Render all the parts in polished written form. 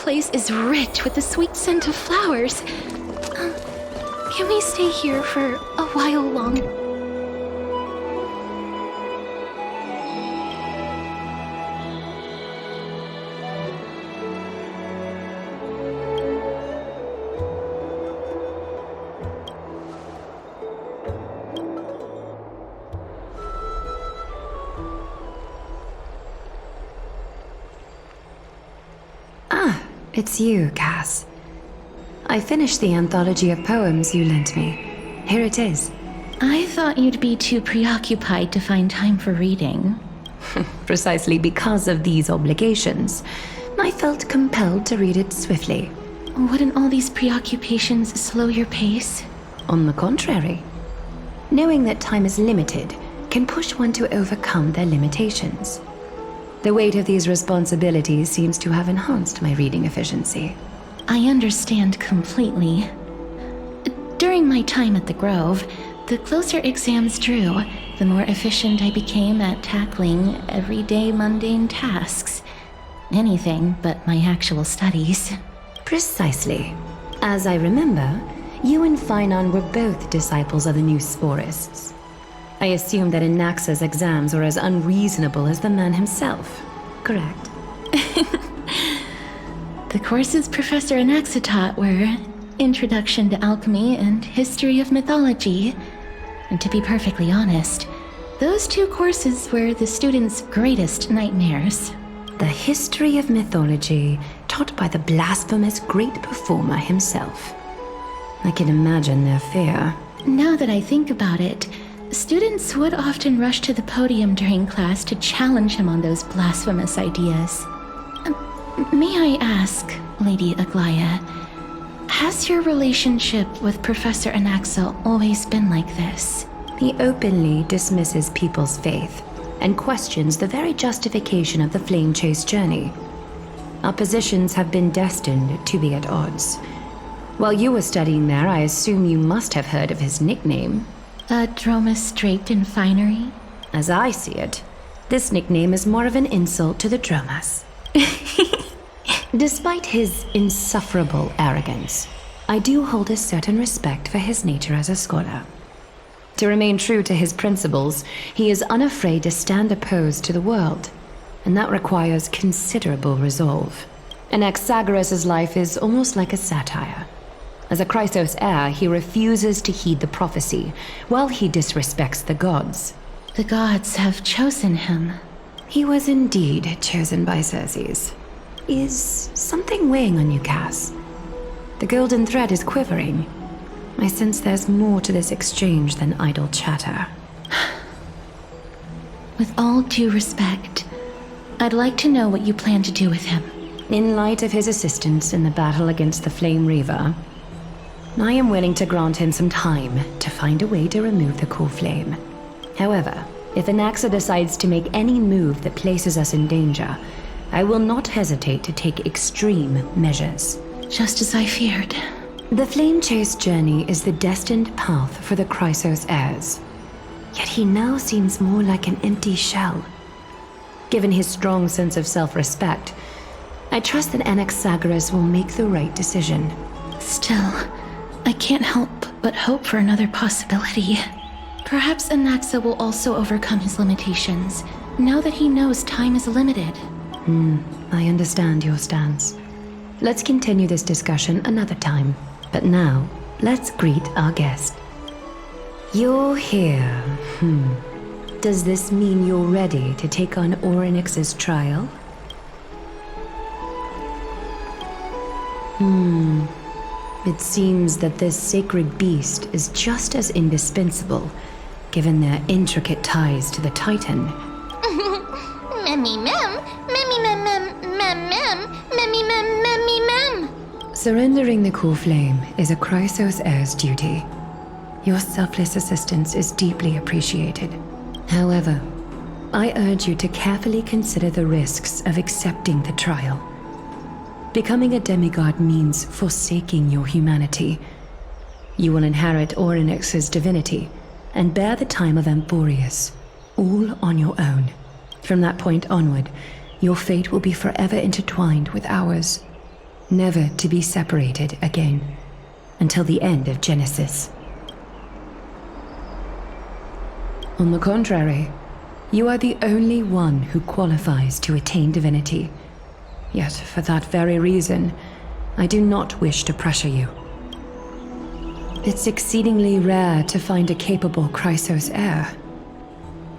place is rich with the sweet scent of flowers. Can we stay here for a while longer? It's you, Cass. I finished the anthology of poems you lent me. Here it is. I thought you'd be too preoccupied to find time for reading. Precisely because of these obligations, I felt compelled to read it swiftly. Wouldn't all these preoccupations slow your pace? On the contrary. Knowing that time is limited can push one to overcome their limitations. The weight of these responsibilities seems to have enhanced my reading efficiency. I understand completely. During my time at the Grove, the closer exams drew, the more efficient I became at tackling everyday mundane tasks. Anything but my actual studies. Precisely. As I remember, you and Finon were both disciples of the new Sporists. I assume that Anaxa's exams were as unreasonable as the man himself, correct? The courses Professor Anaxa taught were Introduction to Alchemy and History of Mythology. And to be perfectly honest, those two courses were the students' greatest nightmares. The history of mythology taught by the blasphemous great performer himself. I can imagine their fear. Now that I think about it, students would often rush to the podium during class to challenge him on those blasphemous ideas. May I ask, Lady Aglaya, has your relationship with Professor Anaxa always been like this? He openly dismisses people's faith and questions the very justification of the Flame Chase journey. Our positions have been destined to be at odds. While you were studying there, I assume you must have heard of his nickname. A Dromus draped in finery? As I see it, this nickname is more of an insult to the Dromas. Despite his insufferable arrogance, I do hold a certain respect for his nature as a scholar. To remain true to his principles, he is unafraid to stand opposed to the world, and that requires considerable resolve. Anaxagoras' life is almost like a satire. As a Chrysos heir, he refuses to heed the prophecy, while he disrespects the gods. The gods have chosen him. He was indeed chosen by Circes. Is something weighing on you, Cass? The golden thread is quivering. I sense there's more to this exchange than idle chatter. With all due respect, I'd like to know what you plan to do with him. In light of his assistance in the battle against the Flame Reaver, I am willing to grant him some time to find a way to remove the core flame. However, if Anaxa decides to make any move that places us in danger, I will not hesitate to take extreme measures. Just as I feared. The Flame Chase journey is the destined path for the Chrysos heirs. Yet he now seems more like an empty shell. Given his strong sense of self-respect, I trust that Anaxagoras will make the right decision. Still, I can't help but hope for another possibility. Perhaps Anaxa will also overcome his limitations, now that he knows time is limited. I understand your stance. Let's continue this discussion another time. But now, let's greet our guest. You're here. Does this mean you're ready to take on Orynyx's trial? It seems that this sacred beast is just as indispensable, given their intricate ties to the Titan. Memmy mem, memmy mem mem mem mem, memmy mem memmy mem. Surrendering the core flame is a Chrysos heir's duty. Your selfless assistance is deeply appreciated. However, I urge you to carefully consider the risks of accepting the trial. Becoming a demigod means forsaking your humanity. You will inherit Orynyx's divinity and bear the time of Amphorius, all on your own. From that point onward, your fate will be forever intertwined with ours. never to be separated again, until the end of Genesis. On the contrary, you are the only one who qualifies to attain divinity. Yet, for that very reason, I do not wish to pressure you. It's exceedingly rare to find a capable Chrysos heir.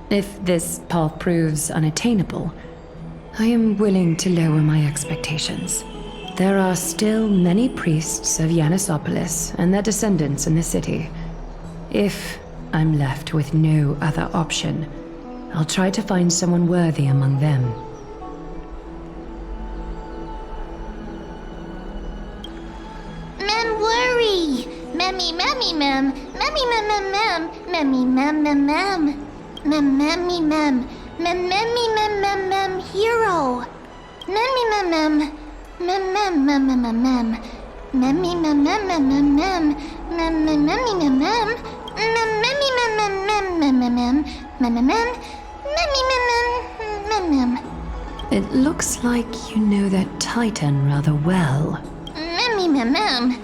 If this path proves unattainable, I am willing to lower my expectations. There are still many priests of Yanissopolis and their descendants in the city. If I'm left with no other option, I'll try to find someone worthy among them. Mem worry! Memmy mem! Memmy mem! Memmy mem! Memmy mem! Hero! Memmy mem! Memmy mem! Memmy mem! It looks like you know that Titan rather well. Memmy mem!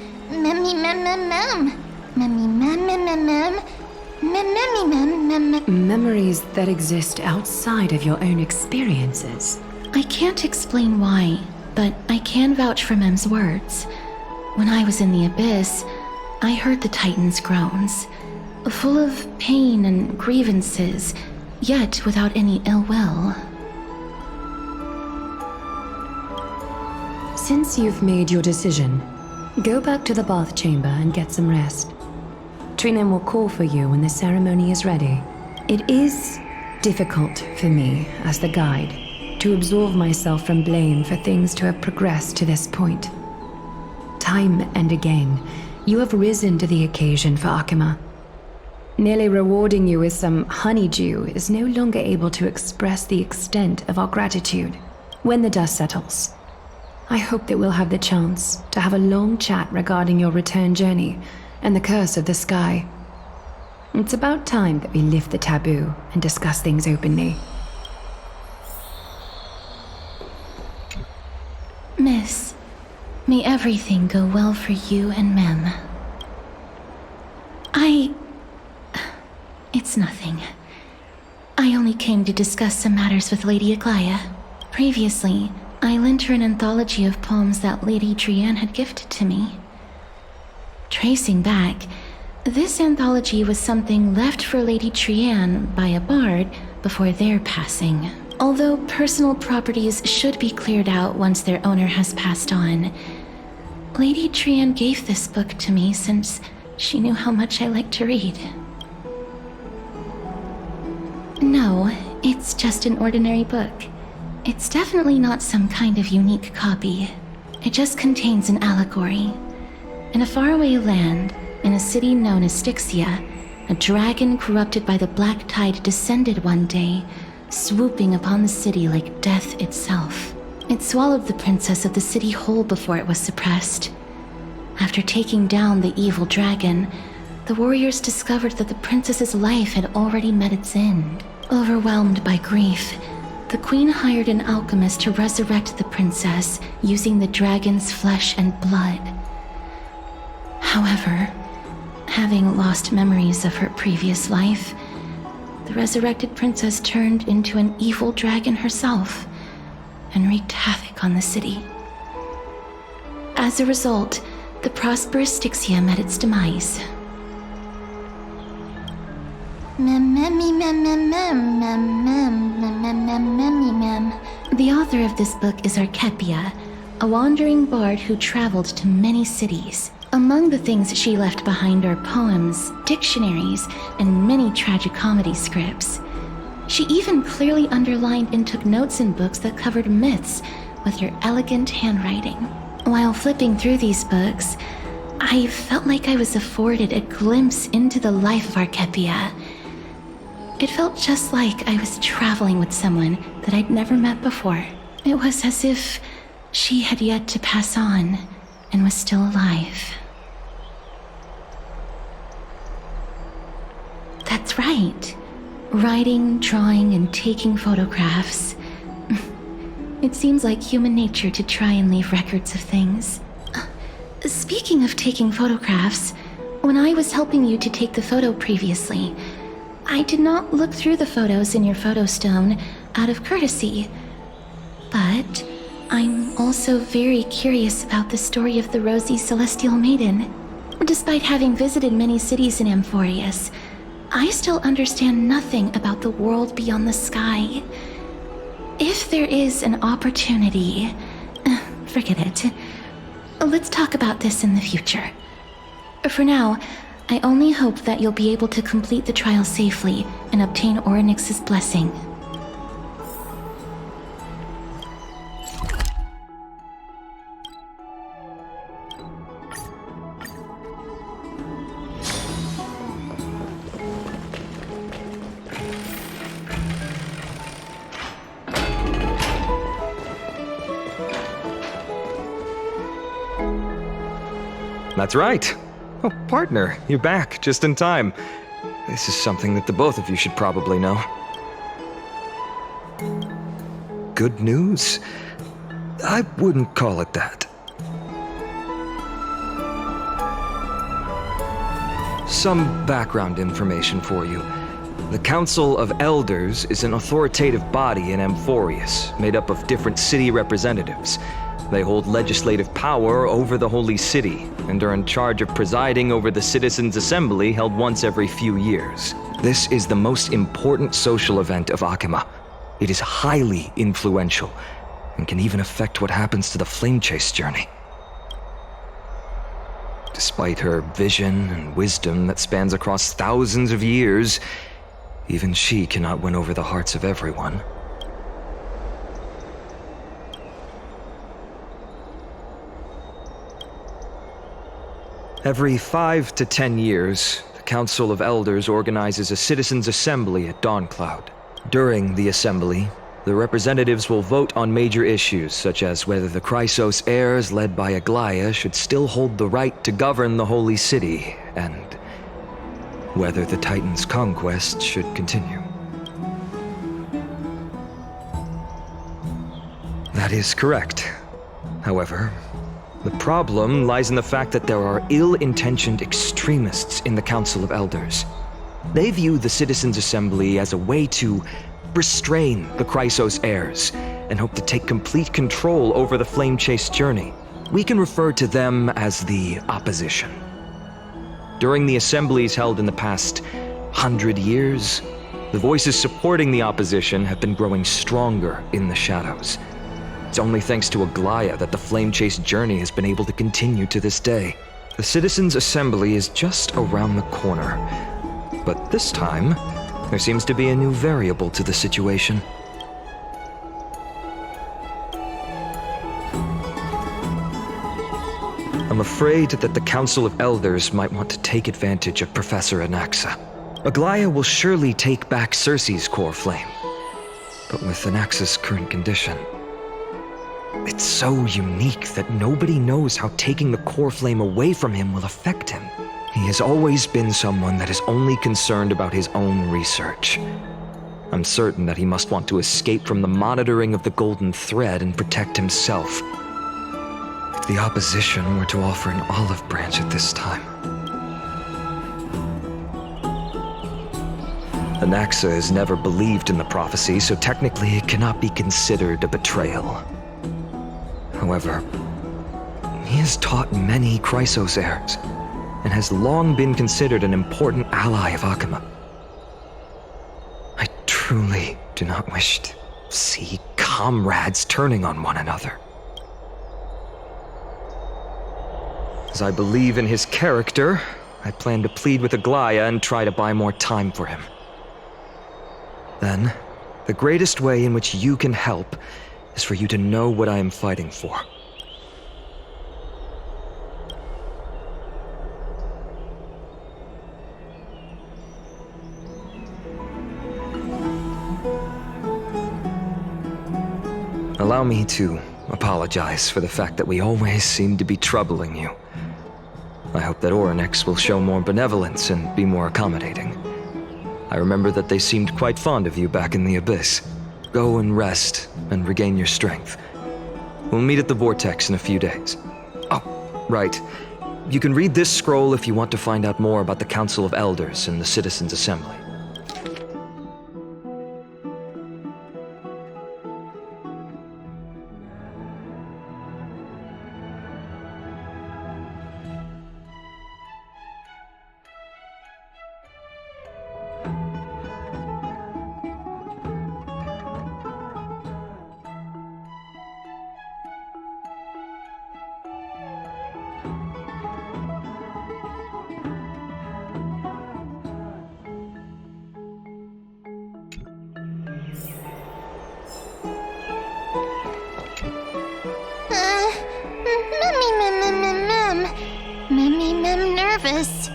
Memories that exist outside of your own experiences. I can't explain why, but I can vouch for Mem's words. When I was in the abyss, I heard the Titan's groans, full of pain and grievances, yet without any ill will. Since you've made your decision, go back to the bath chamber and get some rest. Trinem will call for you when the ceremony is ready. It is difficult for me, as the guide, to absolve myself from blame for things to have progressed to this point. Time and again, you have risen to the occasion for Akima. Nearly rewarding you with some honeydew is no longer able to express the extent of our gratitude. When the dust settles, I hope that we'll have the chance to have a long chat regarding your return journey and the curse of the sky. It's about time that we lift the taboo and discuss things openly. Miss, may everything go well for you and Mem. It's nothing. I only came to discuss some matters with Lady Aglaia. Previously, I lent her an anthology of poems that Lady Trianne had gifted to me. Tracing back, this anthology was something left for Lady Trianne by a bard before their passing. Although personal properties should be cleared out once their owner has passed on, Lady Trianne gave this book to me since she knew how much I liked to read. No, it's just an ordinary book. It's definitely not some kind of unique copy. It just contains an allegory. In a faraway land, in a city known as Styxia, a dragon corrupted by the black tide descended one day, swooping upon the city like death itself. It swallowed the princess of the city whole before it was suppressed. After taking down the evil dragon, the warriors discovered that the princess's life had already met its end. Overwhelmed by grief, the queen hired an alchemist to resurrect the princess using the dragon's flesh and blood. However, having lost memories of her previous life, the resurrected princess turned into an evil dragon herself and wreaked havoc on the city. As a result, the prosperous Styxia met its demise. The author of this book is Archepia, a wandering bard who traveled to many cities. Among the things she left behind are poems, dictionaries, and many tragicomedy scripts. She even clearly underlined and took notes in books that covered myths with her elegant handwriting. While flipping through these books, I felt like I was afforded a glimpse into the life of Archepia. It felt just like I was traveling with someone that I'd never met before. It was as if she had yet to pass on and was still alive. That's right. Writing, drawing, and taking photographs. It seems like human nature to try and leave records of things. Speaking of taking photographs, when I was helping you to take the photo previously, I did not look through the photos in your photo stone out of courtesy. But I'm also very curious about the story of the Rosy Celestial Maiden. Despite having visited many cities in Amphorius, I still understand nothing about the world beyond the sky. If there is an opportunity, forget it. Let's talk about this in the future. For now, I only hope that you'll be able to complete the trial safely and obtain Orynyx's blessing. That's right. Oh, partner, you're back, just in time. This is something that the both of you should probably know. Good news? I wouldn't call it that. Some background information for you. The Council of Elders is an authoritative body in Amphorius, made up of different city representatives. They hold legislative power over the Holy City, and are in charge of presiding over the Citizens' Assembly held once every few years. This is the most important social event of Akima. It is highly influential, and can even affect what happens to the Flame Chase journey. Despite her vision and wisdom that spans across thousands of years, even she cannot win over the hearts of everyone. Every 5 to 10 years, the Council of Elders organizes a Citizens' Assembly at Dawncloud. During the assembly, the representatives will vote on major issues, such as whether the Chrysos heirs led by Aglaia should still hold the right to govern the Holy City, and whether the Titan's conquest should continue. That is correct. However, the problem lies in the fact that there are ill-intentioned extremists in the Council of Elders. They view the Citizens' Assembly as a way to restrain the Chrysos heirs and hope to take complete control over the Flame Chase journey. We can refer to them as the opposition. During the assemblies held in the past 100 years, the voices supporting the opposition have been growing stronger in the shadows. It's only thanks to Aglaia that the Flame Chase journey has been able to continue to this day. The Citizens' Assembly is just around the corner, but this time, there seems to be a new variable to the situation. I'm afraid that the Council of Elders might want to take advantage of Professor Anaxa. Aglaia will surely take back Circe's core flame, but with Anaxa's current condition, it's so unique that nobody knows how taking the core flame away from him will affect him. He has always been someone that is only concerned about his own research. I'm certain that he must want to escape from the monitoring of the Golden Thread and protect himself. If the opposition were to offer an olive branch at this time. Anaxa has never believed in the prophecy, so technically it cannot be considered a betrayal. However, he has taught many Chrysos heirs, and has long been considered an important ally of Akima. I truly do not wish to see comrades turning on one another. As I believe in his character, I plan to plead with Aglaia and try to buy more time for him. Then, the greatest way in which you can help is for you to know what I am fighting for. Allow me to apologize for the fact that we always seem to be troubling you. I hope that Orynyx will show more benevolence and be more accommodating. I remember that they seemed quite fond of you back in the Abyss. Go and rest and regain your strength. We'll meet at the Vortex in a few days. Oh, Right. You can read this scroll if you want to find out more about the Council of Elders and the Citizens' Assembly. Mem nervous.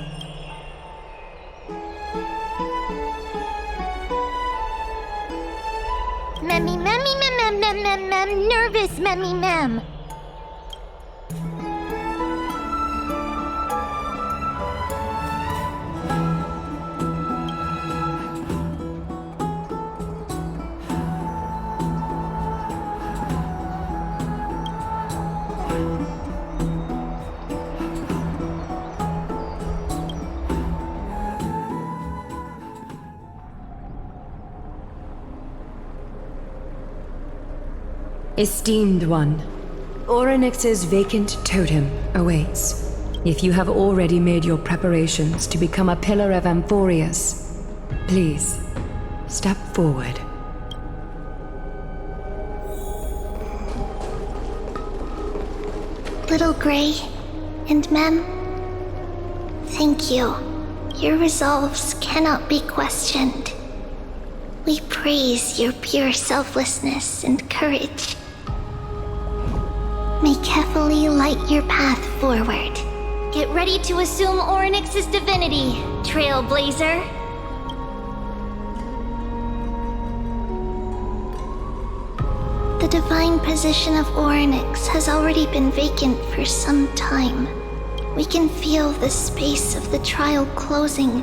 Mem nervous, mem. Esteemed one, Orynyx's vacant totem awaits. If you have already made your preparations to become a pillar of Amphorius, please, step forward. Little Gray and Mem, thank you. Your resolves cannot be questioned. We praise your pure selflessness and courage. May Kefali light your path forward. Get ready to assume Orynyx's divinity, Trailblazer. The divine position of Orynyx has already been vacant for some time. We can feel the space of the trial closing.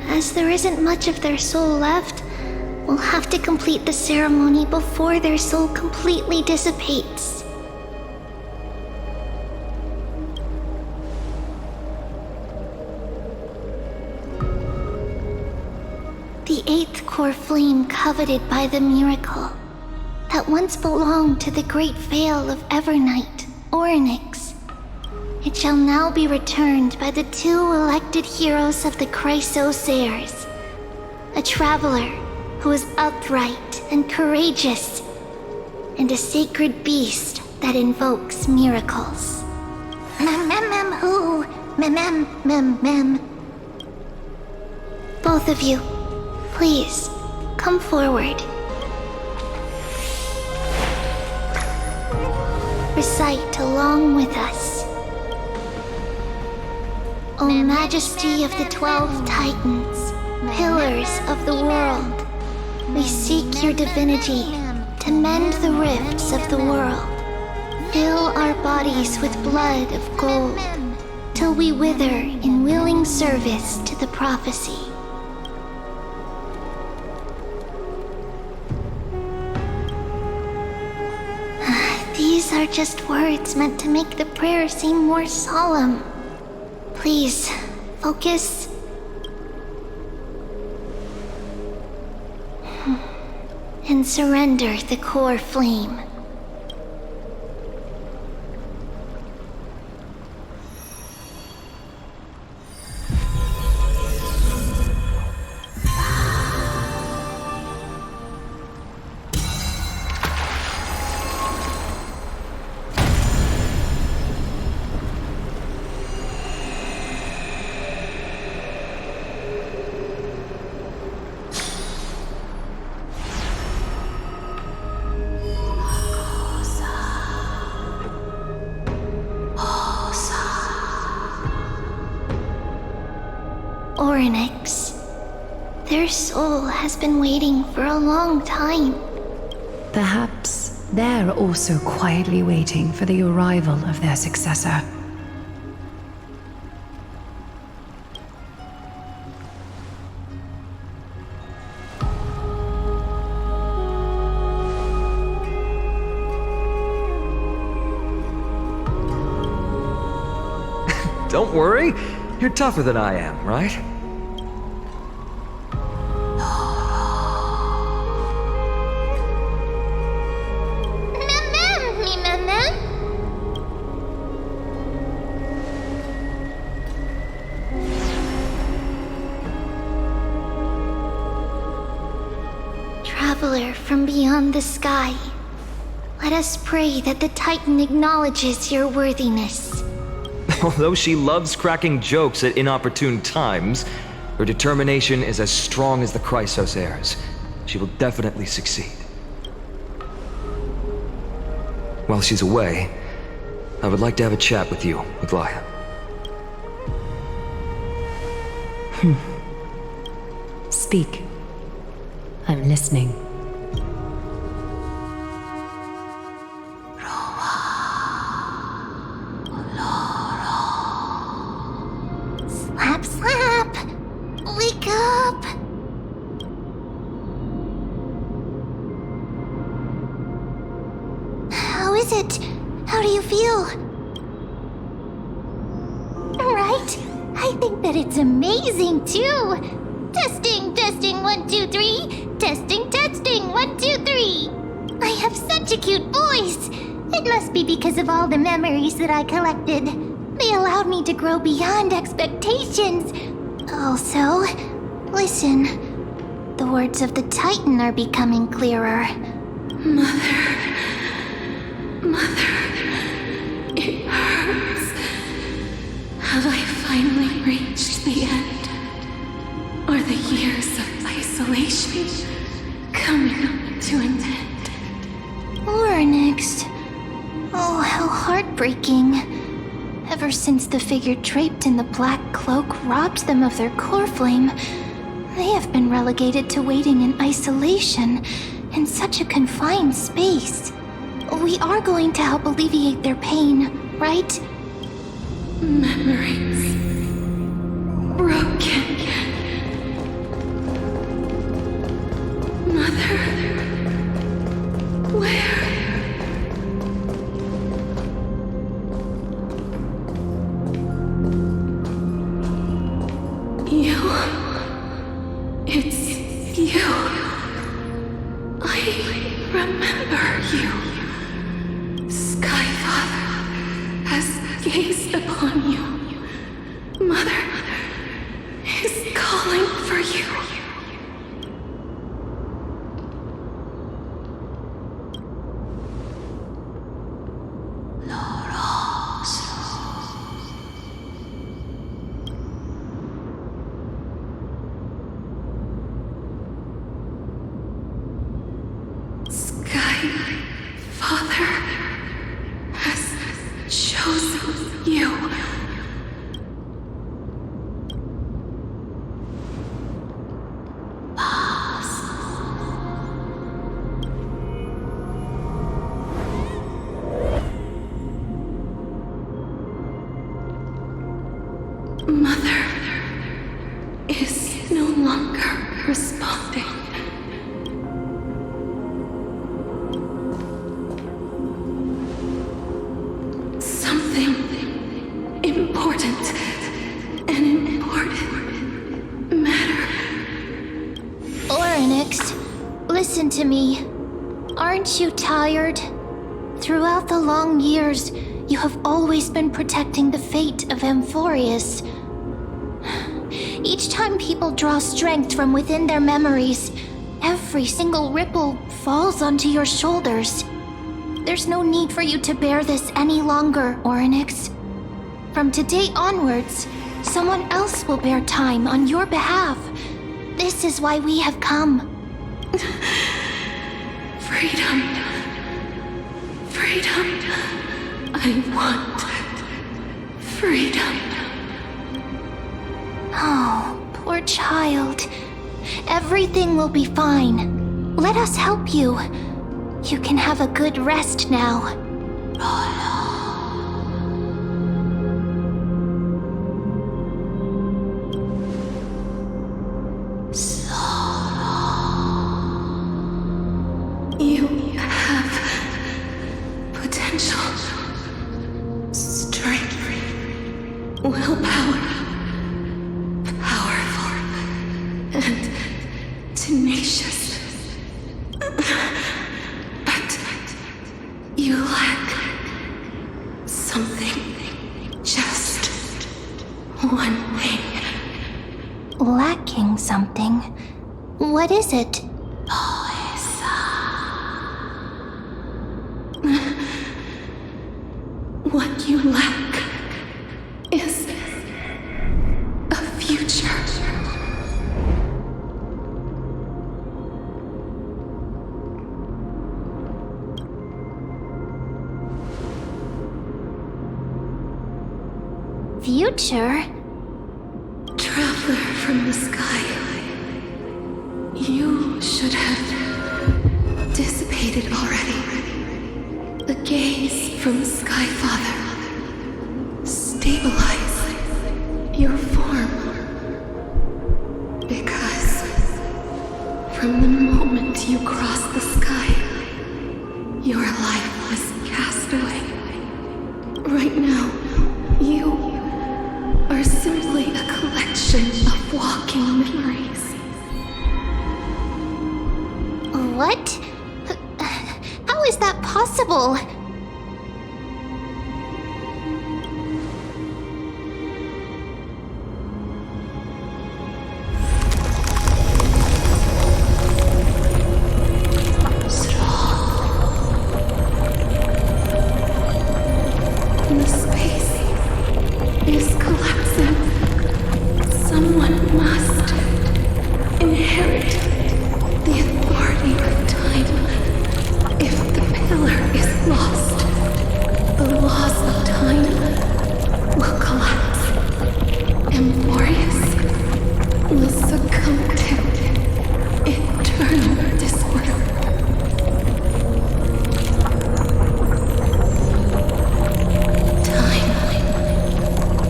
As there isn't much of their soul left, we'll have to complete the ceremony before their soul completely dissipates. The eighth core flame coveted by the miracle that once belonged to the great Veil of Evernight, Orynyx. It shall now be returned by the two elected heroes of the Chrysos heirs. A traveler who is upright and courageous, and a sacred beast that invokes miracles. Mem. Both of you, please, come forward. Recite along with us. O Majesty of the 12 Titans, pillars of the world, we seek your divinity to mend the rifts of the world. Fill our bodies with blood of gold, till we wither in willing service to the prophecy. These are just words meant to make the prayer seem more solemn. Please, focus. And surrender the core flame. Orynyx. Their soul has been waiting for a long time. Perhaps they're also quietly waiting for the arrival of their successor. Don't worry. You're tougher than I am, right? Traveler from beyond the sky, let us pray that the Titan acknowledges your worthiness. Although she loves cracking jokes at inopportune times, her determination is as strong as the Chrysos heirs. She will definitely succeed. While she's away, I would like to have a chat with you, Aglaia. Speak. I'm listening. Slap, slap! Wake up! How is it? How do you feel? Right? I think that it's amazing too! Testing, testing, 1, 2, 3. Testing, testing, 1, 2, 3. I have such a cute voice. It must be because of all the memories that I collected. They allowed me to grow beyond expectations. Also, listen. The words of the Titan are becoming clearer. Mother, it hurts. Have I finally reached the end? Are the years of isolation coming to an end? Onyx. Oh, how heartbreaking. Ever since the figure draped in the black cloak robbed them of their core flame, they have been relegated to waiting in isolation in such a confined space. We are going to help alleviate their pain, right? Memories broken. Mother, where? You. It's you. I remember you. Skyfather has gazed upon you. Mother is calling for you. Father has chosen you. Mother is no longer responding. Important. An important matter. Onyx, listen to me. Aren't you tired? Throughout the long years, you have always been protecting the fate of Amphorius. Each time people draw strength from within their memories, every single ripple falls onto your shoulders. There's no need for you to bear this any longer, Onyx. From today onwards, someone else will bear time on your behalf. This is why we have come. Freedom. Freedom. I want freedom. Oh, poor child. Everything will be fine. Let us help you. You can have a good rest now. You have potential, strength, willpower, powerful, and tenacious. But you lack something. Just one thing. Lacking something? What is it? What you lack is a future. Future? Traveler from the sky, you should have dissipated already. The gaze from the Sky Father. Stabilize your form. Because from the moment you crossed the sky, your life was cast away. Right now, you are simply a collection of walking memories. What? How is that possible? The space is collapsing. Someone must inherit the authority of time. If the pillar is lost, the laws of time will collapse. Emborius will succumb to eternal disorder.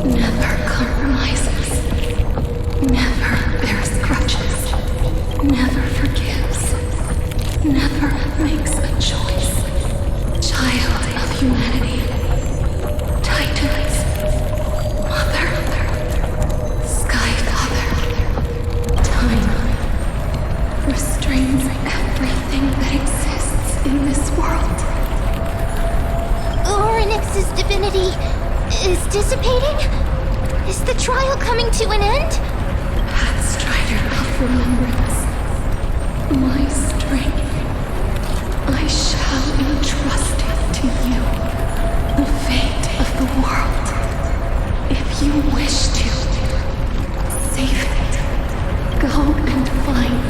Never compromises, never bears grudges, never forgives, never makes a choice. Child of humanity, Titans, Mother, Sky Father, Time restrains everything that exists in this world. Orynyx's divinity is dissipating? Is the trial coming to an end? Pathstrider of remembrance, my strength, I shall entrust it to you. The fate of the world. If you wish to, save it. Go and find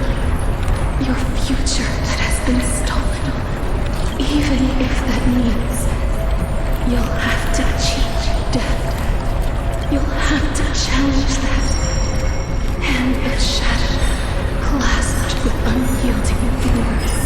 your future that has been stolen. Even if that means you'll have to cheat death. You'll have to challenge that. Hand of shadow, clasped with unyielding fingers.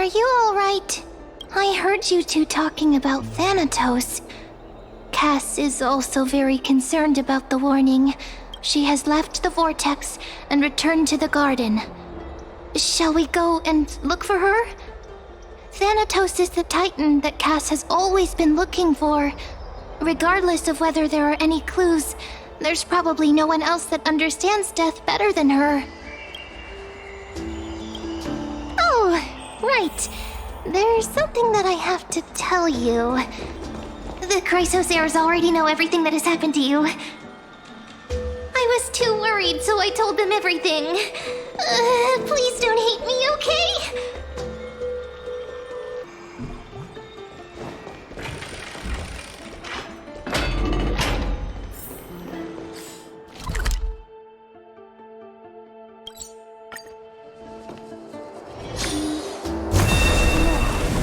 Are you alright? I heard you two talking about Thanatos. Cass is also very concerned about the warning. She has left the vortex and returned to the garden. Shall we go and look for her? Thanatos is the Titan that Cass has always been looking for. Regardless of whether there are any clues, there's probably no one else that understands death better than her. Oh, right. There's something that I have to tell you. The Chrysosairs already know everything that has happened to you. I was too worried, so I told them everything. Please don't hate me, okay?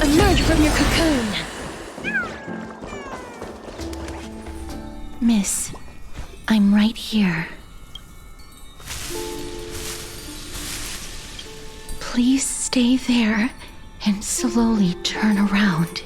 Emerge from your cocoon! Miss, I'm right here. Please stay there and slowly turn around.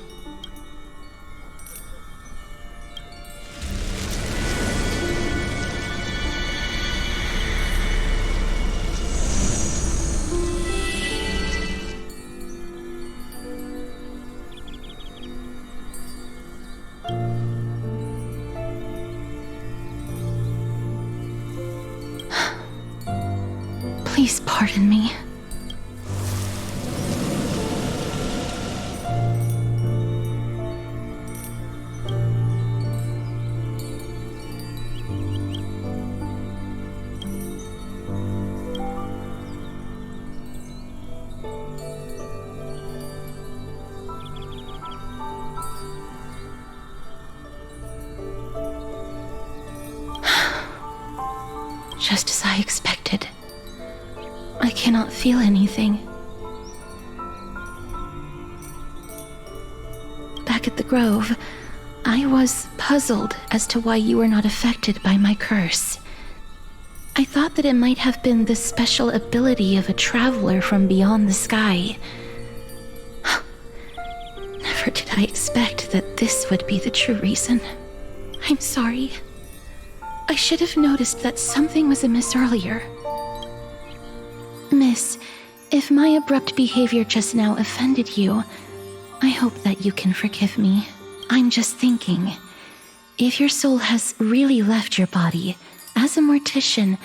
Please pardon me. Just as I expected. I cannot feel anything. Back at the Grove, I was puzzled as to why you were not affected by my curse. I thought that it might have been the special ability of a traveler from beyond the sky. Never did I expect that this would be the true reason. I'm sorry. I should have noticed that something was amiss earlier. Miss, if my abrupt behavior just now offended you, I hope that you can forgive me. I'm just thinking, if your soul has really left your body, as a mortician,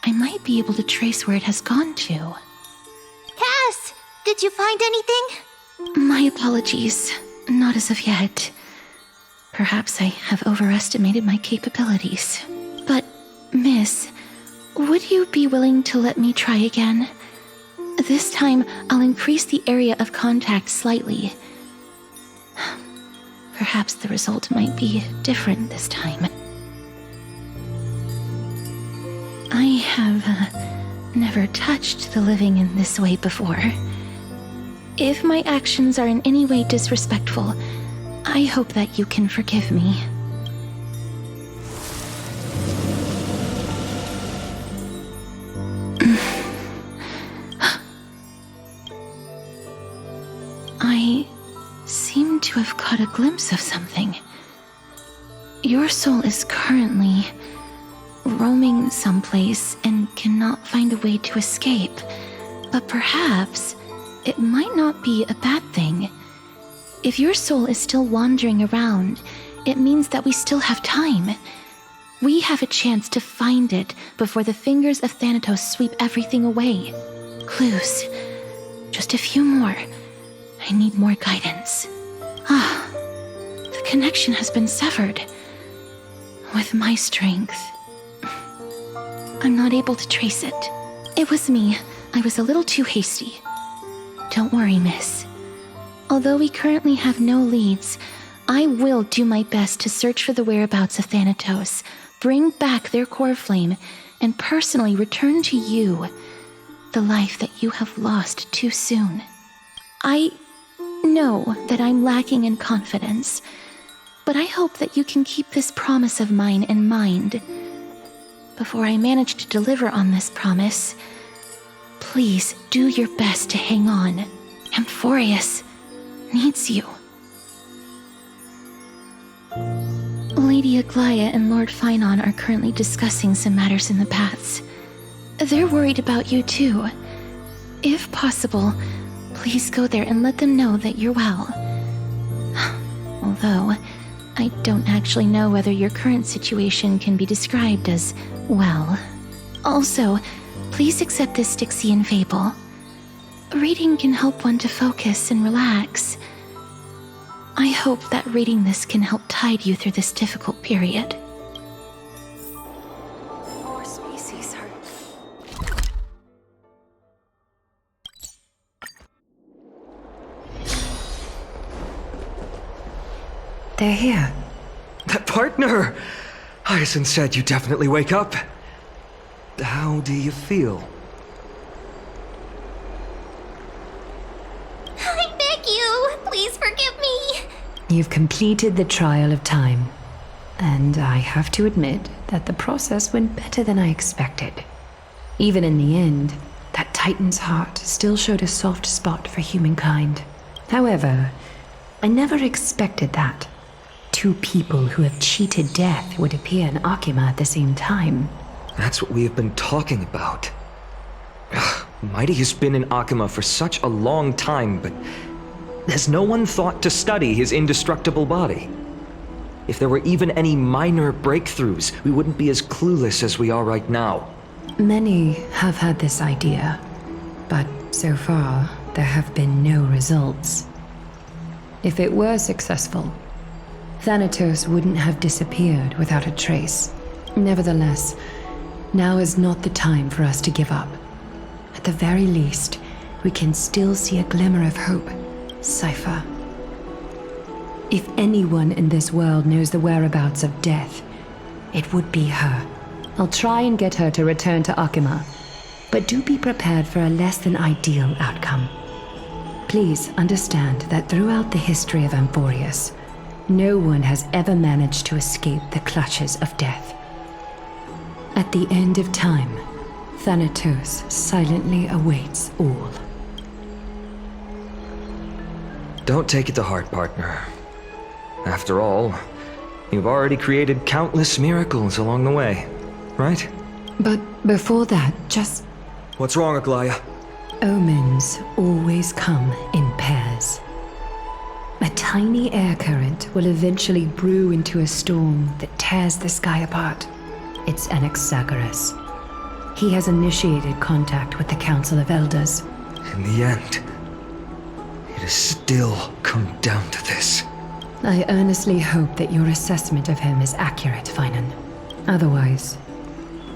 I might be able to trace where it has gone to. Cass, did you find anything? My apologies. Not as of yet. Perhaps I have overestimated my capabilities. But, Miss, would you be willing to let me try again? This time, I'll increase the area of contact slightly. Perhaps the result might be different this time. I have never touched the living in this way before. If my actions are in any way disrespectful, I hope that you can forgive me. I seem to have caught a glimpse of something. Your soul is currently roaming someplace and cannot find a way to escape. But perhaps it might not be a bad thing. If your soul is still wandering around, it means that we still have time. We have a chance to find it before the fingers of Thanatos sweep everything away. Clues. Just a few more. I need more guidance. The connection has been severed. With my strength, I'm not able to trace it. It was me. I was a little too hasty. Don't worry, miss. Although we currently have no leads, I will do my best to search for the whereabouts of Thanatos, bring back their core flame, and personally return to you the life that you have lost too soon. I know that I'm lacking in confidence, but I hope that you can keep this promise of mine in mind. Before I manage to deliver on this promise, please do your best to hang on and Amphorius needs you. Lady Aglaia and Lord Finon are currently discussing some matters in the paths. They're worried about you too. If possible, please go there and let them know that you're well. Although, I don't actually know whether your current situation can be described as well. Also, please accept this Styxian fable. Reading can help one to focus and relax. I hope that reading this can help tide you through this difficult period. Our species are... They're here. That partner! Hyacinth said you definitely wake up. How do you feel? I beg you, please forgive me. You've completed the trial of time. And I have to admit that the process went better than I expected. Even in the end, that Titan's heart still showed a soft spot for humankind. However, I never expected that. Two people who have cheated death would appear in Akima at the same time. That's what we have been talking about. Mighty has been in Akima for such a long time, but has no one thought to study his indestructible body? If there were even any minor breakthroughs, we wouldn't be as clueless as we are right now. Many have had this idea, but so far there have been no results. If it were successful, Thanatos wouldn't have disappeared without a trace. Nevertheless, now is not the time for us to give up. At the very least, we can still see a glimmer of hope. Cypher. If anyone in this world knows the whereabouts of death, it would be her. I'll try and get her to return to Akima, but do be prepared for a less than ideal outcome. Please understand that throughout the history of Amphorius, no one has ever managed to escape the clutches of death. At the end of time, Thanatos silently awaits all. Don't take it to heart, partner. After all, you've already created countless miracles along the way, right? But before that, just... What's wrong, Aglaia? Omens always come in pairs. A tiny air current will eventually brew into a storm that tears the sky apart. It's Anaxagoras. He has initiated contact with the Council of Elders. In the end, it has still come down to this. I earnestly hope that your assessment of him is accurate, Finan. Otherwise,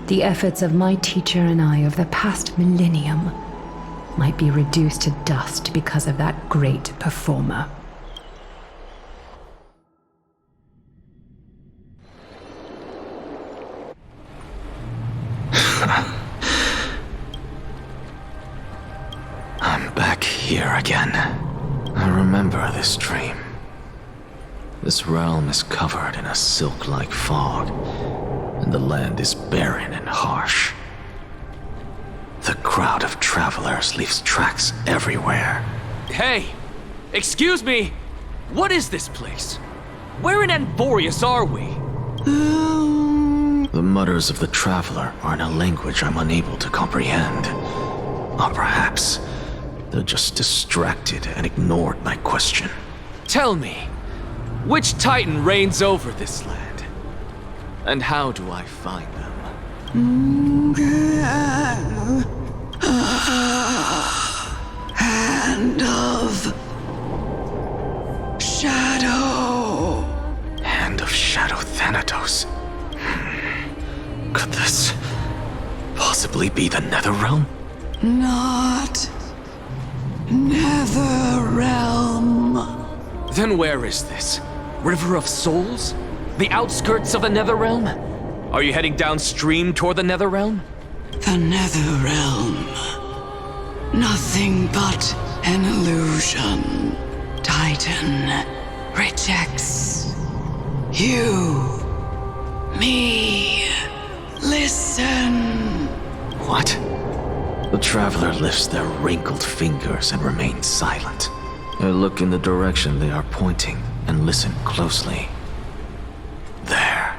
the efforts of my teacher and I of the past millennium might be reduced to dust because of that great performer. I'm back here again. I remember this dream. This realm is covered in a silk-like fog, and the land is barren and harsh. The crowd of travelers leaves tracks everywhere. Hey! Excuse me! What is this place? Where in Amphorius are we? The mutters of the traveler are in a language I'm unable to comprehend. Or perhaps they're just distracted and ignored my question. Tell me, which Titan reigns over this land? And how do I find them? Hand of Shadow. Hand of Shadow Thanatos. Could this possibly be the Netherrealm? Not Netherrealm. Then where is this? River of Souls? The outskirts of the Netherrealm? Are you heading downstream toward the Netherrealm? The Netherrealm. Nothing but an illusion. Titan rejects you. Me. Listen. What? The traveler lifts their wrinkled fingers and remains silent. I look in the direction they are pointing and listen closely. There.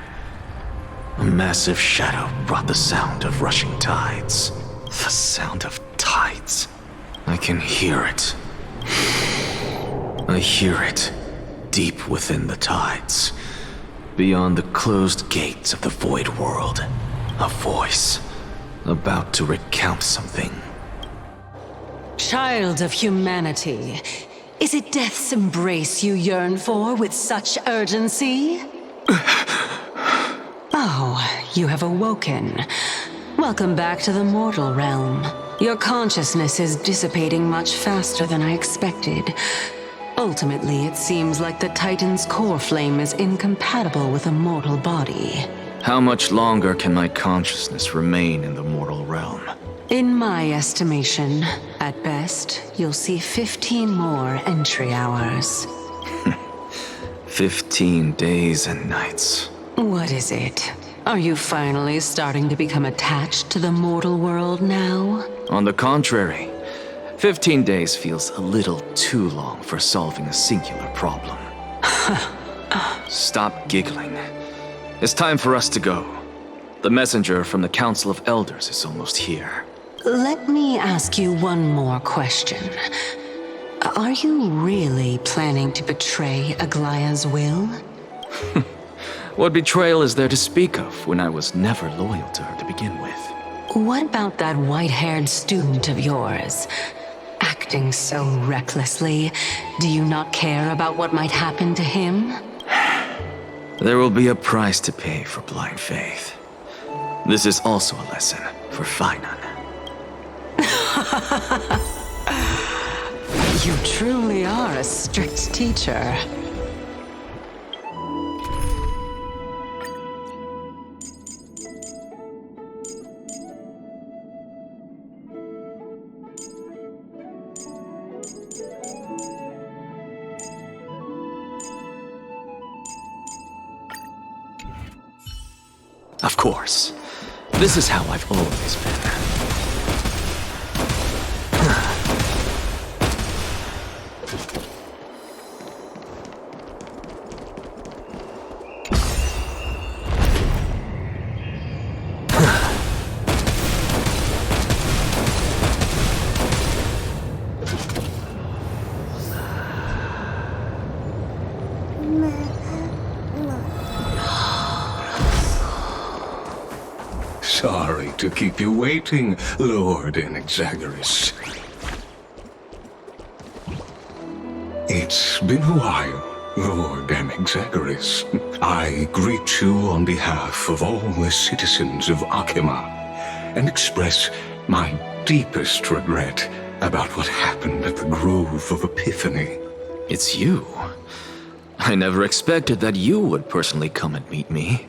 A massive shadow brought the sound of rushing tides. The sound of tides. I can hear it. I hear it, deep within the tides. Beyond the closed gates of the void world. A voice, about to recount something. Child of humanity, is it death's embrace you yearn for with such urgency? Oh, you have awoken. Welcome back to the mortal realm. Your consciousness is dissipating much faster than I expected. Ultimately, it seems like the Titan's core flame is incompatible with a mortal body. How much longer can my consciousness remain in the mortal realm? In my estimation, at best, you'll see 15 more entry hours. 15 days and nights. What is it? Are you finally starting to become attached to the mortal world now? On the contrary, 15 days feels a little too long for solving a singular problem. Stop giggling. It's time for us to go. The messenger from the Council of Elders is almost here. Let me ask you one more question. Are you really planning to betray Aglaya's will? What betrayal is there to speak of when I was never loyal to her to begin with? What about that white-haired student of yours? Acting so recklessly, do you not care about what might happen to him? There will be a price to pay for blind faith. This is also a lesson for Finan. You truly are a strict teacher. Of course. This is how I've always been. Sorry to keep you waiting, Lord Enexagoras. It's been a while, Lord Enexagoras. I greet you on behalf of all the citizens of Akima and express my deepest regret about what happened at the Grove of Epiphany. It's you. I never expected that you would personally come and meet me.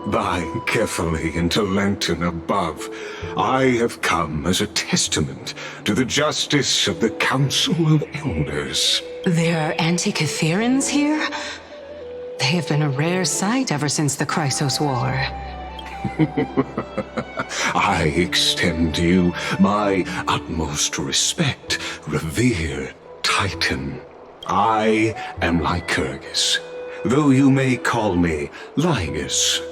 Bowing carefully into Lantern above, I have come as a testament to the justice of the Council of Elders. There are Antikytherans here? They have been a rare sight ever since the Chrysos War. I extend to you my utmost respect, revered Titan. I am Lycurgus, though you may call me Lygus,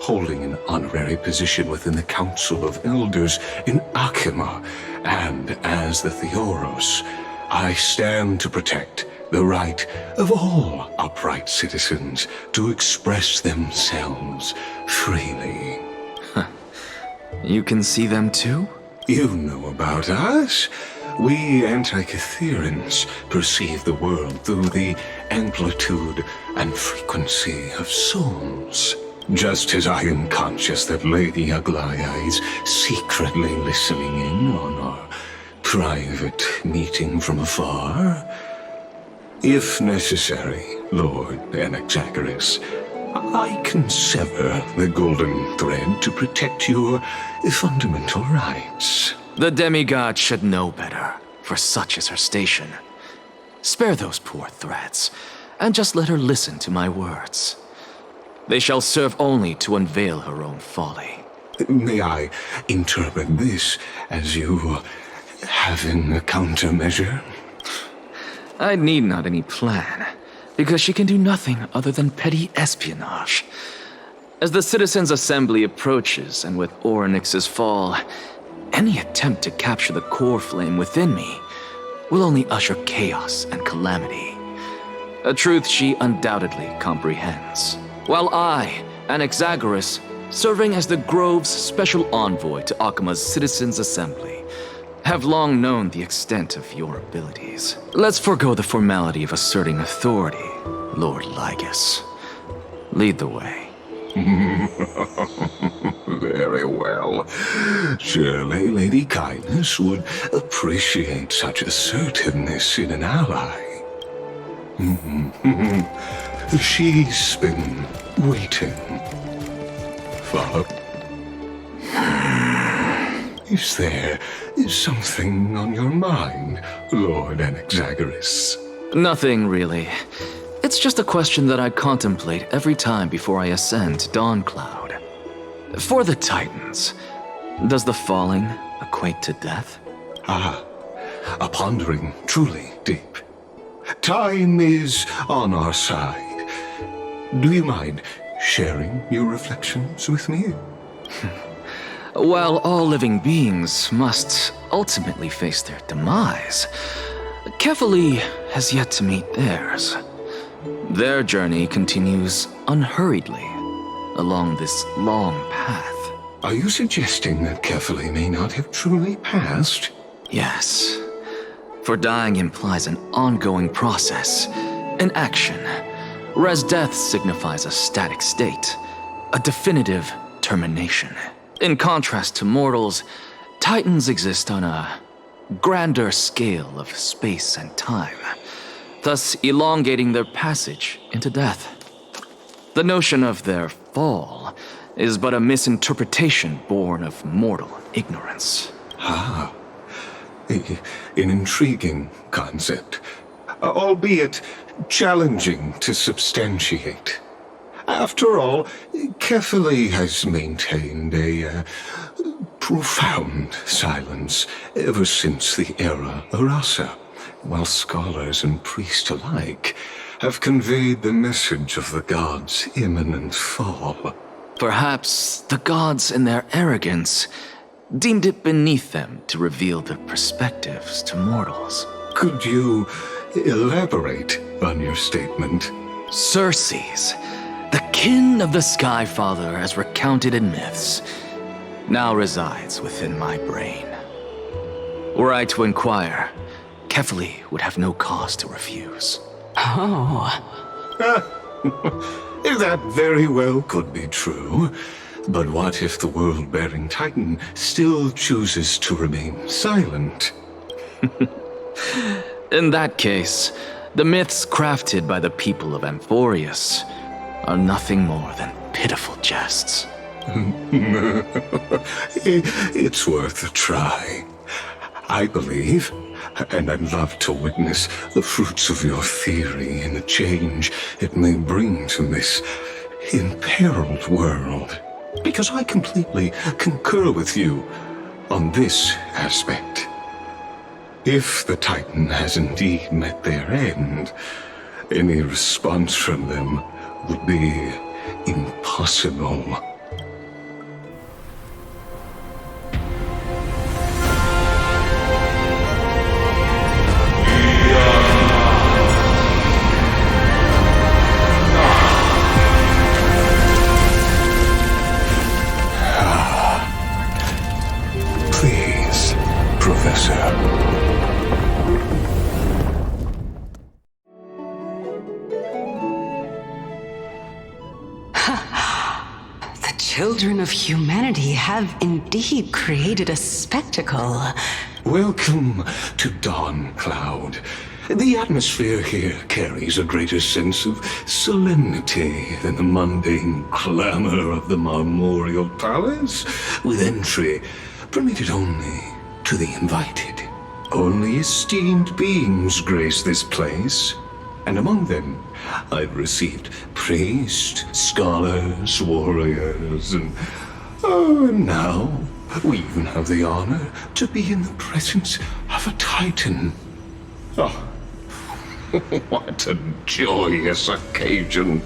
holding an honorary position within the Council of Elders in Akima, and as the Theoros, I stand to protect the right of all upright citizens to express themselves freely. You can see them too? You know about us. We Antikytherans perceive the world through the amplitude and frequency of souls. Just as I am conscious that Lady Aglaya is secretly listening in on our private meeting from afar. If necessary, Lord Enexagoras, I can sever the golden thread to protect your fundamental rights. The demigod should know better, for such is her station. Spare those poor threats, and just let her listen to my words. They shall serve only to unveil her own folly. May I interpret this as you having a countermeasure? I need not any plan, because she can do nothing other than petty espionage. As the Citizens' Assembly approaches, and with Orynyx's fall, any attempt to capture the core flame within me will only usher chaos and calamity. A truth she undoubtedly comprehends. While I, Anaxagoras, serving as the Grove's special envoy to Akima's Citizens' Assembly, have long known the extent of your abilities. Let's forego the formality of asserting authority, Lord Lygus. Lead the way. Very well. Surely Lady Kindness would appreciate such assertiveness in an ally. She's been waiting. Follow. Is there something on your mind, Lord Anaxagoras? Nothing, really. It's just a question that I contemplate every time before I ascend Dawncloud. For the Titans, does the falling equate to death? Ah, a pondering truly deep. Time is on our side. Do you mind sharing your reflections with me? While all living beings must ultimately face their demise, Kefali has yet to meet theirs. Their journey continues unhurriedly along this long path. Are you suggesting that Kefali may not have truly passed? Yes. For dying implies an ongoing process, an action, whereas death signifies a static state, a definitive termination. In contrast to mortals, Titans exist on a grander scale of space and time, thus elongating their passage into death. The notion of their fall is but a misinterpretation born of mortal ignorance. Ah, an intriguing concept, albeit challenging to substantiate. After all, Kefali has maintained a profound silence ever since the era Arasa, while scholars and priests alike have conveyed the message of the gods' imminent fall. Perhaps the gods, in their arrogance, deemed it beneath them to reveal their perspectives to mortals. Could you elaborate on your statement? Circes, the kin of the Skyfather as recounted in myths, now resides within my brain. Were I to inquire, Kefali would have no cause to refuse. Oh. That very well could be true. But what if the world-bearing Titan still chooses to remain silent? In that case, the myths crafted by the people of Amphorius are nothing more than pitiful jests. It's worth a try. I believe, and I'd love to witness the fruits of your theory and the change it may bring to this imperiled world. Because I completely concur with you on this aspect. If the Titan has indeed met their end, any response from them would be impossible. Please, Professor. Children of humanity have indeed created a spectacle. Welcome to Dawncloud. The atmosphere here carries a greater sense of solemnity than the mundane clamor of the Marmorial Palace, with entry permitted only to the invited. Only esteemed beings grace this place, and among them I've received priests, scholars, warriors, and Oh, and now we even have the honor to be in the presence of a Titan. Oh, what a joyous occasion.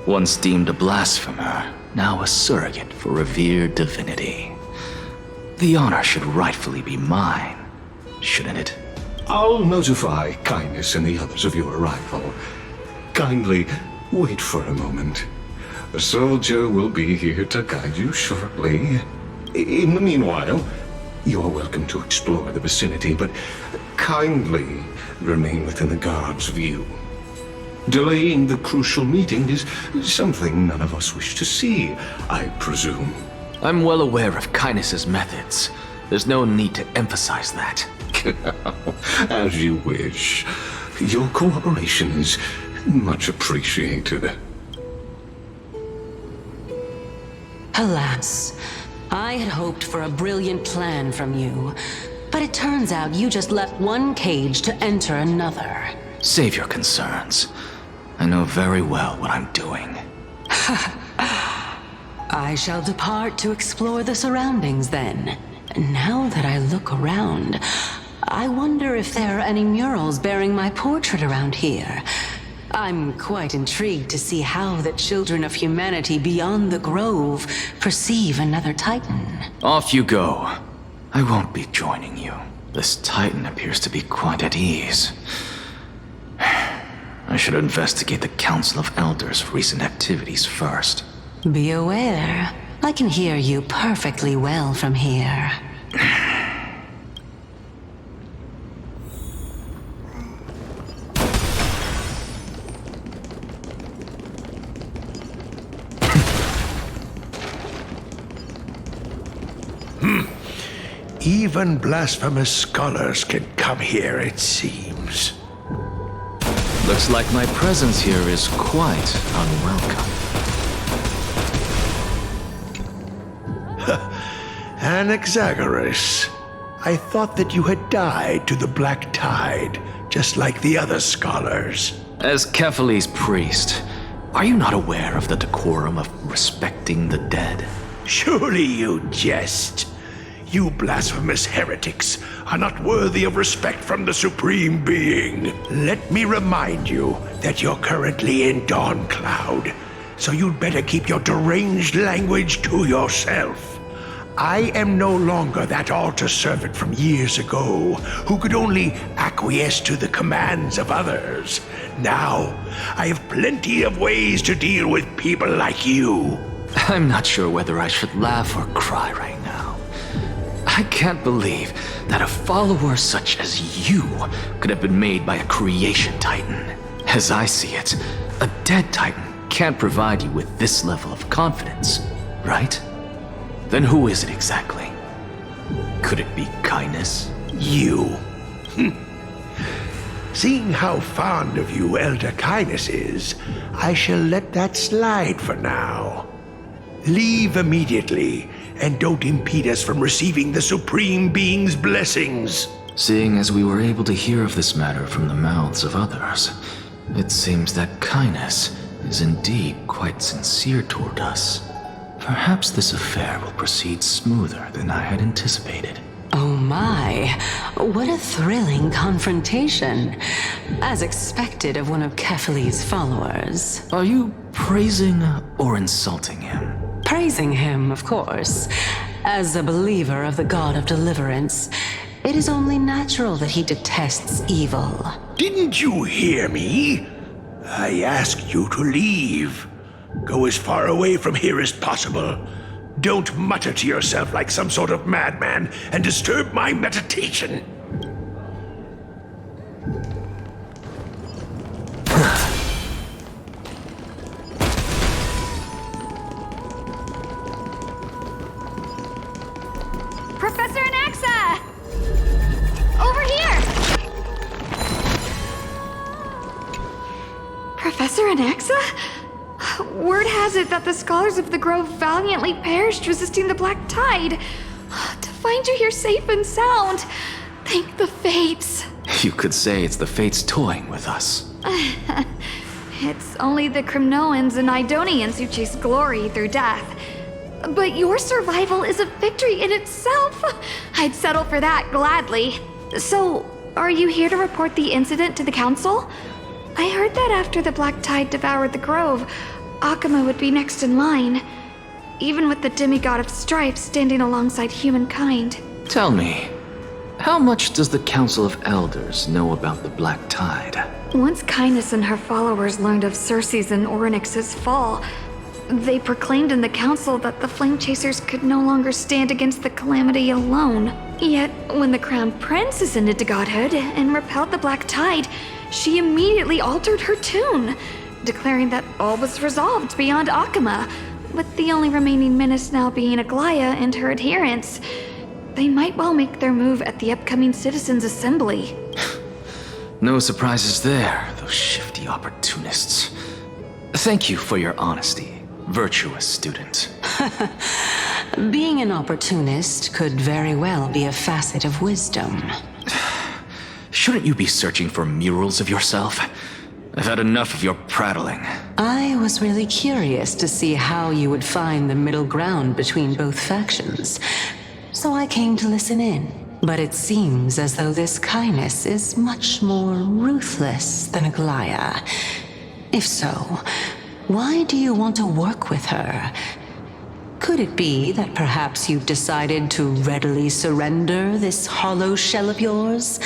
Once deemed a blasphemer, now a surrogate for revered divinity. The honor should rightfully be mine, shouldn't it? I'll notify Kindness and the others of your arrival. Kindly wait for a moment. A soldier will be here to guide you shortly. In the meanwhile, you are welcome to explore the vicinity, but kindly remain within the guard's view. Delaying the crucial meeting is something none of us wish to see, I presume. I'm well aware of Kindness's methods. There's no need to emphasize that. As you wish. Your cooperation is much appreciated. Alas, I had hoped for a brilliant plan from you, but it turns out you just left one cage to enter another. Save your concerns. I know very well what I'm doing. I shall depart to explore the surroundings then. Now that I look around, I wonder if there are any murals bearing my portrait around here. I'm quite intrigued to see how the children of humanity beyond the grove perceive another Titan. Off you go. I won't be joining you. This Titan appears to be quite at ease. I should investigate the Council of Elders' recent activities first. Be aware, I can hear you perfectly well from here. Even blasphemous scholars can come here, it seems. Looks like my presence here is quite unwelcome. Anaxagoras, I thought that you had died to the Black Tide, just like the other scholars. As Kephales's priest, are you not aware of the decorum of respecting the dead? Surely you jest. You blasphemous heretics are not worthy of respect from the Supreme Being. Let me remind you that you're currently in Dawn Cloud, so you'd better keep your deranged language to yourself. I am no longer that altar servant from years ago who could only acquiesce to the commands of others. Now, I have plenty of ways to deal with people like you. I'm not sure whether I should laugh or cry right now. I can't believe that a follower such as you could have been made by a creation titan. As I see it, a dead titan can't provide you with this level of confidence, right? Then who is it exactly? Could it be Kindness? You. Seeing how fond of you Elder Kindness is, I shall let that slide for now. Leave immediately, and don't impede us from receiving the Supreme Being's blessings. Seeing as we were able to hear of this matter from the mouths of others, it seems that Kindness is indeed quite sincere toward us. Perhaps this affair will proceed smoother than I had anticipated. Oh my, what a thrilling confrontation. As expected of one of Kephales's followers. Are you praising or insulting him? Praising him, of course. As a believer of the God of Deliverance, it is only natural that he detests evil. Didn't you hear me? I asked you to leave. Go as far away from here as possible. Don't mutter to yourself like some sort of madman and disturb my meditation. Professor Anaxa! Over here! Professor Anaxa? Word has it that the scholars of the Grove valiantly perished resisting the Black Tide. To find you here safe and sound, thank the Fates. You could say it's the Fates toying with us. It's only the Crimnoans and Idonians who chase glory through death. But your survival is a victory in itself. I'd settle for that gladly. So, are you here to report the incident to the council? I heard that after the Black Tide devoured the grove, Akuma would be next in line, even with the demigod of strife standing alongside humankind. Tell me, how much does the Council of Elders know about the Black Tide? Once Kindness and her followers learned of Circe's and Orynyx's fall, they proclaimed in the council that the Flame Chasers could no longer stand against the calamity alone. Yet, when the Crown Prince ascended to godhood and repelled the Black Tide, she immediately altered her tune, declaring that all was resolved beyond Akuma, with the only remaining menace now being Aglaya and her adherents. They might well make their move at the upcoming Citizens' Assembly. No surprises there, those shifty opportunists. Thank you for your honesty, virtuous student. Being an opportunist could very well be a facet of wisdom. Shouldn't you be searching for murals of yourself? I've had enough of your prattling. I was really curious to see how you would find the middle ground between both factions, so I came to listen in. But it seems as though this Kindness is much more ruthless than Aglaya. If so, why do you want to work with her? Could it be that perhaps you've decided to readily surrender this hollow shell of yours,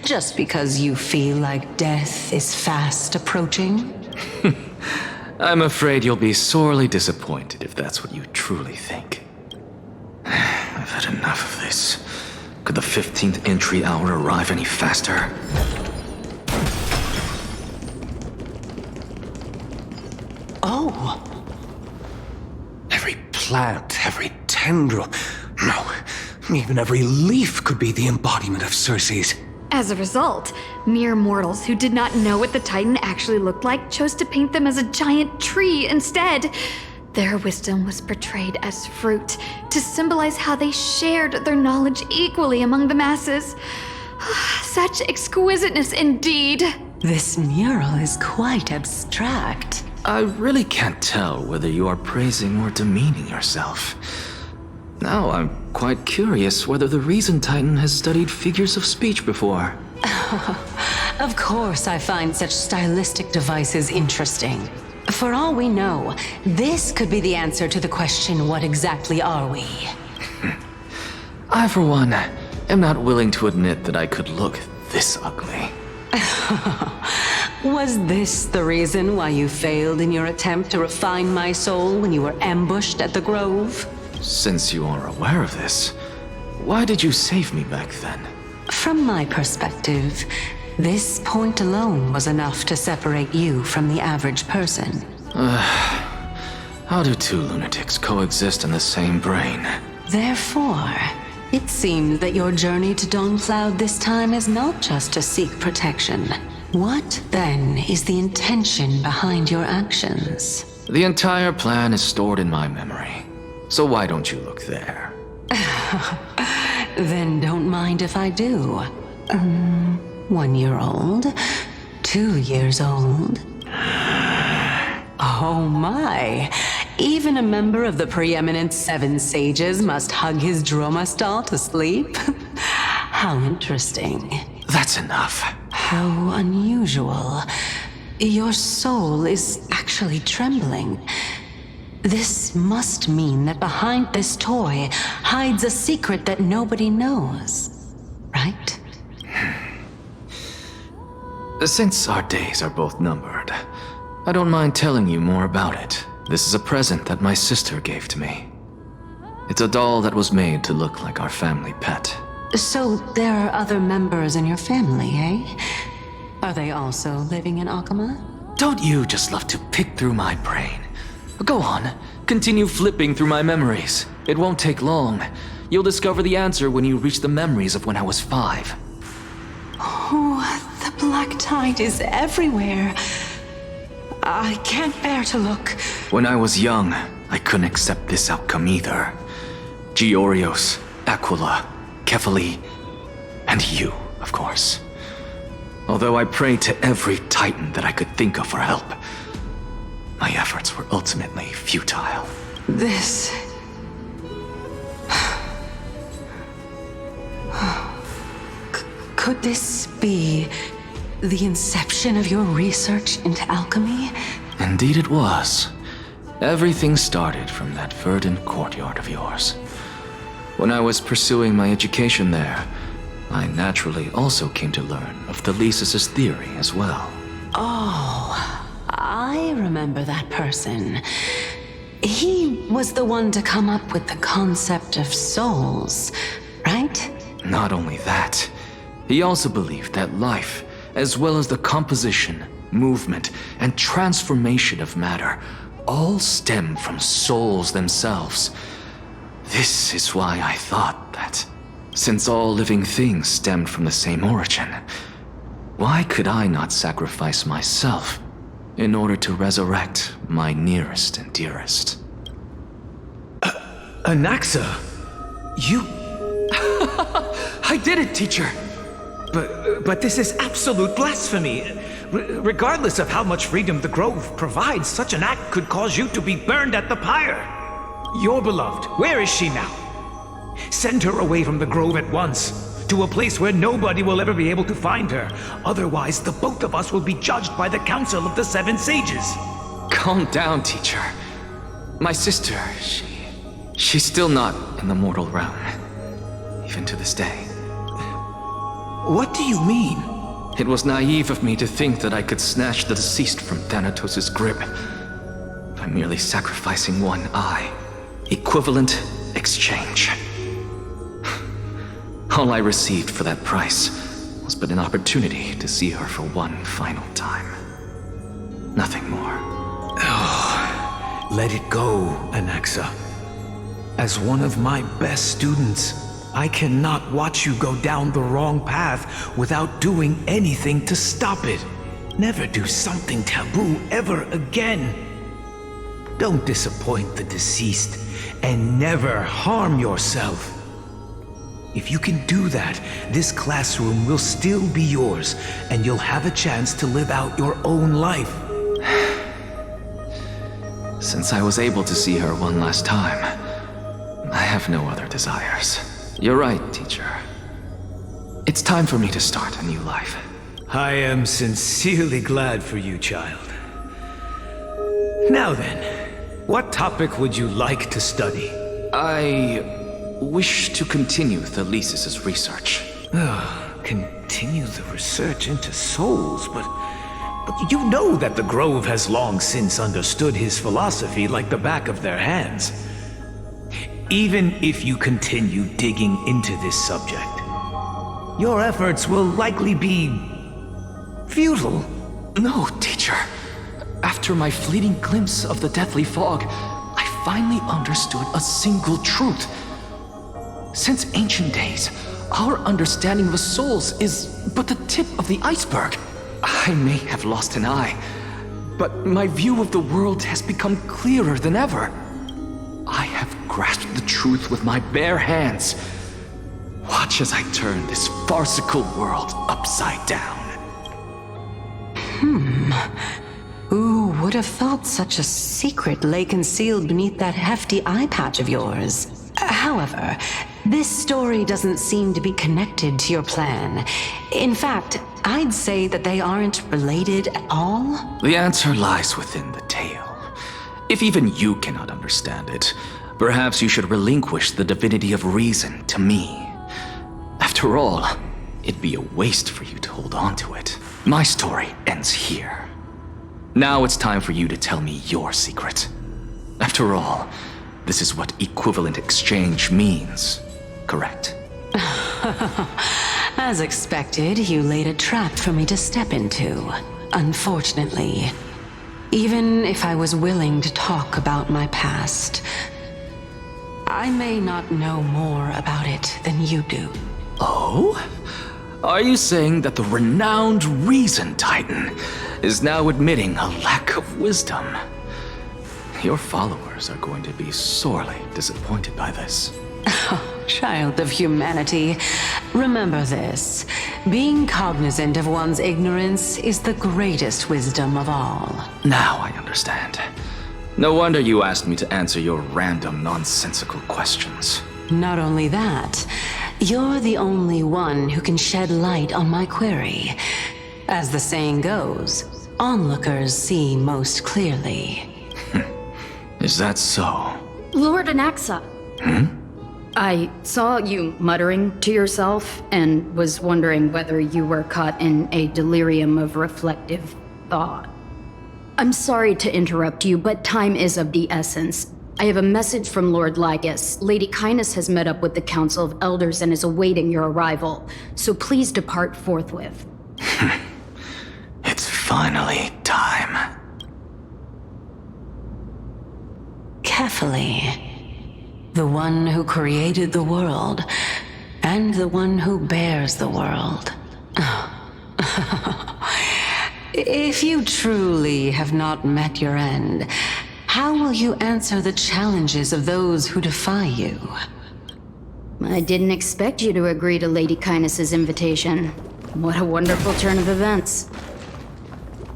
just because you feel like death is fast approaching? I'm afraid you'll be sorely disappointed if that's what you truly think. I've had enough of this. Could the 15th entry hour arrive any faster? Oh! Every plant, every tendril, no, even every leaf could be the embodiment of Circe's. As a result, mere mortals who did not know what the Titan actually looked like chose to paint them as a giant tree instead. Their wisdom was portrayed as fruit, to symbolize how they shared their knowledge equally among the masses. Such exquisiteness indeed. This mural is quite abstract. I really can't tell whether you are praising or demeaning yourself. Now I'm quite curious whether the Reason Titan has studied figures of speech before. Of course I find such stylistic devices interesting. For all we know, this could be the answer to the question, what exactly are we? I, for one, am not willing to admit that I could look this ugly. Was this the reason why you failed in your attempt to refine my soul when you were ambushed at the Grove? Since you are aware of this, why did you save me back then? From my perspective, this point alone was enough to separate you from the average person. How do two lunatics coexist in the same brain? Therefore, it seems that your journey to Dawn-Cloud this time is not just to seek protection. What, then, is the intention behind your actions? The entire plan is stored in my memory. So why don't you look there? Then don't mind if I do. 1 year old? 2 years old? Oh my! Even a member of the preeminent Seven Sages must hug his Dromastal to sleep? How interesting. That's enough. How unusual. Your soul is actually trembling. This must mean that behind this toy hides a secret that nobody knows, right? Since our days are both numbered, I don't mind telling you more about it. This is a present that my sister gave to me. It's a doll that was made to look like our family pet. So there are other members in your family, eh? Are they also living in Akuma? Don't you just love to pick through my brain? Go on, continue flipping through my memories. It won't take long. You'll discover the answer when you reach the memories of when I was 5. Oh, the Black Tide is everywhere. I can't bear to look. When I was young, I couldn't accept this outcome either. Georios, Aquila, Kefali, and you, of course. Although I prayed to every Titan that I could think of for help, my efforts were ultimately futile. This Could this be the inception of your research into alchemy? Indeed it was. Everything started from that verdant courtyard of yours. When I was pursuing my education there, I naturally also came to learn of Thelisis's theory as well. Oh, I remember that person. He was the one to come up with the concept of souls, right? Not only that, he also believed that life, as well as the composition, movement, and transformation of matter, all stem from souls themselves. This is why I thought that, since all living things stemmed from the same origin, why could I not sacrifice myself in order to resurrect my nearest and dearest? Anaxa, you... I did it, teacher! But this is absolute blasphemy. Regardless of how much freedom the Grove provides, such an act could cause you to be burned at the pyre. Your beloved, where is she now? Send her away from the Grove at once, to a place where nobody will ever be able to find her. Otherwise, the both of us will be judged by the Council of the Seven Sages. Calm down, teacher. My sister, she's still not in the mortal realm, even to this day. What do you mean? It was naive of me to think that I could snatch the deceased from Thanatos' grip by merely sacrificing one eye. Equivalent exchange. All I received for that price was but an opportunity to see her for one final time. Nothing more. Oh, let it go, Anaxa. As one of my best students, I cannot watch you go down the wrong path without doing anything to stop it. Never do something taboo ever again. Don't disappoint the deceased, and never harm yourself. If you can do that, this classroom will still be yours, and you'll have a chance to live out your own life. Since I was able to see her one last time, I have no other desires. You're right, teacher. It's time for me to start a new life. I am sincerely glad for you, child. Now then, what topic would you like to study? I wish to continue Thelisis's research. Continue the research into souls, but you know that the Grove has long since understood his philosophy like the back of their hands. Even if you continue digging into this subject, your efforts will likely be futile. No, teacher. After my fleeting glimpse of the deathly fog, I finally understood a single truth. Since ancient days, our understanding of souls is but the tip of the iceberg. I may have lost an eye, but my view of the world has become clearer than ever. I have grasped the truth with my bare hands. Watch as I turn this farcical world upside down. Who would have thought such a secret lay concealed beneath that hefty eye patch of yours? However, this story doesn't seem to be connected to your plan. In fact, I'd say that they aren't related at all. The answer lies within the tale. If even you cannot understand it, perhaps you should relinquish the divinity of reason to me. After all, it'd be a waste for you to hold on to it. My story ends here. Now it's time for you to tell me your secret. After all, this is what equivalent exchange means, correct? As expected, you laid a trap for me to step into. Unfortunately, even if I was willing to talk about my past, I may not know more about it than you do. Oh? Are you saying that the renowned Reason Titan is now admitting a lack of wisdom? Your followers are going to be sorely disappointed by this. Child of humanity, remember this. Being cognizant of one's ignorance is the greatest wisdom of all. Now I understand. No wonder you asked me to answer your random, nonsensical questions. Not only that, You're the only one who can shed light on my query. As the saying goes, onlookers see most clearly. Is that so? Lord Anaxa. I saw you muttering to yourself and was wondering whether you were caught in a delirium of reflective thought. I'm sorry to interrupt you, but time is of the essence. I have a message from Lord Lygus. Lady Kindness has met up with the Council of Elders and is awaiting your arrival, so please depart forthwith. It's finally time. Carefully. The one who created the world, and the one who bears the world. If you truly have not met your end, how will you answer the challenges of those who defy you? I didn't expect you to agree to Lady Kindness's invitation. What a wonderful turn of events.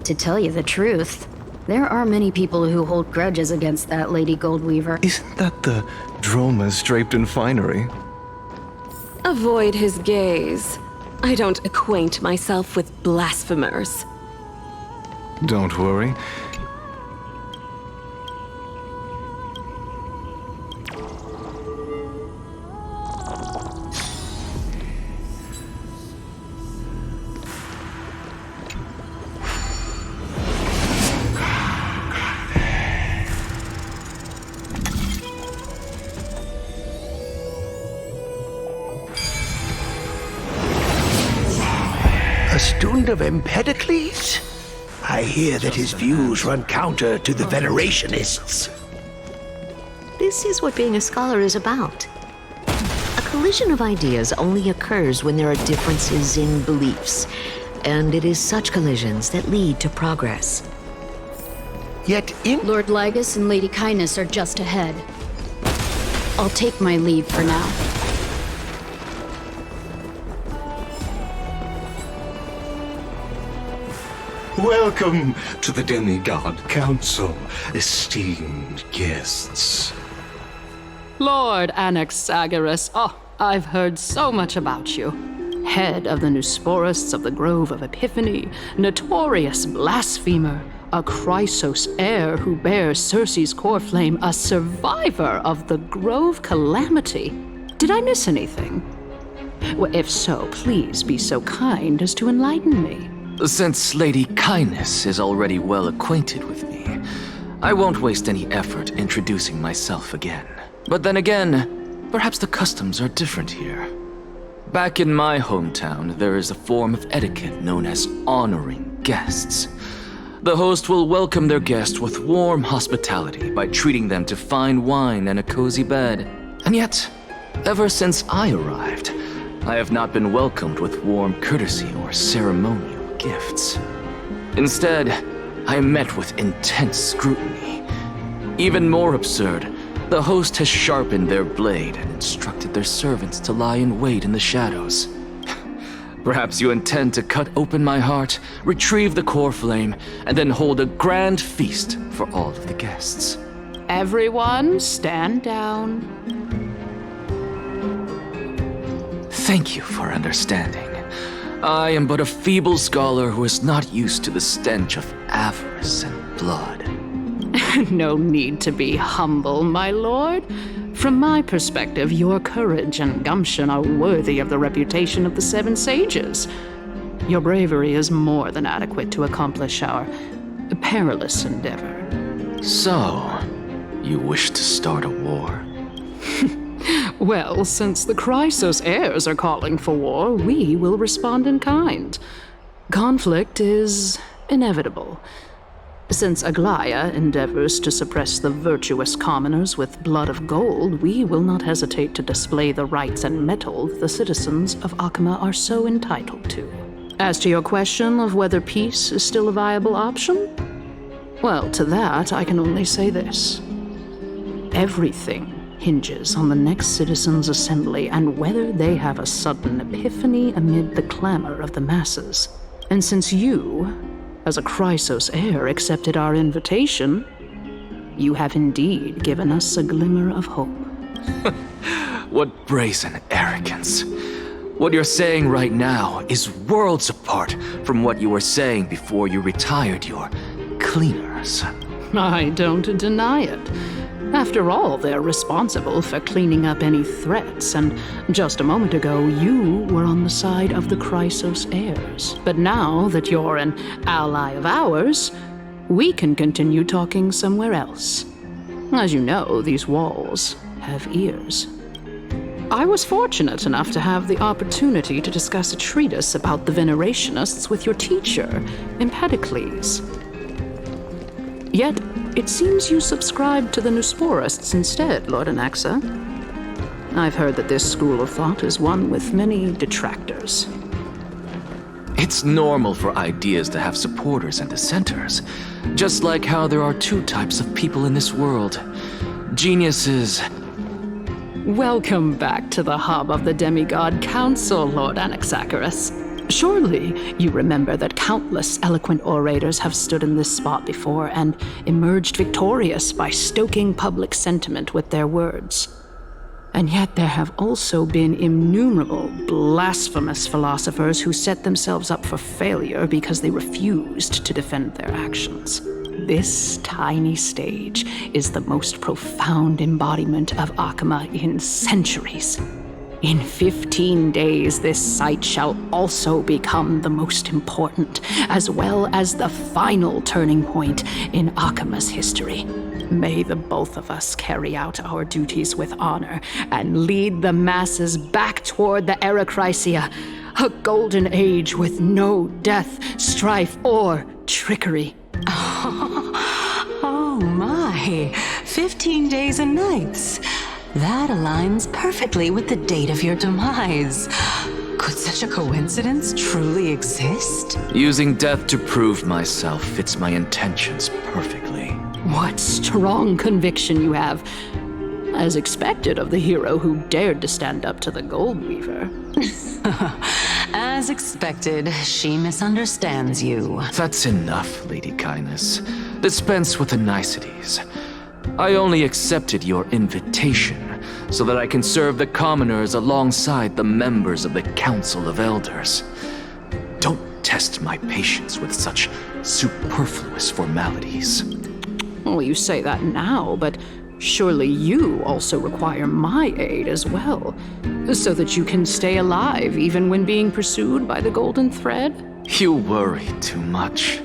To tell you the truth, there are many people who hold grudges against that Lady Goldweaver. Isn't that the dromas draped in finery? Avoid his gaze. I don't acquaint myself with blasphemers. Don't worry. A student of Empedocles? I hear that his views run counter to the Venerationists. This is what being a scholar is about. A collision of ideas only occurs when there are differences in beliefs, and it is such collisions that lead to progress. Yet in... Lord Lygus and Lady Kindness are just ahead. I'll take my leave for now. Welcome to the Demigod Council, esteemed guests. Lord Anaxagoras, I've heard so much about you. Head of the Nusporists of the Grove of Epiphany, notorious blasphemer, a Chrysos heir who bears Circe's core flame, a survivor of the Grove calamity. Did I miss anything? Well, if so, please be so kind as to enlighten me. Since Lady Kindness is already well acquainted with me, I won't waste any effort introducing myself again. But then again, perhaps the customs are different here. Back in my hometown, there is a form of etiquette known as honoring guests. The host will welcome their guest with warm hospitality by treating them to fine wine and a cozy bed. And yet, ever since I arrived, I have not been welcomed with warm courtesy or ceremonial gifts. Instead, I am met with intense scrutiny. Even more absurd, the host has sharpened their blade and instructed their servants to lie in wait in the shadows. Perhaps you intend to cut open my heart, retrieve the core flame, and then hold a grand feast for all of the guests. Everyone, stand down. Thank you for understanding. I am but a feeble scholar who is not used to the stench of avarice and blood. No need to be humble, my lord. From my perspective, your courage and gumption are worthy of the reputation of the Seven Sages. Your bravery is more than adequate to accomplish our perilous endeavor. So, you wish to start a war? Well, since the Chrysos heirs are calling for war, we will respond in kind. Conflict is inevitable. Since Aglaya endeavors to suppress the virtuous commoners with blood of gold, we will not hesitate to display the rights and mettle the citizens of Akama are so entitled to. As to your question of whether peace is still a viable option, well, to that I can only say this. Everything hinges on the next citizens' assembly and whether they have a sudden epiphany amid the clamor of the masses. And since you, as a Chrysos heir, accepted our invitation, you have indeed given us a glimmer of hope. What brazen arrogance. What you're saying right now is worlds apart from what you were saying before you retired your cleaners. I don't deny it. After all, they're responsible for cleaning up any threats, and just a moment ago, you were on the side of the Chrysos heirs. But now that you're an ally of ours, we can continue talking somewhere else. As you know, these walls have ears. I was fortunate enough to have the opportunity to discuss a treatise about the Venerationists with your teacher, Empedocles. Yet, it seems you subscribe to the Nusporists instead, Lord Anaxa. I've heard that this school of thought is one with many detractors. It's normal for ideas to have supporters and dissenters, just like how there are two types of people in this world. Geniuses. Welcome back to the hub of the Demigod Council, Lord Anaxagoras. Surely you remember that countless eloquent orators have stood in this spot before and emerged victorious by stoking public sentiment with their words. And yet there have also been innumerable blasphemous philosophers who set themselves up for failure because they refused to defend their actions. This tiny stage is the most profound embodiment of Akama in centuries. In 15 days, this site shall also become the most important, as well as the final turning point in Akama's history. May the both of us carry out our duties with honor and lead the masses back toward the Era Chrysia, a golden age with no death, strife, or trickery. Oh my, 15 days and nights. That aligns perfectly with the date of your demise. Could such a coincidence truly exist? Using death to prove myself fits my intentions perfectly. What strong conviction you have. As expected of the hero who dared to stand up to the Gold Weaver. As expected, she misunderstands you. That's enough, Lady Kindness. Dispense with the niceties. I only accepted your invitation so that I can serve the commoners alongside the members of the Council of Elders. Don't test my patience with such superfluous formalities. Well, you say that now, but surely you also require my aid as well, so that you can stay alive even when being pursued by the Golden Thread? You worry too much.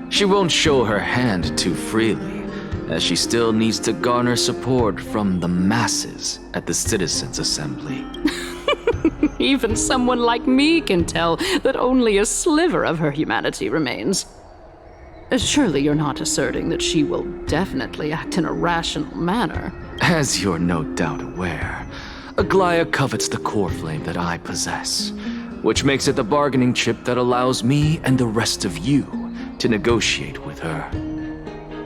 She won't show her hand too freely, as she still needs to garner support from the masses at the Citizens' Assembly. Even someone like me can tell that only a sliver of her humanity remains. Surely you're not asserting that she will definitely act in a rational manner. As you're no doubt aware, Aglaia covets the core flame that I possess, which makes it the bargaining chip that allows me and the rest of you to negotiate with her.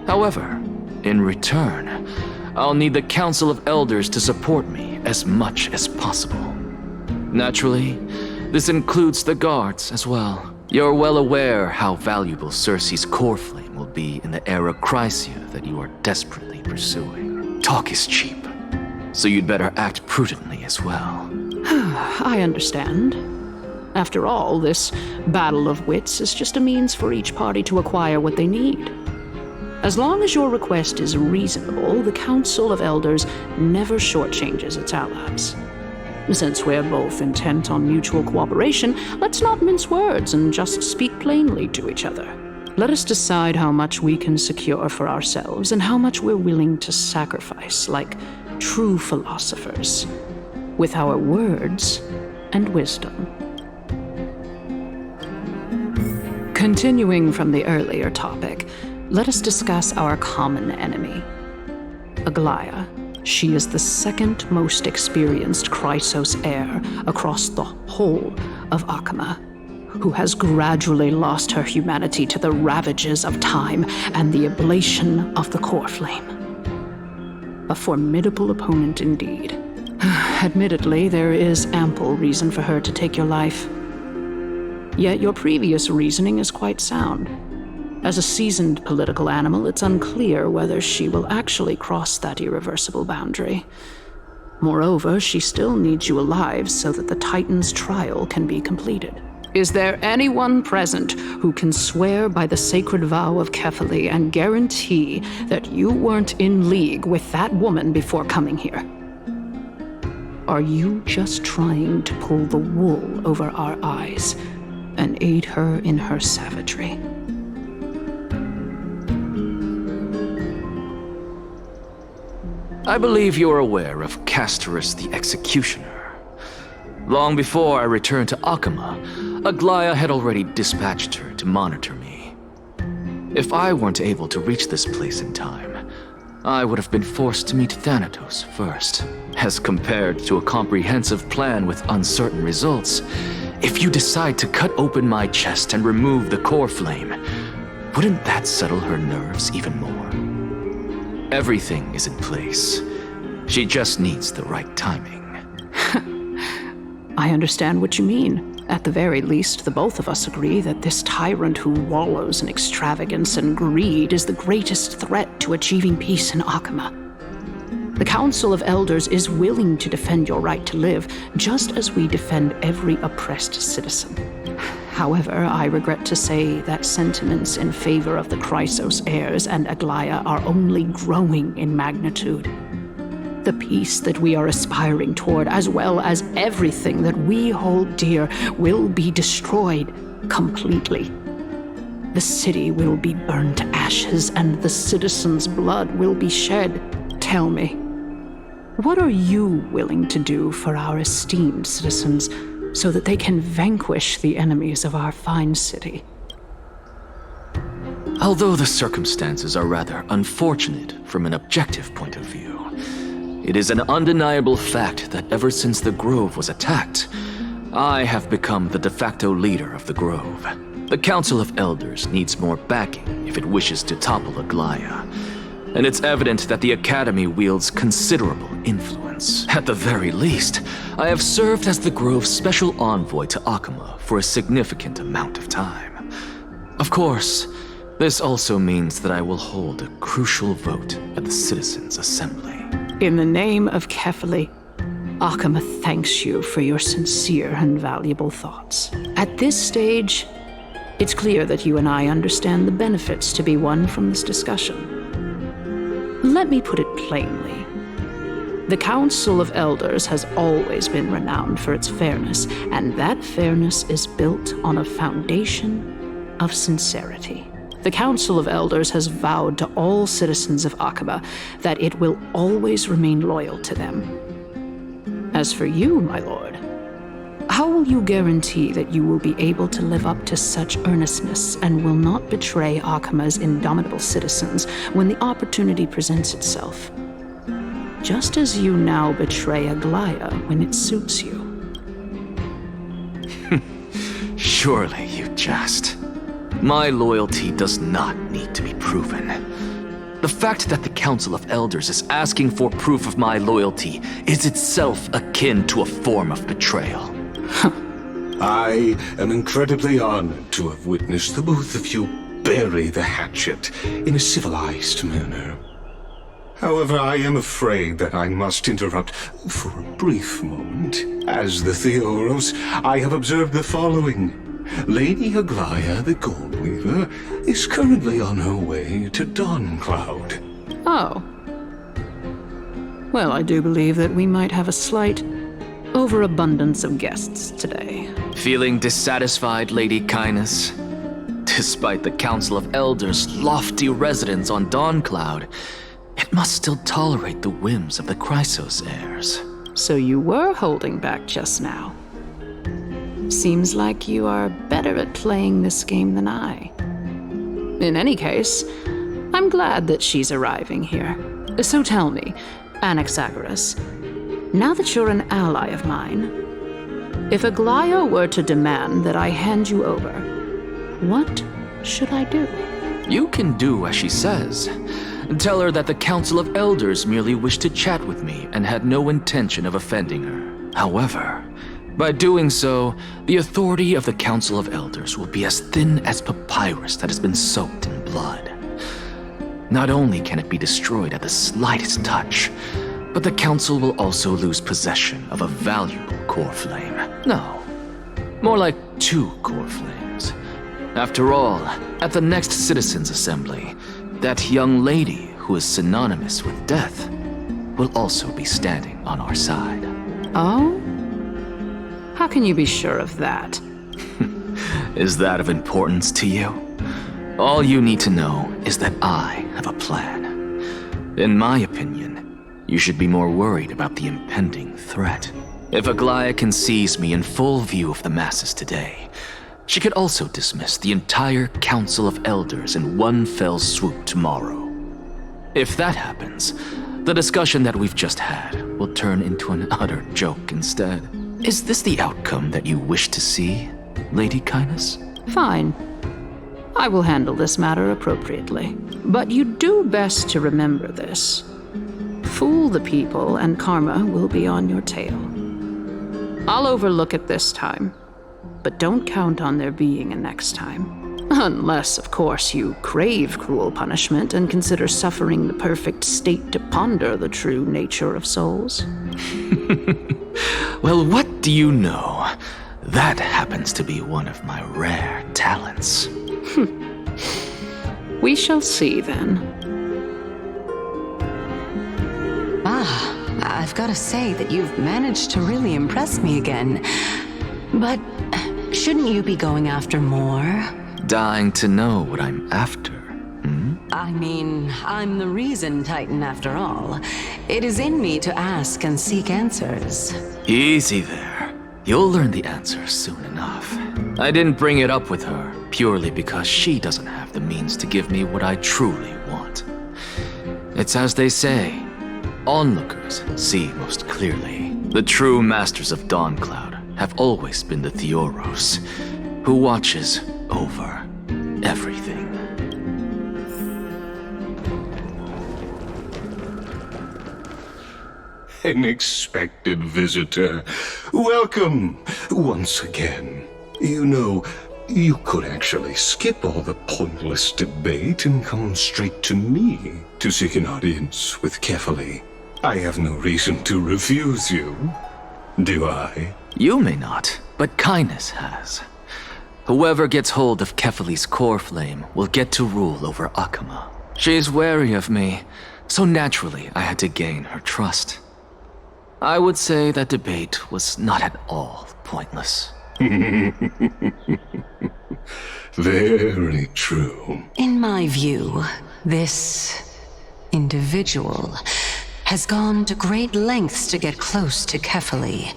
However, in return, I'll need the Council of Elders to support me as much as possible. Naturally, this includes the guards as well. You're well aware how valuable Circe's core flame will be in the Era Chrysia that you are desperately pursuing. Talk is cheap, so you'd better act prudently as well. I understand. After all, this battle of wits is just a means for each party to acquire what they need. As long as your request is reasonable, the Council of Elders never shortchanges its allies. Since we're both intent on mutual cooperation, let's not mince words and just speak plainly to each other. Let us decide how much we can secure for ourselves and how much we're willing to sacrifice, like true philosophers, with our words and wisdom. Continuing from the earlier topic, let us discuss our common enemy, Aglaia. She is the second most experienced Chrysos heir across the whole of Akama, who has gradually lost her humanity to the ravages of time and the ablation of the core flame. A formidable opponent indeed. Admittedly, there is ample reason for her to take your life. Yet your previous reasoning is quite sound. As a seasoned political animal, it's unclear whether she will actually cross that irreversible boundary. Moreover, she still needs you alive so that the Titan's trial can be completed. Is there anyone present who can swear by the sacred vow of Kefali and guarantee that you weren't in league with that woman before coming here? Are you just trying to pull the wool over our eyes and aid her in her savagery? I believe you're aware of Castorus the Executioner. Long before I returned to Akama, Aglaya had already dispatched her to monitor me. If I weren't able to reach this place in time, I would have been forced to meet Thanatos first. As compared to a comprehensive plan with uncertain results, if you decide to cut open my chest and remove the core flame, wouldn't that settle her nerves even more? Everything is in place. She just needs the right timing. I understand what you mean. At the very least, the both of us agree that this tyrant who wallows in extravagance and greed is the greatest threat to achieving peace in Akama. The Council of Elders is willing to defend your right to live, just as we defend every oppressed citizen. However, I regret to say that sentiments in favor of the Chrysos heirs and Aglaya are only growing in magnitude. The peace that we are aspiring toward, as well as everything that we hold dear, will be destroyed completely. The city will be burned to ashes, and the citizens' blood will be shed. Tell me, what are you willing to do for our esteemed citizens so that they can vanquish the enemies of our fine city? Although the circumstances are rather unfortunate from an objective point of view, it is an undeniable fact that ever since the Grove was attacked, I have become the de facto leader of the Grove. The Council of Elders needs more backing if it wishes to topple Aglaya, and it's evident that the Academy wields considerable influence. At the very least, I have served as the Grove's special envoy to Akama for a significant amount of time. Of course, this also means that I will hold a crucial vote at the Citizens' Assembly. In the name of Kefali, Akama thanks you for your sincere and valuable thoughts. At this stage, it's clear that you and I understand the benefits to be won from this discussion. Let me put it plainly. The Council of Elders has always been renowned for its fairness, and that fairness is built on a foundation of sincerity. The Council of Elders has vowed to all citizens of Akaba that it will always remain loyal to them. As for you, my lord, how will you guarantee that you will be able to live up to such earnestness and will not betray Akama's indomitable citizens when the opportunity presents itself? Just as you now betray Aglaya when it suits you. Surely you jest. My loyalty does not need to be proven. The fact that the Council of Elders is asking for proof of my loyalty is itself akin to a form of betrayal. I am incredibly honored to have witnessed the both of you bury the hatchet in a civilized manner. However, I am afraid that I must interrupt for a brief moment. As the Theoros, I have observed the following. Lady Aglaya, the Goldweaver, is currently on her way to Dawncloud. Oh. Well, I do believe that we might have a slight overabundance of guests today. Feeling dissatisfied, Lady Kindness? Despite the Council of Elders' lofty residence on Dawncloud, it must still tolerate the whims of the Chrysos heirs. So you were holding back just now. Seems like you are better at playing this game than I. In any case, I'm glad that she's arriving here. So tell me, Anaxagoras, now that you're an ally of mine, if Aglaya were to demand that I hand you over, what should I do? You can do as she says. Tell her that the Council of Elders merely wished to chat with me and had no intention of offending her. However, by doing so, the authority of the Council of Elders will be as thin as papyrus that has been soaked in blood. Not only can it be destroyed at the slightest touch, But the Council will also lose possession of a valuable core flame. No, more like 2 core flames. After all, at the next Citizens' Assembly, that young lady who is synonymous with death will also be standing on our side. Oh? How can you be sure of that? Is that of importance to you? All you need to know is that I have a plan. In my opinion, you should be more worried about the impending threat. If Aglaia sees me in full view of the masses today, she could also dismiss the entire Council of Elders in one fell swoop tomorrow. If that happens, the discussion that we've just had will turn into an utter joke instead. Is this the outcome that you wish to see, Lady Kindness? Fine. I will handle this matter appropriately. But you do best to remember this. Fool the people and karma will be on your tail. I'll overlook it this time, but don't count on there being a next time. Unless, of course, you crave cruel punishment and consider suffering the perfect state to ponder the true nature of souls. Well, what do you know? That happens to be one of my rare talents. We shall see then. I've got to say that you've managed to really impress me again. But shouldn't you be going after more? Dying to know what I'm after. I mean, I'm the reason Titan after all. It is in me to ask and seek answers. Easy there. You'll learn the answers soon enough. I didn't bring it up with her purely because she doesn't have the means to give me what I truly want. It's as they say, onlookers see most clearly. The true masters of Dawncloud have always been the Theoros, who watches over everything. An expected visitor. Welcome once again. You know, you could actually skip all the pointless debate and come straight to me to seek an audience with Kefali. I have no reason to refuse you, do I? You may not, but Kindness has. Whoever gets hold of Kefali's core flame will get to rule over Akama. She's wary of me, so naturally I had to gain her trust. I would say that debate was not at all pointless. Very true. In my view, this individual has gone to great lengths to get close to Kefali.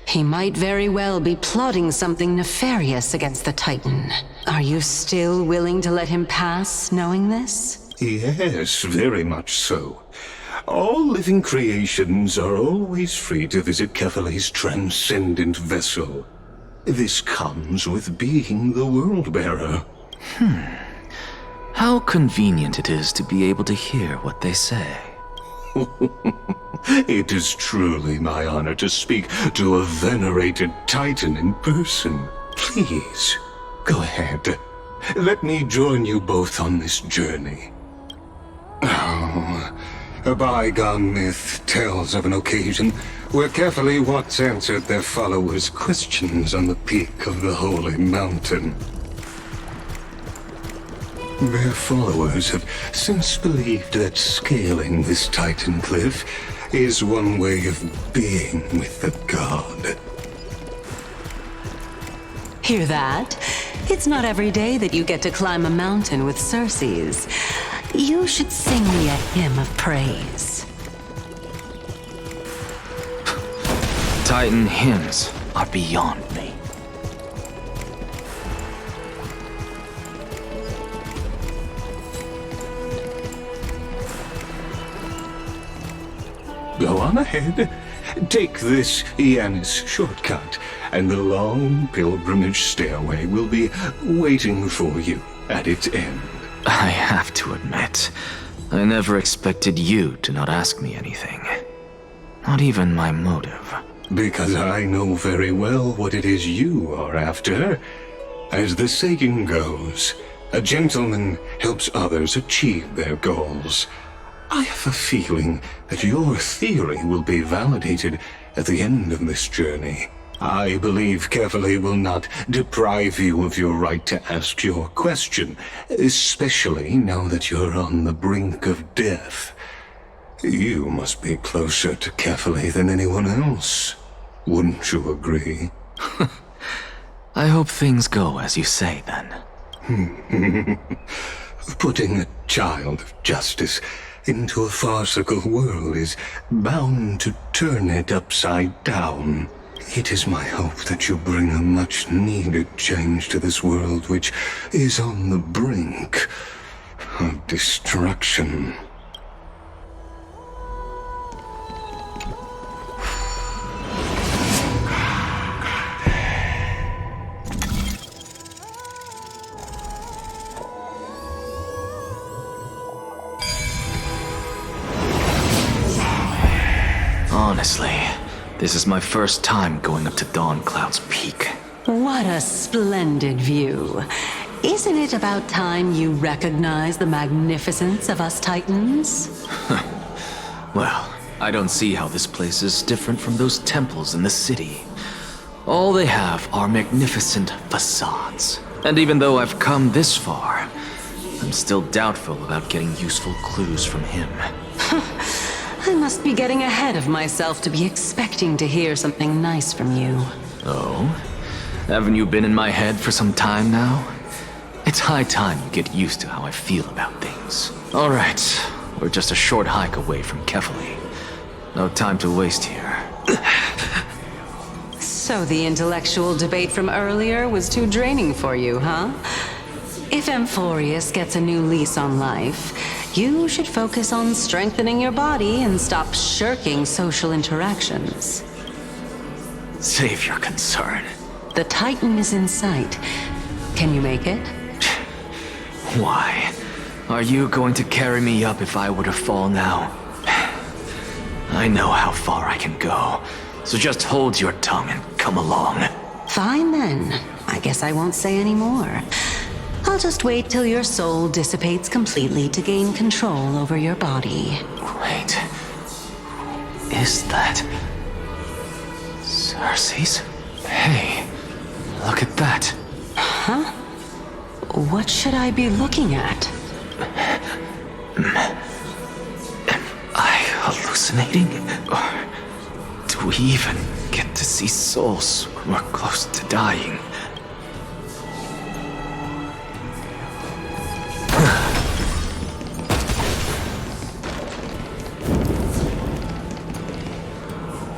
He might very well be plotting something nefarious against the Titan. Are you still willing to let him pass, knowing this? Yes, very much so. All living creations are always free to visit Kefali's transcendent vessel. This comes with being the World-Bearer. How convenient it is to be able to hear what they say. It is truly my honor to speak to a venerated Titan in person. Please, go ahead. Let me join you both on this journey. A bygone myth tells of an occasion where Kefali once answered their followers' questions on the peak of the holy mountain. Their followers have since believed that scaling this Titan cliff is one way of being with the god. Hear that? It's not every day that you get to climb a mountain with Circes. You should sing me a hymn of praise. Titan hymns are beyond me. Go on ahead. Take this Yanis shortcut, and the long pilgrimage stairway will be waiting for you at its end. I have to admit, I never expected you to not ask me anything. Not even my motive. Because I know very well what it is you are after. As the saying goes, a gentleman helps others achieve their goals. I have a feeling that your theory will be validated at the end of this journey. I believe Kefali will not deprive you of your right to ask your question, especially now that you're on the brink of death. You must be closer to Kefali than anyone else. Wouldn't you agree? I hope things go as you say, then. Putting a child of justice into a farcical world is bound to turn it upside down. It is my hope that you bring a much-needed change to this world, which is on the brink of destruction. Honestly, this is my first time going up to Dawncloud's peak. What a splendid view. Isn't it about time you recognize the magnificence of us Titans? Well, I don't see how this place is different from those temples in the city. All they have are magnificent facades. And even though I've come this far, I'm still doubtful about getting useful clues from him. I must be getting ahead of myself to be expecting to hear something nice from you. Oh? Haven't you been in my head for some time now? It's high time you get used to how I feel about things. Alright, we're just a short hike away from Kefali. No time to waste here. So the intellectual debate from earlier was too draining for you, huh? If Amphorius gets a new lease on life, you should focus on strengthening your body and stop shirking social interactions. Save your concern. The Titan is in sight. Can you make it? Why? Are you going to carry me up if I were to fall now? I know how far I can go, so just hold your tongue and come along. Fine then. I guess I won't say any more. I'll just wait till your soul dissipates completely to gain control over your body. Wait. Is that... Cersei's? Hey, look at that. Huh? What should I be looking at? Am I hallucinating? Or do we even get to see souls when we're close to dying?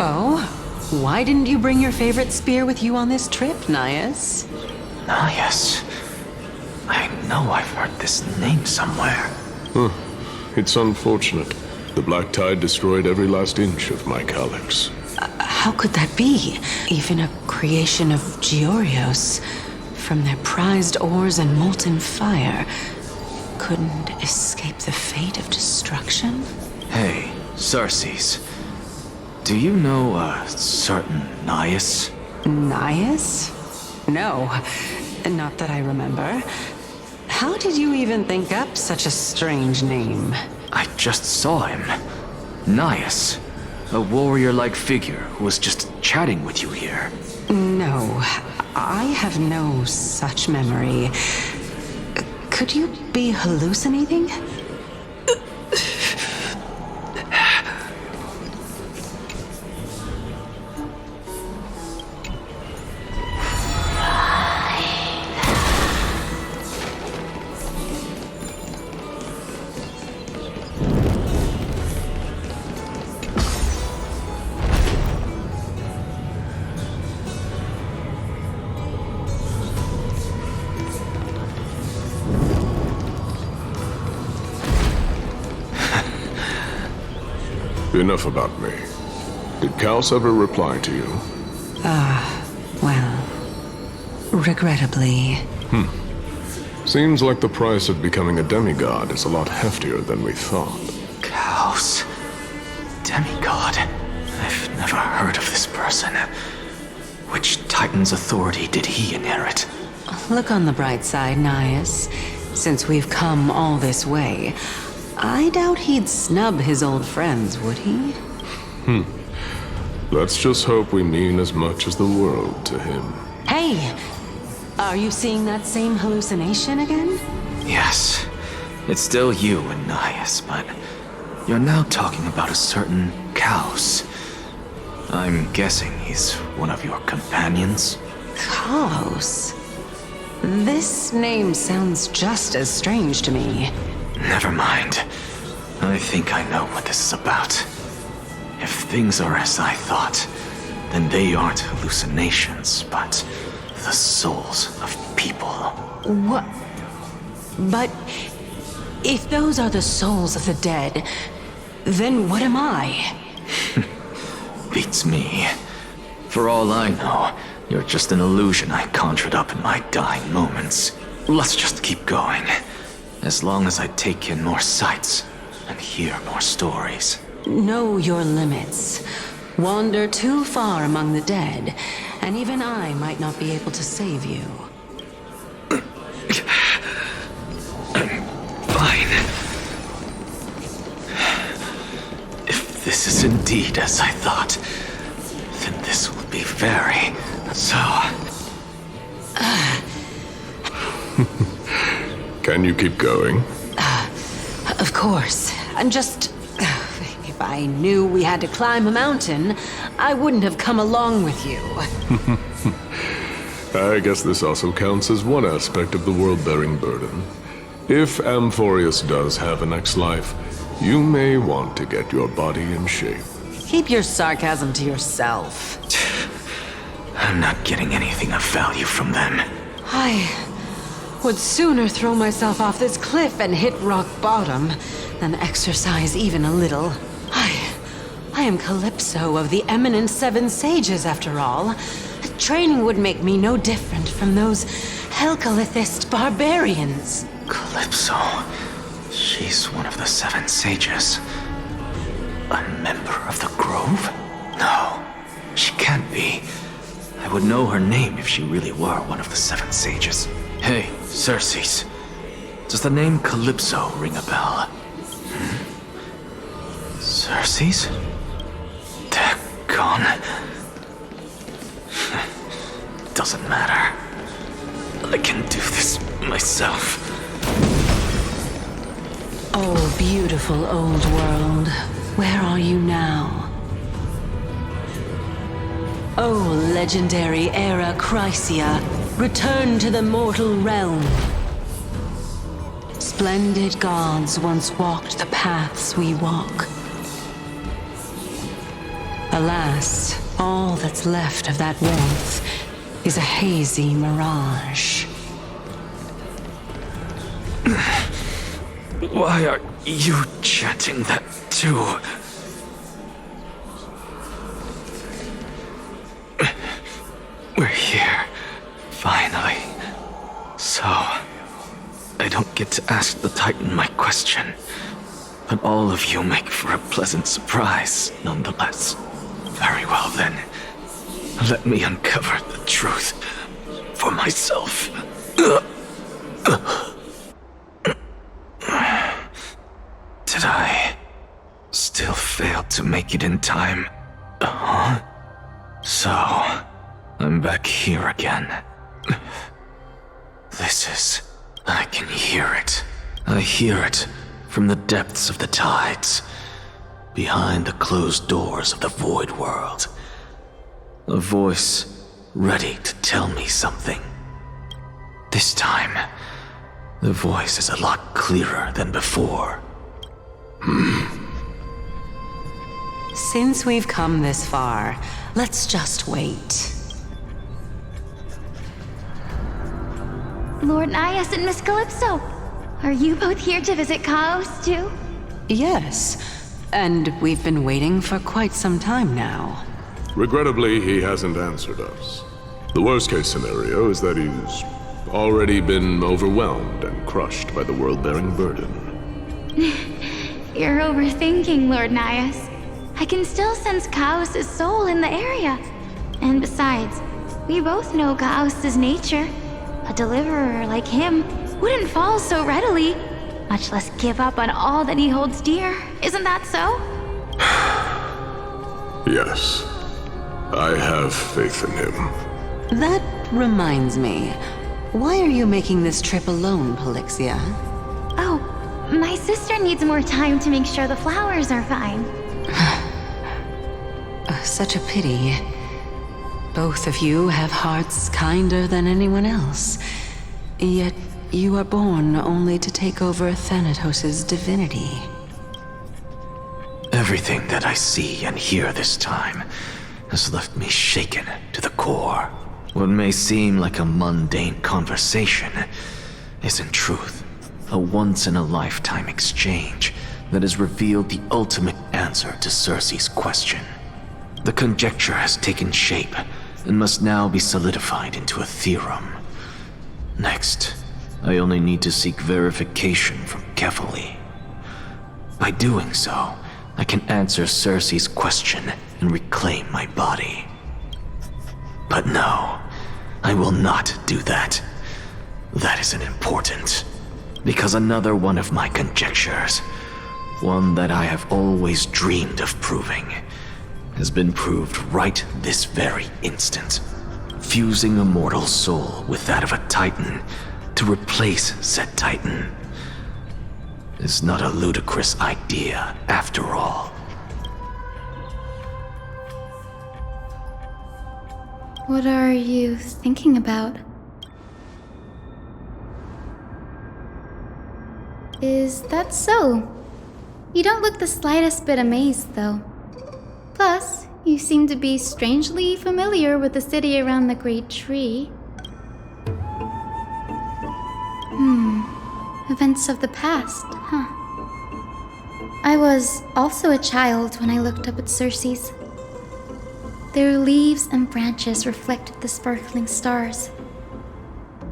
Oh? Why didn't you bring your favorite spear with you on this trip, Nias? Nias? I know I've heard this name somewhere. It's unfortunate. The Black Tide destroyed every last inch of my calyx. How could that be? Even a creation of Georios, from their prized ores and molten fire, couldn't escape the fate of destruction? Hey, Cersei's. Do you know a certain Nias? Nias? No, not that I remember. How did you even think up such a strange name? I just saw him. Nias. A warrior-like figure who was just chatting with you here. No, I have no such memory. Could you be hallucinating? Enough about me. Did Kals ever reply to you? Well, regrettably. Seems like the price of becoming a demigod is a lot heftier than we thought. Kals. Demigod. I've never heard of this person. Which Titan's authority did he inherit? Look on the bright side, Nias. Since we've come all this way, I doubt he'd snub his old friends, would he? Let's just hope we mean as much as the world to him. Hey! Are you seeing that same hallucination again? Yes. It's still you, Anais, but you're now talking about a certain Chaos. I'm guessing he's one of your companions? Chaos? This name sounds just as strange to me. Never mind. I think I know what this is about. If things are as I thought, then they aren't hallucinations, but the souls of people. What? But if those are the souls of the dead, then what am I? Beats me. For all I know, you're just an illusion I conjured up in my dying moments. Let's just keep going. As long as I take in more sights and hear more stories. Know your limits. Wander too far among the dead, and even I might not be able to save you. Fine. If this is indeed as I thought, then this will be very so. Can you keep going? Of course. I'm just... If I knew we had to climb a mountain, I wouldn't have come along with you. I guess this also counts as one aspect of the world-bearing burden. If Amphorius does have a next life, you may want to get your body in shape. Keep your sarcasm to yourself. I'm not getting anything of value from them. I would sooner throw myself off this cliff and hit rock bottom than exercise even a little. I am Calypso of the eminent Seven Sages, after all. Training would make me no different from those Helcalithist barbarians. Calypso. She's one of the Seven Sages. A member of the Grove? No, she can't be. I would know her name if she really were one of the Seven Sages. Hey, Circes. Does the name Calypso ring a bell? Circes? They're gone. Doesn't matter. I can do this myself. Oh, beautiful old world. Where are you now? Oh, legendary era Chrysia, return to the mortal realm. Splendid gods once walked the paths we walk. Alas, all that's left of that warmth is a hazy mirage. Why are you chanting that too? We're here, finally. So, I don't get to ask the Titan my question, but all of you make for a pleasant surprise, nonetheless. Very well then. Let me uncover the truth for myself. Did I still fail to make it in time? So, I'm back here again. I can hear it. I hear it from the depths of the tides, behind the closed doors of the void world. A voice ready to tell me something. This time, the voice is a lot clearer than before. Since we've come this far, let's just wait. Lord Nias and Miss Calypso, are you both here to visit Chaos too? Yes, and we've been waiting for quite some time now. Regrettably, he hasn't answered us. The worst-case scenario is that he's already been overwhelmed and crushed by the world-bearing burden. You're overthinking, Lord Nias. I can still sense Chaos' soul in the area. And besides, we both know Chaos' nature. A deliverer like him wouldn't fall so readily. much less give up on all that he holds dear. Isn't that so? Yes. I have faith in him. That reminds me. Why are you making this trip alone, Polixia? Oh, my sister needs more time to make sure the flowers are fine. Such a pity. Both of you have hearts kinder than anyone else. Yet you are born only to take over Thanatos' divinity. Everything that I see and hear this time has left me shaken to the core. What may seem like a mundane conversation is in truth a once-in-a-lifetime exchange that has revealed the ultimate answer to Circe's question. The conjecture has taken shape and must now be solidified into a theorem. Next, I only need to seek verification from Kefali. By doing so, I can answer Circe's question and reclaim my body. But no, I will not do that. That isn't important, because another one of my conjectures, one that I have always dreamed of proving, has been proved right this very instant. Fusing a mortal soul with that of a Titan to replace said Titan is not a ludicrous idea after all. What are you thinking about? Is that so? You don't look the slightest bit amazed, though. Plus, you seem to be strangely familiar with the city around the Great Tree. Events of the past, huh? I was also a child when I looked up at Circe's. Their leaves and branches reflected the sparkling stars,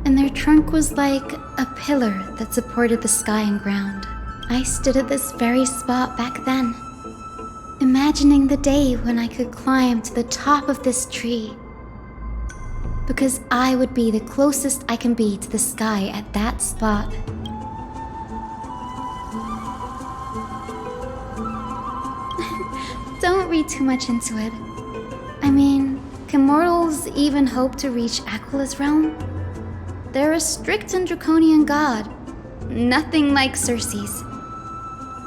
and their trunk was like a pillar that supported the sky and ground. I stood at this very spot back then, imagining the day when I could climb to the top of this tree, because I would be the closest I can be to the sky at that spot. Don't read too much into it. I mean, can mortals even hope to reach Aquila's realm? They're a strict and draconian god, nothing like Circe's.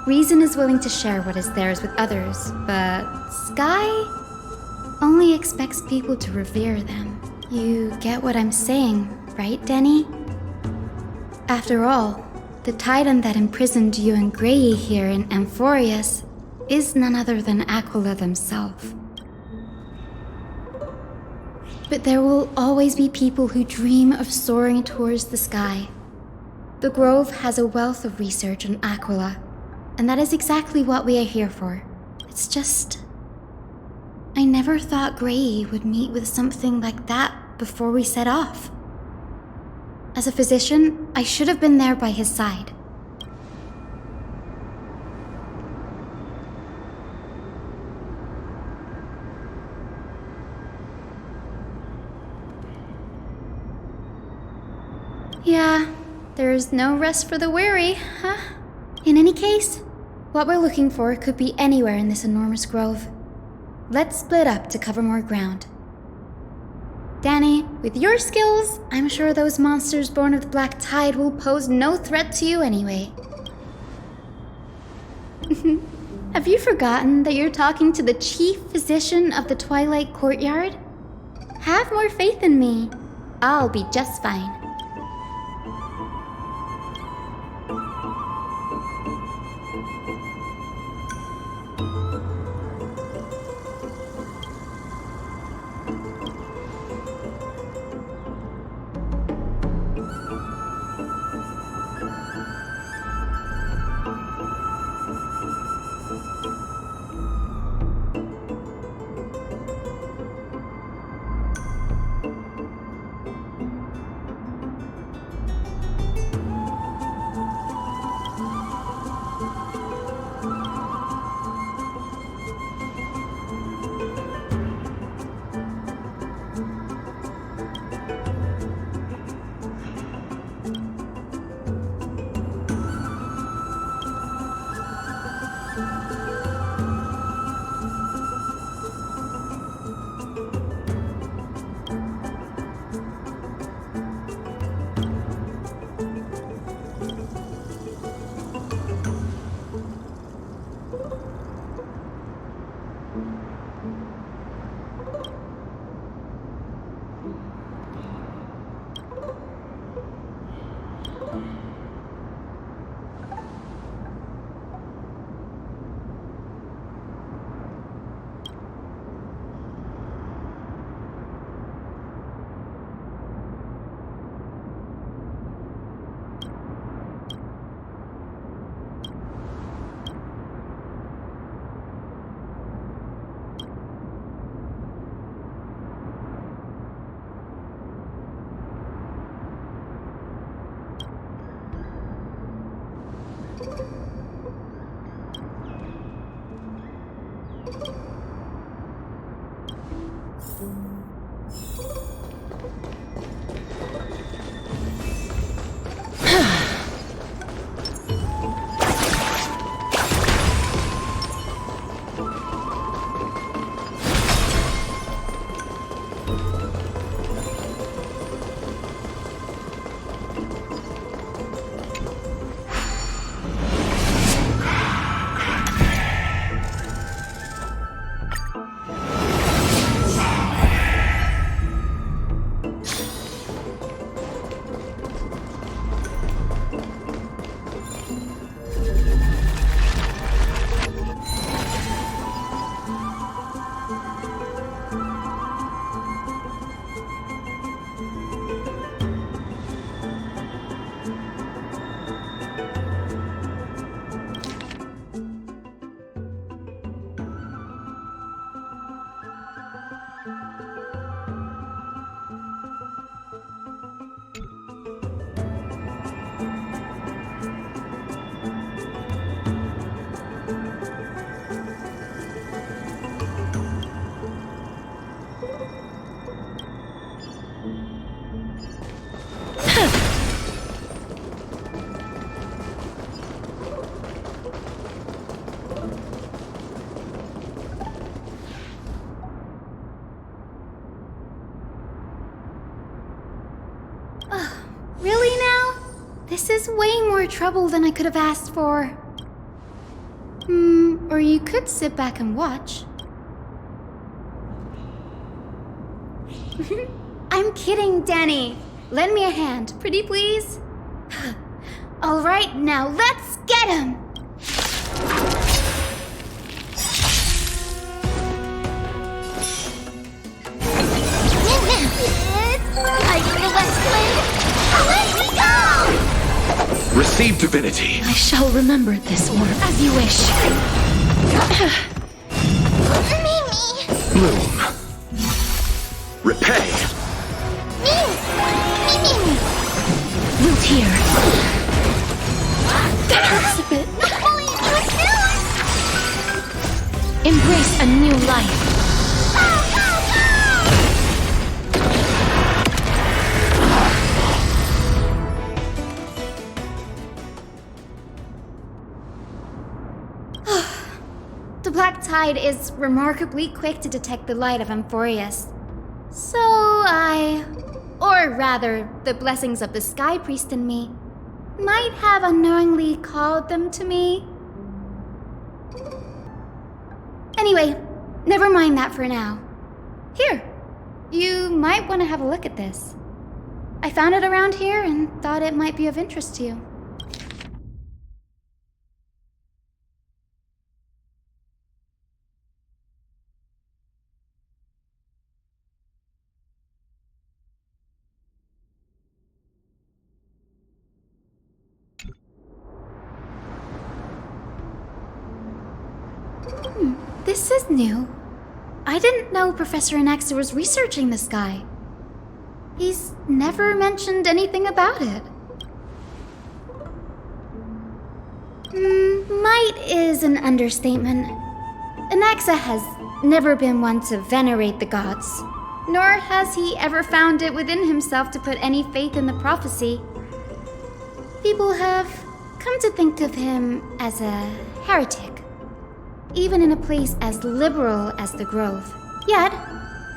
Reason is willing to share what is theirs with others, but Sky only expects people to revere them. You get what I'm saying, right, Denny? After all, the Titan that imprisoned you and Grey here in Amphorius is none other than Aquila themselves. But there will always be people who dream of soaring towards the sky. The Grove has a wealth of research on Aquila, and that is exactly what we are here for. It's just, I never thought Grey would meet with something like that before we set off. As a physician, I should have been there by his side. Yeah, there's no rest for the weary, huh? In any case, what we're looking for could be anywhere in this enormous grove. Let's split up to cover more ground. Danny, with your skills, I'm sure those monsters born of the Black Tide will pose no threat to you anyway. Have you forgotten that you're talking to the chief physician of the Twilight Courtyard? Have more faith in me. I'll be just fine. This is way more trouble than I could have asked for. Or you could sit back and watch. I'm kidding, Danny. Lend me a hand, pretty please. All right, now let's get him! Receive divinity. I shall remember this order as you wish. Bloom. Repay. Root here. That hurts a bit. Embrace a new life. The Black Tide is remarkably quick to detect the light of Amphorius. So or rather, the blessings of the Sky Priest in me, might have unknowingly called them to me. Anyway, never mind that for now. Here, you might want to have a look at this. I found it around here and thought it might be of interest to you. This is new. I didn't know Professor Anaxa was researching the sky. He's never mentioned anything about it. Might is an understatement. Anaxa has never been one to venerate the gods, nor has he ever found it within himself to put any faith in the prophecy. People have come to think of him as a heretic, even in a place as liberal as the Grove. Yet,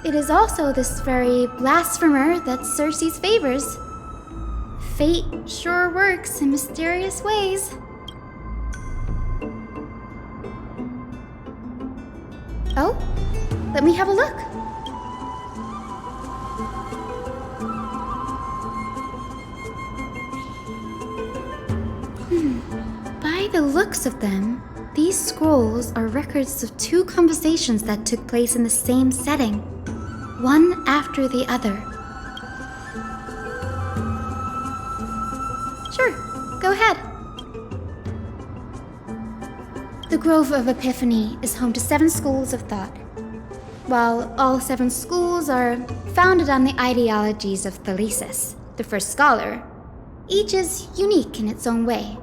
it is also this very blasphemer that Circe's favors. Fate sure works in mysterious ways. Oh, let me have a look. By the looks of them, these scrolls are records of two conversations that took place in the same setting, one after the other. Sure, go ahead. The Grove of Epiphany is home to 7 schools of thought. While all 7 schools are founded on the ideologies of Thalesis, the first scholar, each is unique in its own way.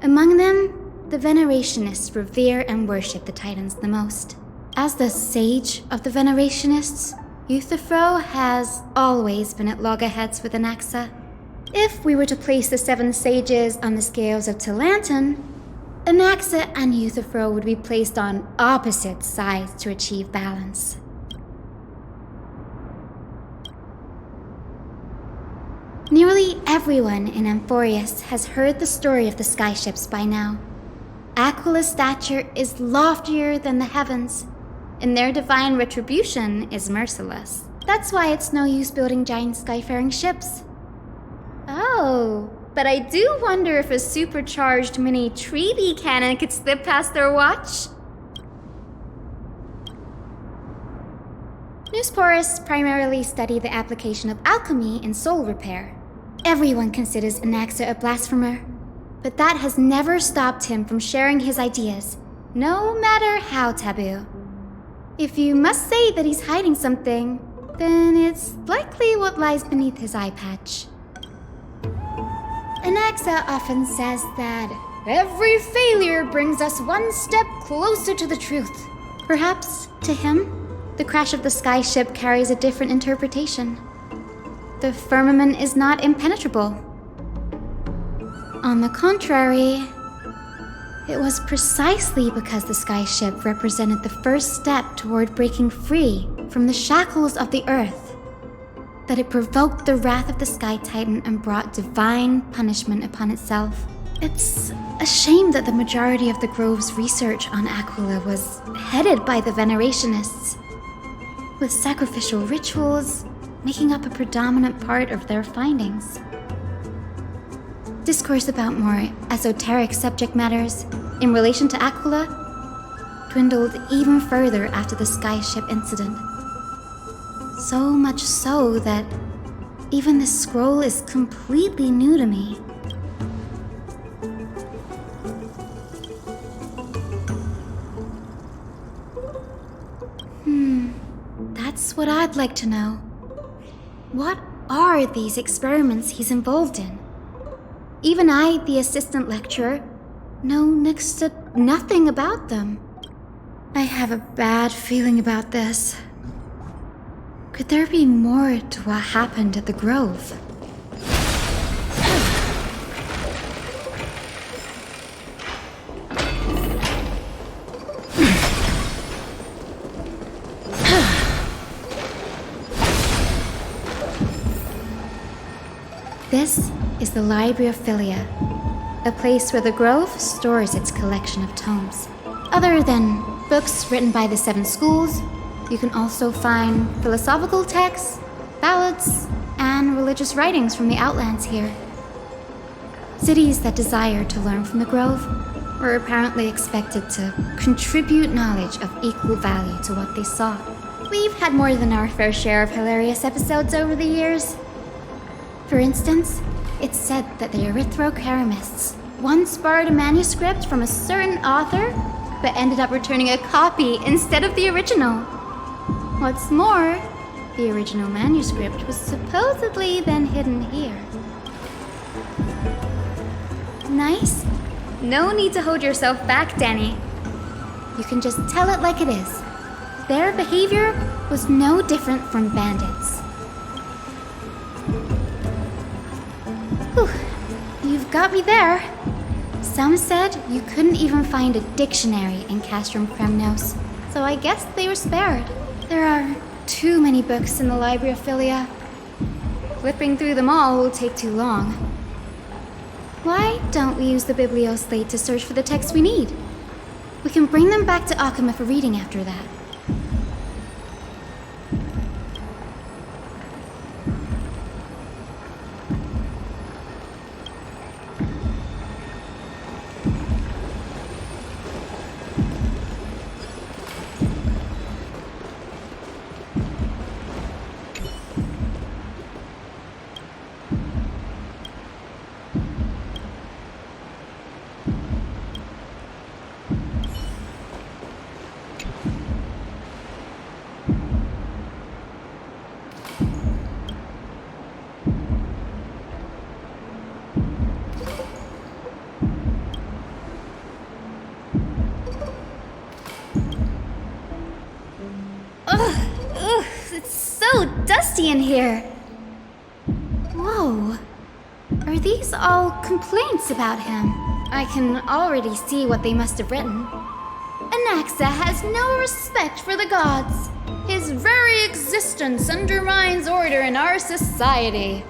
Among them, the Venerationists revere and worship the Titans the most. As the sage of the Venerationists, Euthyphro has always been at loggerheads with Anaxa. If we were to place the 7 sages on the scales of Talanton, Anaxa and Euthyphro would be placed on opposite sides to achieve balance. Nearly everyone in Amphorius has heard the story of the skyships by now. Aquila's stature is loftier than the heavens, and their divine retribution is merciless. That's why it's no use building giant skyfaring ships. Oh, but I do wonder if a supercharged mini treaty cannon could slip past their watch. Newsporists primarily study the application of alchemy in soul repair. Everyone considers Anaxa a blasphemer, but that has never stopped him from sharing his ideas, no matter how taboo. If you must say that he's hiding something, then it's likely what lies beneath his eye patch. Anaxa often says that every failure brings us one step closer to the truth. Perhaps, to him, the crash of the skyship carries a different interpretation. The firmament is not impenetrable. On the contrary, it was precisely because the skyship represented the first step toward breaking free from the shackles of the earth that it provoked the wrath of the Sky Titan and brought divine punishment upon itself. It's a shame that the majority of the Grove's research on Aquila was headed by the Venerationists, with sacrificial rituals making up a predominant part of their findings. Discourse about more esoteric subject matters in relation to Aquila dwindled even further after the skyship incident. So much so that even this scroll is completely new to me. That's what I'd like to know. What are these experiments he's involved in? Even I, the assistant lecturer, know next to nothing about them. I have a bad feeling about this. Could there be more to what happened at the Grove? This is the Library of Philia, a place where the Grove stores its collection of tomes. Other than books written by the 7 schools, you can also find philosophical texts, ballads, and religious writings from the Outlands here. Cities that desire to learn from the Grove were apparently expected to contribute knowledge of equal value to what they sought. We've had more than our fair share of hilarious episodes over the years. For instance, it's said that the Erythrocheramists once borrowed a manuscript from a certain author, but ended up returning a copy instead of the original. What's more, the original manuscript was supposedly then hidden here. Nice? No need to hold yourself back, Danny. You can just tell it like it is. Their behavior was no different from bandits. Whew, you've got me there. Some said you couldn't even find a dictionary in Castrum Kremnos, so I guess they were spared. There are too many books in the Library of Philia. Flipping through them all will take too long. Why don't we use the Biblioslate to search for the texts we need? We can bring them back to Akama for reading after that. In here. Whoa. Are these all complaints about him? I can already see what they must have written. Anaxa has no respect for the gods. His very existence undermines order in our society.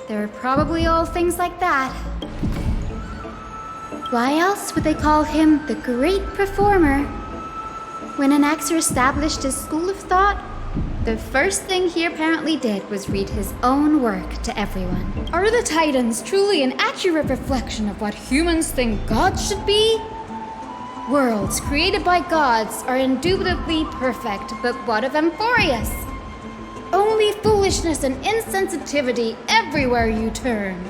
They're probably all things like that. Why else would they call him the great performer? When Anaxa established his school of thought, the first thing he apparently did was read his own work to everyone. Are the Titans truly an accurate reflection of what humans think gods should be? Worlds created by gods are indubitably perfect, but what of Amphorius? Only foolishness and insensitivity everywhere you turn.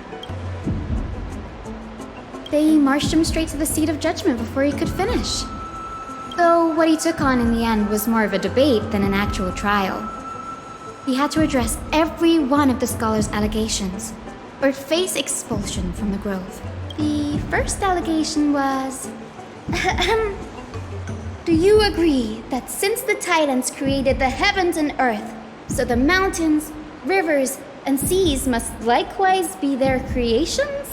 They marched him straight to the seat of judgment before he could finish. Though what he took on in the end was more of a debate than an actual trial. He had to address every one of the scholar's allegations, or face expulsion from the Grove. The first allegation was... Do you agree that since the Titans created the heavens and earth, so the mountains, rivers, and seas must likewise be their creations?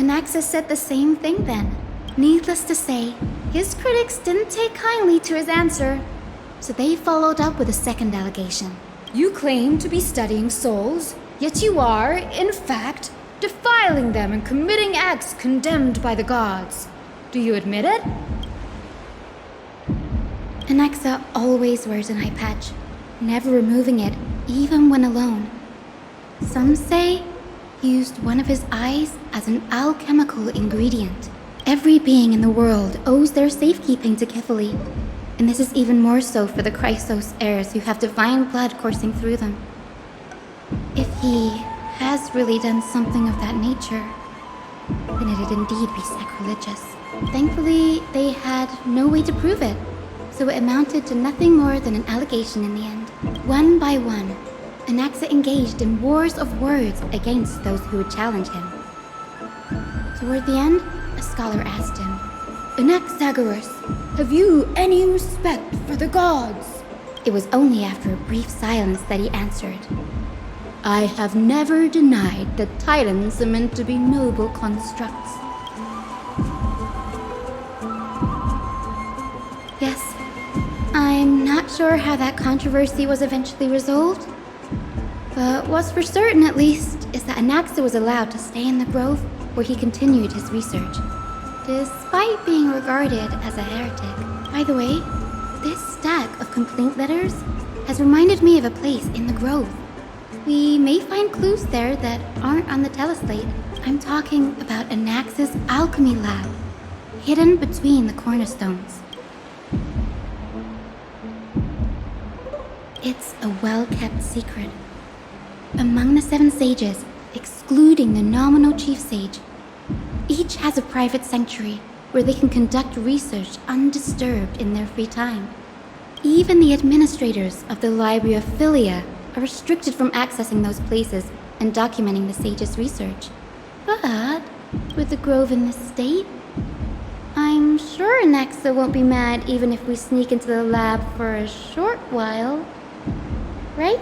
Anaxa said the same thing then. Needless to say, his critics didn't take kindly to his answer, so they followed up with a second allegation. You claim to be studying souls, yet you are, in fact, defiling them and committing acts condemned by the gods. Do you admit it? Anaxa always wears an eye patch, never removing it, even when alone. Some say he used one of his eyes as an alchemical ingredient. Every being in the world owes their safekeeping to Kifili, and this is even more so for the Chrysos heirs who have divine blood coursing through them. If he has really done something of that nature, then it'd indeed be sacrilegious. Thankfully, they had no way to prove it, so it amounted to nothing more than an allegation in the end. One by one, Anaxa engaged in wars of words against those who would challenge him. Toward the end, a scholar asked him, Anaxagoras, have you any respect for the gods? It was only after a brief silence that he answered, I have never denied that titans are meant to be noble constructs. Yes, I'm not sure how that controversy was eventually resolved, but what's for certain at least is that Anaxa was allowed to stay in the grove where he continued his research, despite being regarded as a heretic. By the way, this stack of complaint letters has reminded me of a place in the grove. We may find clues there that aren't on the teleslate. I'm talking about Anaxa's alchemy lab, hidden between the cornerstones. It's a well-kept secret. Among the 7 sages, excluding the nominal chief sage, each has a private sanctuary where they can conduct research undisturbed in their free time. Even the administrators of the Library of Philia are restricted from accessing those places and documenting the sage's research. But with the grove in this state, I'm sure Anaxa won't be mad even if we sneak into the lab for a short while. Right?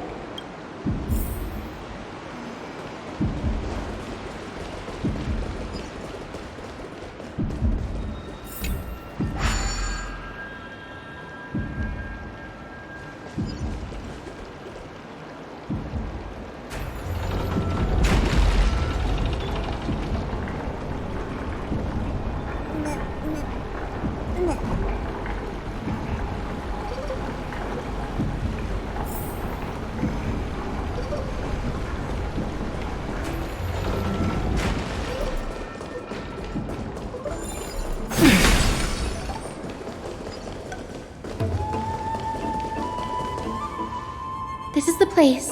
This is the place,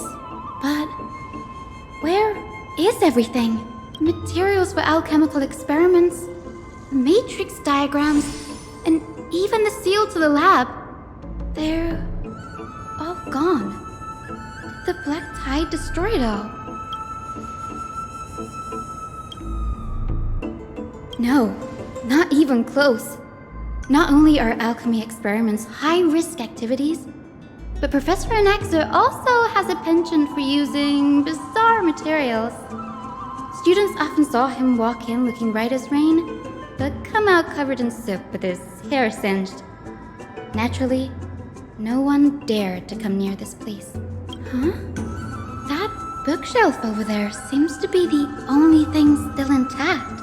but where is everything? Materials for alchemical experiments, matrix diagrams, and even the seal to the lab. They're all gone. Did the Black Tide destroy it all? No, not even close. Not only are alchemy experiments high-risk activities, but Professor Anaxa also has a penchant for using bizarre materials. Students often saw him walk in looking right as rain, but come out covered in soot with his hair singed. Naturally, no one dared to come near this place. Huh? That bookshelf over there seems to be the only thing still intact.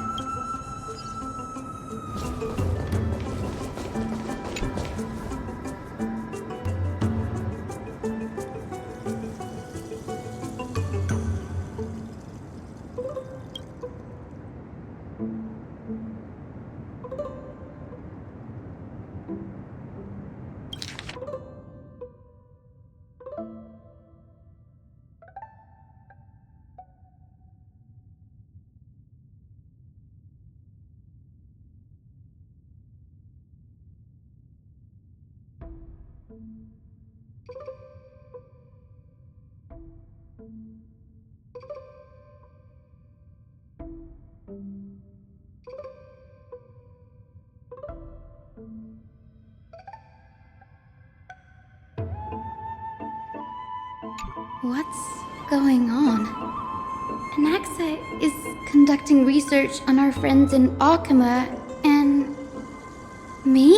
What's going on? Anaxa is conducting research on our friends in Alchema, and Me?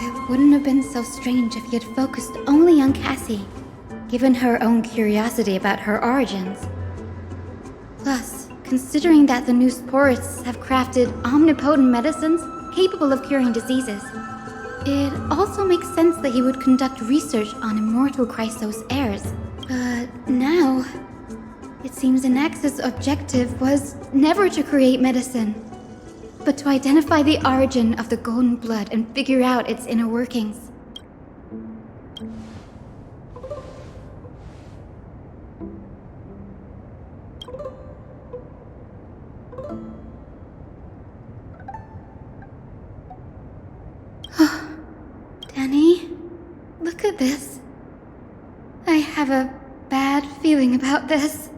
It wouldn't have been so strange if he had focused only on Cassie, given her own curiosity about her origins. Plus, considering that the new sporists have crafted omnipotent medicines capable of curing diseases, it also makes sense that he would conduct research on immortal Chrysos heirs. But now, it seems Anax's objective was never to create medicine, but to identify the origin of the golden blood and figure out its inner workings. Danny, look at this. I have a bad feeling about this.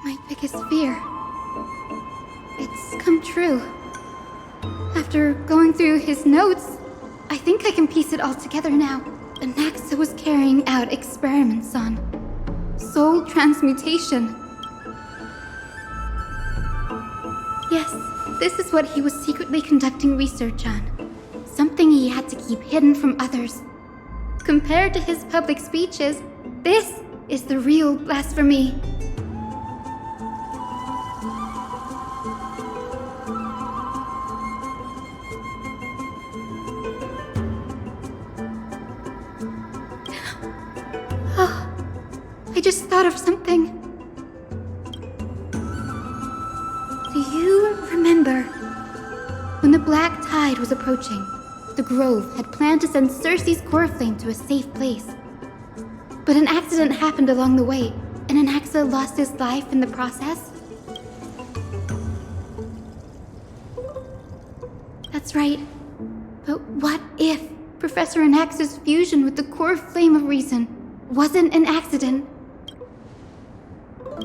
My biggest fear. It's come true. After going through his notes, I think I can piece it all together now. Anaxa was carrying out experiments on soul transmutation. Yes, this is what he was secretly conducting research on. Something he had to keep hidden from others. Compared to his public speeches, this is the real blasphemy. Oh, I just thought of something. Do you remember when the Black Tide was approaching? The Grove had planned to send Circe's core flame to a safe place. But an accident happened along the way, and Anaxa lost his life in the process? That's right. But what if Professor Anaxa's fusion with the core flame of reason wasn't an accident?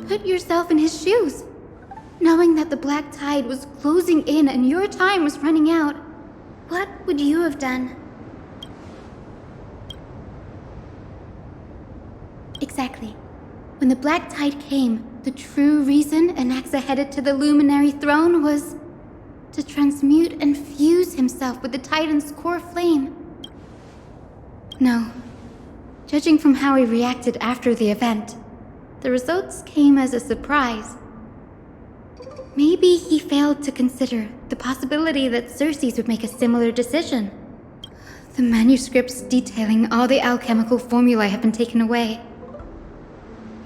Put yourself in his shoes. Knowing that the Black Tide was closing in and your time was running out, what would you have done? Exactly. When the Black Tide came, the true reason Anaxa headed to the Luminary Throne was to transmute and fuse himself with the Titan's core flame. No. Judging from how he reacted after the event, the results came as a surprise. Maybe he failed to consider the possibility that Circe's would make a similar decision. The manuscripts detailing all the alchemical formulae have been taken away.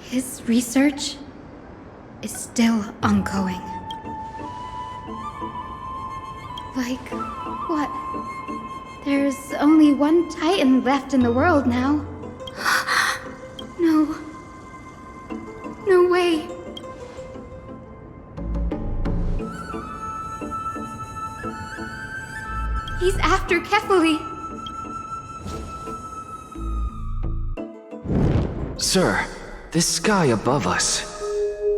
His research is still ongoing. Like what? There's only one Titan left in the world now. No. No way. He's after Kefali. Sir, this sky above us,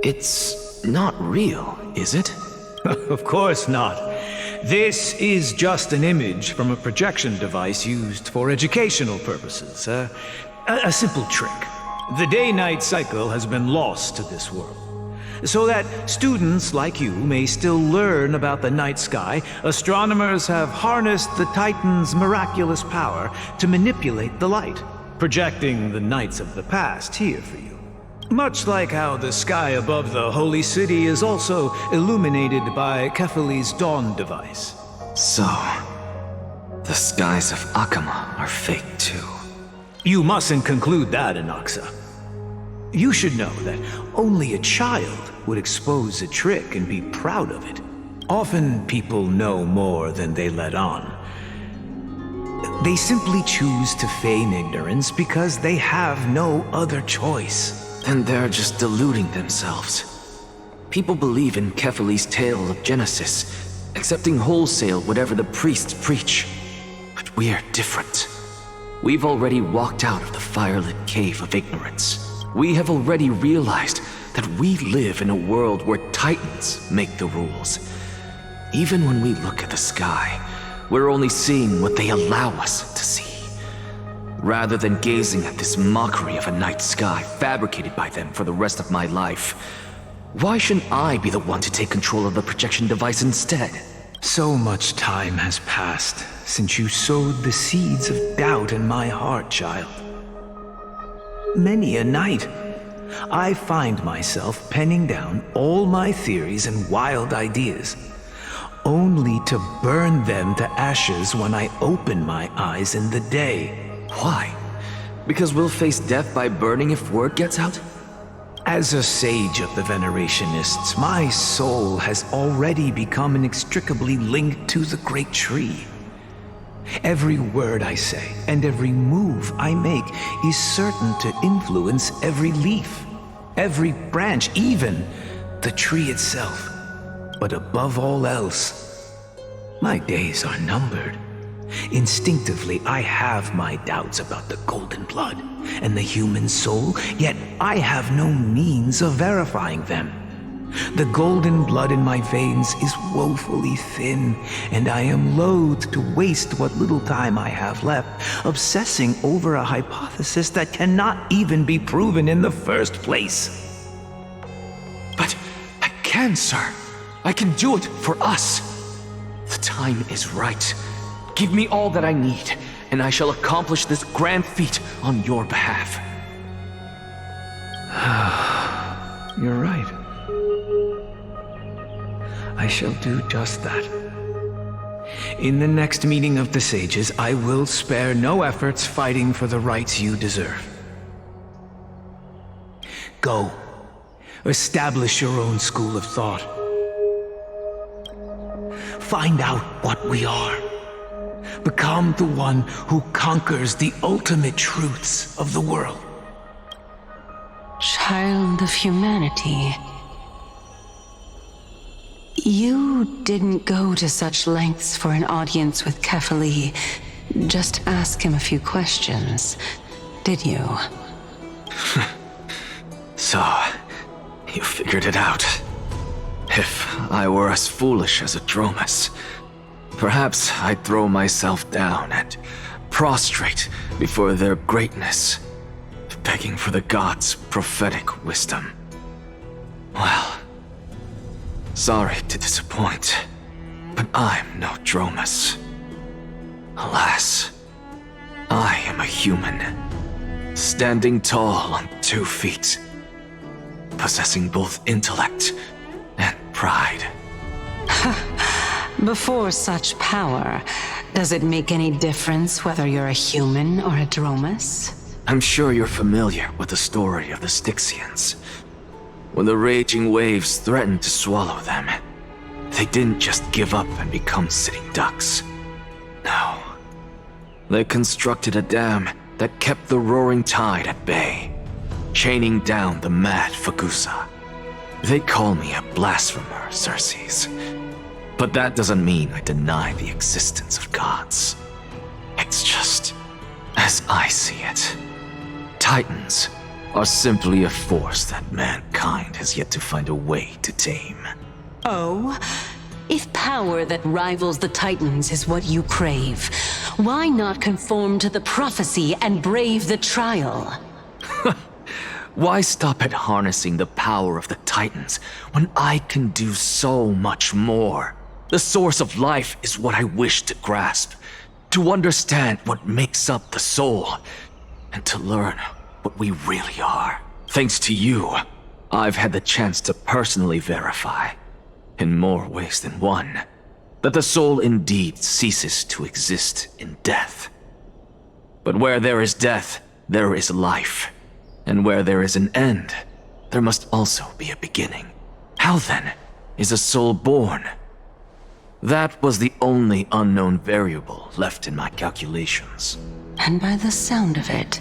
it's not real, is it? Of course not. This is just an image from a projection device used for educational purposes. A simple trick. The day-night cycle has been lost to this world. So that students like you may still learn about the night sky, astronomers have harnessed the Titan's miraculous power to manipulate the light, projecting the nights of the past here for you. Much like how the sky above the holy city is also illuminated by Kefali's dawn device. So, the skies of Akama are fake too. You mustn't conclude that, Anaxa. You should know that only a child would expose a trick and be proud of it. Often people know more than they let on. They simply choose to feign ignorance because they have no other choice. Then they're just deluding themselves. People believe in Kefali's tale of Genesis, accepting wholesale whatever the priests preach. But we're different. We've already walked out of the firelit cave of ignorance. We have already realized that we live in a world where Titans make the rules. Even when we look at the sky, we're only seeing what they allow us to see. Rather than gazing at this mockery of a night sky fabricated by them for the rest of my life, why shouldn't I be the one to take control of the projection device instead? So much time has passed since you sowed the seeds of doubt in my heart, child. Many a night, I find myself penning down all my theories and wild ideas, only to burn them to ashes when I open my eyes in the day. Why? Because we'll face death by burning if word gets out? As a sage of the Venerationists, my soul has already become inextricably linked to the great tree. Every word I say and every move I make is certain to influence every leaf, every branch, even the tree itself. But above all else, my days are numbered. Instinctively, I have my doubts about the golden blood and the human soul, yet I have no means of verifying them. The golden blood in my veins is woefully thin, and I am loath to waste what little time I have left obsessing over a hypothesis that cannot even be proven in the first place. But I can, sir. I can do it for us. The time is right. Give me all that I need, and I shall accomplish this grand feat on your behalf. You're right. I shall do just that. In the next meeting of the sages, I will spare no efforts fighting for the rights you deserve. Go. Establish your own school of thought. Find out what we are. Become the one who conquers the ultimate truths of the world. Child of humanity. You didn't go to such lengths for an audience with Kefali. Just ask him a few questions, did you? So, you figured it out. If I were as foolish as a Dromus, perhaps I'd throw myself down and prostrate before their greatness, begging for the gods' prophetic wisdom. Well, sorry to disappoint, but I'm no Dromus. Alas, I am a human, standing tall on 2 feet, possessing both intellect and pride. Before such power, does it make any difference whether you're a human or a Dromus? I'm sure you're familiar with the story of the Styxians. When the raging waves threatened to swallow them, they didn't just give up and become sitting ducks. No. They constructed a dam that kept the roaring tide at bay, chaining down the mad Fagusa. They call me a blasphemer, Xerxes. But that doesn't mean I deny the existence of gods. It's just, as I see it, Titans are simply a force that mankind has yet to find a way to tame. Oh? If power that rivals the Titans is what you crave, why not conform to the prophecy and brave the trial? Why stop at harnessing the power of the Titans when I can do so much more? The source of life is what I wish to grasp, to understand what makes up the soul, and to learn what we really are. Thanks to you, I've had the chance to personally verify, in more ways than one, that the soul indeed ceases to exist in death. But where there is death, there is life. And where there is an end, there must also be a beginning. How then is a soul born? That was the only unknown variable left in my calculations. And by the sound of it,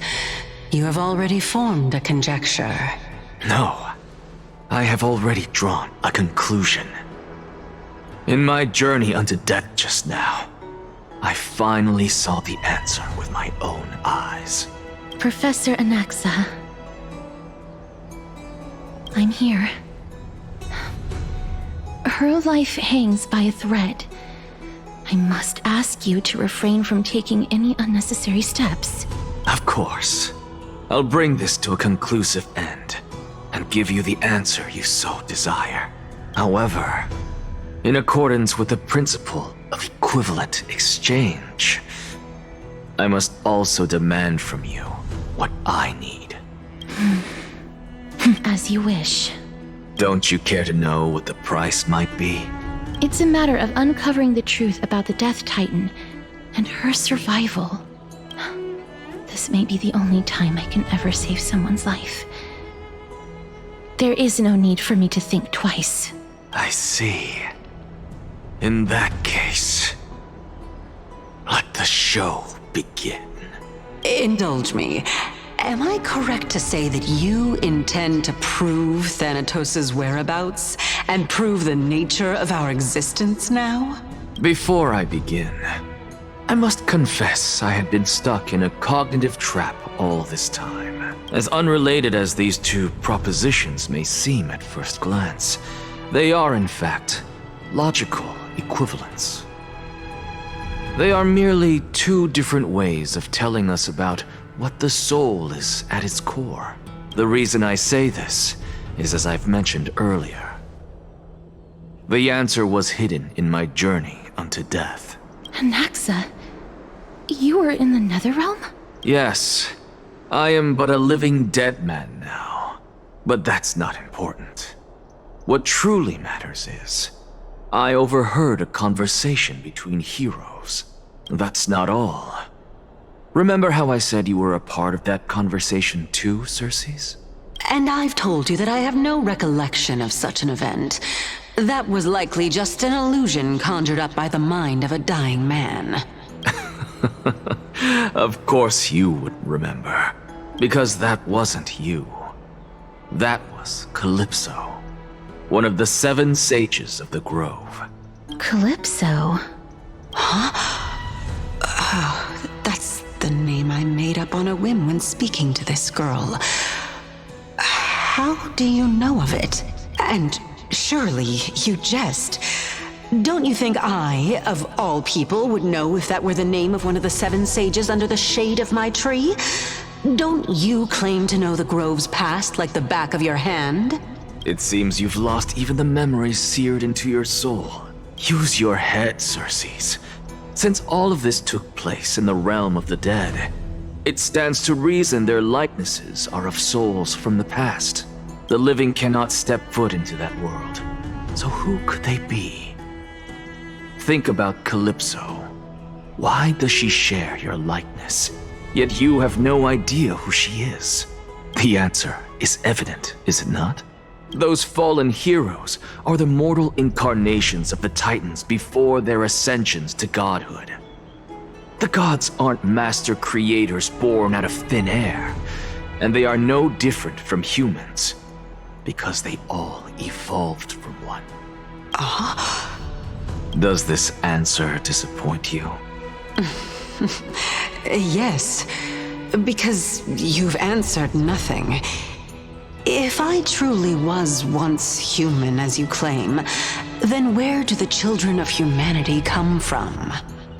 you have already formed a conjecture. No, I have already drawn a conclusion. In my journey unto death just now, I finally saw the answer with my own eyes. Professor Anaxa, I'm here. Her life hangs by a thread. I must ask you to refrain from taking any unnecessary steps. Of course. I'll bring this to a conclusive end and give you the answer you so desire. However, in accordance with the principle of equivalent exchange, I must also demand from you what I need. As you wish. Don't you care to know what the price might be? It's a matter of uncovering the truth about the Death Titan and her survival. This may be the only time I can ever save someone's life. There is no need for me to think twice. I see. In that case, let the show begin. Indulge me. Am I correct to say that you intend to prove Thanatos' whereabouts and prove the nature of our existence now? Before I begin, I must confess I had been stuck in a cognitive trap all this time. As unrelated as these two propositions may seem at first glance, they are in fact logical equivalents. They are merely two different ways of telling us about what the soul is at its core. The reason I say this is as I've mentioned earlier. The answer was hidden in my journey unto death. Anaxa, you were in the Netherrealm? Yes, I am but a living dead man now. But that's not important. What truly matters is, I overheard a conversation between heroes. That's not all. Remember how I said you were a part of that conversation too, Circes? And I've told you that I have no recollection of such an event. That was likely just an illusion conjured up by the mind of a dying man. Of course you would remember, because that wasn't you. That was Calypso, one of the 7 sages of the Grove. Calypso? Huh? Oh, that's the name I made up on a whim when speaking to this girl. How do you know of it? And surely you jest. Don't you think I, of all people, would know if that were the name of one of the 7 sages under the shade of my tree? Don't you claim to know the Grove's past like the back of your hand? It seems you've lost even the memories seared into your soul. Use your head, Circes. Since all of this took place in the realm of the dead, it stands to reason their likenesses are of souls from the past. The living cannot step foot into that world. So who could they be? Think about Calypso. Why does she share your likeness? Yet you have no idea who she is. The answer is evident, is it not? Those fallen heroes are the mortal incarnations of the Titans before their ascensions to godhood. The gods aren't master creators born out of thin air, and they are no different from humans, because they all evolved from one. Does this answer disappoint you? Yes, because you've answered nothing. If I truly was once human, as you claim, then where do the children of humanity come from?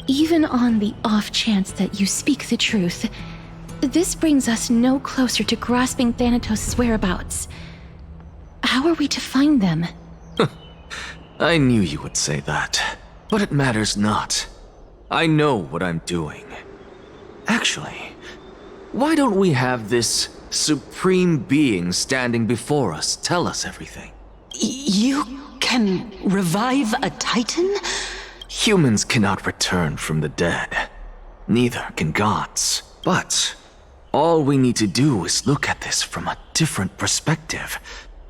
Even on the off chance that you speak the truth, This brings us no closer to grasping Thanatos' whereabouts. How are we to find them? I knew you would say that, but it matters not. I know what I'm doing. Actually, why don't we have this supreme being standing before us tell us everything? You can revive a Titan? Humans cannot return from the dead. Neither can gods. But all we need to do is look at this from a different perspective,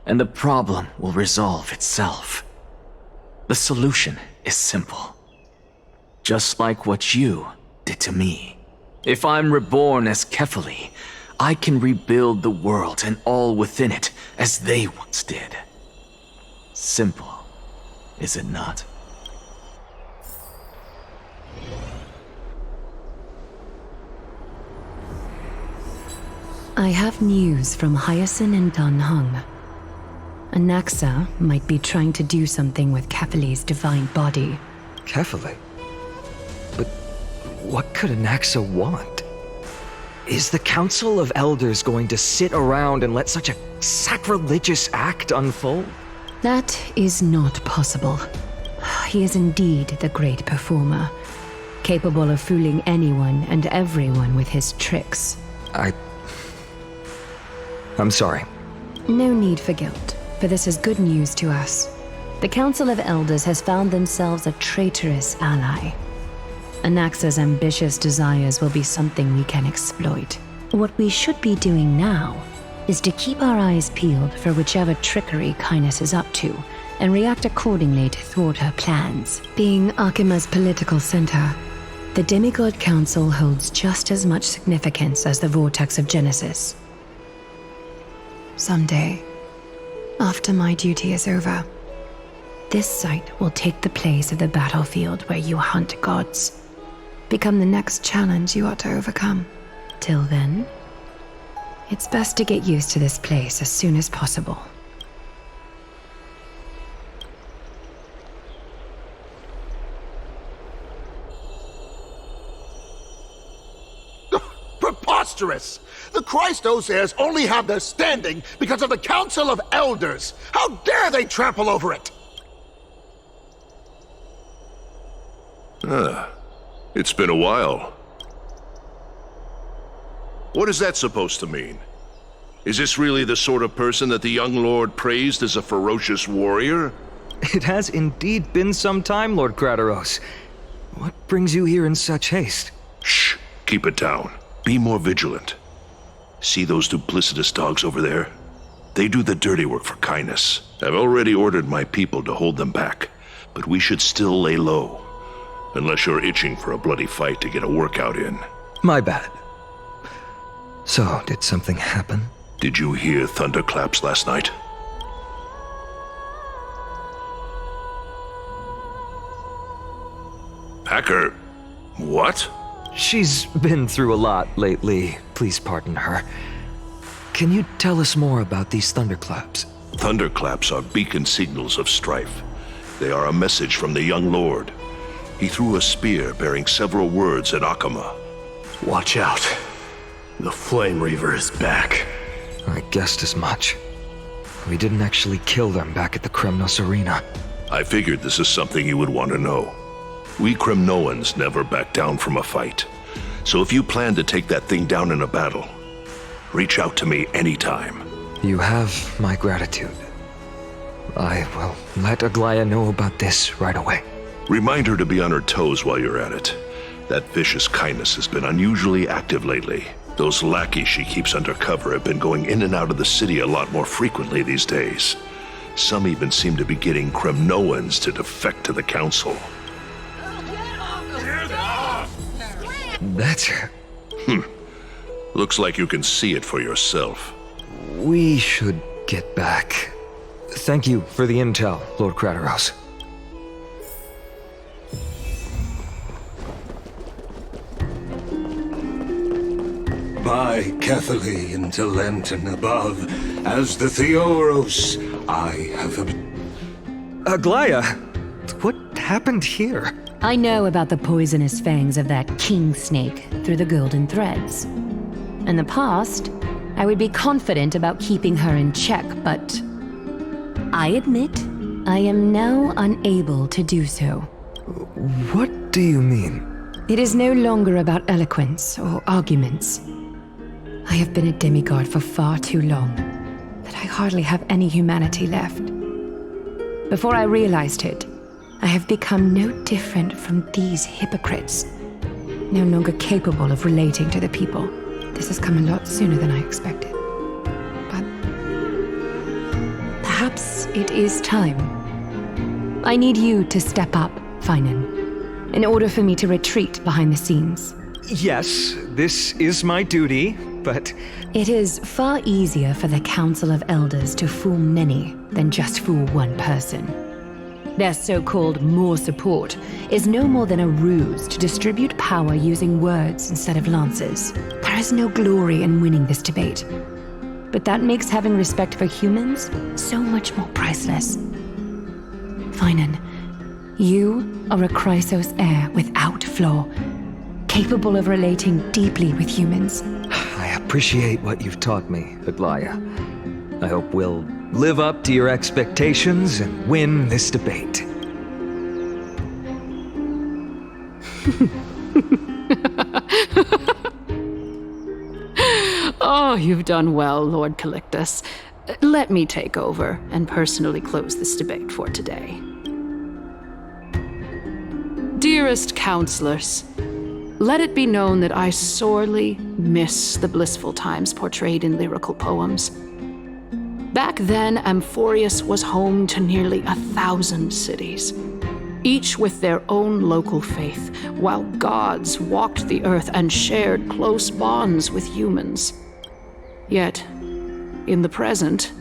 and the problem will resolve itself. The solution is simple. Just like what you did to me. If I'm reborn as Kefali, I can rebuild the world and all within it as they once did. Simple, is it not? I have news from Hyacinth and Danheng. Anaxa might be trying to do something with Kefali's divine body. Kefali? But what could Anaxa want? Is the Council of Elders going to sit around and let such a sacrilegious act unfold? That is not possible. He is indeed the great performer, capable of fooling anyone and everyone with his tricks. I'm sorry. No need for guilt, for this is good news to us. The Council of Elders has found themselves a traitorous ally. Anaxa's ambitious desires will be something we can exploit. What we should be doing now is to keep our eyes peeled for whichever trickery Kainis is up to, and react accordingly to thwart her plans. Being Akima's political center, the Demigod Council holds just as much significance as the Vortex of Genesis. Someday, after my duty is over, this site will take the place of the battlefield where you hunt gods. Become the next challenge you ought to overcome. Till then, it's best to get used to this place as soon as possible. Preposterous! The Christos heirs only have their standing because of the Council of Elders! How dare they trample over it! It's been a while. What is that supposed to mean? Is this really the sort of person that the young lord praised as a ferocious warrior? It has indeed been some time, Lord Krateros. What brings you here in such haste? Shh! Keep it down. Be more vigilant. See those duplicitous dogs over there? They do the dirty work for Kainis. I've already ordered my people to hold them back, but we should still lay low. Unless you're itching for a bloody fight to get a workout in. My bad. So, did something happen? Did you hear thunderclaps last night? Hacker, what? She's been through a lot lately. Please pardon her. Can you tell us more about these thunderclaps? Thunderclaps are beacon signals of strife. They are a message from the young lord. He threw a spear bearing several words at Akama. Watch out. The Flame Reaver is back. I guessed as much. We didn't actually kill them back at the Kremnos Arena. I figured this is something you would want to know. We Kremnoans never back down from a fight. So if you plan to take that thing down in a battle, reach out to me anytime. You have my gratitude. I will let Aglaya know about this right away. Remind her to be on her toes while you're at it. That vicious Kainis has been unusually active lately. Those lackeys she keeps under cover have been going in and out of the city a lot more frequently these days. Some even seem to be getting Kremnoans to defect to the council. That's... Looks like you can see it for yourself. We should get back. Thank you for the intel, Lord Krateros. By Kefali into Lenten above, as the Theoros, I have... Aglaya, what happened here? I know about the poisonous fangs of that king snake through the golden threads. In the past, I would be confident about keeping her in check, but I admit I am now unable to do so. What do you mean? It is no longer about eloquence or arguments. I have been a demigod for far too long that I hardly have any humanity left. Before I realized it, I have become no different from these hypocrites, no longer capable of relating to the people. This has come a lot sooner than I expected. But perhaps it is time. I need you to step up, Finan, in order for me to retreat behind the scenes. Yes, this is my duty, but... It is far easier for the Council of Elders to fool many than just fool one person. Their so-called more support is no more than a ruse to distribute power using words instead of lances. There is no glory in winning this debate, but that makes having respect for humans so much more priceless. Finan, you are a Chrysos heir without flaw, capable of relating deeply with humans. I appreciate what you've taught me, Aglaya. I hope we'll live up to your expectations and win this debate. Oh, you've done well, Lord Calictus. Let me take over and personally close this debate for today. Dearest counselors, let it be known that I sorely miss the blissful times portrayed in lyrical poems. Back then, Amphorius was home to nearly 1,000 cities, each with their own local faith, while gods walked the earth and shared close bonds with humans. Yet, in the present,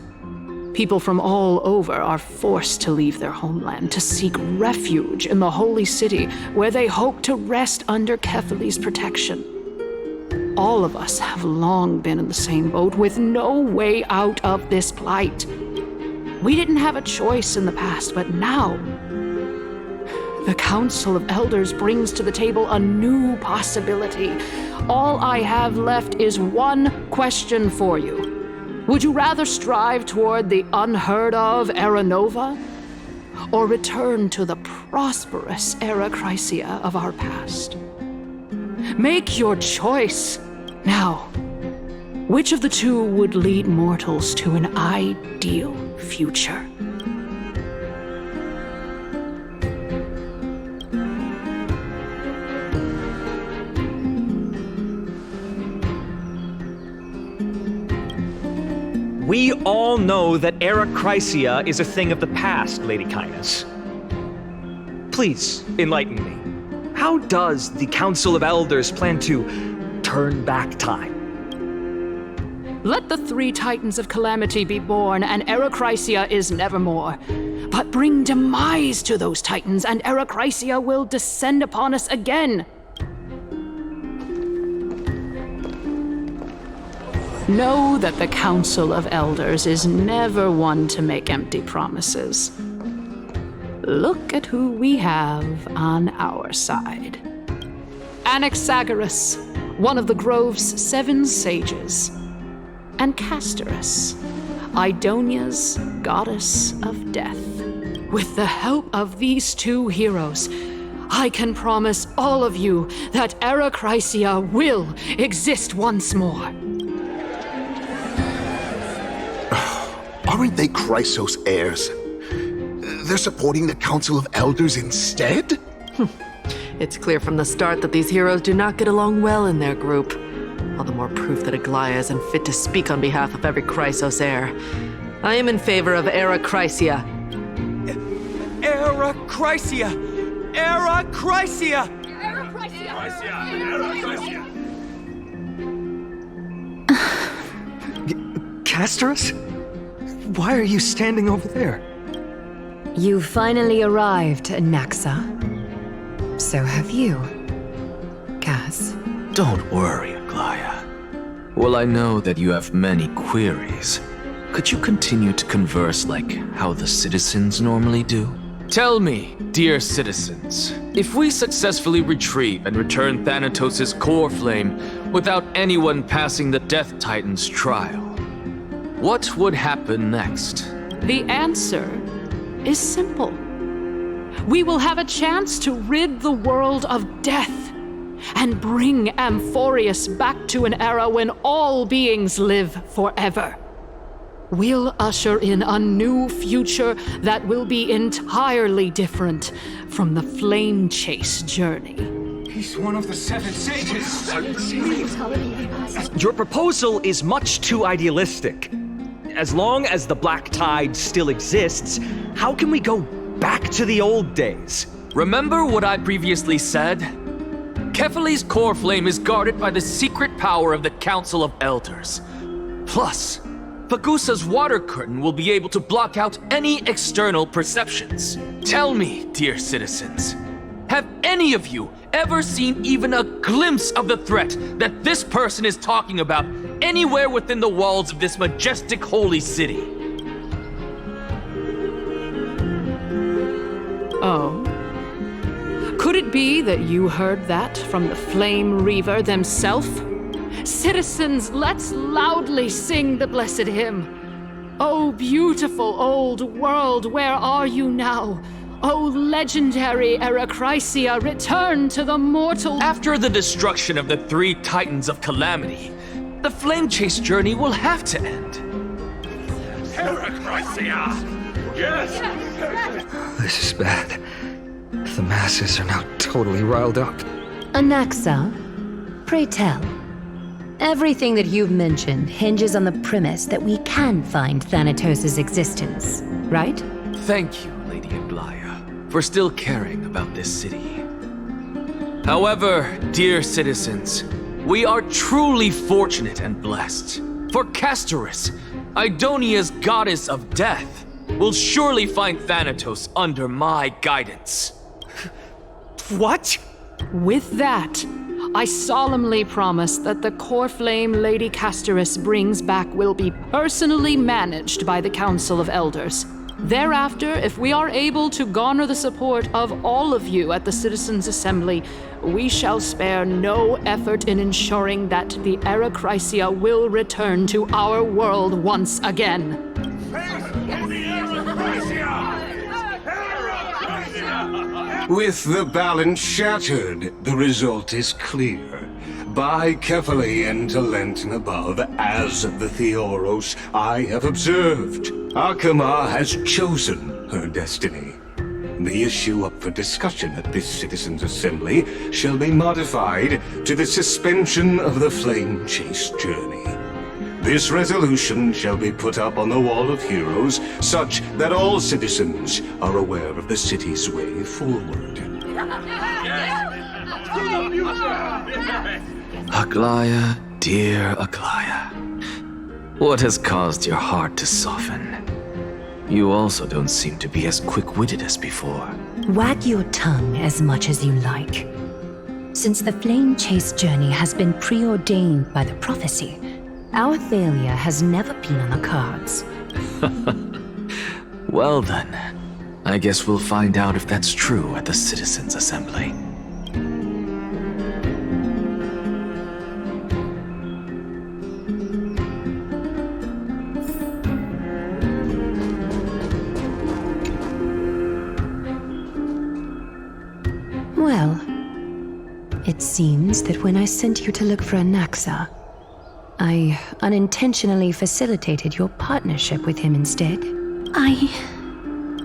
people from all over are forced to leave their homeland to seek refuge in the holy city, where they hope to rest under Kefali's protection. All of us have long been in the same boat, with no way out of this plight. We didn't have a choice in the past, but now the Council of Elders brings to the table a new possibility. All I have left is one question for you. Would you rather strive toward the unheard of Era Nova, or return to the prosperous Era Chrysia of our past? Make your choice. Now, which of the two would lead mortals to an ideal future? We all know that Era Chrysia is a thing of the past, Lady Kindness. Please, enlighten me. How does the Council of Elders plan to turn back time? Let the 3 Titans of Calamity be born, and Era Chrysia is nevermore. But bring demise to those Titans, and Era Chrysia will descend upon us again. Know that the Council of Elders is never one to make empty promises. Look at who we have on our side. Anaxagoras, one of the Grove's 7 sages, and Castorus, Idonia's goddess of death. With the help of these 2 heroes, I can promise all of you that Era Chrysia will exist once more. Aren't they Chrysos heirs? They're supporting the Council of Elders instead? It's clear from the start that these heroes do not get along well in their group. All the more proof that Aglaya is unfit to speak on behalf of every Chrysos heir. I am in favor of Era Chrysia. Era Chrysia! Era Chrysia! Era Chrysia! Era Chrysia! Castorus? Why are you standing over there? You finally arrived, Naxa. So have you, Cass. Don't worry, Aglaya. Well, I know that you have many queries. Could you continue to converse like how the citizens normally do? Tell me, dear citizens, if we successfully retrieve and return Thanatos' core flame without anyone passing the Death Titan's trial, what would happen next? The answer is simple. We will have a chance to rid the world of death and bring Amphorius back to an era when all beings live forever. We'll usher in a new future that will be entirely different from the flame chase journey. He's one of the 7 sages. Your proposal is much too idealistic. As long as the Black Tide still exists, how can we go back to the old days? Remember what I previously said? Kefali's core flame is guarded by the secret power of the Council of Elders. Plus, Pagusa's water curtain will be able to block out any external perceptions. Tell me, dear citizens, have any of you ever seen even a glimpse of the threat that this person is talking about anywhere within the walls of this majestic holy city? Oh. Could it be that you heard that from the Flame Reaver themselves? Citizens, let's loudly sing the blessed hymn. Oh, beautiful old world, where are you now? Oh, legendary Erachrisia, return to the mortal... After the destruction of the 3 Titans of Calamity, the flame chase journey will have to end. Erachrisia! Yes! This is bad. The masses are now totally riled up. Anaxa, pray tell. Everything that you've mentioned hinges on the premise that we can find Thanatos' existence, right? Thank you, Lady Aglaya, for still caring about this city. However, dear citizens, we are truly fortunate and blessed. For Castorus, Idonia's goddess of death, will surely find Thanatos under my guidance. What? With that, I solemnly promise that the core flame Lady Castorus brings back will be personally managed by the Council of Elders. Thereafter, if we are able to garner the support of all of you at the Citizens' Assembly, we shall spare no effort in ensuring that the Erachrisia will return to our world once again. With the balance shattered, the result is clear. By Kefali and Talent and above, as the Theoros I have observed, Akama has chosen her destiny. The issue up for discussion at this Citizens' Assembly shall be modified to the suspension of the Flame Chase journey. This resolution shall be put up on the Wall of Heroes, such that all citizens are aware of the city's way forward. Aglaya, dear Aglaya, what has caused your heart to soften? You also don't seem to be as quick-witted as before. Wag your tongue as much as you like. Since the Flame Chase journey has been preordained by the prophecy, our failure has never been on the cards. Well then, I guess we'll find out if that's true at the Citizens' Assembly. Well, it seems that when I sent you to look for Anaxa, I unintentionally facilitated your partnership with him instead.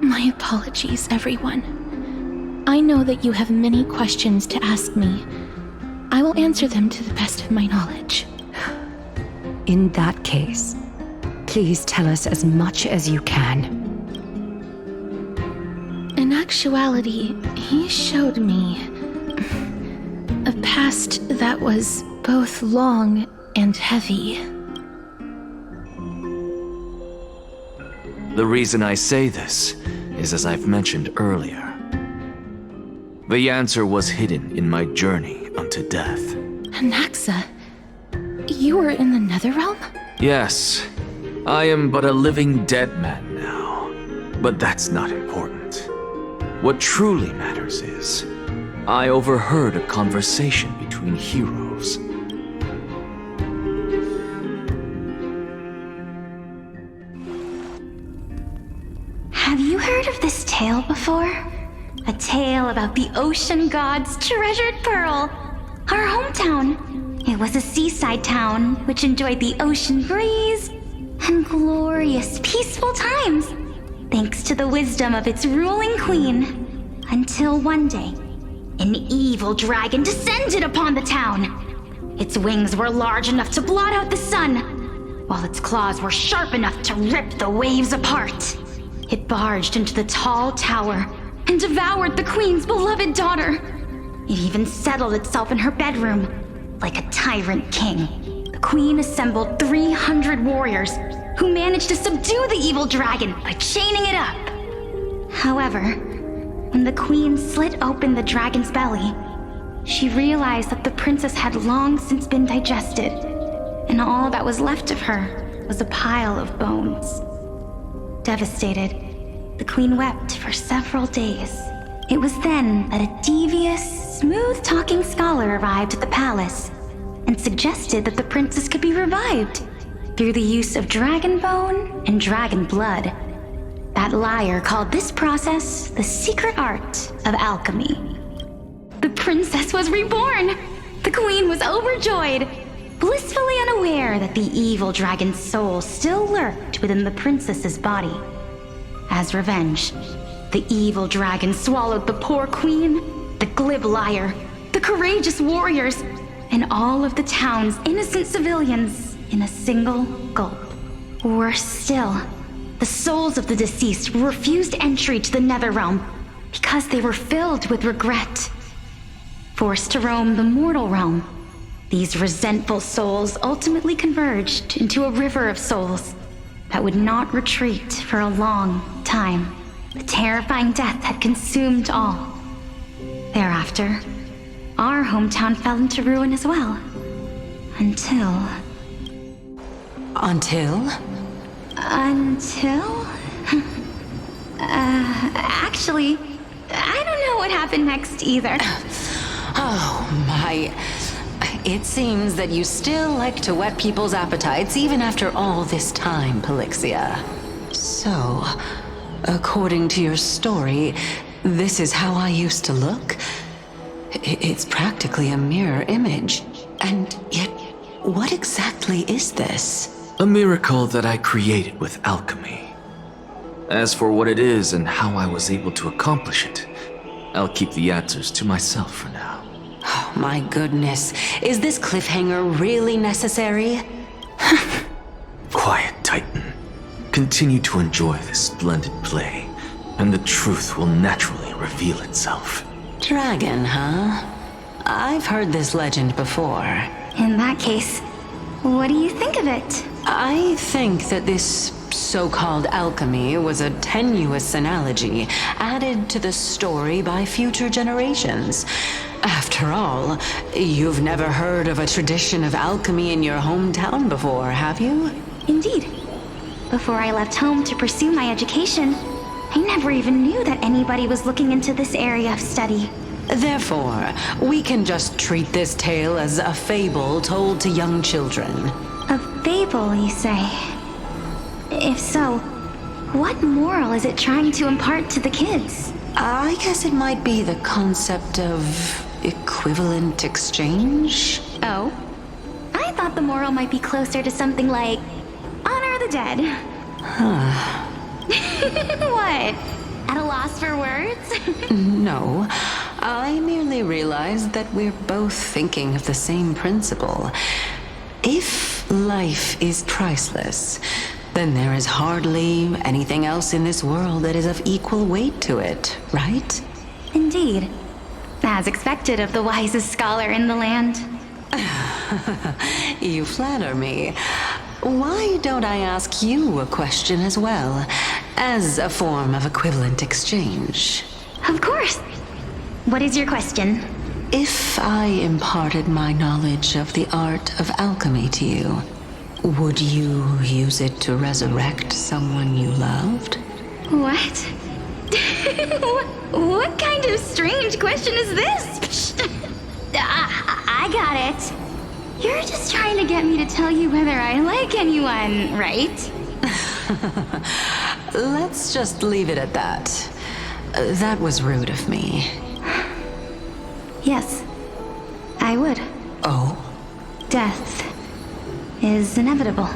My apologies, everyone. I know that you have many questions to ask me. I will answer them to the best of my knowledge. In that case, please tell us as much as you can. In actuality, he showed me a past that was both long and heavy. The reason I say this is as I've mentioned earlier. The answer was hidden in my journey unto death. Anaxa, you were in the Netherrealm? Yes, I am but a living dead man now, but that's not important. What truly matters is, I overheard a conversation between heroes. Have you heard of this tale before? A tale about the ocean god's treasured pearl, our hometown. It was a seaside town which enjoyed the ocean breeze and glorious, peaceful times, thanks to the wisdom of its ruling queen. Until one day, an evil dragon descended upon the town. Its wings were large enough to blot out the sun, while its claws were sharp enough to rip the waves apart. It barged into the tall tower and devoured the queen's beloved daughter. It even settled itself in her bedroom like a tyrant king. The queen assembled 300 warriors who managed to subdue the evil dragon by chaining it up. However, when the queen slit open the dragon's belly, she realized that the princess had long since been digested, and all that was left of her was a pile of bones. Devastated, the queen wept for several days. It was then that a devious, smooth-talking scholar arrived at the palace and suggested that the princess could be revived through the use of dragon bone and dragon blood. That liar called this process the secret art of alchemy. The princess was reborn! The queen was overjoyed, blissfully unaware that the evil dragon's soul still lurked within the princess's body. As revenge, the evil dragon swallowed the poor queen, the glib liar, the courageous warriors, and all of the town's innocent civilians in a single gulp. Worse still, the souls of the deceased refused entry to the Netherrealm because they were filled with regret. Forced to roam the mortal realm, these resentful souls ultimately converged into a river of souls that would not retreat for a long time. The terrifying death had consumed all. Thereafter, our hometown fell into ruin as well. Until... Until? Actually, I don't know what happened next either. Oh my... It seems that you still like to whet people's appetites even after all this time, Pelixia. So, according to your story, this is how I used to look? It's practically a mirror image. And yet, what exactly is this? A miracle that I created with alchemy. As for what it is and how I was able to accomplish it, I'll keep the answers to myself for now. Oh my goodness, is this cliffhanger really necessary? Quiet, Titan. Continue to enjoy this splendid play, and the truth will naturally reveal itself. Dragon, huh? I've heard this legend before. In that case, what do you think of it? I think that this so-called alchemy was a tenuous analogy added to the story by future generations. After all, you've never heard of a tradition of alchemy in your hometown before, have you? Indeed. Before I left home to pursue my education, I never even knew that anybody was looking into this area of study. Therefore, we can just treat this tale as a fable told to young children. A fable, you say? If so, what moral is it trying to impart to the kids? I guess it might be the concept of equivalent exchange? Oh? I thought the moral might be closer to something like honor the dead. Huh. What? At a loss for words? No. I merely realized that we're both thinking of the same principle. If life is priceless, then there is hardly anything else in this world that is of equal weight to it, right? Indeed. As expected of the wisest scholar in the land. You flatter me. Why don't I ask you a question as well, as a form of equivalent exchange? Of course. What is your question? If I imparted my knowledge of the art of alchemy to you, would you use it to resurrect someone you loved? What? What kind of strange question is this? I got it. You're just trying to get me to tell you whether I like anyone, right? Let's just leave it at that. That was rude of me. Yes, I would. Oh? Death is inevitable.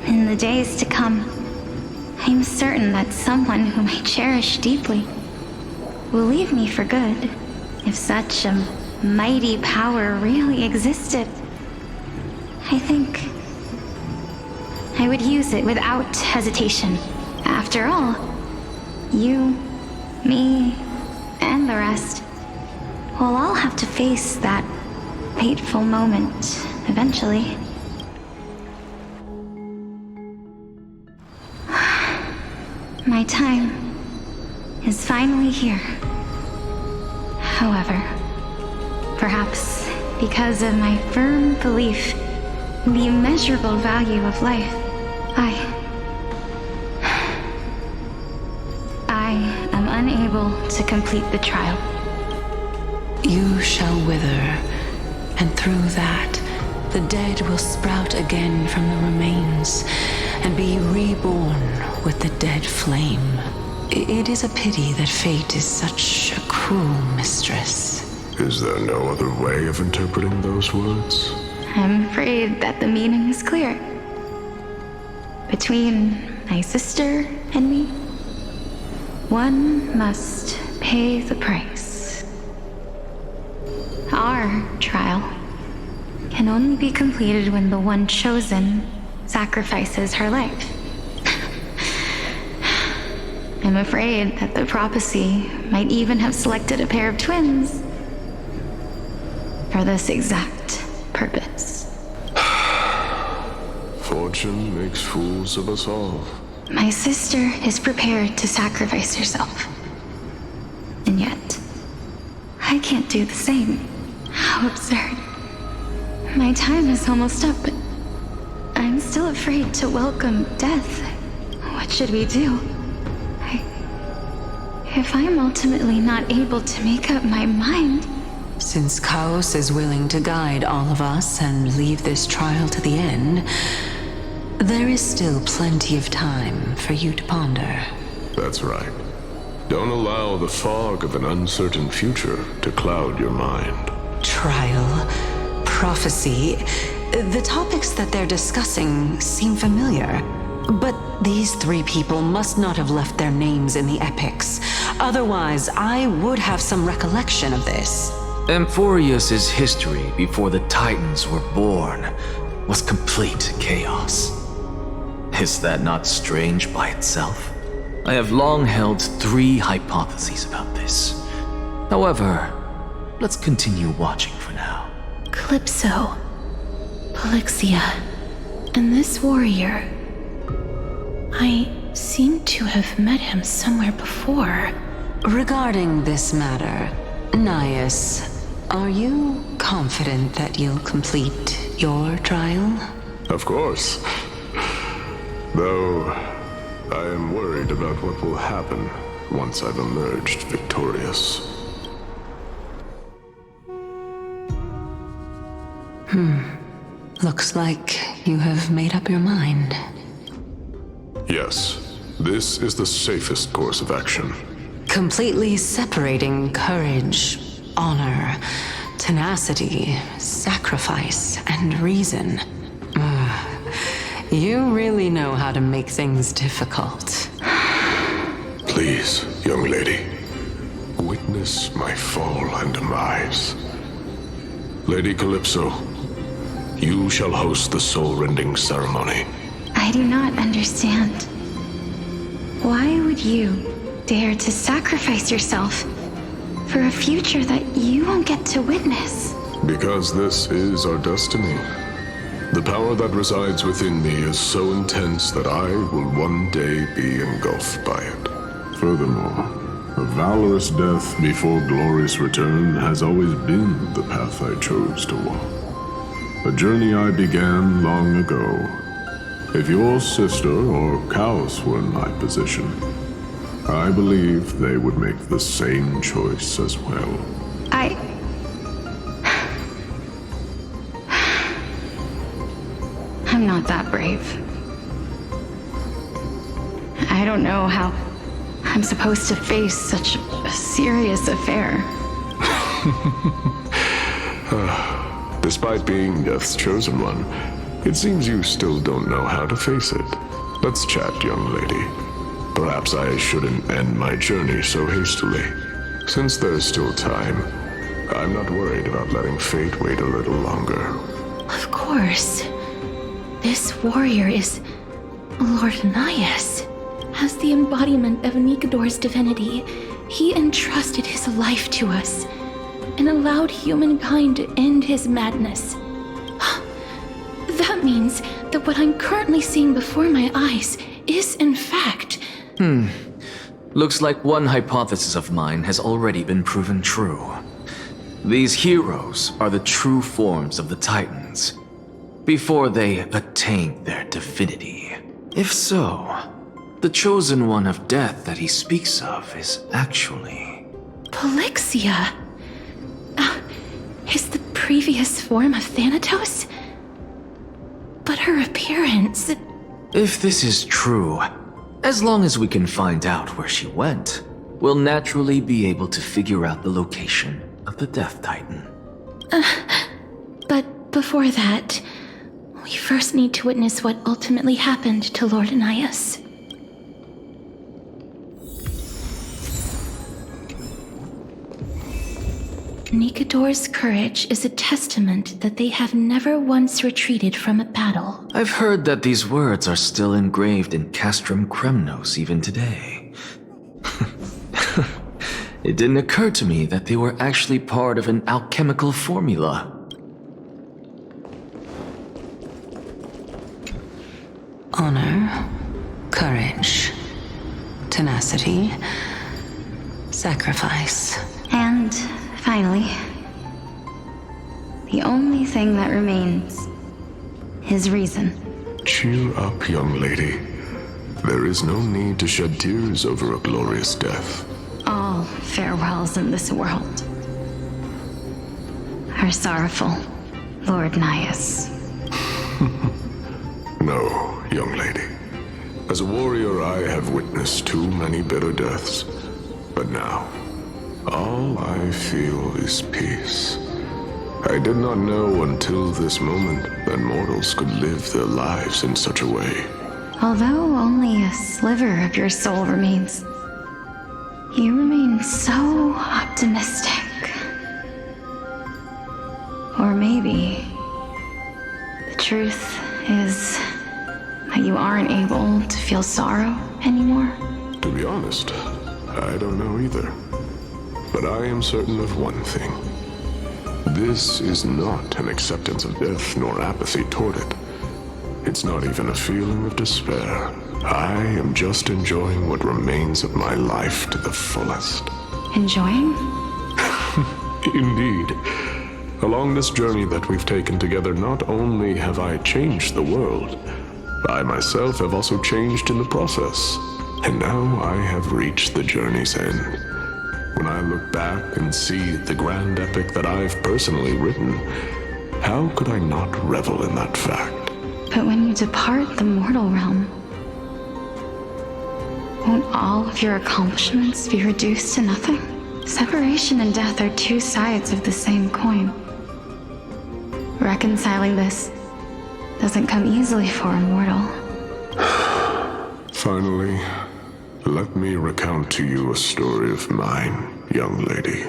In the days to come, I'm certain that someone whom I cherish deeply will leave me for good. If such a mighty power really existed, I think I would use it without hesitation. After all, you, me, and the rest will all have to face that fateful moment eventually. My time is finally here. However, perhaps because of my firm belief in the immeasurable value of life, I am unable to complete the trial. You shall wither, and through that, the dead will sprout again from the remains and be reborn with the dead flame. It is a pity that fate is such a cruel mistress. Is there no other way of interpreting those words? I'm afraid that the meaning is clear. Between my sister and me, one must pay the price. Our trial can only be completed when the one chosen sacrifices her life. I'm afraid that the prophecy might even have selected a pair of twins for this exact purpose. Fortune makes fools of us all. My sister is prepared to sacrifice herself. And yet, I can't do the same. How absurd. My time is almost up, but I'm still afraid to welcome death. What should we do? If I'm ultimately not able to make up my mind... Since Chaos is willing to guide all of us and leave this trial to the end, there is still plenty of time for you to ponder. That's right. Don't allow the fog of an uncertain future to cloud your mind. Trial, prophecy, the topics that they're discussing seem familiar. But these three people must not have left their names in the epics. Otherwise, I would have some recollection of this. Amphorius' history before the Titans were born was complete chaos. Is that not strange by itself? I have long held 3 hypotheses about this. However, let's continue watching for now. Calypso, Polixia, and this warrior. I seem to have met him somewhere before. Regarding this matter, Nias, are you confident that you'll complete your trial? Of course. Though, I am worried about what will happen once I've emerged victorious. Looks like you have made up your mind. Yes, this is the safest course of action. Completely separating courage, honor, tenacity, sacrifice, and reason. You really know how to make things difficult. Please, young lady, witness my fall and demise. Lady Calypso, you shall host the soul-rending ceremony. I do not understand. Why would you dare to sacrifice yourself for a future that you won't get to witness? Because this is our destiny. The power that resides within me is so intense that I will one day be engulfed by it. Furthermore, a valorous death before glorious return has always been the path I chose to walk. A journey I began long ago. If your sister or Chaos were in my position, I believe they would make the same choice as well. I'm not that brave. I don't know how I'm supposed to face such a serious affair. Despite being Death's chosen one, it seems you still don't know how to face it. Let's chat, young lady. Perhaps I shouldn't end my journey so hastily. Since there's still time, I'm not worried about letting fate wait a little longer. Of course. This warrior is Lord Nias. As the embodiment of Nikador's divinity, he entrusted his life to us and allowed humankind to end his madness. That means that what I'm currently seeing before my eyes is, in fact... Looks like one hypothesis of mine has already been proven true. These heroes are the true forms of the Titans, before they attained their divinity. If so, the chosen one of death that he speaks of is actually... Polixia? Is the previous form of Thanatos? But her appearance... If this is true, as long as we can find out where she went, we'll naturally be able to figure out the location of the Death Titan. But before that, we first need to witness what ultimately happened to Lord Nias. Nikador's courage is a testament that they have never once retreated from a battle. I've heard that these words are still engraved in Castrum Kremnos even today. It didn't occur to me that they were actually part of an alchemical formula. Honor, courage, tenacity, sacrifice. And finally, the only thing that remains is reason. Cheer up, young lady. There is no need to shed tears over a glorious death. All farewells in this world are sorrowful, Lord Nias. No, young lady. As a warrior, I have witnessed too many bitter deaths. But now, all I feel is peace. I did not know until this moment that mortals could live their lives in such a way. Although only a sliver of your soul remains, you remain so optimistic. Or maybe the truth is that you aren't able to feel sorrow anymore. To be honest, I don't know either. But I am certain of one thing. This is not an acceptance of death nor apathy toward it. It's not even a feeling of despair. I am just enjoying what remains of my life to the fullest. Enjoying? Indeed. Along this journey that we've taken together, not only have I changed the world, I myself have also changed in the process. And now I have reached the journey's end. When I look back and see the grand epic that I've personally written, how could I not revel in that fact? But when you depart the mortal realm, won't all of your accomplishments be reduced to nothing? Separation and death are two sides of the same coin. Reconciling this doesn't come easily for a mortal. Finally, let me recount to you a story of mine, young lady.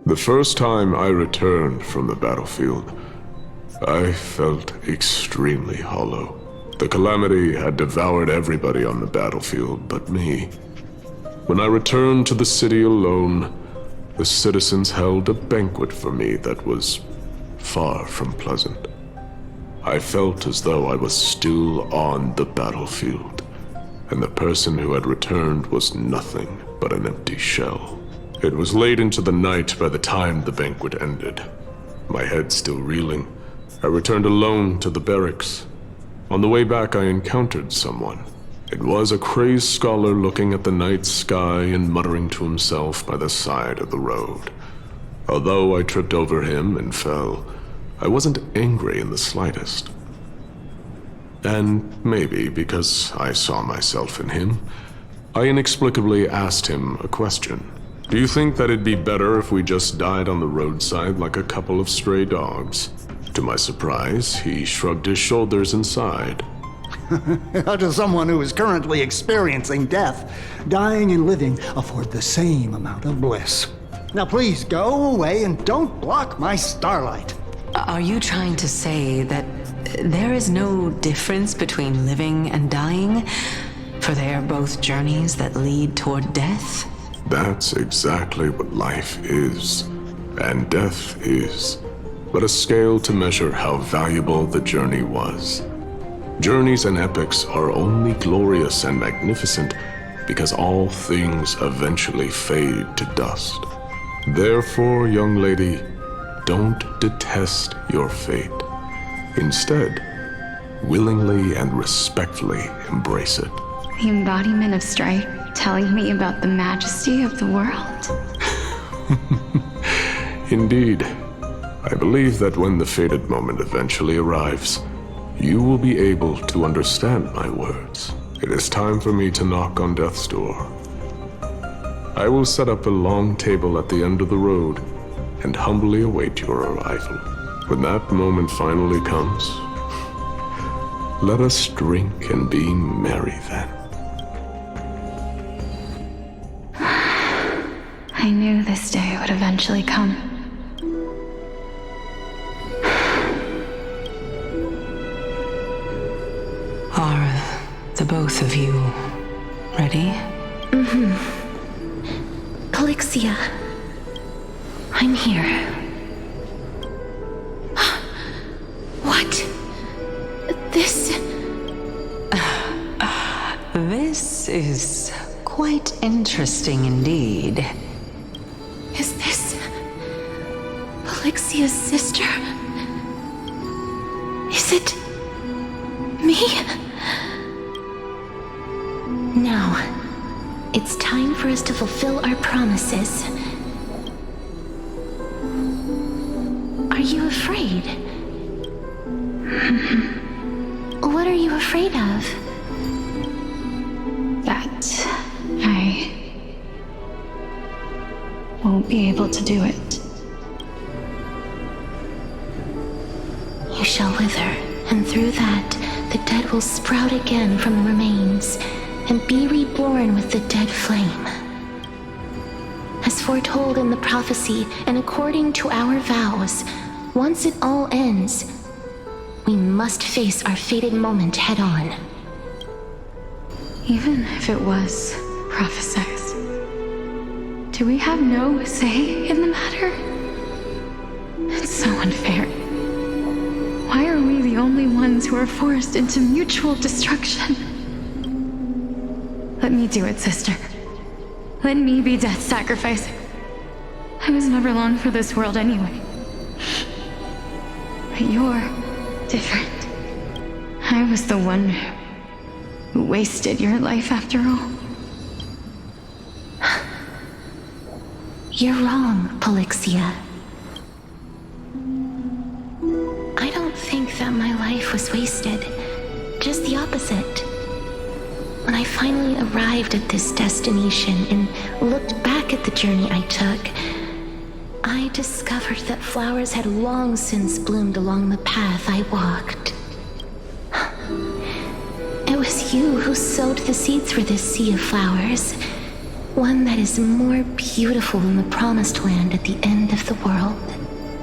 The first time I returned from the battlefield, I felt extremely hollow. The calamity had devoured everybody on the battlefield but me. When I returned to the city alone, the citizens held a banquet for me that was far from pleasant. I felt as though I was still on the battlefield, and the person who had returned was nothing but an empty shell. It was late into the night by the time the banquet ended. My head still reeling, I returned alone to the barracks. On the way back, I encountered someone. It was a crazed scholar looking at the night sky and muttering to himself by the side of the road. Although I tripped over him and fell, I wasn't angry in the slightest. And maybe because I saw myself in him, I inexplicably asked him a question. Do you think that it'd be better if we just died on the roadside like a couple of stray dogs? To my surprise, he shrugged his shoulders and sighed. How does someone who is currently experiencing death, dying and living, afford the same amount of bliss? Now please go away and don't block my starlight. Are you trying to say that there is no difference between living and dying? For they are both journeys that lead toward death? That's exactly what life is, and death is, but a scale to measure how valuable the journey was. Journeys and epics are only glorious and magnificent because all things eventually fade to dust. Therefore, young lady, don't detest your fate. Instead, willingly and respectfully embrace it. The embodiment of strife telling me about the majesty of the world. Indeed. I believe that when the fated moment eventually arrives, you will be able to understand my words. It is time for me to knock on death's door. I will set up a long table at the end of the road and humbly await your arrival. When that moment finally comes, let us drink and be merry then. I knew this day would eventually come. Are the both of you ready? Mm-hmm. Polixia, I'm here. What? This... This is quite interesting indeed. Is this... Polixia's sister? Is it... me? Now, it's time for us to fulfill our promises. Are you afraid? What are you afraid of? That I won't be able to do it. You shall wither, and through that, the dead will sprout again from the remains, and be reborn with the dead flame. As foretold in the prophecy, and according to our vows, once it all ends, we must face our fated moment head-on. Even if it was prophesied, do we have no say in the matter? It's so unfair. Why are we the only ones who are forced into mutual destruction? Let me do it, sister. Let me be death's sacrifice. I was never long for this world anyway. But you're different. I was the one who wasted your life after all. You're wrong, Polixia. I don't think that my life was wasted. Just the opposite. When I finally arrived at this destination and looked back at the journey I took, I discovered that flowers had long since bloomed along the path I walked. It was you who sowed the seeds for this sea of flowers, one that is more beautiful than the promised land at the end of the world.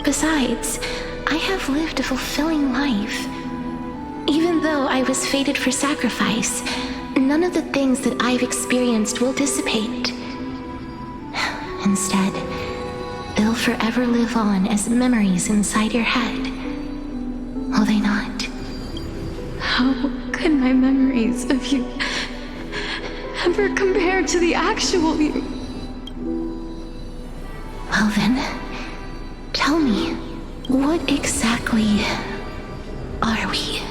Besides, I have lived a fulfilling life. Even though I was fated for sacrifice, none of the things that I've experienced will dissipate. Instead, they'll forever live on as memories inside your head. Will they not? How could my memories of you ever compare to the actual you? Well then, tell me, what exactly are we?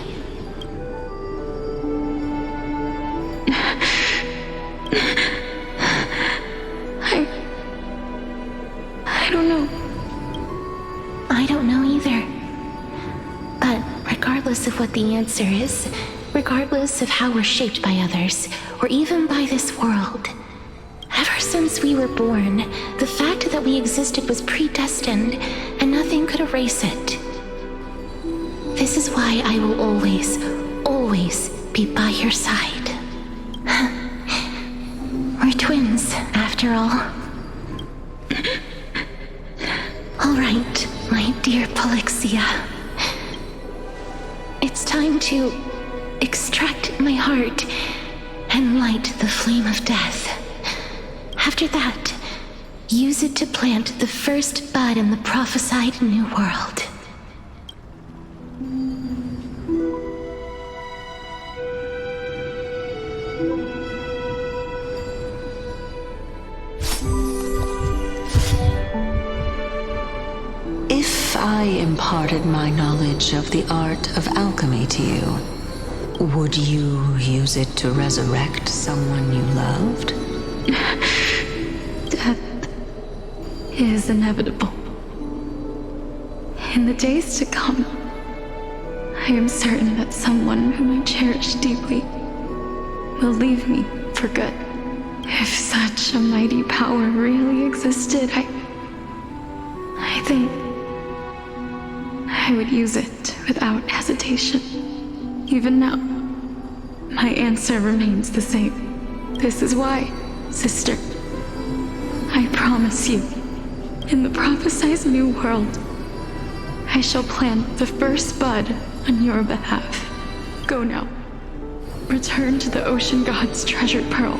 of what the answer is, regardless of how we're shaped by others, or even by this world. Ever since we were born, the fact that we existed was predestined, and nothing could erase it. This is why I will always, always be by your side. We're twins, after all. All right, my dear Polixia. It's time to extract my heart and light the flame of death. After that, use it to plant the first bud in the prophesied new world. If I imparted my knowledge of the art of alchemy to you, would you use it to resurrect someone you loved? Death is inevitable. In the days to come, I am certain that someone whom I cherish deeply will leave me for good. If such a mighty power really existed, I think I would use it without hesitation. Even now, my answer remains the same. This is why, sister, I promise you, in the prophesied new world, I shall plant the first bud on your behalf. Go now. Return to the ocean god's treasured pearl,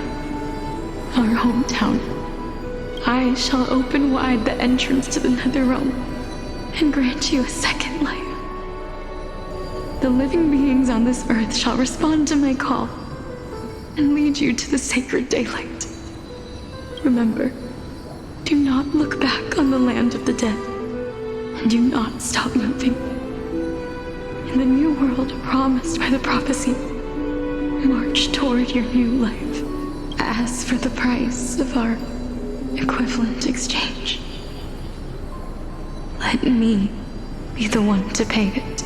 our hometown. I shall open wide the entrance to the Netherrealm and grant you a second life. The living beings on this earth shall respond to my call and lead you to the sacred daylight. Remember, do not look back on the land of the dead, and do not stop moving. In the new world promised by the prophecy, march toward your new life. Ask for the price of our equivalent exchange. Let me be the one to pay it.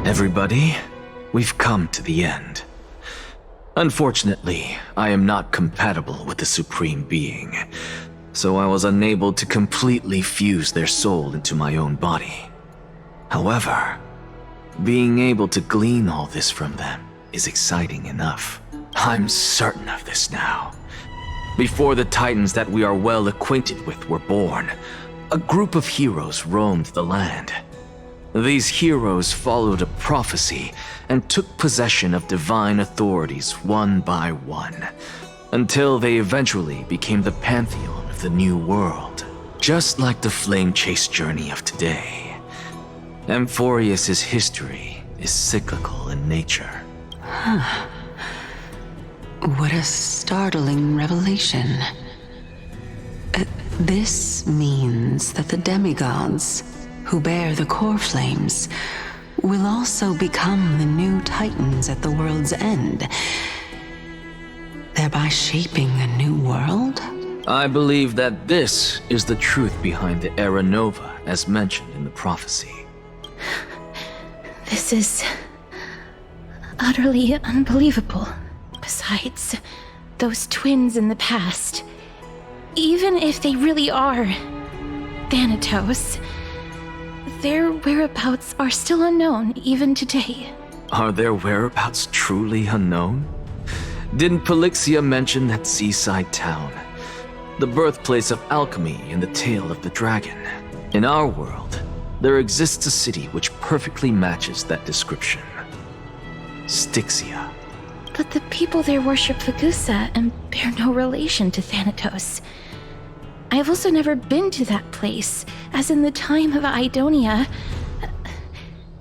Everybody, we've come to the end. Unfortunately, I am not compatible with the Supreme Being, so I was unable to completely fuse their soul into my own body. However, being able to glean all this from them is exciting enough. I'm certain of this now. Before the Titans that we are well acquainted with were born, a group of heroes roamed the land. These heroes followed a prophecy and took possession of divine authorities one by one, until they eventually became the pantheon of the new world. Just like the flame chase journey of today, Amphorius's history is cyclical in nature. Huh. What a startling revelation. This means that the demigods, who bear the core flames, will also become the new Titans at the world's end, thereby shaping a new world? I believe that this is the truth behind the Era Nova, as mentioned in the prophecy. This is utterly unbelievable. Besides, those twins in the past, even if they really are Thanatos, their whereabouts are still unknown even today. Are their whereabouts truly unknown? Didn't Polixia mention that seaside town? The birthplace of alchemy in the tale of the dragon. In our world, there exists a city which perfectly matches that description. Styxia. But the people there worship Vagusa and bear no relation to Thanatos. I have also never been to that place, as in the time of Idonia,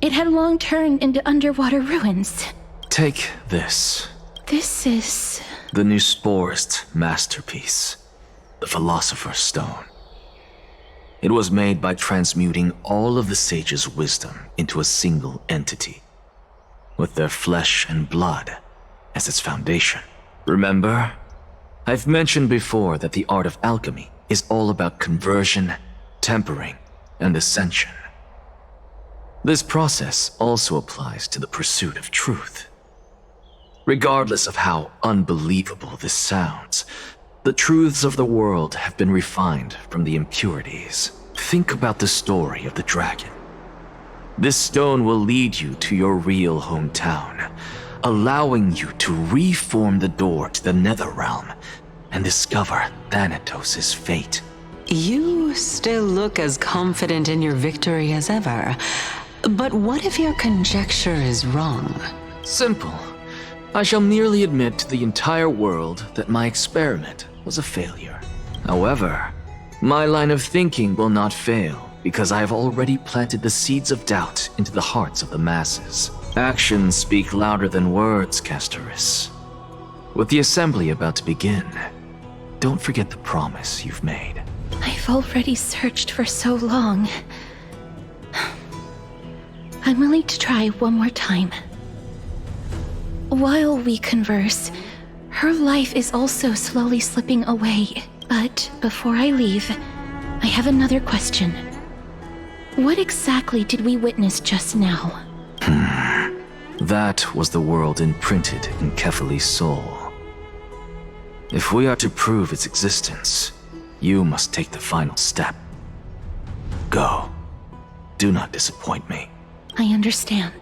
it had long turned into underwater ruins. Take this. This is... the Nusporist masterpiece, the Philosopher's Stone. It was made by transmuting all of the sages' wisdom into a single entity, with their flesh and blood as its foundation. Remember, I've mentioned before that the art of alchemy is all about conversion, tempering, and ascension. This process also applies to the pursuit of truth. Regardless of how unbelievable this sounds, the truths of the world have been refined from the impurities. Think about the story of the dragon. This stone will lead you to your real hometown, allowing you to reform the door to the nether realm and discover Thanatos' fate. You still look as confident in your victory as ever. But what if your conjecture is wrong? Simple. I shall merely admit to the entire world that my experiment was a failure. However, my line of thinking will not fail because I have already planted the seeds of doubt into the hearts of the masses. Actions speak louder than words, Castoris. With the assembly about to begin, don't forget the promise you've made. I've already searched for so long. I'm willing to try one more time. While we converse, her life is also slowly slipping away. But before I leave, I have another question. What exactly did we witness just now? That was the world imprinted in Kefali's soul. If we are to prove its existence, you must take the final step. Go. Do not disappoint me. I understand.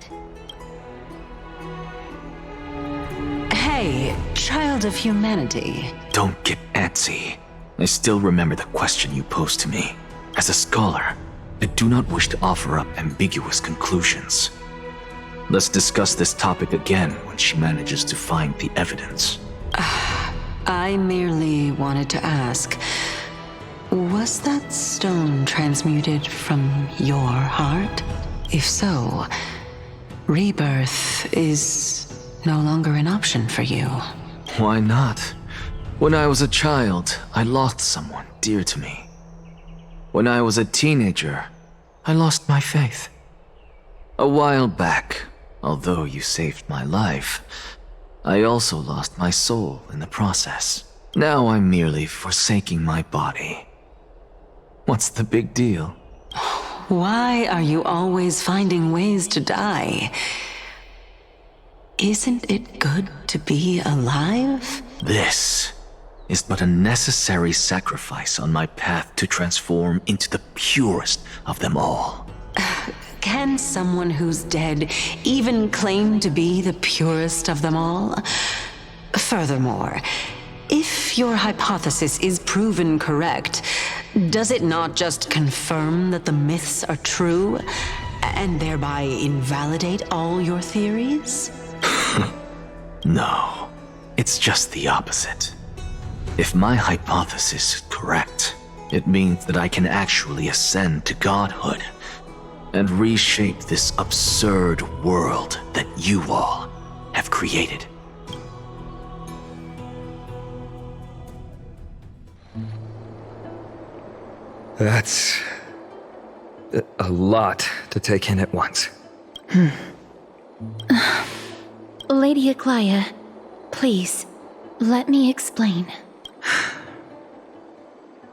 Hey, child of humanity. Don't get antsy. I still remember the question you posed to me. As a scholar, I do not wish to offer up ambiguous conclusions. Let's discuss this topic again when she manages to find the evidence. I merely wanted to ask, was that stone transmuted from your heart? If so, rebirth is no longer an option for you. Why not? When I was a child, I lost someone dear to me. When I was a teenager, I lost my faith. A while back, although you saved my life, I also lost my soul in the process. Now I'm merely forsaking my body. What's the big deal? Why are you always finding ways to die? Isn't it good to be alive? This is but a necessary sacrifice on my path to transform into the purest of them all. Can someone who's dead even claim to be the purest of them all? Furthermore, if your hypothesis is proven correct, does it not just confirm that the myths are true, and thereby invalidate all your theories? No, it's just the opposite. If my hypothesis is correct, it means that I can actually ascend to godhood and reshape this absurd world that you all have created. That's a lot to take in at once. Lady Aglaia, please, let me explain.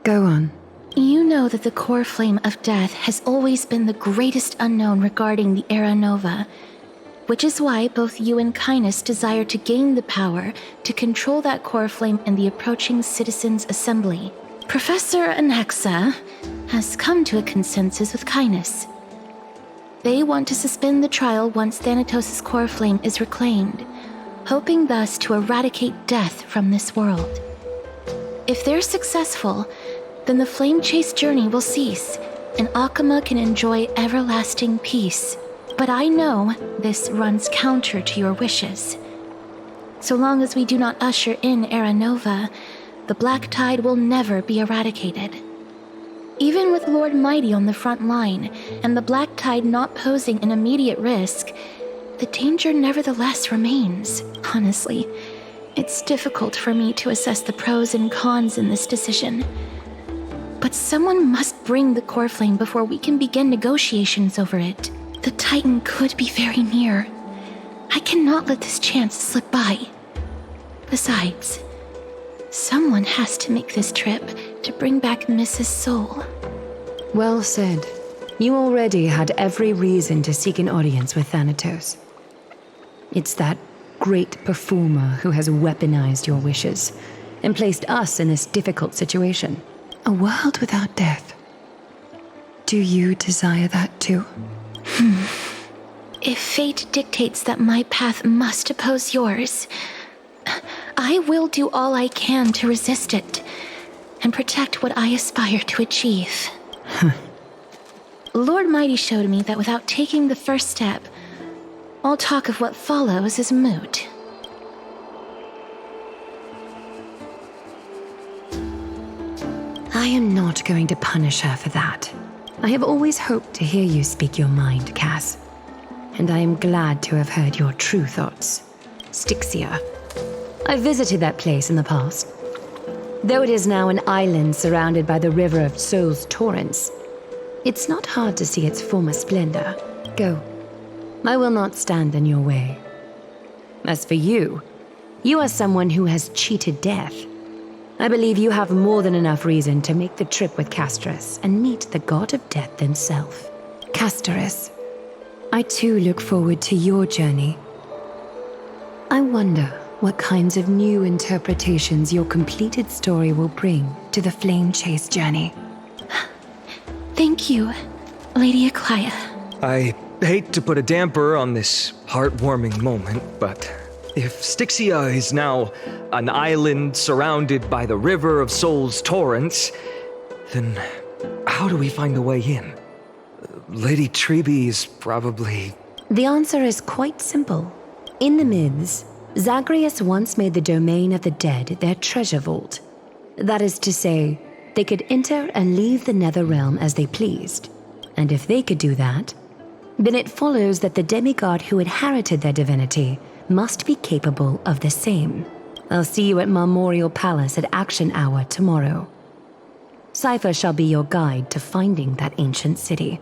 Go on. You know that the core flame of death has always been the greatest unknown regarding the Era Nova, which is why both you and Kindness desire to gain the power to control that core flame in the approaching Citizens' Assembly. Professor Anaxa has come to a consensus with Kindness. They want to suspend the trial once Thanatos' core flame is reclaimed, hoping thus to eradicate death from this world. If they're successful, then the flame chase journey will cease, and Akama can enjoy everlasting peace. But I know this runs counter to your wishes. So long as we do not usher in Era Nova, the Black Tide will never be eradicated. Even with Lord Mighty on the front line, and the Black Tide not posing an immediate risk, the danger nevertheless remains. Honestly, it's difficult for me to assess the pros and cons in this decision. But someone must bring the core flame before we can begin negotiations over it. The Titan could be very near. I cannot let this chance slip by. Besides, someone has to make this trip to bring back Mrs. Soul. Well said. You already had every reason to seek an audience with Thanatos. It's that great performer who has weaponized your wishes and placed us in this difficult situation. A world without death. Do you desire that too? If fate dictates that my path must oppose yours, I will do all I can to resist it and protect what I aspire to achieve. Lord Mighty showed me that without taking the first step, all talk of what follows is moot. I am not going to punish her for that. I have always hoped to hear you speak your mind, Cass. And I am glad to have heard your true thoughts. Styxia. I visited that place in the past. Though it is now an island surrounded by the river of Souls torrents, it's not hard to see its former splendor. Go. I will not stand in your way. As for you, you are someone who has cheated death. I believe you have more than enough reason to make the trip with Casterus and meet the god of death himself. Casterus, I too look forward to your journey. I wonder what kinds of new interpretations your completed story will bring to the Flame Chase journey. Thank you, Lady Aglaia. I hate to put a damper on this heartwarming moment, but if Styxia is now an island surrounded by the river of Souls torrents, then how do we find a way in? Lady Treby is probably... The answer is quite simple. In the myths, Zagreus once made the domain of the dead their treasure vault. That is to say, they could enter and leave the nether realm as they pleased. And if they could do that, then it follows that the demigod who inherited their divinity must be capable of the same. I'll see you at Marmorial Palace at Action Hour tomorrow. Cypher shall be your guide to finding that ancient city.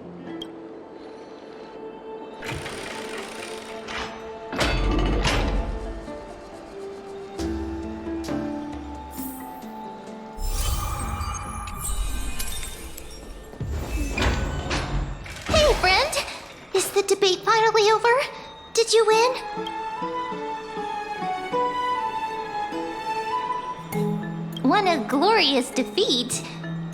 Hey, friend! Is the debate finally over? Did you win? What a glorious defeat.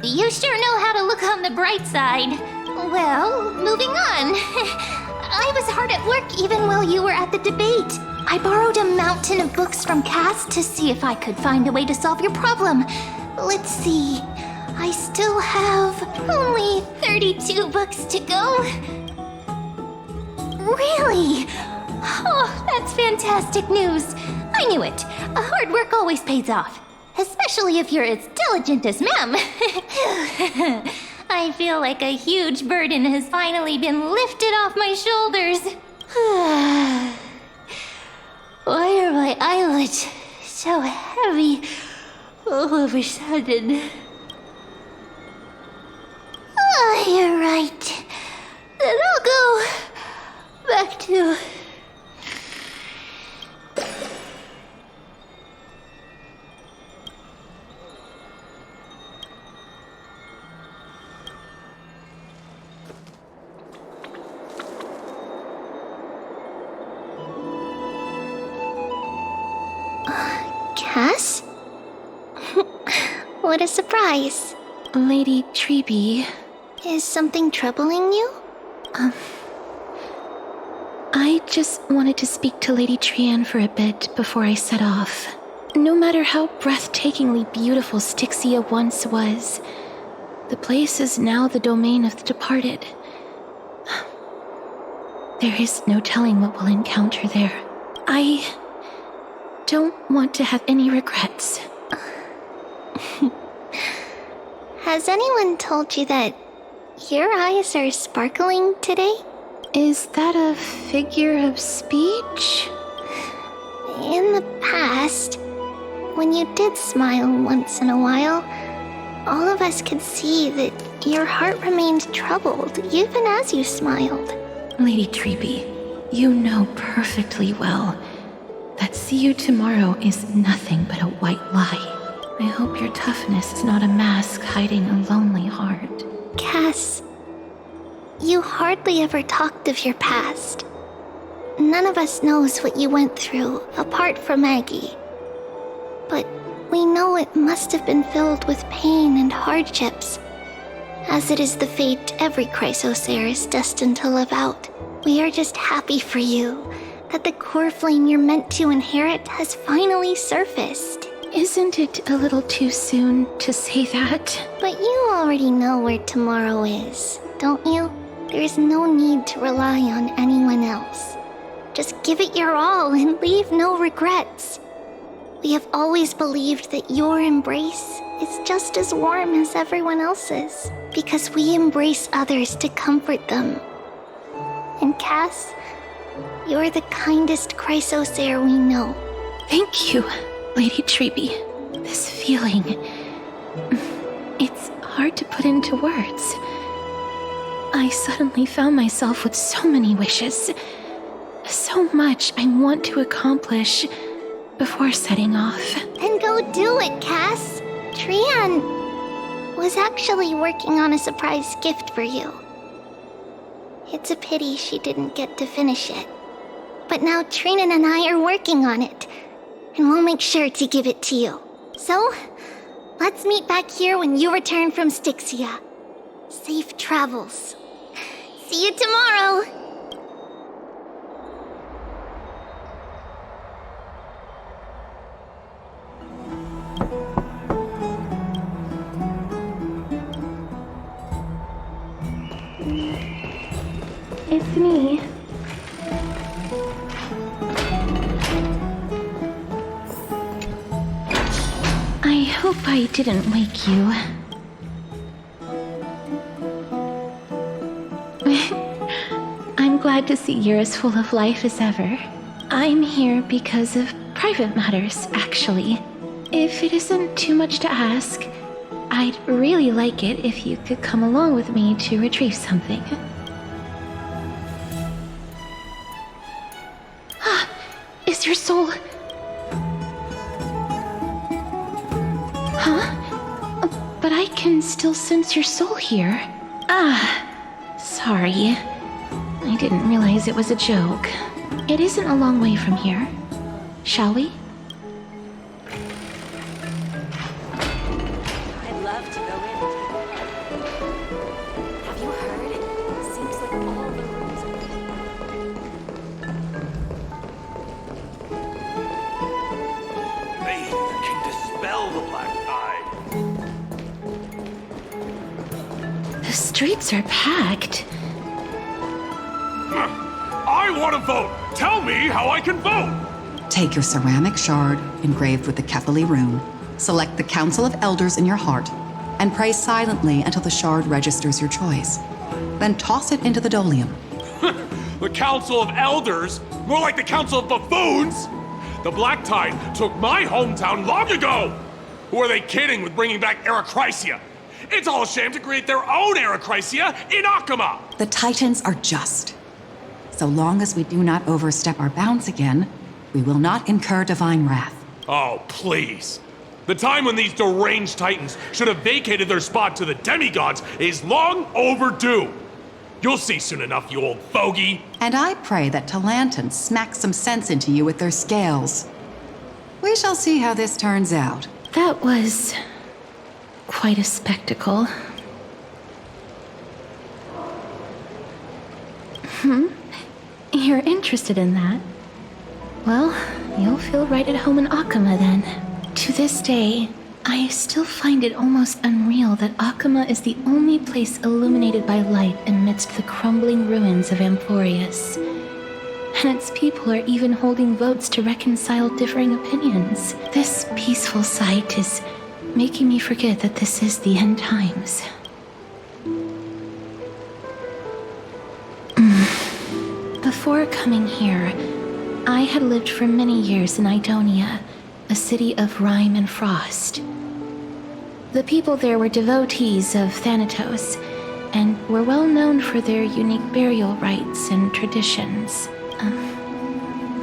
You sure know how to look on the bright side. Well, moving on. I was hard at work even while you were at the debate. I borrowed a mountain of books from Cass to see if I could find a way to solve your problem. Let's see. I still have only 32 books to go. Really? Oh, that's fantastic news. I knew it. Hard work always pays off. Especially if you're as diligent as Ma'am. I feel like a huge burden has finally been lifted off my shoulders. Why are my eyelids so heavy all of a sudden? Oh, you're right. Then I'll go back to... Cass? What a surprise. Lady Treby. Is something troubling you? I just wanted to speak to Lady Trianne for a bit before I set off. No matter how breathtakingly beautiful Styxia once was, the place is now the domain of the departed. There is no telling what we'll encounter there. I don't want to have any regrets. Has anyone told you that your eyes are sparkling today? Is that a figure of speech? In the past, when you did smile once in a while, all of us could see that your heart remained troubled even as you smiled. Lady Treby, you know perfectly well that see you tomorrow is nothing but a white lie. I hope your toughness is not a mask hiding a lonely heart. Cass, You hardly ever talked of your past. None of us knows what you went through, apart from Maggie. But we know it must have been filled with pain and hardships, as it is the fate every Chrysos heir is destined to live out. We are just happy for you that the core flame you're meant to inherit has finally surfaced. Isn't it a little too soon to say that? But you already know where tomorrow is, don't you? There's no need to rely on anyone else. Just give it your all and leave no regrets. We have always believed that your embrace is just as warm as everyone else's, because we embrace others to comfort them. And Cass, you're the kindest Chrysos heir we know. Thank you, Lady Treby. This feeling, it's hard to put into words. I suddenly found myself with so many wishes. So much I want to accomplish before setting off. Then go do it, Cass. Trian was actually working on a surprise gift for you. It's a pity she didn't get to finish it. But now Trinan and I are working on it, and we'll make sure to give it to you. So, let's meet back here when you return from Styxia. Safe travels. See you tomorrow! It's me. I hope I didn't wake you. I'm glad to see you're as full of life as ever. I'm here because of private matters, actually. If it isn't too much to ask, I'd really like it if you could come along with me to retrieve something. Is your soul... Huh? But I can still sense your soul here. Sorry. I didn't realize it was a joke. It isn't a long way from here. Shall we? I'd love to go in. Have you heard? It seems like all the rooms Faith can dispel the black tide. The streets are packed. I want to vote! Tell me how I can vote! Take your ceramic shard engraved with the Kethali rune, select the Council of Elders in your heart, and pray silently until the shard registers your choice. Then toss it into the Dolium. The Council of Elders? More like the Council of Buffoons! The Black Tide took my hometown long ago! Who are they kidding with bringing back Erechrysia? It's all a sham to create their own Erechrysia in Akama! The Titans are just. So long as we do not overstep our bounds again, we will not incur divine wrath. Oh, please. The time when these deranged titans should have vacated their spot to the demigods is long overdue. You'll see soon enough, you old fogey. And I pray that Talanton smacks some sense into you with their scales. We shall see how this turns out. That was... quite a spectacle. You're interested in that? Well, you'll feel right at home in Akama then. To this day, I still find it almost unreal that Akama is the only place illuminated by light amidst the crumbling ruins of Amphorius. And its people are even holding votes to reconcile differing opinions. This peaceful sight is making me forget that this is the end times. Before coming here, I had lived for many years in Idonia, a city of rime and frost. The people there were devotees of Thanatos, and were well known for their unique burial rites and traditions.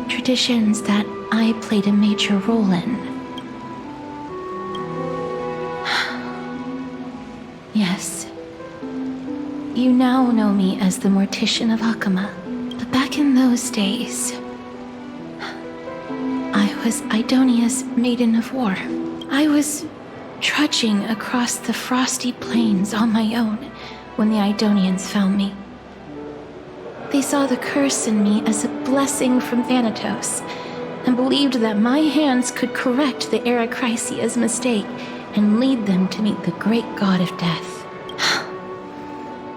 Traditions that I played a major role in. Yes. You now know me as the Mortician of Akama, but back in those days, I was Idonia's Maiden of War. I was trudging across the frosty plains on my own when the Idonians found me. They saw the curse in me as a blessing from Thanatos, and believed that my hands could correct the Eracrisia's mistake and lead them to meet the great god of death.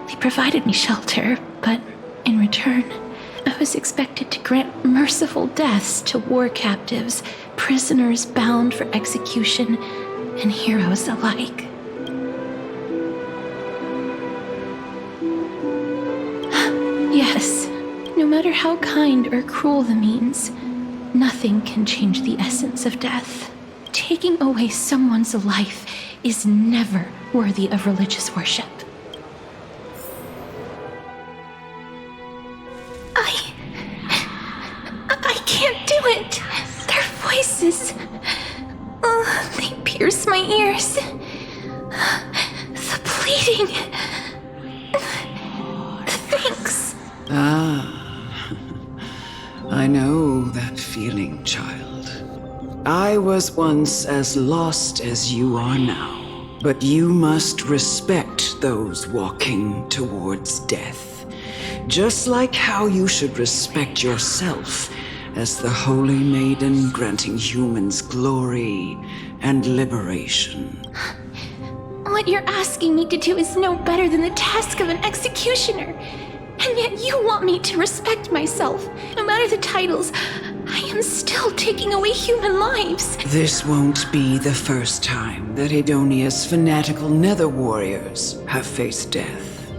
They provided me shelter, but in return, I was expected to grant merciful deaths to war captives, prisoners bound for execution, and heroes alike. Yes, no matter how kind or cruel the means, nothing can change the essence of death. Taking away someone's life is never worthy of religious worship. I can't do it. Their voices, they pierce my ears. The pleading. Thanks. I know that feeling, child. I was once as lost as you are now, but you must respect those walking towards death, just like how you should respect yourself as the Holy Maiden granting humans glory and liberation. What you're asking me to do is no better than the task of an executioner. And yet you want me to respect myself. No matter the titles, I am still taking away human lives. This won't be the first time that Edonia's fanatical nether warriors have faced death.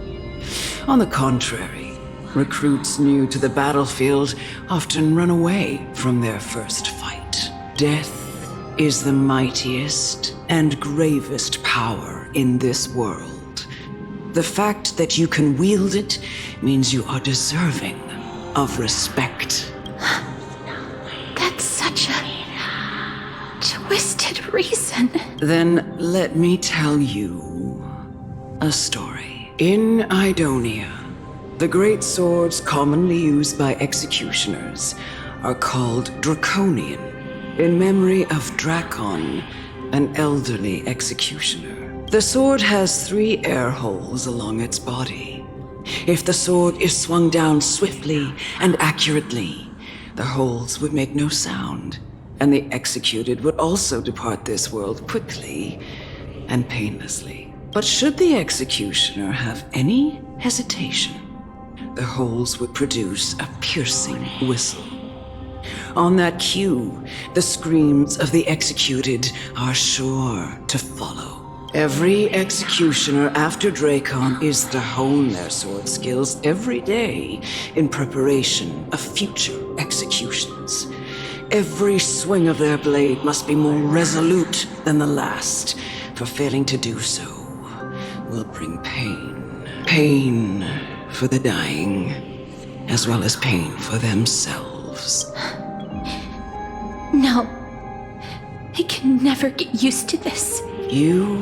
On the contrary, recruits new to the battlefield often run away from their first fight. Death is the mightiest and gravest power in this world. The fact that you can wield it means you are deserving of respect. That's such a twisted reason. Then let me tell you a story. In Idonia, the great swords commonly used by executioners are called Draconian, in memory of Drakon, an elderly executioner. The sword has 3 air holes along its body. If the sword is swung down swiftly and accurately, the holes would make no sound, and the executed would also depart this world quickly and painlessly. But should the executioner have any hesitation, the holes would produce a piercing whistle. On that cue, the screams of the executed are sure to follow. Every executioner after Drakon is to hone their sword skills every day in preparation of future executions. Every swing of their blade must be more resolute than the last, for failing to do so will bring pain. Pain for the dying, as well as pain for themselves. No. I can never get used to this. You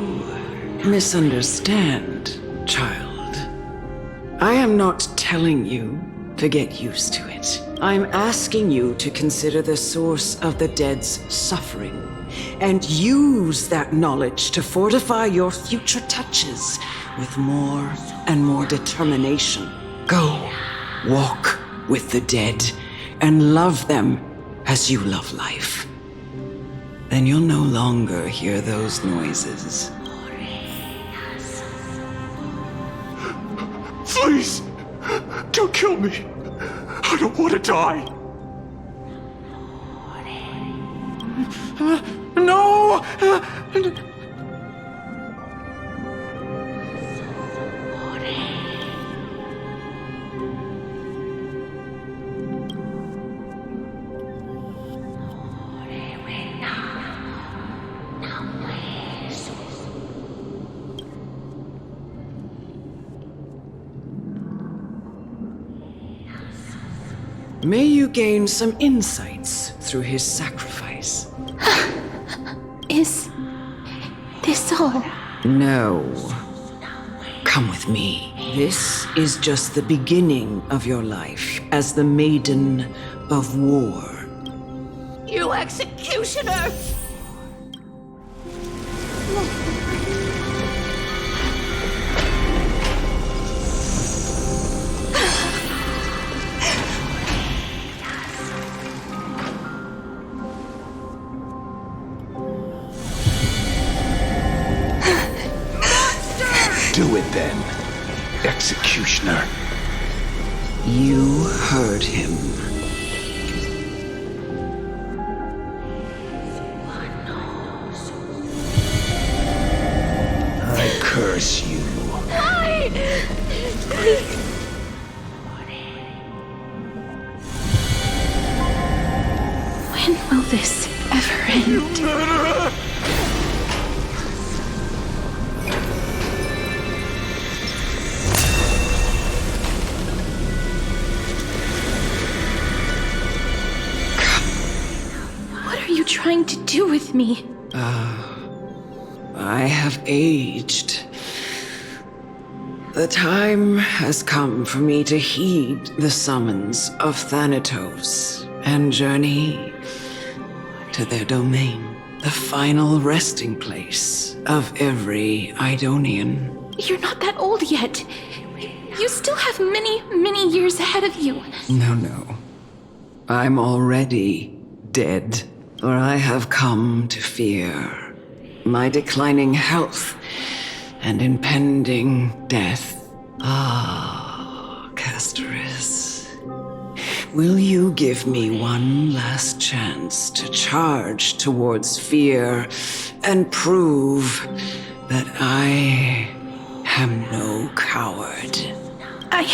misunderstand, child. I am not telling you to get used to it. I'm asking you to consider the source of the dead's suffering and use that knowledge to fortify your future touches with more and more determination. Go, walk with the dead and love them as you love life. Then you'll no longer hear those noises. Please, don't kill me. I don't want to die. No! May you gain some insights through his sacrifice. Is this all? No. Come with me. This is just the beginning of your life as the Maiden of War. You executioner! Do it then, executioner. You heard him. I curse you. Why? When will this ever end? You murderer! What are you trying to do with me? I have aged. The time has come for me to heed the summons of Thanatos and journey to their domain, the final resting place of every Idonian. You're not that old yet. You still have many, many years ahead of you. No. I'm already dead, for I have come to fear my declining health and impending death. Ah, Castoris. Will you give me one last chance to charge towards fear and prove that I am no coward? I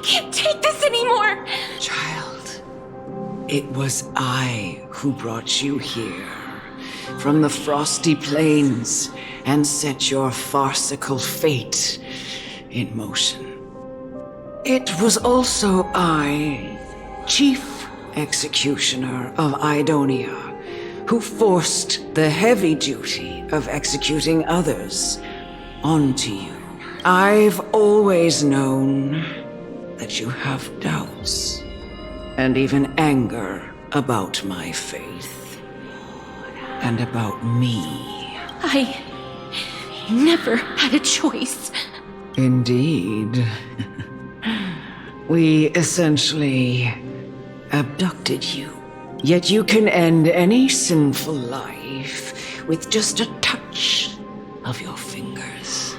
can't take this anymore! Child, it was I who brought you here from the frosty plains and set your farcical fate in motion. It was also I, Chief Executioner of Idonia, who forced the heavy duty of executing others onto you. I've always known that you have doubts and even anger about my faith and about me. I never had a choice. Indeed. We essentially abducted you. Yet you can end any sinful life with just a touch of your fingers.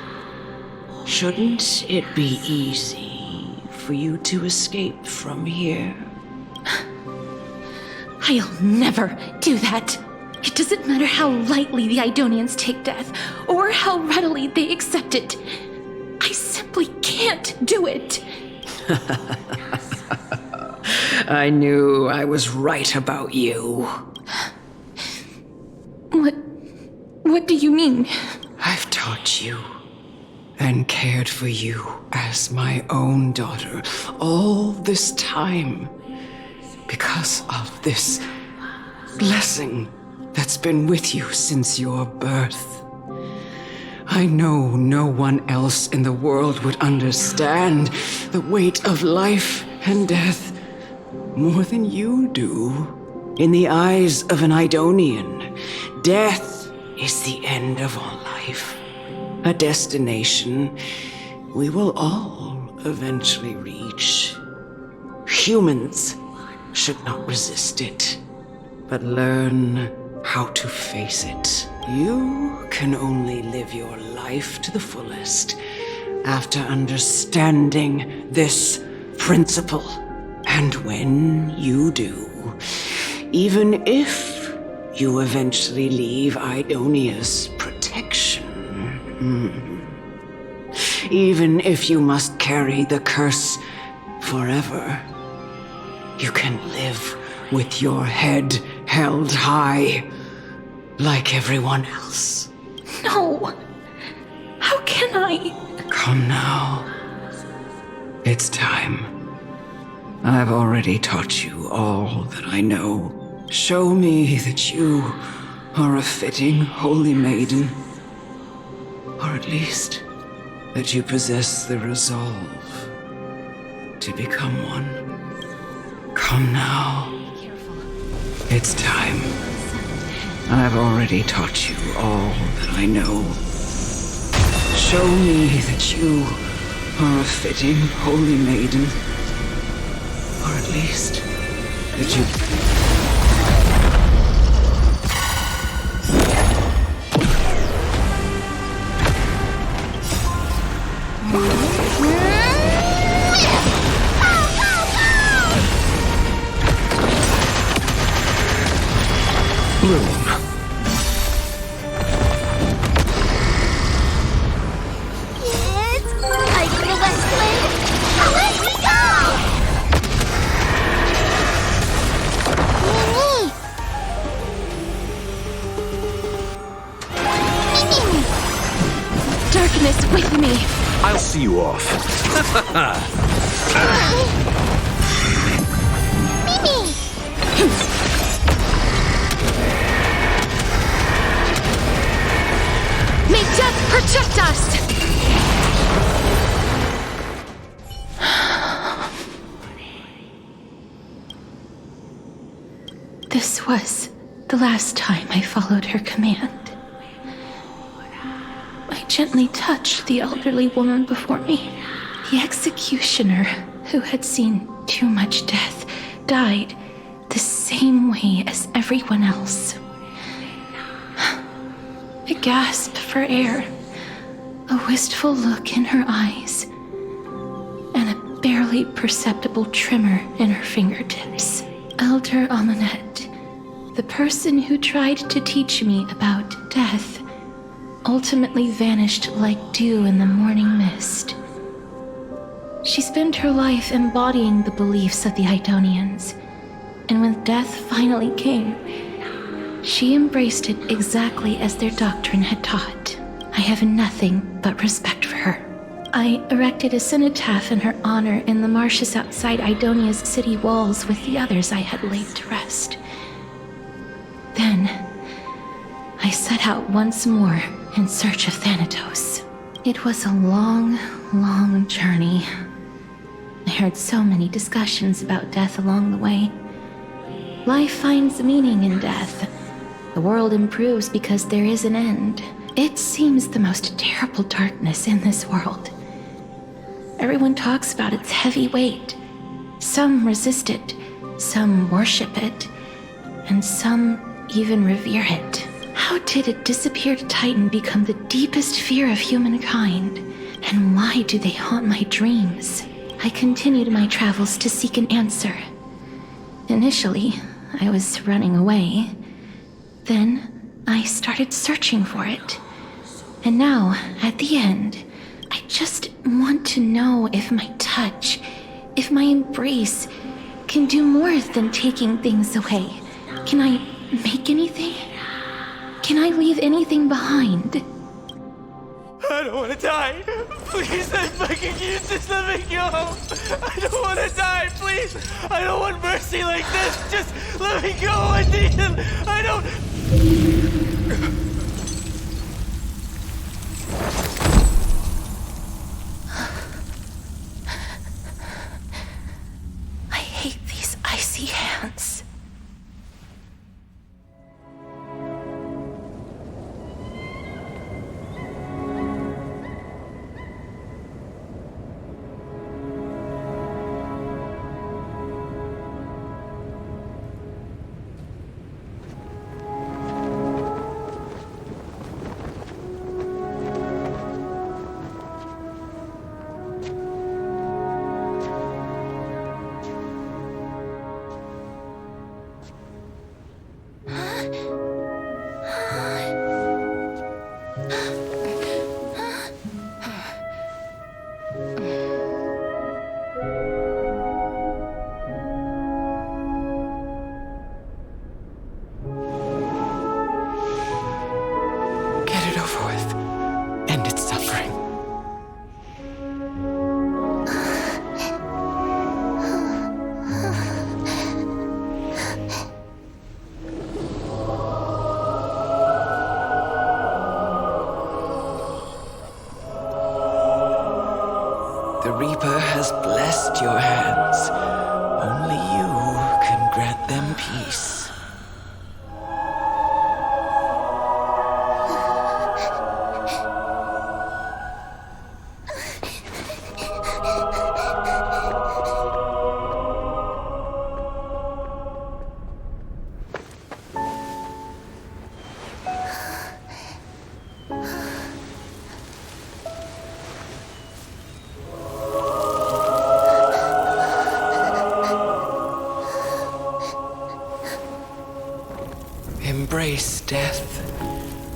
Shouldn't it be easy for you to escape from here? I'll never do that. It doesn't matter how lightly the Idonians take death, or how readily they accept it. I simply can't do it. I knew I was right about you. What do you mean? I've taught you and cared for you as my own daughter all this time because of this blessing that's been with you since your birth. I know no one else in the world would understand the weight of life and death more than you do. In the eyes of an Idonian, death is the end of all life. A destination we will all eventually reach. Humans should not resist it, but learn how to face it. You can only live your life to the fullest after understanding this principle. And when you do, even if you eventually leave Idonia's protection, even if you must carry the curse forever, you can live with your head held high, like everyone else. No. How can I? Come now. It's time. I've already taught you all that I know. Show me that you are a fitting holy maiden, Or at least that you possess the resolve to become one. Come now. It's time. I've already taught you all that I know. Show me that you are a fitting holy maiden. Or at least that you... Bloom. It's fighting the West Wind. Away we go! Mimi! Darkness with me. I'll see you off. Mimi! May death protect us! This was the last time I followed her command. I gently touched the elderly woman before me. The executioner, who had seen too much death, died the same way as everyone else. I gasped for air, a wistful look in her eyes, and a barely perceptible tremor in her fingertips. Elder Amunet, the person who tried to teach me about death, ultimately vanished like dew in the morning mist. She spent her life embodying the beliefs of the Idonians, and when death finally came, she embraced it exactly as their doctrine had taught. I have nothing but respect for her. I erected a cenotaph in her honor in the marshes outside Idonia's city walls with the others I had laid to rest. Then, I set out once more in search of Thanatos. It was a long, long journey. I heard so many discussions about death along the way. Life finds meaning in death. The world improves because there is an end. It seems the most terrible darkness in this world. Everyone talks about its heavy weight. Some resist it, some worship it, and some even revere it. How did a disappeared titan become the deepest fear of humankind? And why do they haunt my dreams? I continued my travels to seek an answer. Initially, I was running away. Then, I started searching for it. And now, at the end, I just want to know if my touch, if my embrace, can do more than taking things away. Can I make anything? Can I leave anything behind? I don't want to die. Please, I fucking you just let me go. I don't want to die, please. I don't want mercy like this. Just let me go. I need him. I don't... I hate these icy hands. peace. Embrace death.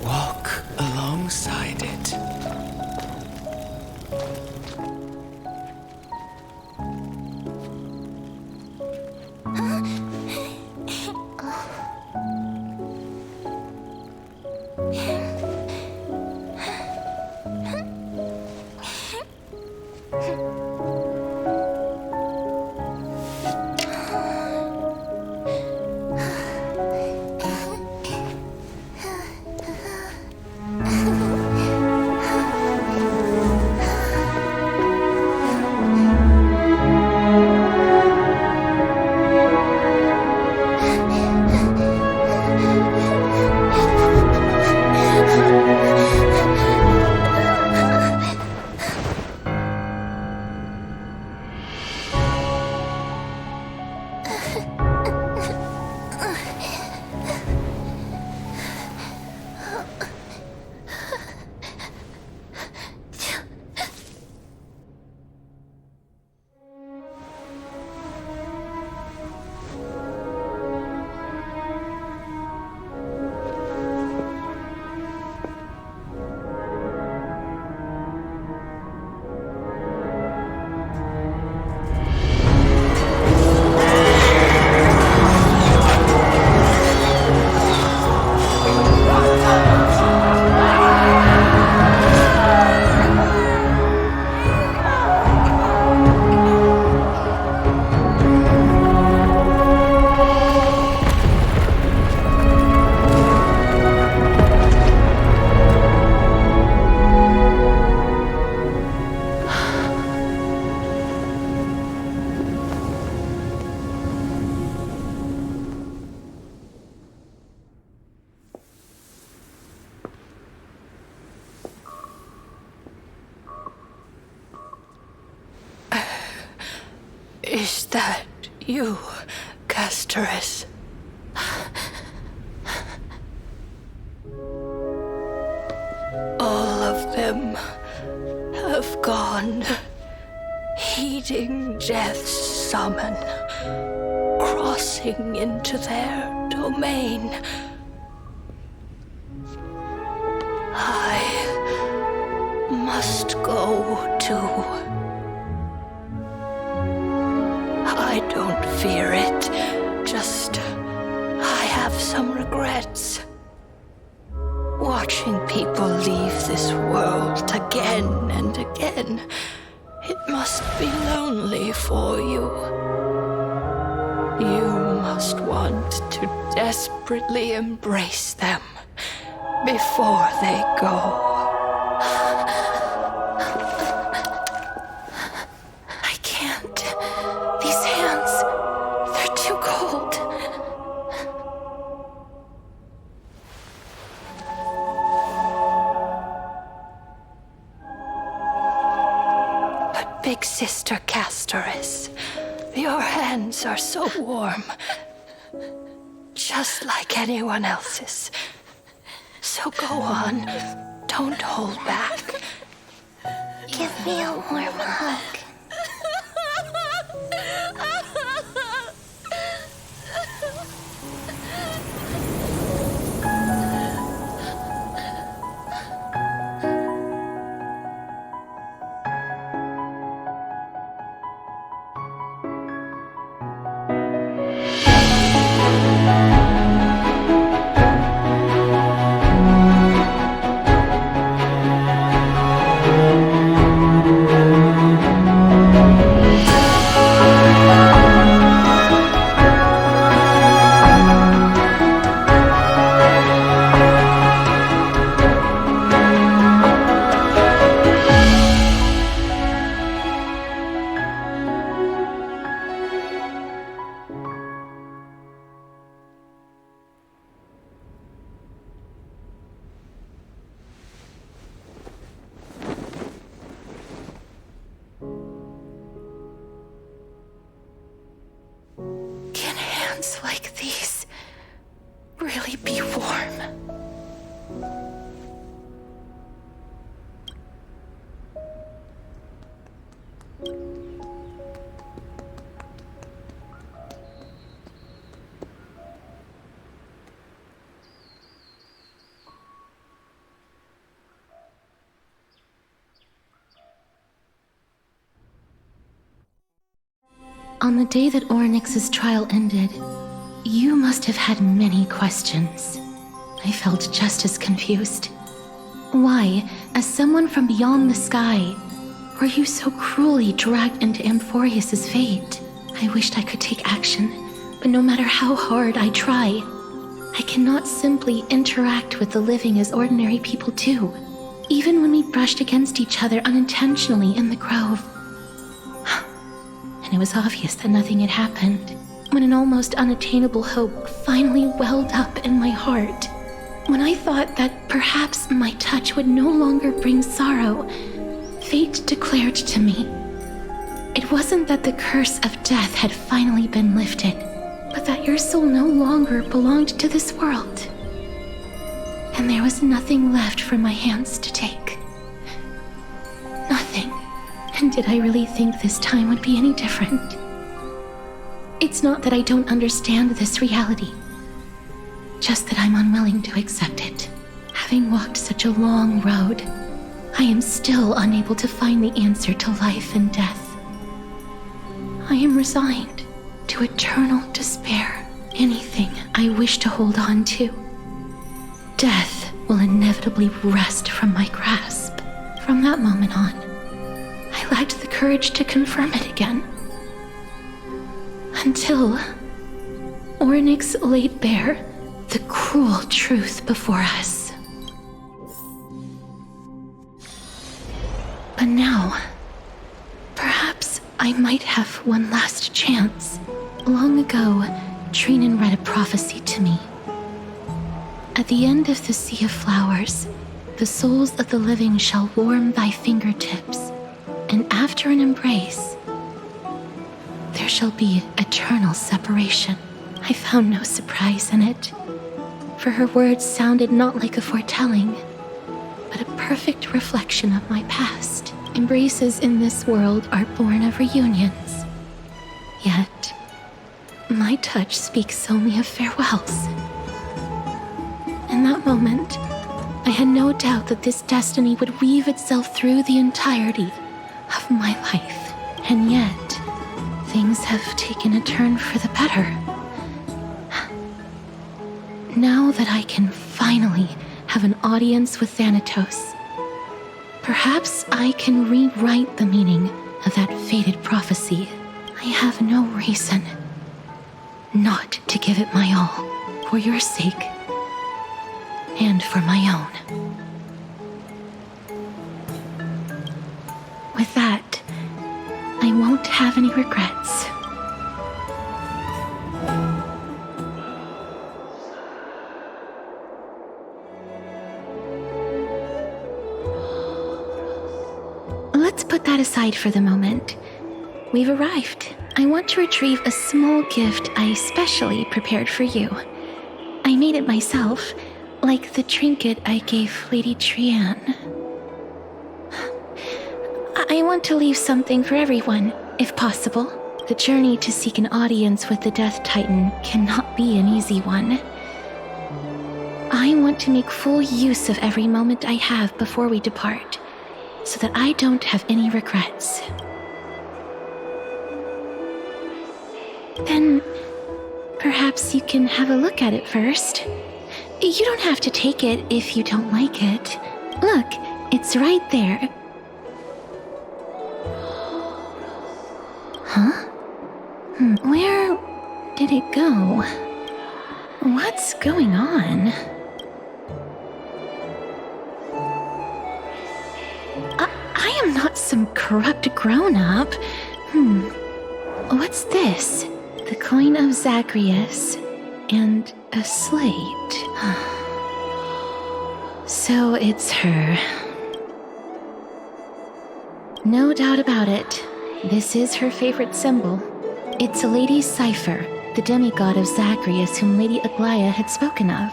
Walk alongside it. Is that you, Castoris? All of them have gone, heeding death's summon, crossing into their domain. I must go too. I don't fear it, just I have some regrets. Watching people leave this world again and again, it must be lonely for you. You must want to desperately embrace them before they go. I can't. These hands, they're too cold. But Big Sister Castoris, your hands are so warm. Just like anyone else's. So go on. Don't hold back. Give me a warm hug. On the day that Orynyx's trial ended, you must have had many questions. I felt just as confused. Why, as someone from beyond the sky, were you so cruelly dragged into Amphorius's fate? I wished I could take action, but no matter how hard I try, I cannot simply interact with the living as ordinary people do, even when we brushed against each other unintentionally in the grove. And it was obvious that nothing had happened, when an almost unattainable hope finally welled up in my heart. When I thought that perhaps my touch would no longer bring sorrow, fate declared to me, it wasn't that the curse of death had finally been lifted, but that your soul no longer belonged to this world. And there was nothing left for my hands to take. Nothing. And did I really think this time would be any different? It's not that I don't understand this reality, just that I'm unwilling to accept it. Having walked such a long road, I am still unable to find the answer to life and death. I am resigned to eternal despair. Anything I wish to hold on to, death will inevitably wrest from my grasp. From that moment on, I lacked the courage to confirm it again. Until Orynyx laid bare the cruel truth before us. But now, perhaps I might have one last chance. Long ago, Trinan read a prophecy to me. At the end of the Sea of Flowers, the souls of the living shall warm thy fingertips, and after an embrace, there shall be eternal separation. I found no surprise in it, for her words sounded not like a foretelling, but a perfect reflection of my past. Embraces in this world are born of reunions. Yet, my touch speaks only of farewells. In that moment, I had no doubt that this destiny would weave itself through the entirety of my life. And yet, things have taken a turn for the better. Now that I can finally have an audience with Thanatos, perhaps I can rewrite the meaning of that fated prophecy. I have no reason not to give it my all, for your sake, and for my own. With that, I won't have any regrets. Let's put that aside for the moment. We've arrived. I want to retrieve a small gift I specially prepared for you. I made it myself, like the trinket I gave Lady Trian. I want to leave something for everyone, if possible. The journey to seek an audience with the Death Titan cannot be an easy one. I want to make full use of every moment I have before we depart, so that I don't have any regrets. Then, perhaps you can have a look at it first. You don't have to take it if you don't like it. Look, it's right there. Huh? Where did it go? What's going on? I am not some corrupt grown-up. What's this? The coin of Zagreus and a slate. So it's her. No doubt about it. This is her favorite symbol. It's a lady's cipher, the demigod of Zagreus whom Lady Aglaia had spoken of.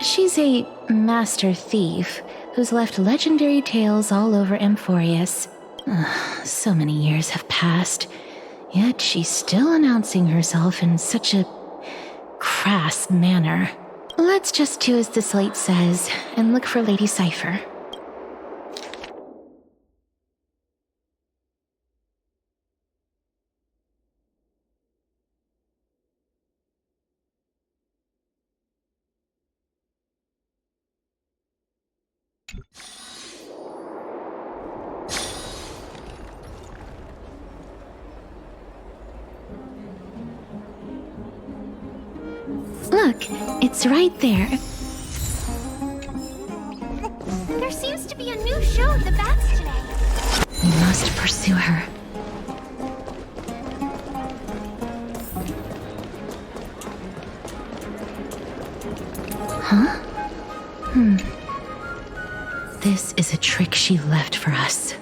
She's a master thief who's left legendary tales all over Amphorius. So many years have passed, yet she's still announcing herself in such a crass manner. Let's just do as the slate says and look for Lady Cipher. Look, it's right there. There seems to be a new show at the bats today. We must pursue her. Huh? This is a trick she left for us.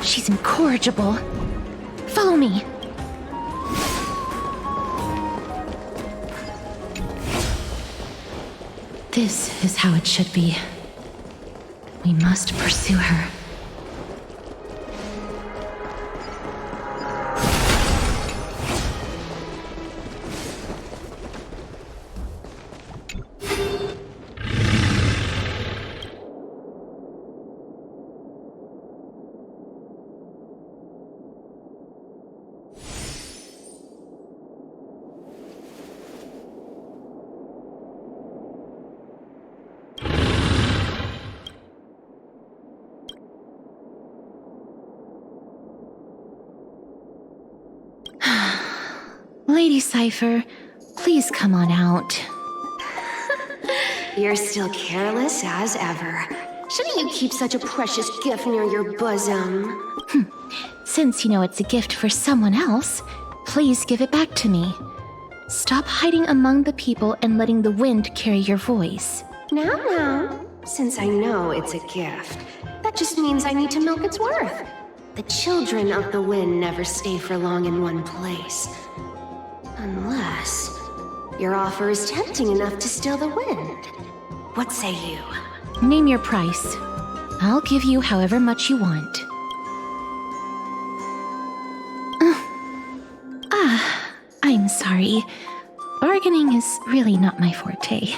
She's incorrigible. Follow me. This is how it should be. We must pursue her. Lady Cypher, please come on out. You're still careless as ever. Shouldn't you keep such a precious gift near your bosom? Since you know it's a gift for someone else, please give it back to me. Stop hiding among the people and letting the wind carry your voice. Now, since I know it's a gift, that just means I need to milk its worth. The children of the wind never stay for long in one place. Unless your offer is tempting enough to steal the wind. What say you? Name your price. I'll give you however much you want. I'm sorry. Bargaining is really not my forte.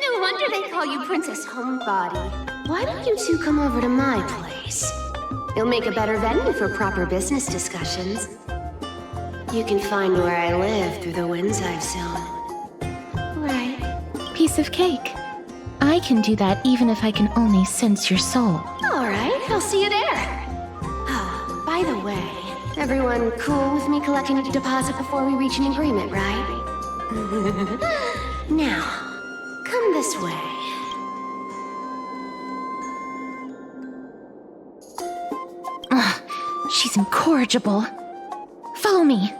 No wonder they call you Princess Homebody. Why don't you two come over to my place? You'll make a better venue for proper business discussions. You can find where I live through the winds I've sown. Right. Piece of cake. I can do that even if I can only sense your soul. All right, I'll see you there. Oh, by the way, everyone cool with me collecting a deposit before we reach an agreement, right? Now, come this way. She's incorrigible. Follow me.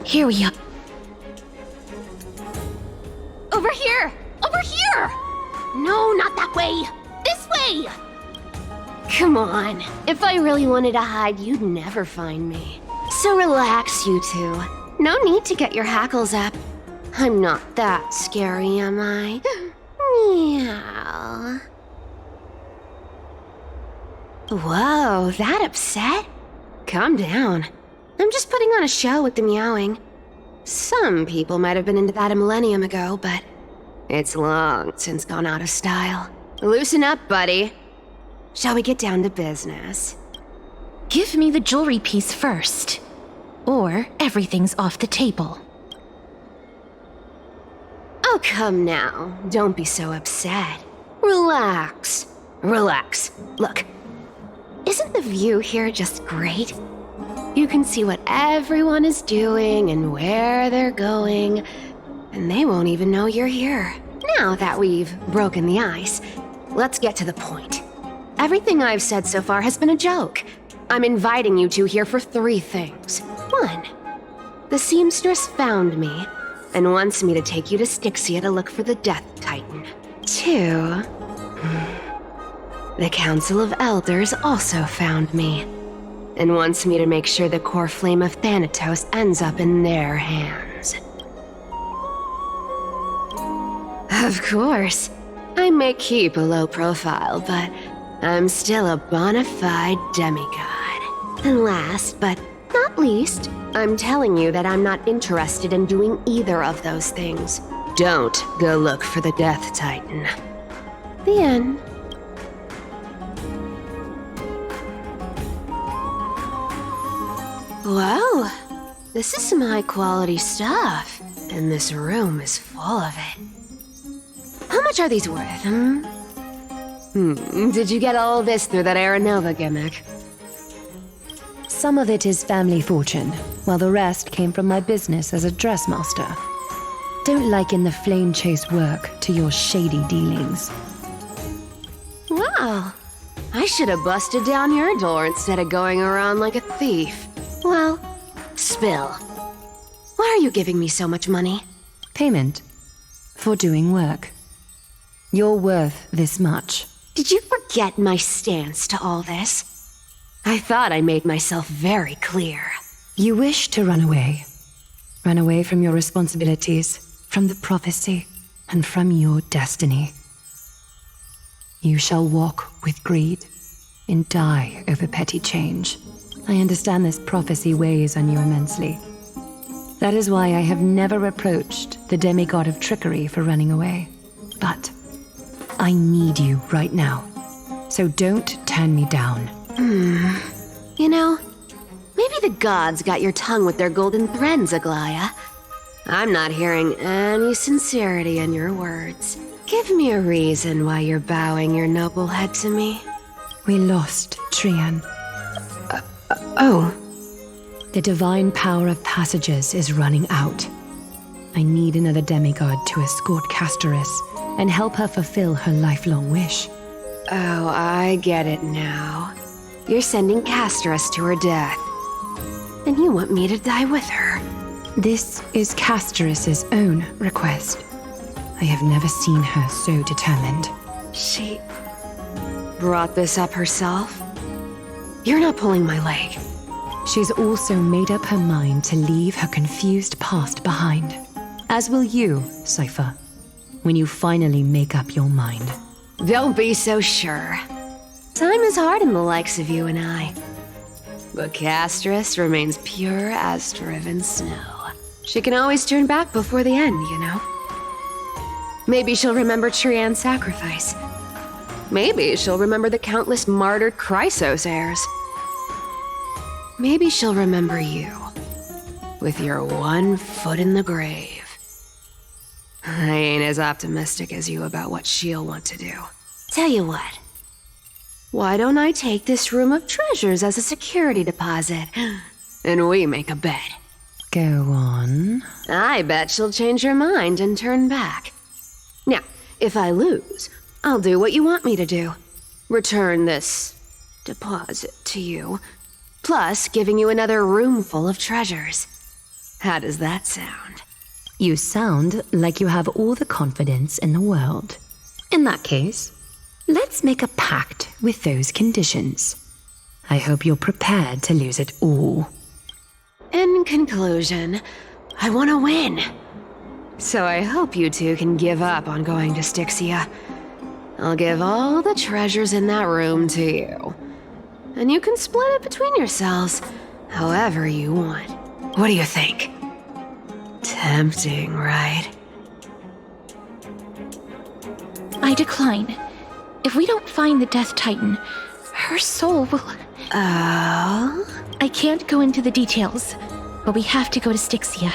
Here we are. Over here! Over here! No, not that way! This way! Come on. If I really wanted to hide, you'd never find me. So relax, you two. No need to get your hackles up. I'm not that scary, am I? Meow. Whoa, that upset? Calm down. I'm just putting on a show with the meowing. Some people might have been into that a millennium ago, but it's long since gone out of style. Loosen up, buddy. Shall we get down to business? Give me the jewelry piece first, or everything's off the table. Oh, come now. Don't be so upset. Relax. Relax. Look, isn't the view here just great? You can see what everyone is doing and where they're going. And they won't even know you're here. Now that we've broken the ice, let's get to the point. Everything I've said so far has been a joke. I'm inviting you two here for 3 things. 1, the seamstress found me and wants me to take you to Styxia to look for the Death Titan. 2, the Council of Elders also found me and wants me to make sure the core flame of Thanatos ends up in their hands. Of course, I may keep a low profile, but I'm still a bona fide demigod. And last but not least, I'm telling you that I'm not interested in doing either of those things. Don't go look for the Death Titan. The end. Whoa, this is some high-quality stuff, and this room is full of it. How much are these worth, Did you get all this through that Aranova gimmick? Some of it is family fortune, while the rest came from my business as a dressmaster. Don't liken the flame chase work to your shady dealings. Wow, I should have busted down your door instead of going around like a thief. Well, spill. Why are you giving me so much money? Payment for doing work. You're worth this much. Did you forget my stance to all this? I thought I made myself very clear. You wish to run away. Run away from your responsibilities, from the prophecy, and from your destiny. You shall walk with greed and die over petty change. I understand this prophecy weighs on you immensely. That is why I have never reproached the demigod of trickery for running away. But I need you right now, so don't turn me down. You know, maybe the gods got your tongue with their golden threads, Aglaya. I'm not hearing any sincerity in your words. Give me a reason why you're bowing your noble head to me. We lost Trian. Oh. The divine power of passages is running out. I need another demigod to escort Castoris and help her fulfill her lifelong wish. Oh, I get it now. You're sending Castoris to her death. And you want me to die with her. This is Castoris' own request. I have never seen her so determined. She brought this up herself? You're not pulling my leg. She's also made up her mind to leave her confused past behind. As will you, Cypher, when you finally make up your mind. Don't be so sure. Time is hard in the likes of you and I. But Castoris remains pure as driven snow. She can always turn back before the end, you know? Maybe she'll remember Trian's sacrifice. Maybe she'll remember the countless martyred Chrysos heirs. Maybe she'll remember you, with your one foot in the grave. I ain't as optimistic as you about what she'll want to do. Tell you what. Why don't I take this room of treasures as a security deposit, and we make a bet? Go on. I bet she'll change her mind and turn back. Now, if I lose, I'll do what you want me to do. Return this deposit to you, plus giving you another room full of treasures. How does that sound? You sound like you have all the confidence in the world. In that case, let's make a pact with those conditions. I hope you're prepared to lose it all. In conclusion, I want to win. So I hope you two can give up on going to Styxia. I'll give all the treasures in that room to you. And you can split it between yourselves, however you want. What do you think? Tempting, right? I decline. If we don't find the Death Titan, her soul will... Oh? I can't go into the details, but we have to go to Styxia.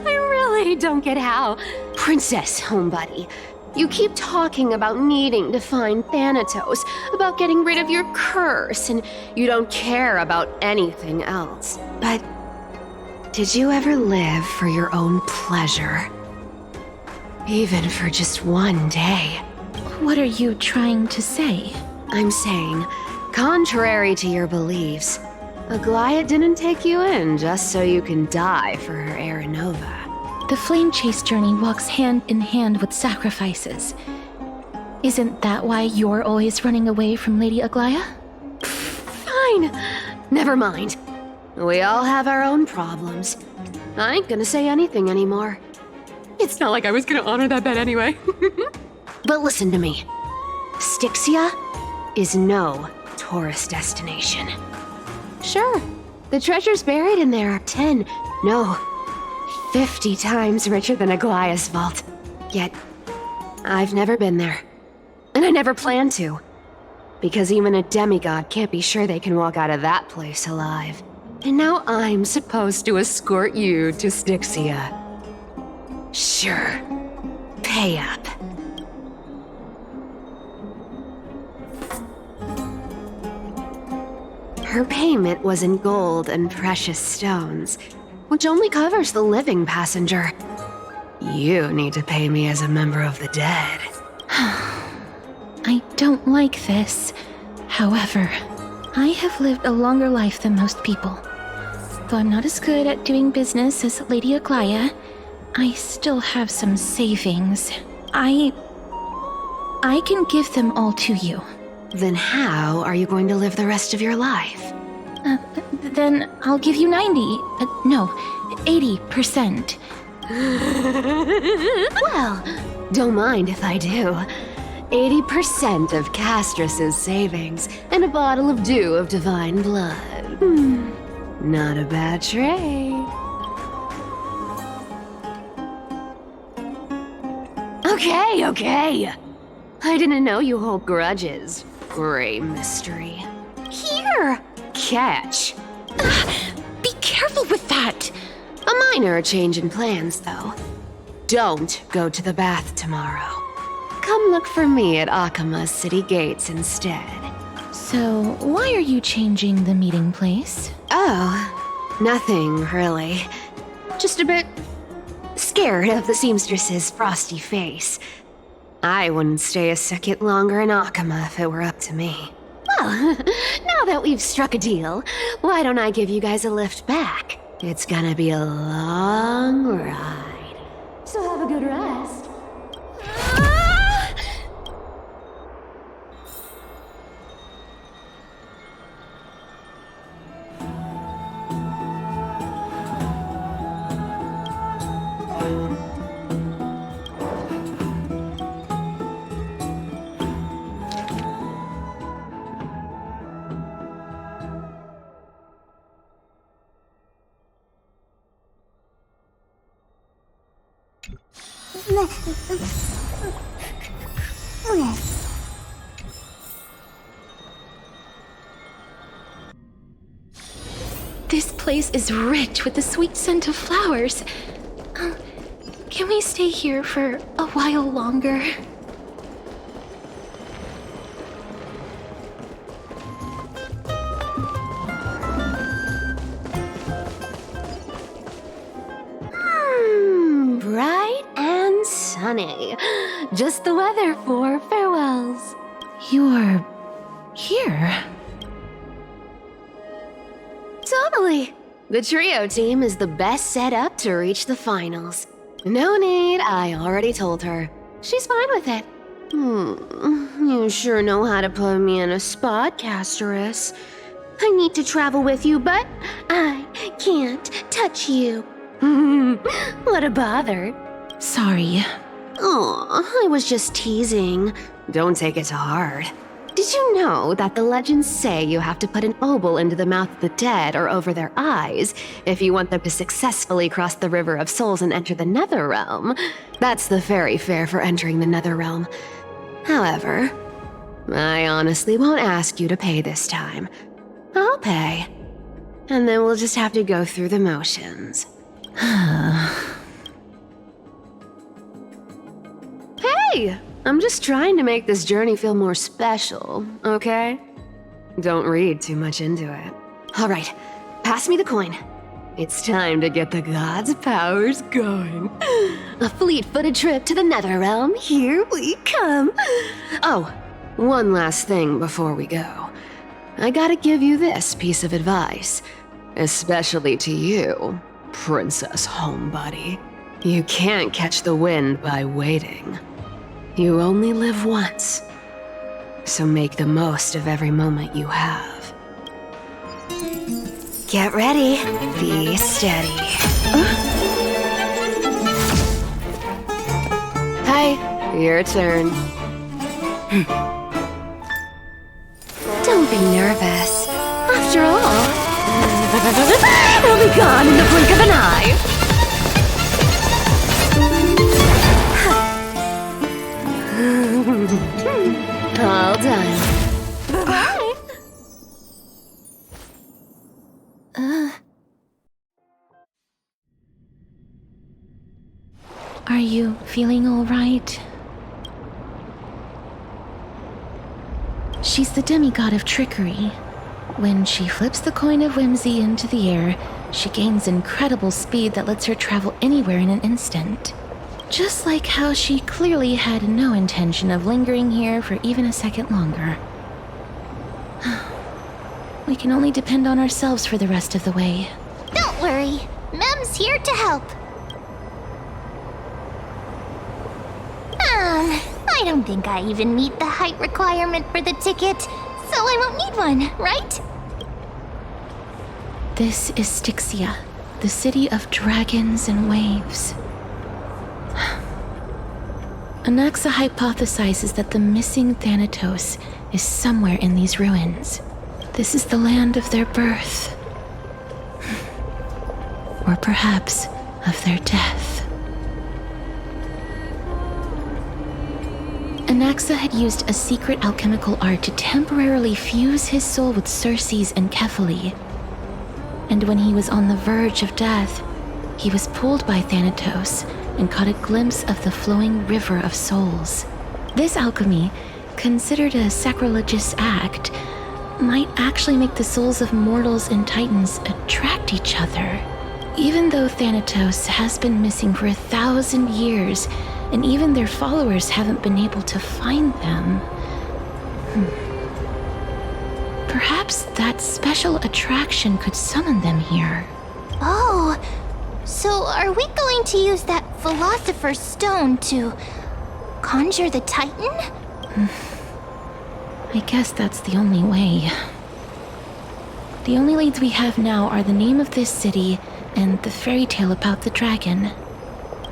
I really don't get how. Princess, homebuddy, you keep talking about needing to find Thanatos, about getting rid of your curse, and you don't care about anything else. But Did you ever live for your own pleasure? Even for just one day? What are you trying to say? I'm saying, contrary to your beliefs, Aglaia didn't take you in just so you can die for her Aranova. The flame chase journey walks hand in hand with sacrifices. Isn't that why you're always running away from Lady Aglaia? Fine. Never mind. We all have our own problems. I ain't gonna say anything anymore. It's not like I was gonna honor that bet anyway. But listen to me. Styxia is no tourist destination. Sure, the treasures buried in there are 10, no, 50 times richer than Aglaia's vault. Yet, I've never been there. And I never plan to. Because even a demigod can't be sure they can walk out of that place alive. And now I'm supposed to escort you to Styxia. Sure. Pay up. Her payment was in gold and precious stones, which only covers the living passenger. You need to pay me as a member of the dead. I don't like this. However, I have lived a longer life than most people. Though I'm not as good at doing business as Lady Aglaia, I still have some savings. I can give them all to you. Then how are you going to live the rest of your life? Then I'll give you 80%. Well, don't mind if I do. 80% of Castrus's savings and a bottle of dew of divine blood. Not a bad trade. Okay. I didn't know you hold grudges. Gray mystery. Here! Catch. Be careful with that! A minor change in plans, though. Don't go to the bath tomorrow. Come look for me at Akima's city gates instead. So, why are you changing the meeting place? Oh, nothing really. Just a bit scared of the seamstress's frosty face. I wouldn't stay a second longer in Akima if it were up to me. Well, now that we've struck a deal, why don't I give you guys a lift back? It's gonna be a long ride. So have a good rest. This place is rich with the sweet scent of flowers. Can we stay here for a while longer? Bright and sunny. Just the weather for farewells. You're here? Totally. The trio team is the best set up to reach the finals. No need, I already told her. She's fine with it. You sure know how to put me in a spot, Casterus. I need to travel with you, but I can't touch you. What a bother. Sorry. Aw, I was just teasing. Don't take it to heart. Did you know that the legends say you have to put an obol into the mouth of the dead or over their eyes if you want them to successfully cross the River of Souls and enter the Netherrealm? That's the fairy fare for entering the Netherrealm. However, I honestly won't ask you to pay this time. I'll pay. And then we'll just have to go through the motions. Hey! I'm just trying to make this journey feel more special, okay? Don't read too much into it. All right, pass me the coin. It's time to get the gods' powers going. A fleet-footed trip to the Netherrealm. Here we come. Oh, one last thing before we go. I gotta give you this piece of advice. Especially to you, Princess Homebody. You can't catch the wind by waiting. You only live once. So make the most of every moment you have. Get ready. Be steady. Hi, your turn. Don't be nervous. After all, it'll be gone in the blink of an eye. All done. Are you feeling all right? She's the demigod of trickery. When she flips the coin of whimsy into the air, she gains incredible speed that lets her travel anywhere in an instant. Just like how she clearly had no intention of lingering here for even a second longer. We can only depend on ourselves for the rest of the way. Don't worry. Mem's here to help. I don't think I even meet the height requirement for the ticket, so I won't need one, right? This is Styxia, the city of dragons and waves. Anaxa hypothesizes that the missing Thanatos is somewhere in these ruins. This is the land of their birth. Or perhaps of their death. Anaxa had used a secret alchemical art to temporarily fuse his soul with Circe's and Kephae. And when he was on the verge of death, he was pulled by Thanatos and caught a glimpse of the flowing river of souls. This alchemy, considered a sacrilegious act, might actually make the souls of mortals and titans attract each other. Even though Thanatos has been missing for 1,000 years, and even their followers haven't been able to find them. Perhaps that special attraction could summon them here. Oh, so are we going to use that Philosopher's Stone to conjure the Titan? I guess that's the only way. The only leads we have now are the name of this city and the fairy tale about the dragon.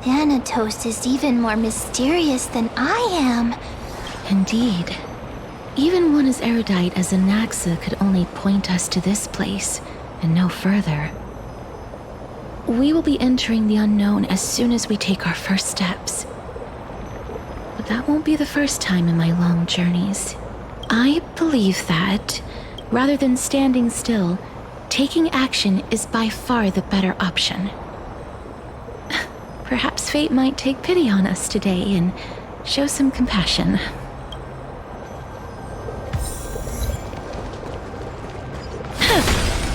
Thanatos is even more mysterious than I am. Indeed. Even one as erudite as Anaxa could only point us to this place, and no further. We will be entering the unknown as soon as we take our first steps. But that won't be the first time in my long journeys. I believe that, rather than standing still, taking action is by far the better option. Perhaps fate might take pity on us today and show some compassion.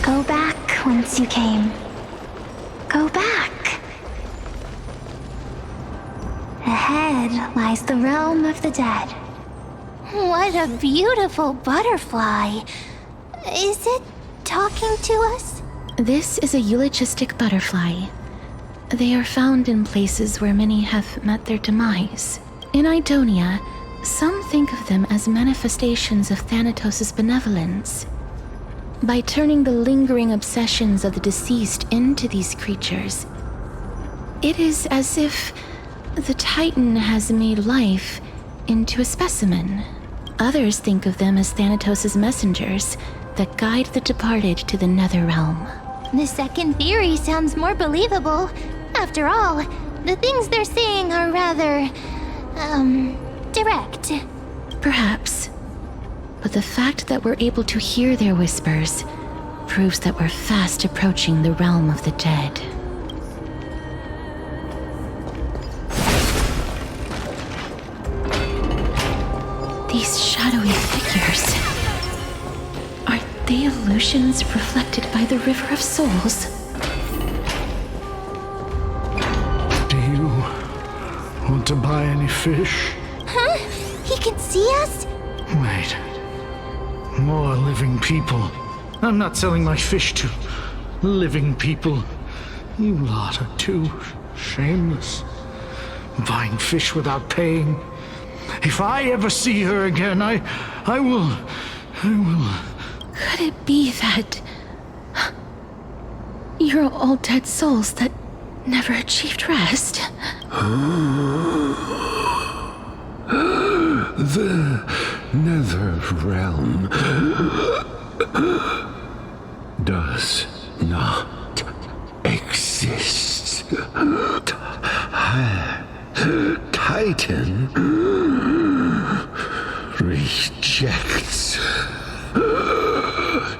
Go back whence you came. Go back. Ahead lies the realm of the dead. What a beautiful butterfly. Is it talking to us? This is a eulogistic butterfly. They are found in places where many have met their demise. In Idonia, some think of them as manifestations of Thanatos' benevolence. By turning the lingering obsessions of the deceased into these creatures, it is as if the Titan has made life into a specimen. Others think of them as Thanatos' messengers that guide the departed to the Netherrealm. The second theory sounds more believable. After all, the things they're saying are rather, direct. Perhaps. But the fact that we're able to hear their whispers proves that we're fast approaching the realm of the dead. These shadowy figures. Are they illusions reflected by the River of Souls? to buy any fish? Huh? He can see us? Wait. More living people. I'm not selling my fish to living people. You lot are too shameless. Buying fish without paying. If I ever see her again, I will. Could it be that you're all dead souls that never achieved rest? The Nether Realm does not exist. Titan rejects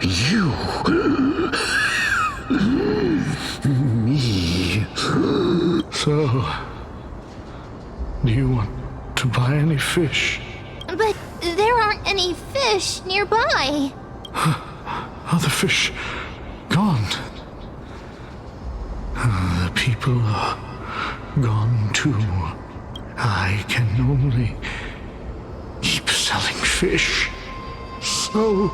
you. Me. So, do you want to buy any fish? But there aren't any fish nearby. Are the fish gone? The people are gone too. I can only keep selling fish. So,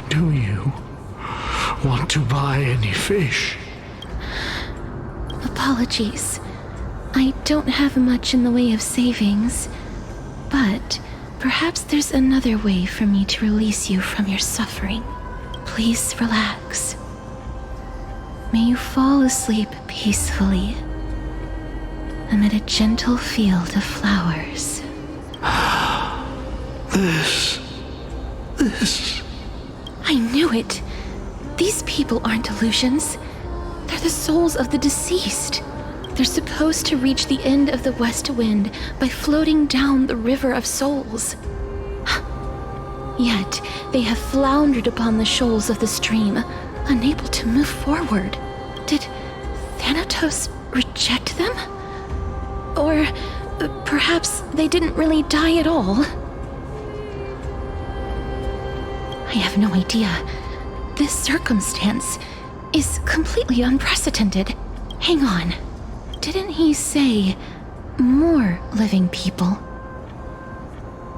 do you want to buy any fish? Apologies. I don't have much in the way of savings, but perhaps there's another way for me to release you from your suffering. Please relax. May you fall asleep peacefully amid a gentle field of flowers. This. I knew it. These people aren't illusions. They're the souls of the deceased. They're supposed to reach the end of the west wind by floating down the river of souls. Yet, they have floundered upon the shoals of the stream, unable to move forward. Did Thanatos reject them? Or perhaps they didn't really die at all? I have no idea. This circumstance is completely unprecedented. Hang on. Didn't he say more living people?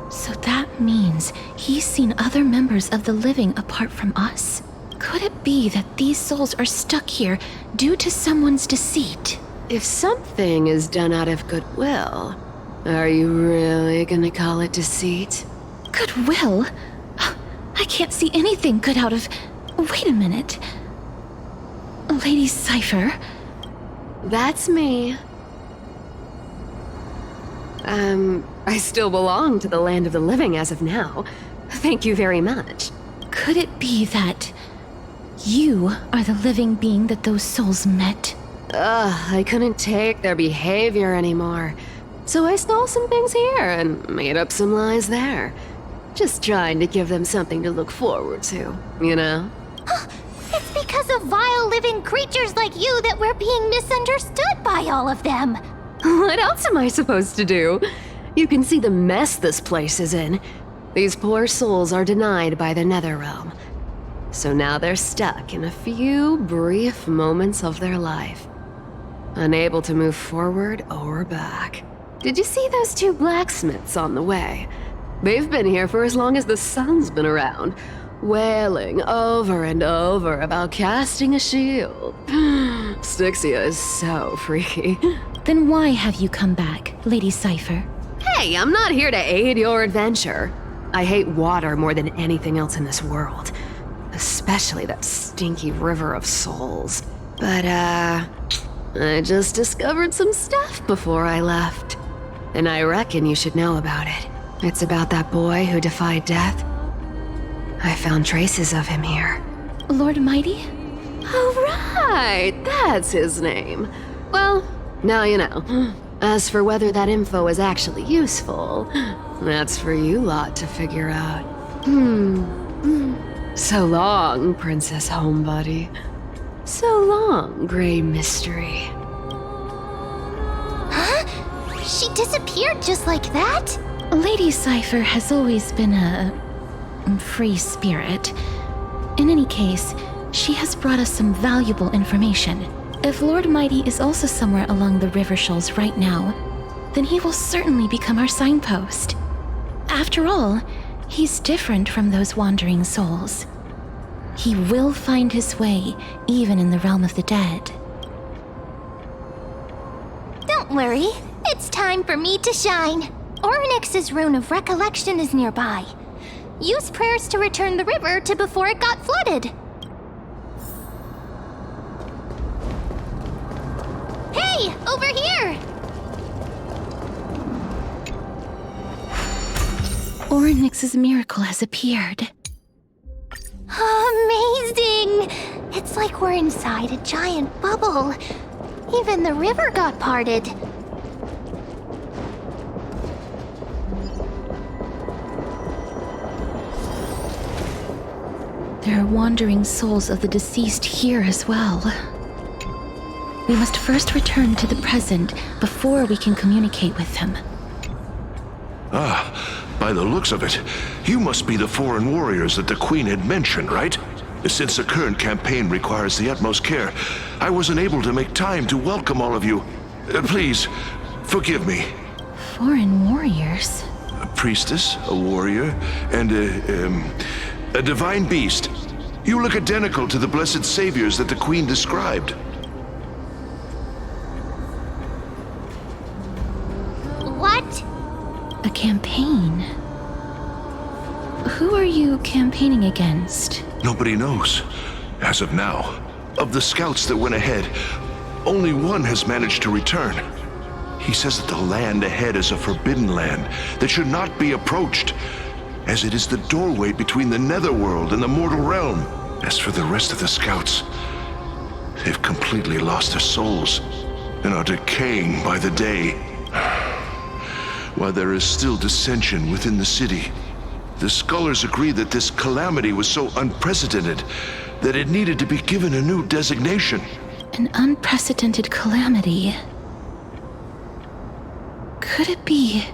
So that means he's seen other members of the living apart from us? Could it be that these souls are stuck here due to someone's deceit? If something is done out of goodwill, are you really gonna call it deceit? Goodwill? I can't see anything good out of... Wait a minute. Lady Cypher? That's me. I still belong to the land of the living as of now. Thank you very much. Could it be that you are the living being that those souls met? I couldn't take their behavior anymore. So I stole some things here and made up some lies there. Just trying to give them something to look forward to, you know? It's because of vile living creatures like you that we're being misunderstood by all of them. What else am I supposed to do? You can see the mess this place is in. These poor souls are denied by the Netherrealm. So now they're stuck in a few brief moments of their life. Unable to move forward or back. Did you see those two blacksmiths on the way? They've been here for as long as the sun's been around, wailing over and over about casting a shield. Styxia is so freaky. Then why have you come back, Lady Cypher? Hey, I'm not here to aid your adventure. I hate water more than anything else in this world. Especially that stinky river of souls. But, I just discovered some stuff before I left. And I reckon you should know about it. It's about that boy who defied death. I found traces of him here. Lord Mighty? Oh, right! That's his name. Well, now you know. As for whether that info is actually useful, that's for you lot to figure out. So long, Princess Homebody. So long, Grey Mystery. Huh? She disappeared just like that? Lady Cypher has always been a free spirit. In any case, she has brought us some valuable information. If Lord Mighty is also somewhere along the river shoals right now, then he will certainly become our signpost. After all, he's different from those wandering souls. He will find his way, even in the realm of the dead. Don't worry, it's time for me to shine. Orynyx's rune of recollection is nearby. Use prayers to return the river to before it got flooded. Hey, over here! Orynyx's miracle has appeared. Amazing! It's like we're inside a giant bubble. Even the river got parted. There are wandering souls of the deceased here as well. We must first return to the present before we can communicate with them. By the looks of it, you must be the foreign warriors that the Queen had mentioned, right? Since the current campaign requires the utmost care, I wasn't able to make time to welcome all of you. Please, forgive me. Foreign warriors? A priestess, a warrior, and a divine beast. You look identical to the blessed saviors that the Queen described. What? A campaign? Who are you campaigning against? Nobody knows, as of now. Of the scouts that went ahead, only one has managed to return. He says that the land ahead is a forbidden land that should not be approached, as it is the doorway between the netherworld and the mortal realm. As for the rest of the scouts, they've completely lost their souls and are decaying by the day. While there is still dissension within the city, the scholars agree that this calamity was so unprecedented that it needed to be given a new designation. An unprecedented calamity. Could it be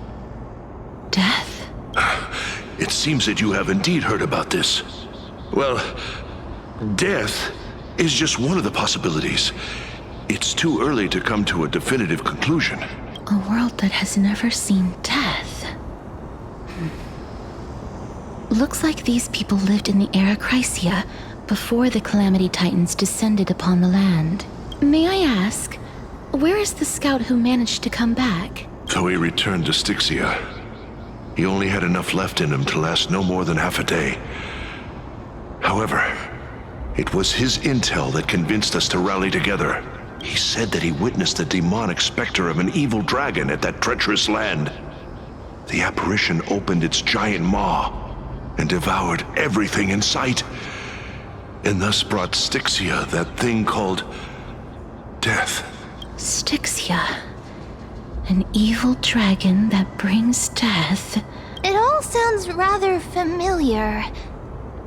death? It seems that you have indeed heard about this. Well, death is just one of the possibilities. It's too early to come to a definitive conclusion. A world that has never seen death. Looks like these people lived in the era Chrysia before the Calamity Titans descended upon the land. May I ask, where is the scout who managed to come back? So he returned to Styxia. He only had enough left in him to last no more than half a day. However, it was his intel that convinced us to rally together. He said that he witnessed the demonic specter of an evil dragon at that treacherous land. The apparition opened its giant maw and devoured everything in sight, and thus brought Styxia that thing called death. Styxia. An evil dragon that brings death. It all sounds rather familiar.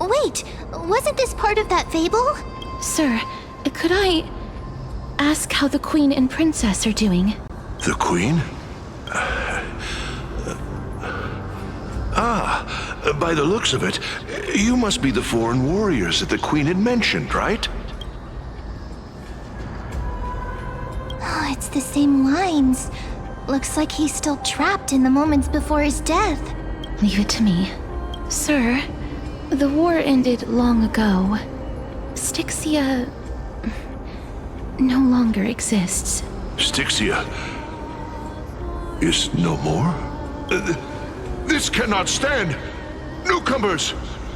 Wait, wasn't this part of that fable? Sir, could I ask how the Queen and Princess are doing? The Queen? By the looks of it, you must be the foreign warriors that the Queen had mentioned, right? Oh, it's the same lines. Looks like he's still trapped in the moments before his death. Leave it to me. Sir, the war ended long ago. Styxia no longer exists. Styxia is no more? This cannot stand! Newcomers,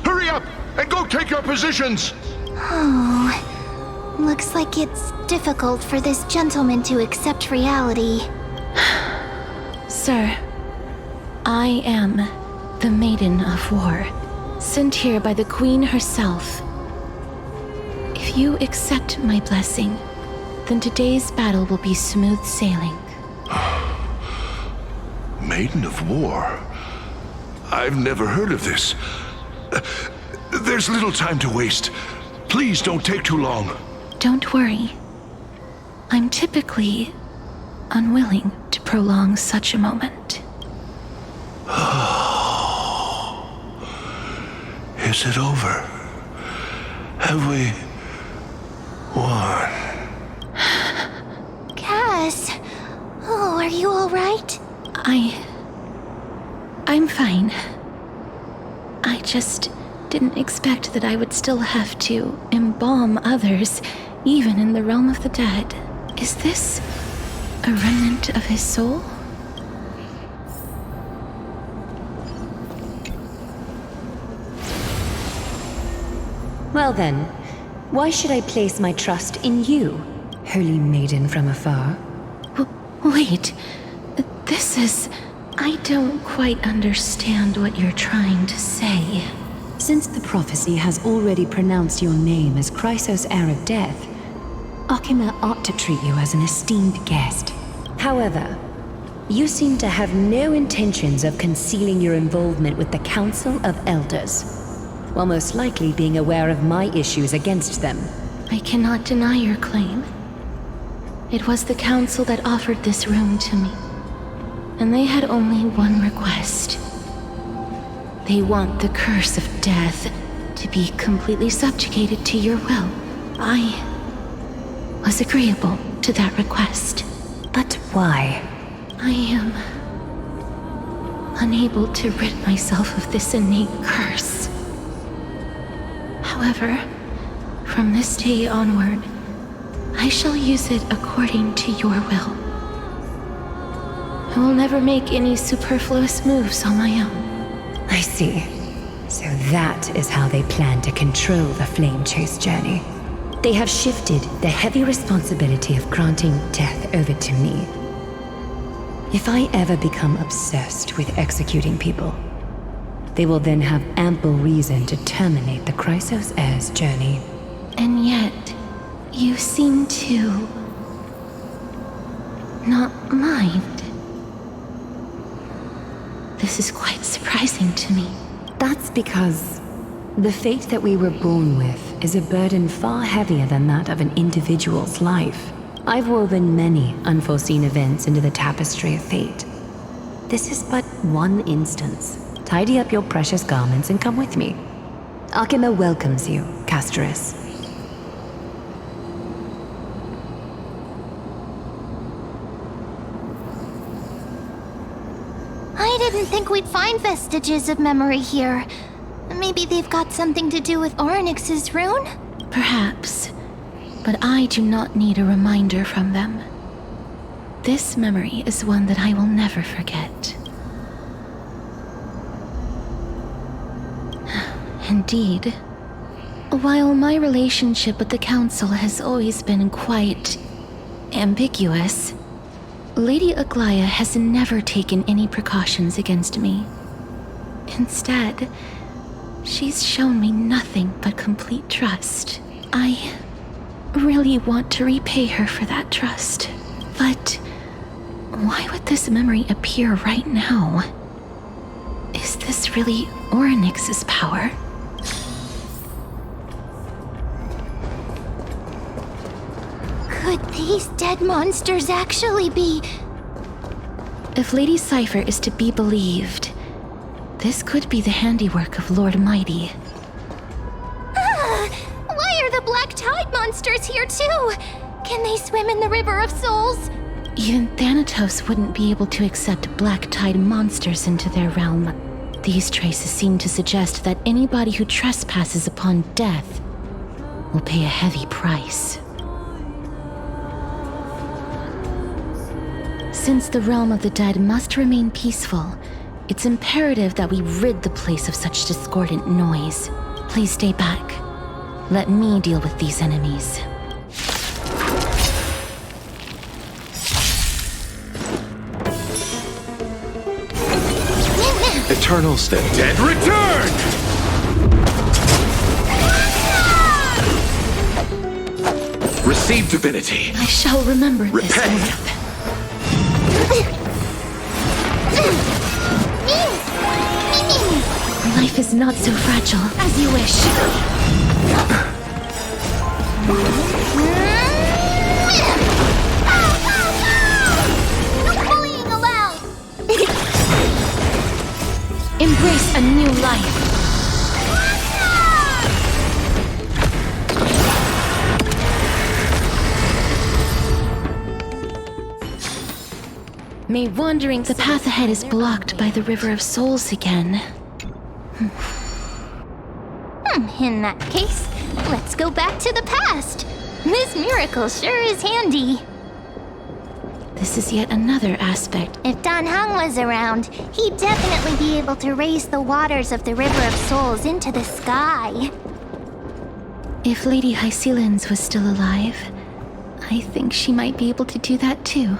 hurry up and go take your positions! Oh, looks like it's difficult for this gentleman to accept reality. Sir, I am the Maiden of War, sent here by the Queen herself. If you accept my blessing, then today's battle will be smooth sailing. Maiden of War? I've never heard of this. There's little time to waste. Please don't take too long. Don't worry. I'm typically unwilling to prolong such a moment. Is it over? Have we won? Mistress. Oh, are you alright? I'm fine. I just didn't expect that I would still have to embalm others, even in the realm of the dead. Is this a remnant of his soul? Well then, why should I place my trust in you, holy maiden from afar? Wait, this is... I don't quite understand what you're trying to say. Since the prophecy has already pronounced your name as Chrysos, heir of death, Akima ought to treat you as an esteemed guest. However, you seem to have no intentions of concealing your involvement with the Council of Elders, while most likely being aware of my issues against them. I cannot deny your claim. It was the Council that offered this room to me, and they had only one request. They want the curse of death to be completely subjugated to your will. I was agreeable to that request. But why? I am unable to rid myself of this innate curse. However, from this day onward, I shall use it according to your will. I will never make any superfluous moves on my own. I see. So that is how they plan to control the Flame Chase journey. They have shifted the heavy responsibility of granting death over to me. If I ever become obsessed with executing people, they will then have ample reason to terminate the Chrysos heir's journey. And yet, you seem to not mind. This is quite surprising to me. That's because the fate that we were born with is a burden far heavier than that of an individual's life. I've woven many unforeseen events into the tapestry of fate. This is but one instance. Tidy up your precious garments and come with me. Akima welcomes you, Castoris. I didn't think we'd find vestiges of memory here. Maybe they've got something to do with Orynyx's rune? Perhaps, but I do not need a reminder from them. This memory is one that I will never forget. Indeed. While my relationship with the Council has always been quite ambiguous, Lady Aglaya has never taken any precautions against me. Instead, she's shown me nothing but complete trust. I really want to repay her for that trust. But why would this memory appear right now? Is this really Orynyx's power? Could these dead monsters actually be... If Lady Cypher is to be believed, this could be the handiwork of Lord Mighty. Ah! Why are the Black Tide monsters here too? Can they swim in the River of Souls? Even Thanatos wouldn't be able to accept Black Tide monsters into their realm. These traces seem to suggest that anybody who trespasses upon death will pay a heavy price. Since the realm of the dead must remain peaceful, it's imperative that we rid the place of such discordant noise. Please stay back. Let me deal with these enemies. Eternals, the dead return! Receive divinity. I shall remember this oath. Life is not so fragile as you wish. No bullying allowed! Embrace a new life. May wandering... The path ahead is blocked by the River of Souls again. In that case, let's go back to the past. This miracle sure is handy. This is yet another aspect. If Dan Heng was around, he'd definitely be able to raise the waters of the River of Souls into the sky. If Lady Hycelens was still alive, I think she might be able to do that too.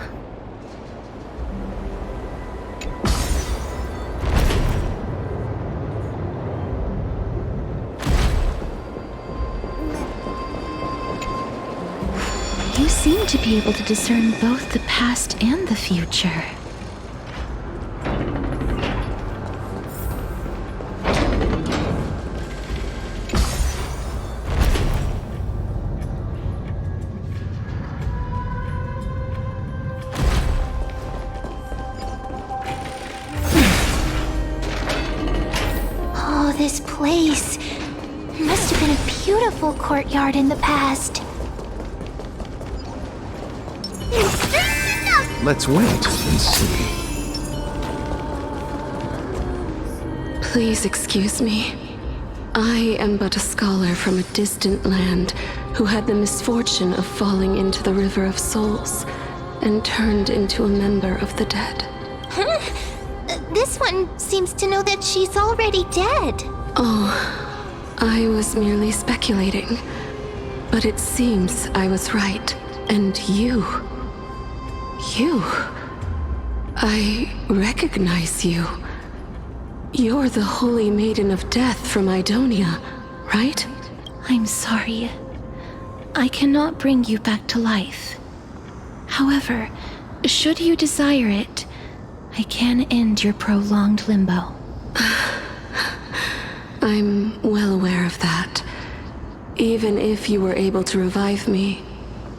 You seem to be able to discern both the past and the future. Oh, this place must have been a beautiful courtyard in the past. Let's wait and see. Please excuse me. I am but a scholar from a distant land who had the misfortune of falling into the River of Souls and turned into a member of the dead. This one seems to know that she's already dead. Oh, I was merely speculating. But it seems I was right. And you... I recognize you. You're the Holy Maiden of Death from Idonia, right? I'm sorry. I cannot bring you back to life. However, should you desire it, I can end your prolonged limbo. I'm well aware of that. Even if you were able to revive me,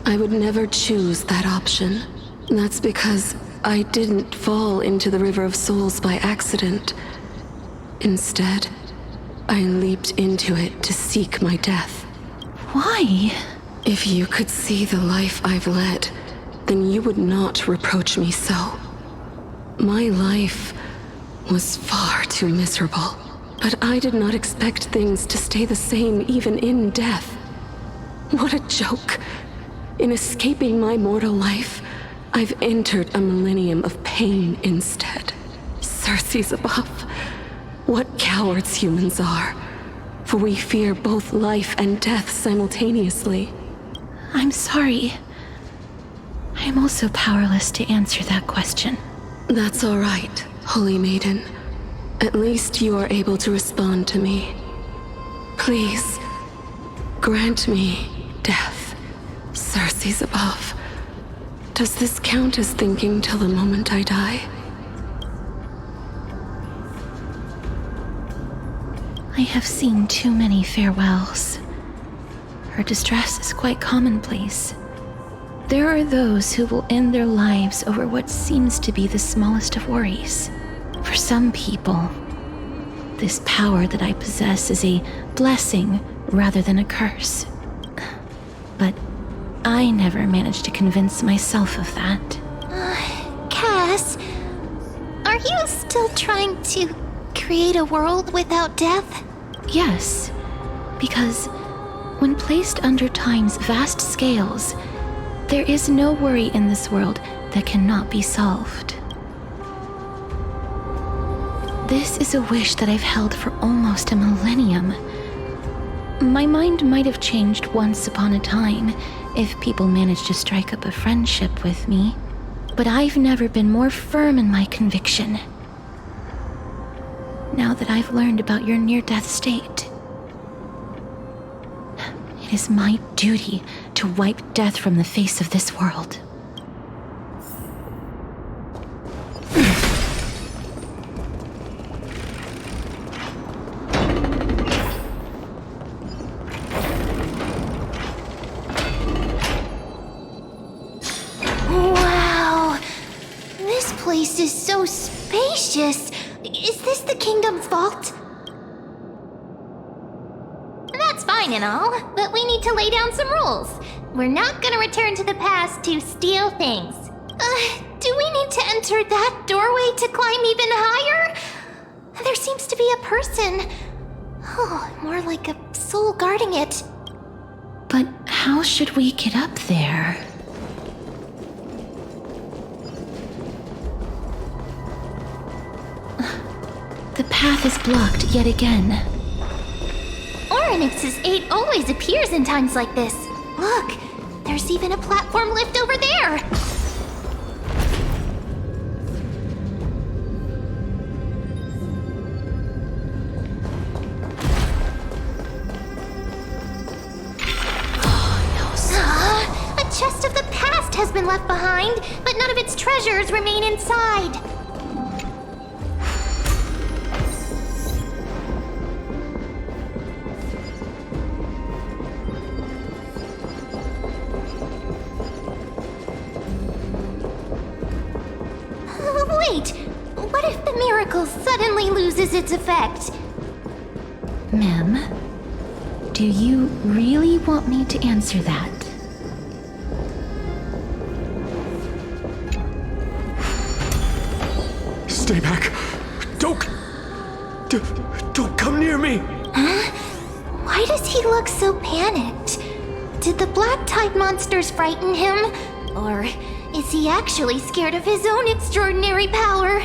I would never choose that option. That's because I didn't fall into the River of Souls by accident. Instead, I leaped into it to seek my death. Why? If you could see the life I've led, then you would not reproach me so. My life was far too miserable, but I did not expect things to stay the same even in death. What a joke! In escaping my mortal life, I've entered a millennium of pain instead. Circe's above. What cowards humans are. For we fear both life and death simultaneously. I'm sorry. I'm also powerless to answer that question. That's all right, Holy Maiden. At least you are able to respond to me. Please, grant me death. Circe's above. Does this count as thinking till the moment I die? I have seen too many farewells. Her distress is quite commonplace. There are those who will end their lives over what seems to be the smallest of worries. For some people, this power that I possess is a blessing rather than a curse. But I never managed to convince myself of that. Cass, are you still trying to create a world without death? Yes, because when placed under time's vast scales, there is no worry in this world that cannot be solved. This is a wish that I've held for almost a millennium. My mind might have changed once upon a time if people managed to strike up a friendship with me, but I've never been more firm in my conviction. Now that I've learned about your near-death state, it is my duty to wipe death from the face of this world. Wow! This place is so spacious. Is this the kingdom's vault? That's fine and all, but we need to lay down some rules. We're not gonna return to the past to steal things. Do we need to enter that doorway to climb even higher? There seems to be a person. Oh, more like a soul guarding it. But how should we get up there? The path is blocked yet again. Orynyx's 8 always appears in times like this. Look, there's even a platform lift over there. A chest of the past has been left behind, but none of its treasures remain inside. Wait, what if the miracle suddenly loses its effect? Ma'am, do you really want me to answer that? Stay back. Don't come near me. Huh? Why does he look so panicked? Did the black tide monsters frighten him? Or is he actually scared of his own extraordinary power?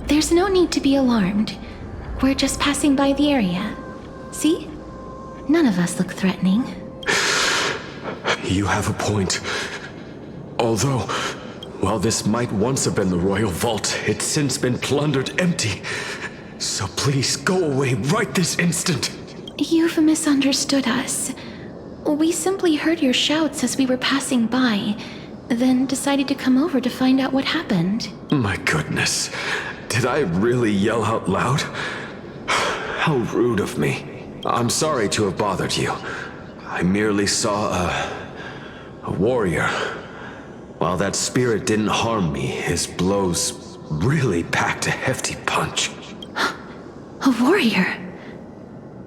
There's no need to be alarmed. We're just passing by the area. See? None of us look threatening. You have a point. Although, while this might once have been the royal vault, it's since been plundered empty. So please go away right this instant. You've misunderstood us. We simply heard your shouts as we were passing by, then decided to come over to find out what happened. My goodness. Did I really yell out loud? How rude of me. I'm sorry to have bothered you. I merely saw a warrior. While that spirit didn't harm me, his blows really packed a hefty punch. A warrior?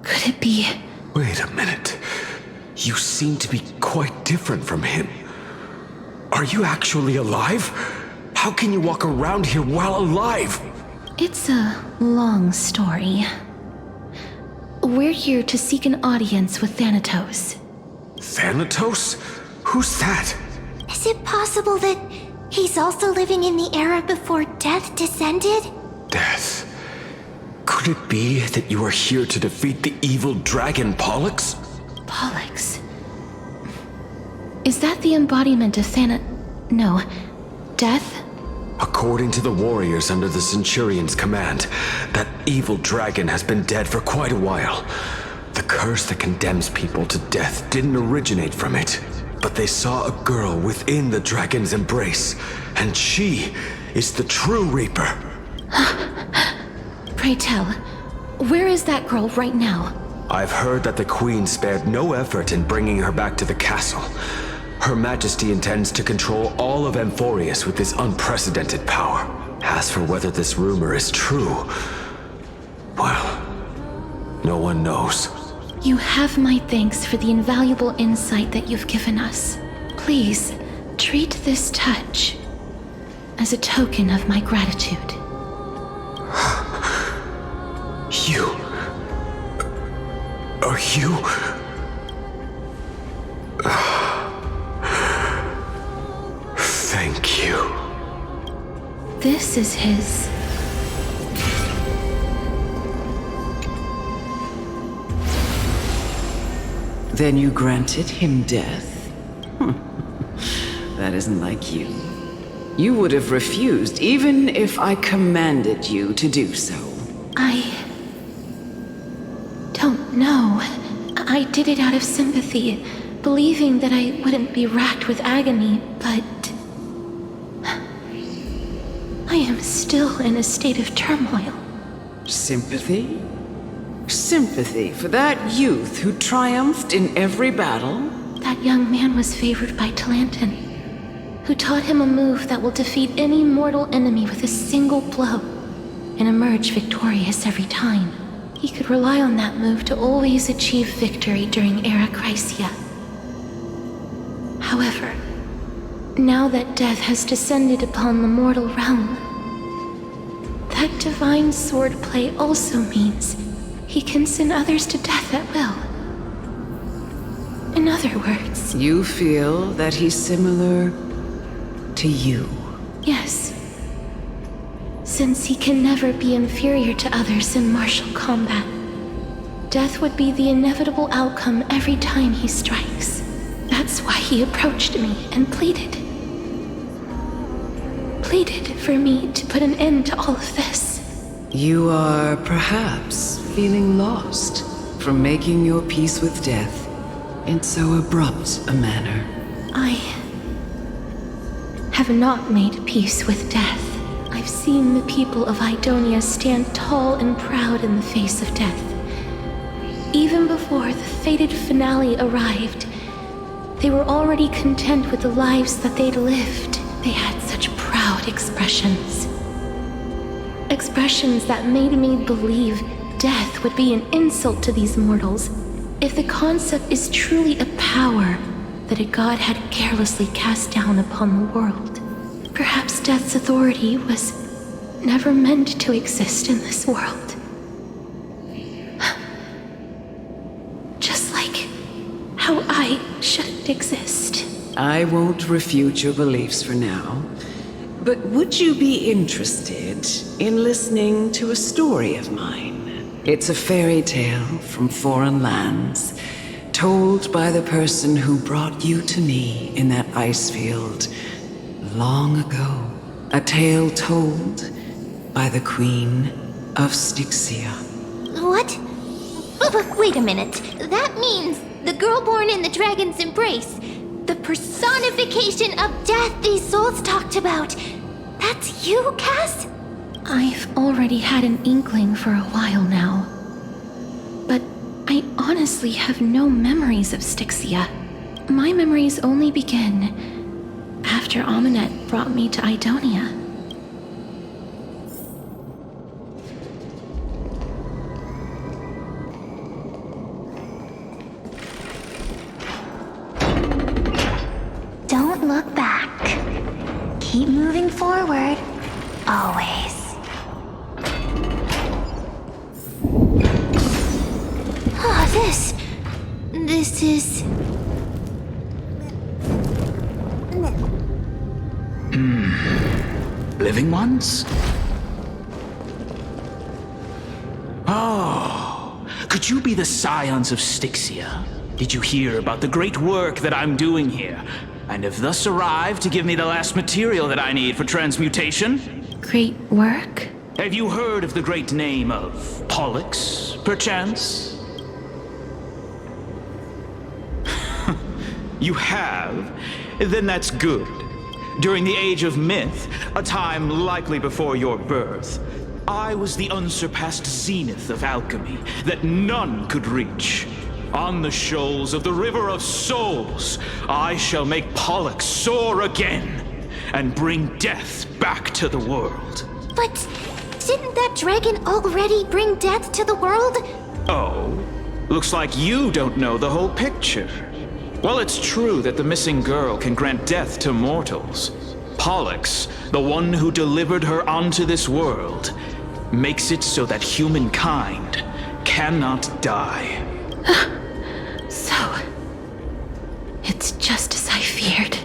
Could it be... Wait a minute. You seem to be quite different from him. Are you actually alive? How can you walk around here while alive? It's a long story. We're here to seek an audience with Thanatos. Thanatos? Who's that? Is it possible that he's also living in the era before death descended? Death? Could it be that you are here to defeat the evil dragon Pollux? Pollux? Is that the embodiment of No. Death? According to the warriors under the Centurion's command, that evil dragon has been dead for quite a while. The curse that condemns people to death didn't originate from it, but they saw a girl within the dragon's embrace, and she is the true Reaper. Pray tell, where is that girl right now? I've heard that the Queen spared no effort in bringing her back to the castle. Her Majesty intends to control all of Amphorius with this unprecedented power. As for whether this rumor is true, well, no one knows. You have my thanks for the invaluable insight that you've given us. Please, treat this touch as a token of my gratitude. You... Are you... Thank you. This is his... Then you granted him death? That isn't like you. You would have refused even if I commanded you to do so. I don't know. I did it out of sympathy, believing that I wouldn't be racked with agony, but... I am still in a state of turmoil. Sympathy? Sympathy for that youth who triumphed in every battle? That young man was favored by Talantin, who taught him a move that will defeat any mortal enemy with a single blow and emerge victorious every time. He could rely on that move to always achieve victory during Era Chrysia. However, now that death has descended upon the mortal realm, that divine swordplay also means he can send others to death at will. In other words... You feel that he's similar to you? Yes. Since he can never be inferior to others in martial combat, death would be the inevitable outcome every time he strikes. That's why he approached me and pleaded. Pleaded for me to put an end to all of this. You are perhaps feeling lost from making your peace with death in so abrupt a manner. I have not made peace with death. I've seen the people of Idonia stand tall and proud in the face of death. Even before the fated finale arrived, they were already content with the lives that they'd lived. They had such proud expressions. Expressions that made me believe death would be an insult to these mortals if the concept is truly a power that a god had carelessly cast down upon the world. Perhaps death's authority was never meant to exist in this world. Just like how I shouldn't exist. I won't refute your beliefs for now, but would you be interested in listening to a story of mine? It's a fairy tale from foreign lands, told by the person who brought you to me in that ice field long ago. A tale told by the Queen of Styxia. What? Wait a minute. That means the girl born in the dragon's embrace, the personification of death these souls talked about. That's you, Cass? I've already had an inkling for a while now. But I honestly have no memories of Styxia. My memories only begin after Aminet brought me to Idonia. Don't look back. Keep moving forward. Always. Oh, this is... Living ones? Oh, could you be the scions of Styxia? Did you hear about the great work that I'm doing here, and have thus arrived to give me the last material that I need for transmutation? Great work? Have you heard of the great name of Pollux, perchance? You have? Then that's good. During the Age of Myth, a time likely before your birth, I was the unsurpassed zenith of alchemy that none could reach. On the shoals of the River of Souls, I shall make Pollux soar again and bring death back to the world. But didn't that dragon already bring death to the world? Oh, looks like you don't know the whole picture. Well, it's true that the missing girl can grant death to mortals. Pollux, the one who delivered her onto this world, makes it so that humankind cannot die. So, it's just as I feared.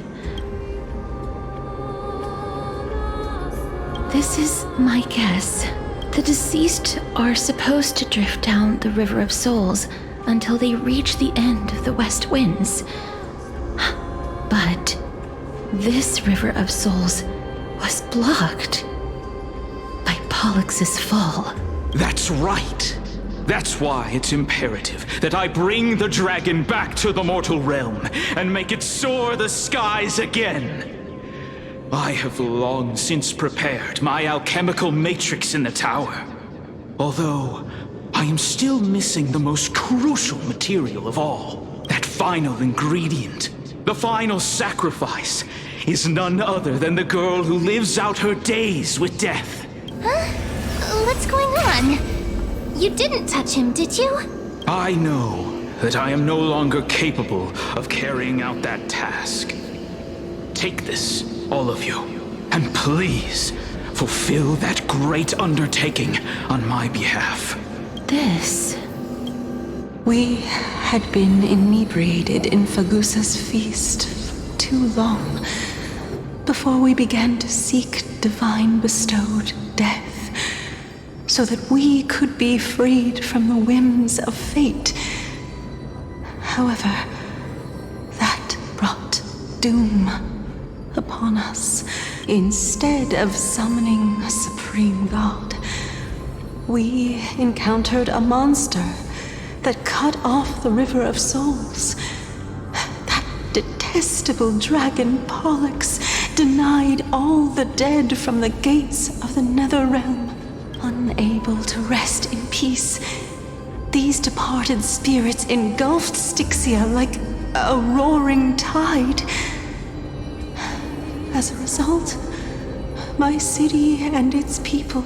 This is my guess. The deceased are supposed to drift down the River of Souls until they reach the end of the West Winds. But this River of Souls was blocked by Pollux's fall. That's right. That's why it's imperative that I bring the dragon back to the mortal realm and make it soar the skies again. I have long since prepared my alchemical matrix in the tower. Although I am still missing the most crucial material of all. That final ingredient, the final sacrifice, is none other than the girl who lives out her days with death. Huh? What's going on? You didn't touch him, did you? I know that I am no longer capable of carrying out that task. take this, all of you, and please fulfill that great undertaking on my behalf. This... We had been inebriated in Fagusa's feast for too long before we began to seek divine bestowed death, so that we could be freed from the whims of fate. However, that brought doom upon us. Instead of summoning a supreme god, we encountered a monster that cut off the River of Souls. That detestable dragon Pollux denied all the dead from the gates of the Netherrealm. Unable to rest in peace, these departed spirits engulfed Styxia like a roaring tide. As a result, my city and its people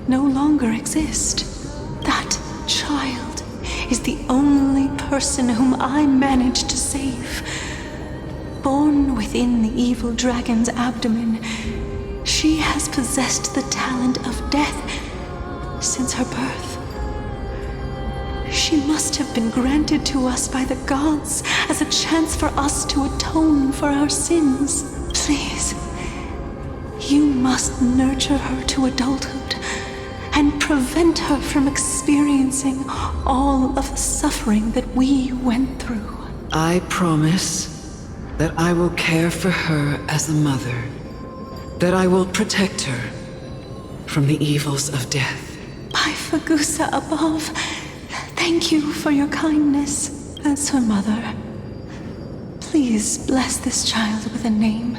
no longer exist. That child is the only person whom I managed to save. Born within the evil dragon's abdomen, she has possessed the talent of death since her birth. She must have been granted to us by the gods as a chance for us to atone for our sins. Please, you must nurture her to adulthood and prevent her from experiencing all of the suffering that we went through. I promise that I will care for her as a mother, that I will protect her from the evils of death. By Fagusa above, thank you for your kindness as her mother. Please bless this child with a name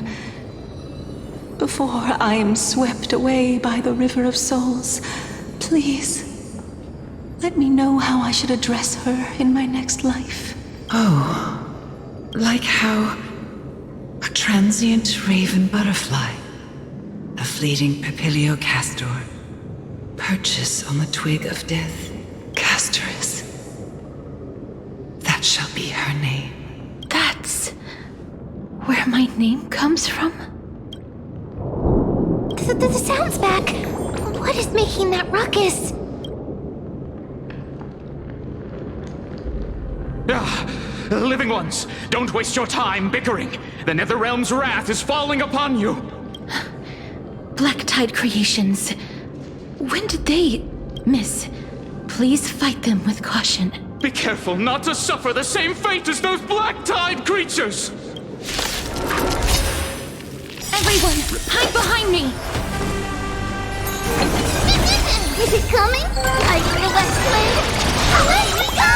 before I am swept away by the River of Souls. Please, let me know how I should address her in my next life. Oh, like how a transient raven butterfly, a fleeting papilio castor, perches on the twig of death. Castorus. That shall be her name. That's where my name comes from? The sound's back. What is making that ruckus? Living ones, don't waste your time bickering. The Netherrealm's wrath is falling upon you. Black Tide creations. When did they... Miss, please fight them with caution. Be careful not to suffer the same fate as those Black Tide creatures! Everyone, hide behind me! Is it coming? I feel that flame. Let me go!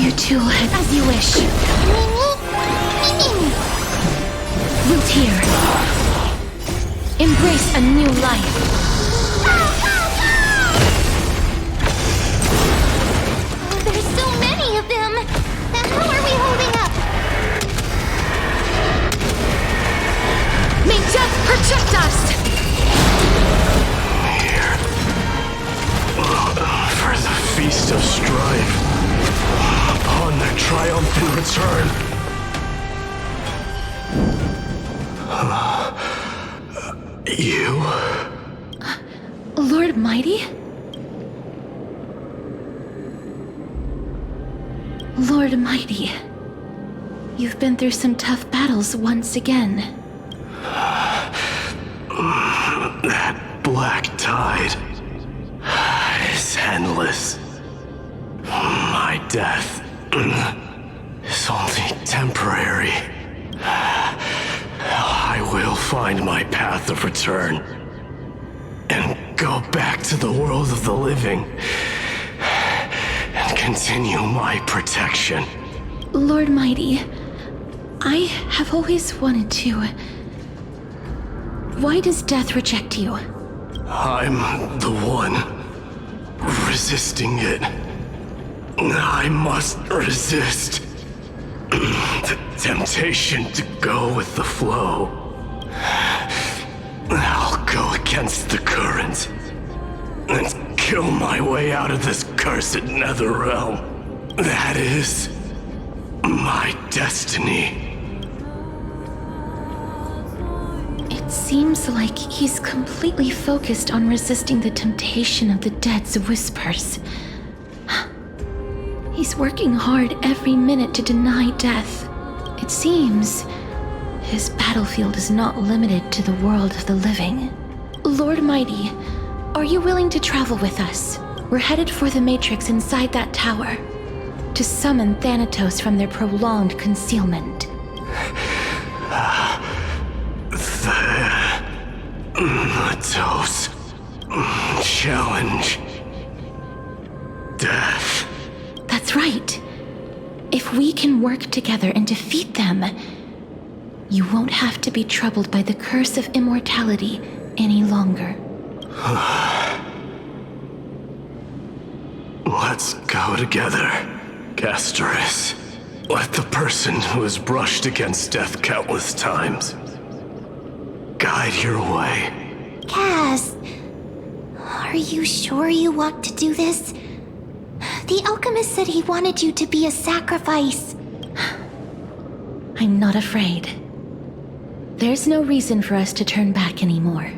You two, as you wish. Root here. Embrace a new life. Oh, there's so many of them. How are we holding up? May death protect us! Here. For the Feast of Strife. Upon their triumphant return. You? Lord Mighty? Lord Mighty, you've been through some tough battles once again. That black tide is endless. My death is only temporary. I will find my path of return and go back to the world of the living and continue my protection. Lord Mighty, I have always wanted to... Why does death reject you? I'm the one resisting it. I must resist the temptation to go with the flow. I'll go against the current and kill my way out of this cursed nether realm. That is my destiny. seems like he's completely focused on resisting the temptation of the dead's whispers. He's working hard every minute to deny death. It seems his battlefield is not limited to the world of the living. Lord Mighty, are you willing to travel with us? We're headed for the Matrix inside that tower, to summon Thanatos from their prolonged concealment. Thanatos. Challenge. Death. That's right. If we can work together and defeat them, you won't have to be troubled by the curse of immortality any longer. Let's go together, Castoris. Let the person who has brushed against death countless times guide your way. Cass, are you sure you want to do this? The alchemist said he wanted you to be a sacrifice. I'm not afraid. There's no reason for us to turn back anymore.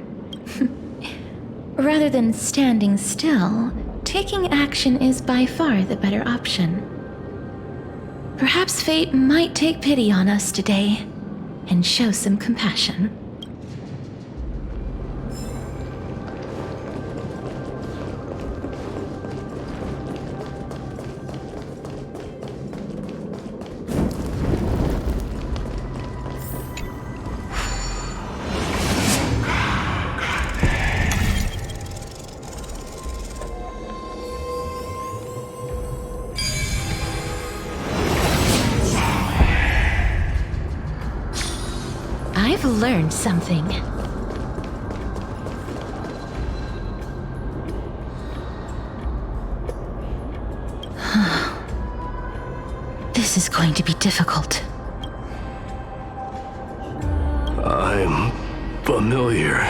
Rather than standing still, taking action is by far the better option. Perhaps fate might take pity on us today and show some compassion. I've learned something. This is going to be difficult. I'm familiar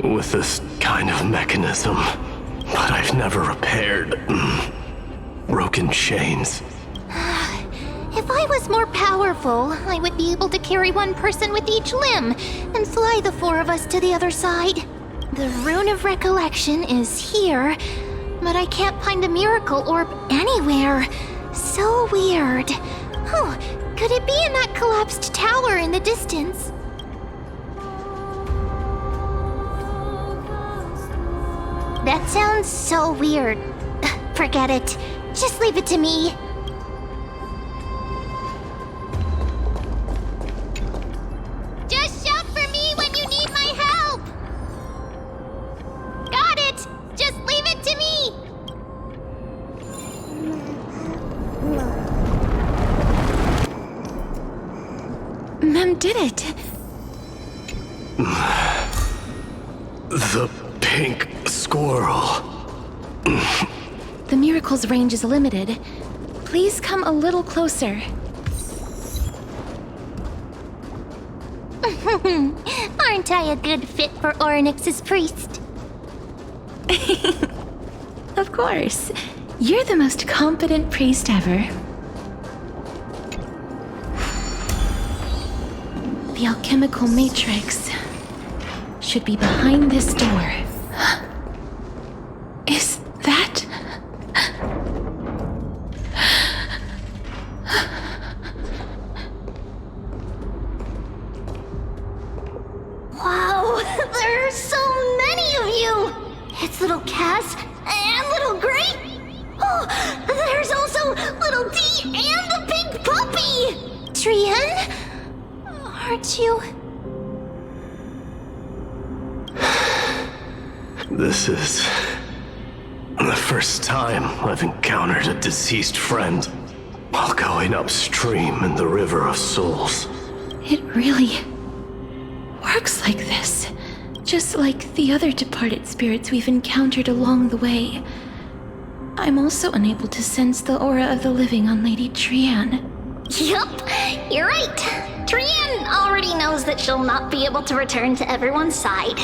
with this kind of mechanism, but I've never repaired broken chains. If I was more powerful, I would be able to carry one person with each limb and fly the four of us to the other side. The Rune of Recollection is here, but I can't find a miracle orb anywhere. So weird. Oh, could it be in that collapsed tower in the distance? That sounds so weird. Forget it. Just leave it to me. Just shout for me when you need my help! Got it! Just leave it to me! Mem did it! The pink squirrel. The miracle's range is limited. Please come a little closer. Aren't I a good fit for Orynyx's priest? Of course. You're the most competent priest ever. The alchemical matrix should be behind this door. Is that... Wow, there are so many of you! It's little Cass and little Grape. Oh, there's also little D and the pink puppy! Trian? Aren't you... This is the first time I've encountered a deceased friend while going upstream in the River of Souls. It really works like this. Just like the other departed spirits we've encountered along the way. I'm also unable to sense the aura of the living on Lady Trian. Yup, you're right. Trian already knows that she'll not be able to return to everyone's side.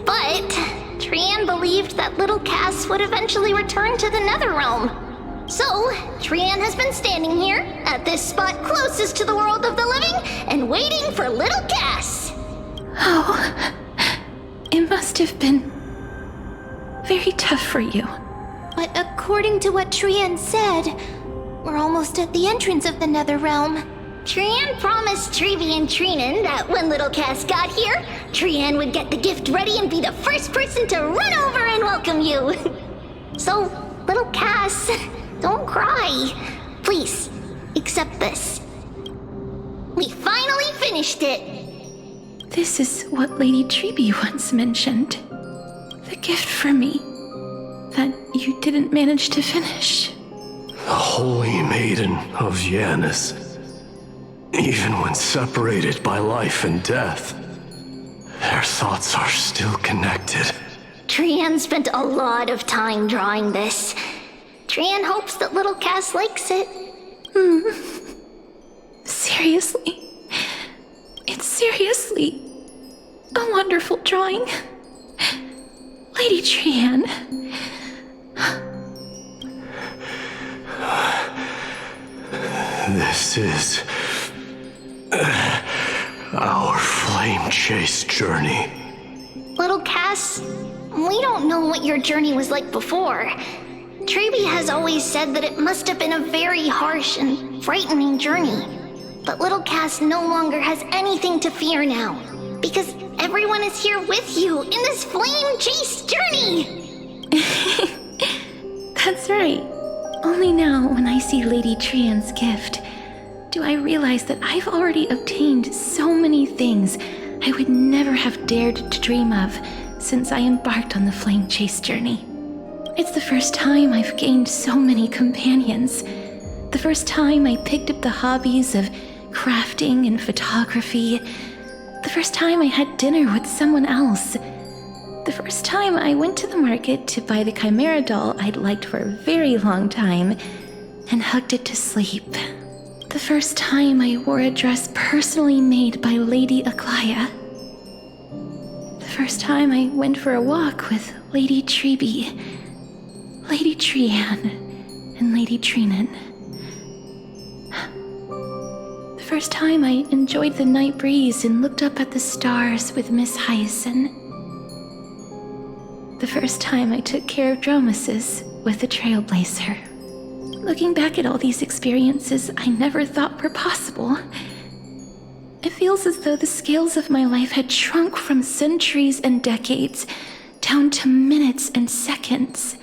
But Trian believed that little Cass would eventually return to the Netherrealm. So, Trian has been standing here, at this spot closest to the world of the living, and waiting for little Cass. Oh, it must have been very tough for you. But according to what Trian said, we're almost at the entrance of the Nether Realm. Trian promised Trevi and Trinan that when little Cass got here, Trian would get the gift ready and be the first person to run over and welcome you. So, little Cass, don't cry. Please, accept this. We finally finished it. This is what Lady Trevi once mentioned. The gift for me that you didn't manage to finish. The Holy Maiden of Janus. Even when separated by life and death, their thoughts are still connected. Trian spent a lot of time drawing this. Trian hopes that little Cass likes it. Seriously? It's seriously a wonderful drawing. Lady Trian. This is our flame chase journey. Little Cass, we don't know what your journey was like before. Trevi has always said that it must have been a very harsh and frightening journey. But little Cass no longer has anything to fear now, because everyone is here with you in this flame chase journey! That's right. Only now, when I see Lady Trian's gift, do I realize that I've already obtained so many things I would never have dared to dream of since I embarked on the flame chase journey. It's the first time I've gained so many companions. The first time I picked up the hobbies of crafting and photography. The first time I had dinner with someone else. The first time I went to the market to buy the Chimera doll I'd liked for a very long time and hugged it to sleep. The first time I wore a dress personally made by Lady Aglaia. The first time I went for a walk with Lady Trevi, Lady Trian, and Lady Trinan. The first time I enjoyed the night breeze and looked up at the stars with Miss Hyacinth. The first time I took care of Dromasis with the Trailblazer. Looking back at all these experiences I never thought were possible, it feels as though the scales of my life had shrunk from centuries and decades down to minutes and seconds.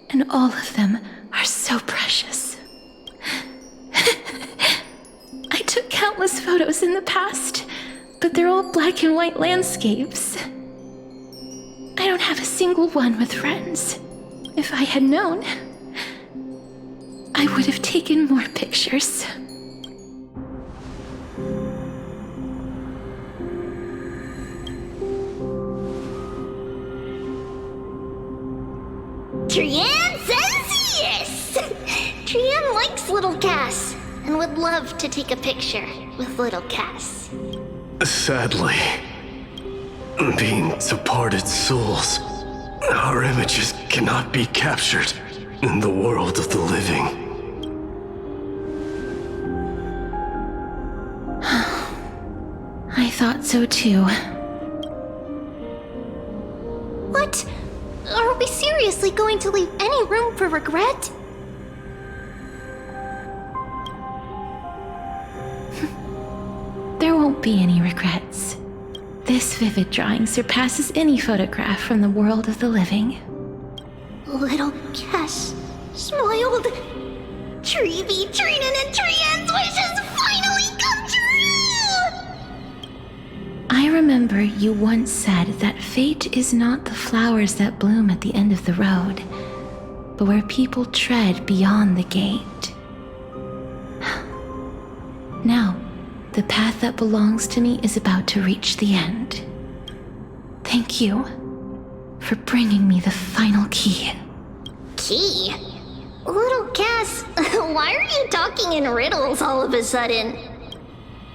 And all of them are so precious. I took countless photos in the past, but they're all black and white landscapes. I don't have a single one with friends. If I had known, I would have taken more pictures. Trian says yes! Trian likes little Cass and would love to take a picture with little Cass. Sadly, being departed souls, our images cannot be captured in the world of the living. I thought so too. What? Are we seriously going to leave any room for regret? There won't be any regrets. This vivid drawing surpasses any photograph from the world of the living. Little Cass smiled. Trevi, Trinan, and Trian's wishes finally come true! I remember you once said that fate is not the flowers that bloom at the end of the road, but where people tread beyond the gate. Now, the path that belongs to me is about to reach the end. Thank you for bringing me the final key. Key? Little Cass, why are you talking in riddles all of a sudden?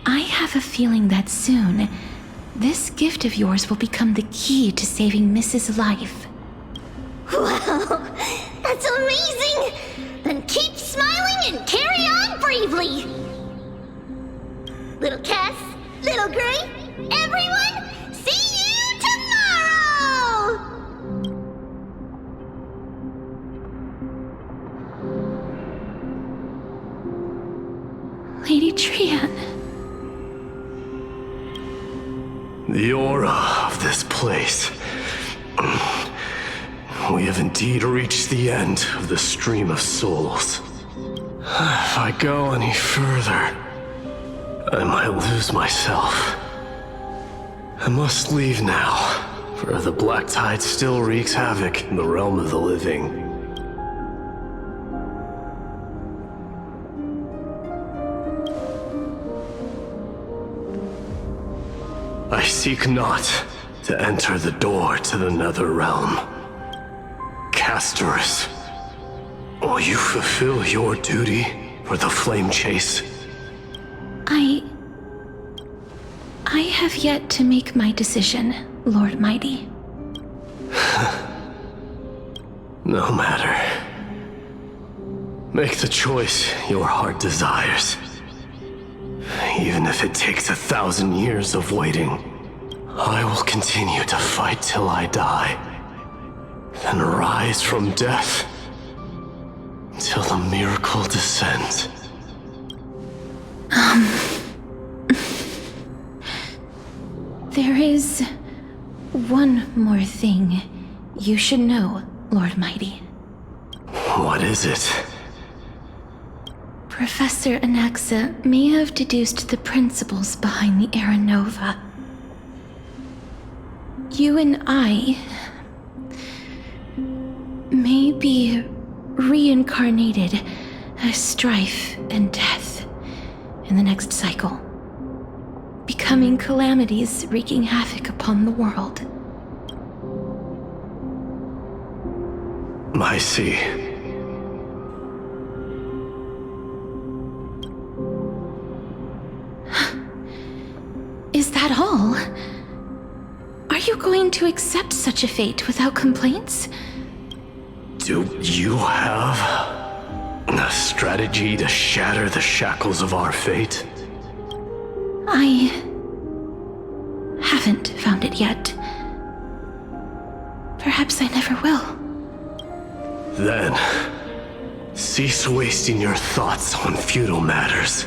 I have a feeling that soon, this gift of yours will become the key to saving Mrs. Life. Wow, that's amazing! Then keep smiling and carry on bravely! Little Cass, Little Gray, everyone! The aura of this place. We have indeed reached the end of the stream of souls. If I go any further, I might lose myself. I must leave now, for the black tide still wreaks havoc in the realm of the living. I seek not to enter the door to the nether realm. Castorus, will you fulfill your duty for the flame chase? I have yet to make my decision, Lord Mighty. No matter. Make the choice your heart desires. Even if it takes 1,000 years of waiting, I will continue to fight till I die. Then rise from death till the miracle descends. There is one more thing you should know, Lord Mighty. What is it? Professor Anaxa may have deduced the principles behind the Era Nova. You and I may be reincarnated as strife and death in the next cycle, becoming calamities wreaking havoc upon the world. I see. Is that all? Are you going to accept such a fate without complaints? Do you have a strategy to shatter the shackles of our fate? I haven't found it yet. Perhaps I never will. Then, cease wasting your thoughts on futile matters.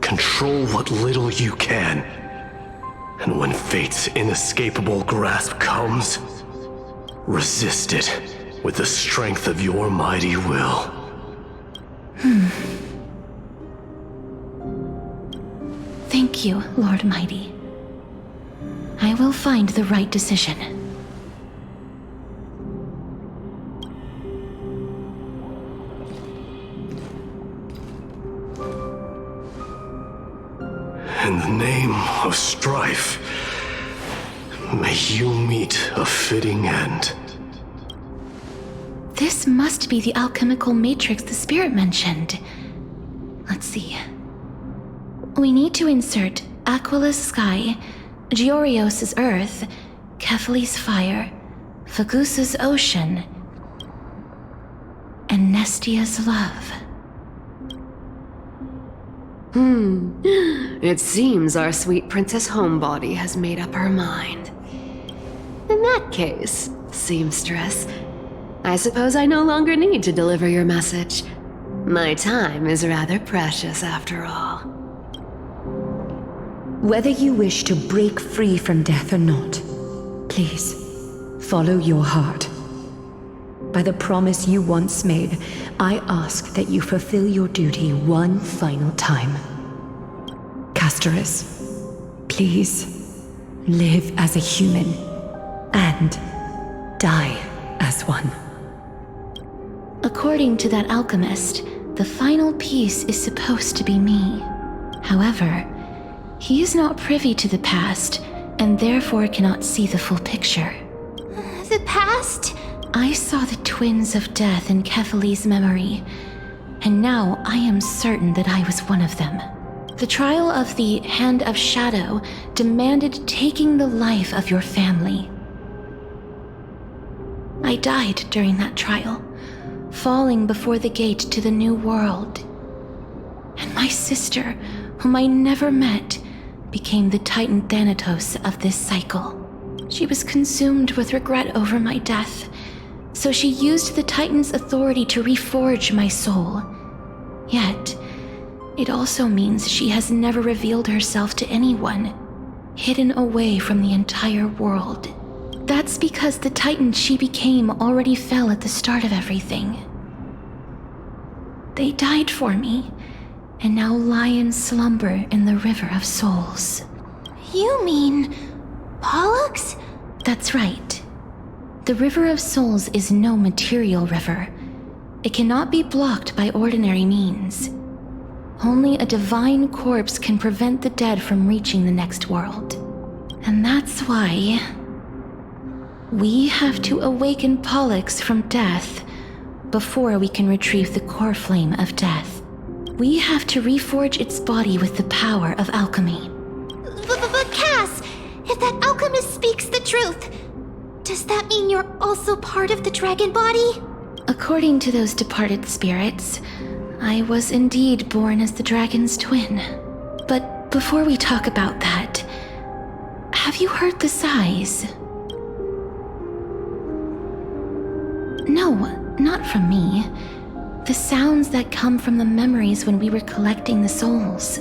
Control what little you can. And when fate's inescapable grasp comes, resist it with the strength of your mighty will. Thank you, Lord Mighty. I will find the right decision. In the name of strife, may you meet a fitting end. This must be the alchemical matrix the spirit mentioned. Let's see. We need to insert Aquila's sky, Giorios' earth, Kefali's fire, Fagusa's ocean, and Nestia's love. It seems our sweet Princess Homebody has made up her mind. In that case, seamstress, I suppose I no longer need to deliver your message. My time is rather precious after all. Whether you wish to break free from death or not, please, follow your heart. By the promise you once made, I ask that you fulfill your duty one final time. Castorus, please, live as a human, and die as one. According to that alchemist, the final piece is supposed to be me. However, he is not privy to the past, and therefore cannot see the full picture. The past? I saw the twins of death in Kefali's memory, and now I am certain that I was one of them. The trial of the Hand of Shadow demanded taking the life of your family. I died during that trial, falling before the gate to the new world. And my sister, whom I never met, became the Titan Thanatos of this cycle. She was consumed with regret over my death, so she used the Titan's authority to reforge my soul. Yet, it also means she has never revealed herself to anyone, hidden away from the entire world. That's because the Titan she became already fell at the start of everything. They died for me, and now lie in slumber in the River of Souls. You mean Pollux? That's right. The River of Souls is no material river. It cannot be blocked by ordinary means. Only a divine corpse can prevent the dead from reaching the next world. And that's why we have to awaken Pollux from death before we can retrieve the core flame of death. We have to reforge its body with the power of alchemy. But Cass, if that alchemist speaks the truth, does that mean you're also part of the dragon body? According to those departed spirits, I was indeed born as the dragon's twin. But before we talk about that, have you heard the sighs? No, not from me. The sounds that come from the memories when we were collecting the souls.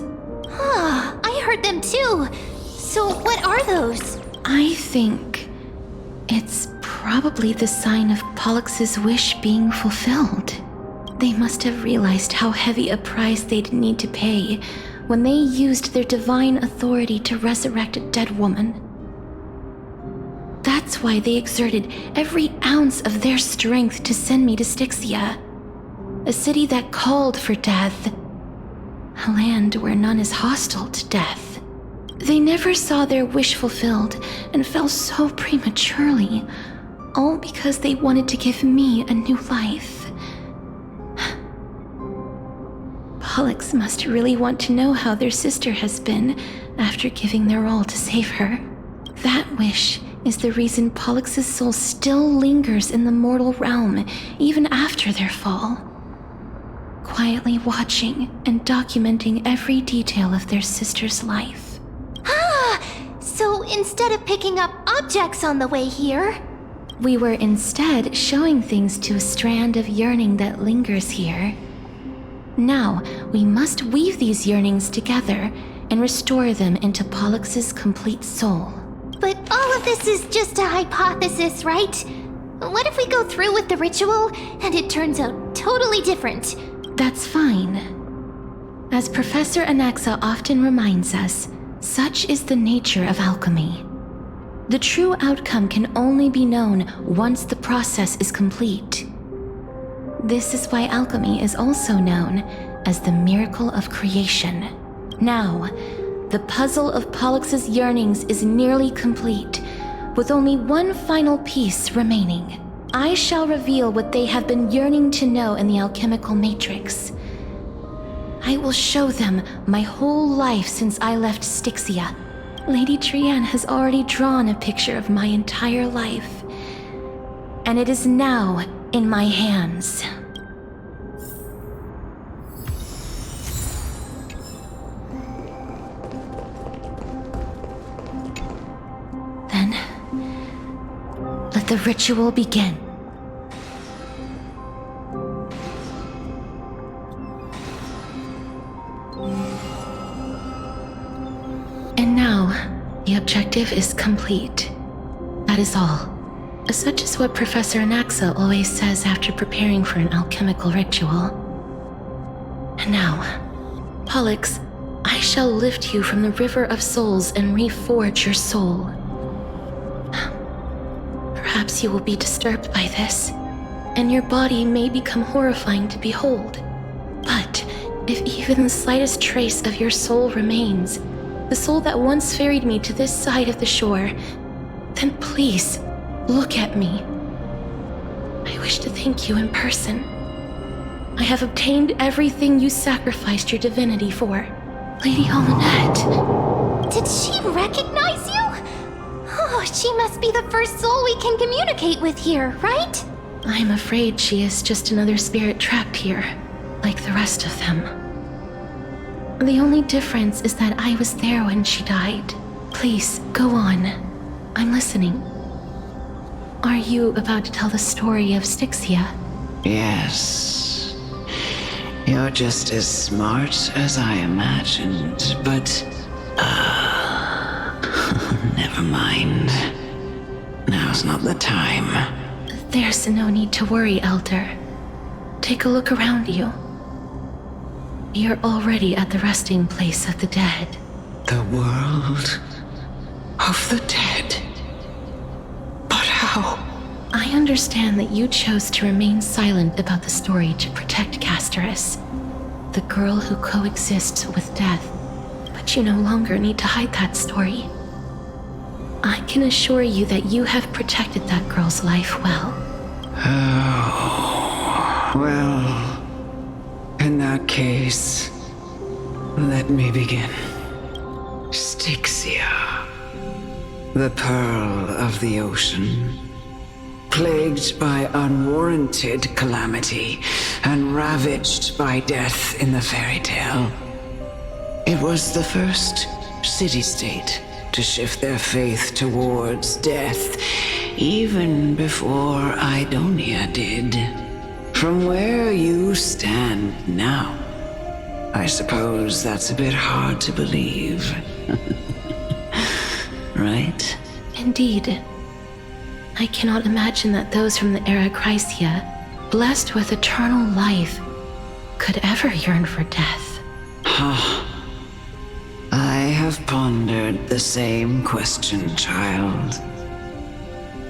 I heard them too. So what are those? I think it's probably the sign of Pollux's wish being fulfilled. They must have realized how heavy a price they'd need to pay when they used their divine authority to resurrect a dead woman. That's why they exerted every ounce of their strength to send me to Styxia, a city that called for death, a land where none is hostile to death. They never saw their wish fulfilled and fell so prematurely, all because they wanted to give me a new life. Pollux must really want to know how their sister has been after giving their all to save her. That wish is the reason Pollux's soul still lingers in the mortal realm even after their fall, quietly watching and documenting every detail of their sister's life. So instead of picking up objects on the way here, we were instead showing things to a strand of yearning that lingers here. Now, we must weave these yearnings together and restore them into Pollux's complete soul. But all of this is just a hypothesis, right? What if we go through with the ritual and it turns out totally different? That's fine. As Professor Anaxa often reminds us, such is the nature of alchemy. The true outcome can only be known once the process is complete. This is why alchemy is also known as the miracle of creation. Now, the puzzle of Pollux's yearnings is nearly complete, with only one final piece remaining. I shall reveal what they have been yearning to know in the alchemical matrix. I will show them my whole life since I left Styxia. Lady Trianne has already drawn a picture of my entire life, and it is now in my hands. Then, let the ritual begin. And now, the objective is complete. That is all. Such is what Professor Anaxa always says after preparing for an alchemical ritual. And now, Pollux, I shall lift you from the River of Souls and reforge your soul. Perhaps you will be disturbed by this, and your body may become horrifying to behold. But if even the slightest trace of your soul remains, the soul that once ferried me to this side of the shore, then please, look at me. I wish to thank you in person. I have obtained everything you sacrificed your divinity for. Lady Almanette. Did she recognize you? Oh, she must be the first soul we can communicate with here, right? I'm afraid she is just another spirit trapped here, like the rest of them. The only difference is that I was there when she died. Please, go on. I'm listening. Are you about to tell the story of Styxia? Yes. You're just as smart as I imagined, but... Never mind. Now's not the time. There's no need to worry, Elder. Take a look around you. You're already at the resting place of the dead. The world of the dead? But how? I understand that you chose to remain silent about the story to protect Castorus, the girl who coexists with death, but you no longer need to hide that story. I can assure you that you have protected that girl's life well. Oh, well, in that case, let me begin. Styxia, the pearl of the ocean, plagued by unwarranted calamity and ravaged by death in the fairy tale. It was the first city-state to shift their faith towards death, even before Idonia did. From where you stand now, I suppose that's a bit hard to believe. Right? Indeed. I cannot imagine that those from the era Chrysia, blessed with eternal life, could ever yearn for death. I have pondered the same question, child.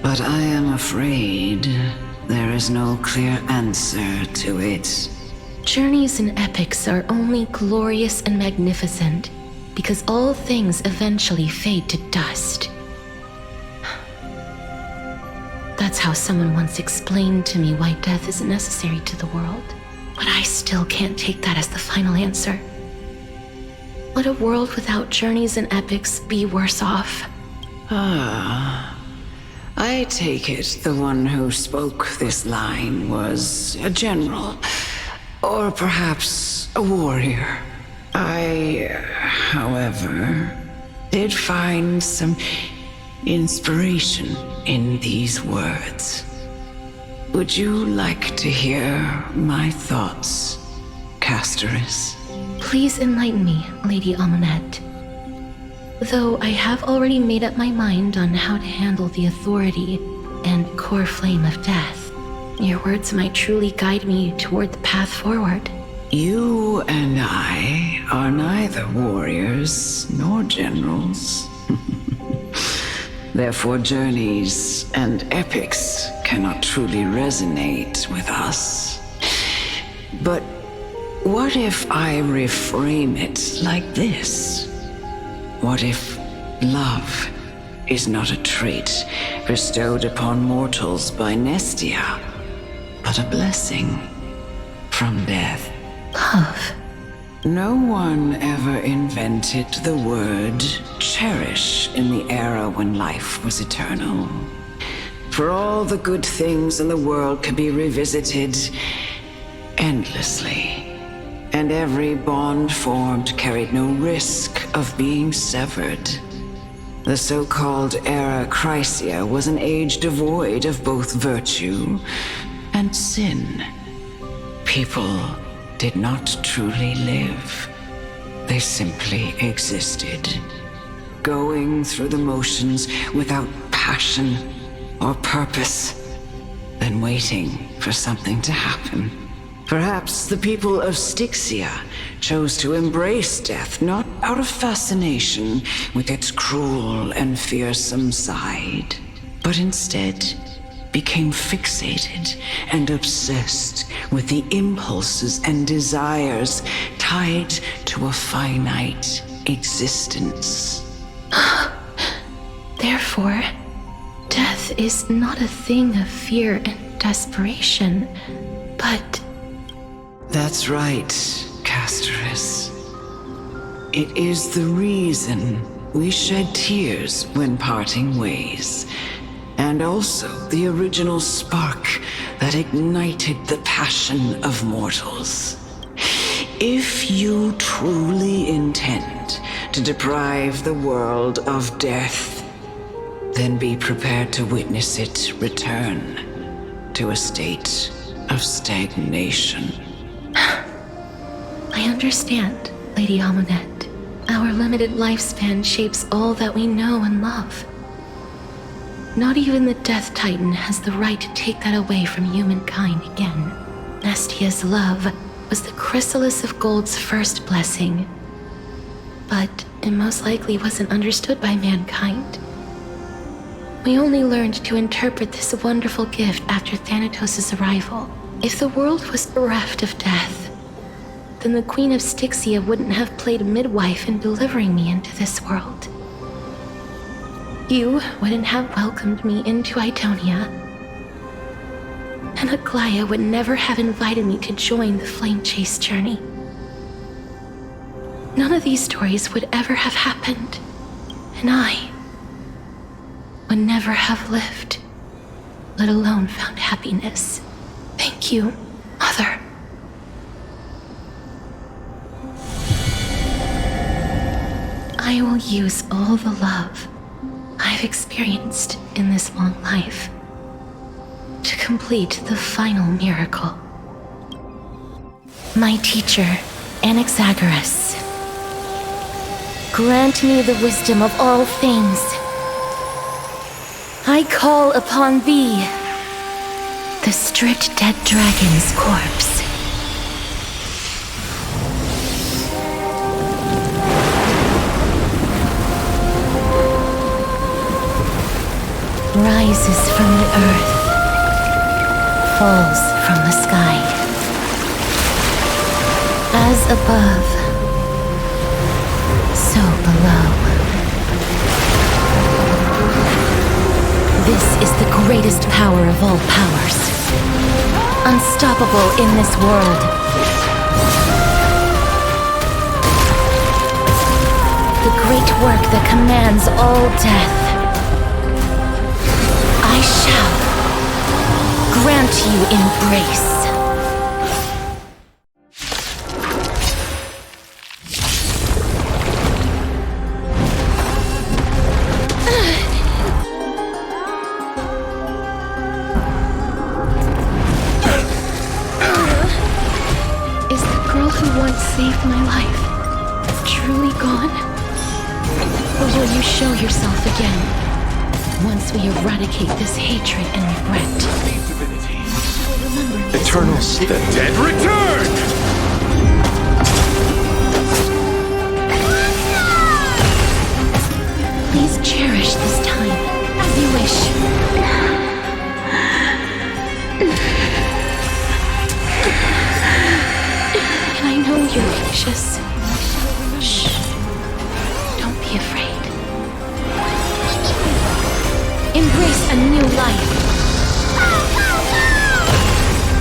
But I am afraid there is no clear answer to it. Journeys and epics are only glorious and magnificent because all things eventually fade to dust. That's how someone once explained to me why death is necessary to the world. But I still can't take that as the final answer. Would a world without journeys and epics be worse off? I take it the one who spoke this line was a general, or perhaps a warrior. I, however, did find some inspiration in these words. Would you like to hear my thoughts, Castorus? Please enlighten me, Lady Amonette. Though I have already made up my mind on how to handle the authority and core flame of death, your words might truly guide me toward the path forward. You and I are neither warriors nor generals. Therefore, journeys and epics cannot truly resonate with us. But what if I reframe it like this? What if love is not a trait bestowed upon mortals by Nestia, but a blessing from death? Love. No one ever invented the word cherish in the era when life was eternal. For all the good things in the world could be revisited endlessly. And every bond formed carried no risk of being severed. The so-called Era Chrysia was an age devoid of both virtue and sin. People did not truly live. They simply existed, going through the motions without passion or purpose, then waiting for something to happen. Perhaps the people of Styxia chose to embrace death not out of fascination with its cruel and fearsome side, but instead became fixated and obsessed with the impulses and desires tied to a finite existence. Therefore, death is not a thing of fear and desperation, but... That's right, Castorus. It is the reason we shed tears when parting ways, and also the original spark that ignited the passion of mortals. If you truly intend to deprive the world of death, then be prepared to witness it return to a state of stagnation. I understand, Lady Amonette. Our limited lifespan shapes all that we know and love. Not even the Death Titan has the right to take that away from humankind again. Nestia's love was the chrysalis of Gold's first blessing, but it most likely wasn't understood by mankind. We only learned to interpret this wonderful gift after Thanatos' arrival. If the world was bereft of death, then the Queen of Styxia wouldn't have played a midwife in delivering me into this world. You wouldn't have welcomed me into Idonia, and Aglaya would never have invited me to join the Flame Chase journey. None of these stories would ever have happened, and I would never have lived, let alone found happiness. Thank you, Mother. I will use all the love I've experienced in this long life to complete the final miracle. My teacher, Anaxagoras, grant me the wisdom of all things. I call upon thee, the stripped dead dragon's corpse. Rises from the earth, falls from the sky. As above, so below. This is the greatest power of all powers, unstoppable in this world. The great work that commands all death. I shall grant you embrace. Is the girl who once saved my life truly gone? Or will you show yourself again? Once we eradicate this hatred and regret. Eternals, the dead return! Please cherish this time as you wish. And I know you're anxious. Shh. Don't be afraid. Embrace a new life.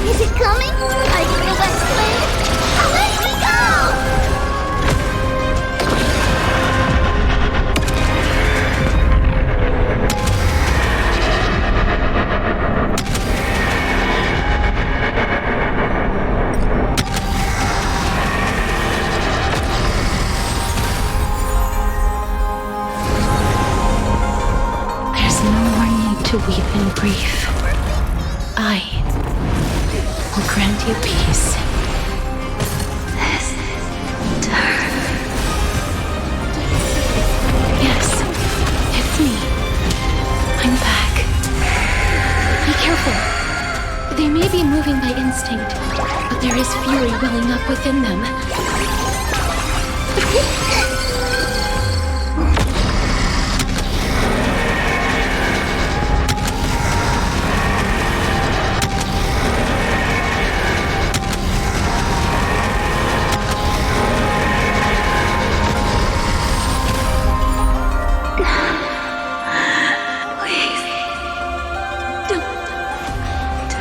Is it coming? Are you feel that flame? Let me go! To weep in grief. I will grant you peace. This turn. Yes, it's me. I'm back. Be careful. They may be moving by instinct, but there is fury welling up within them.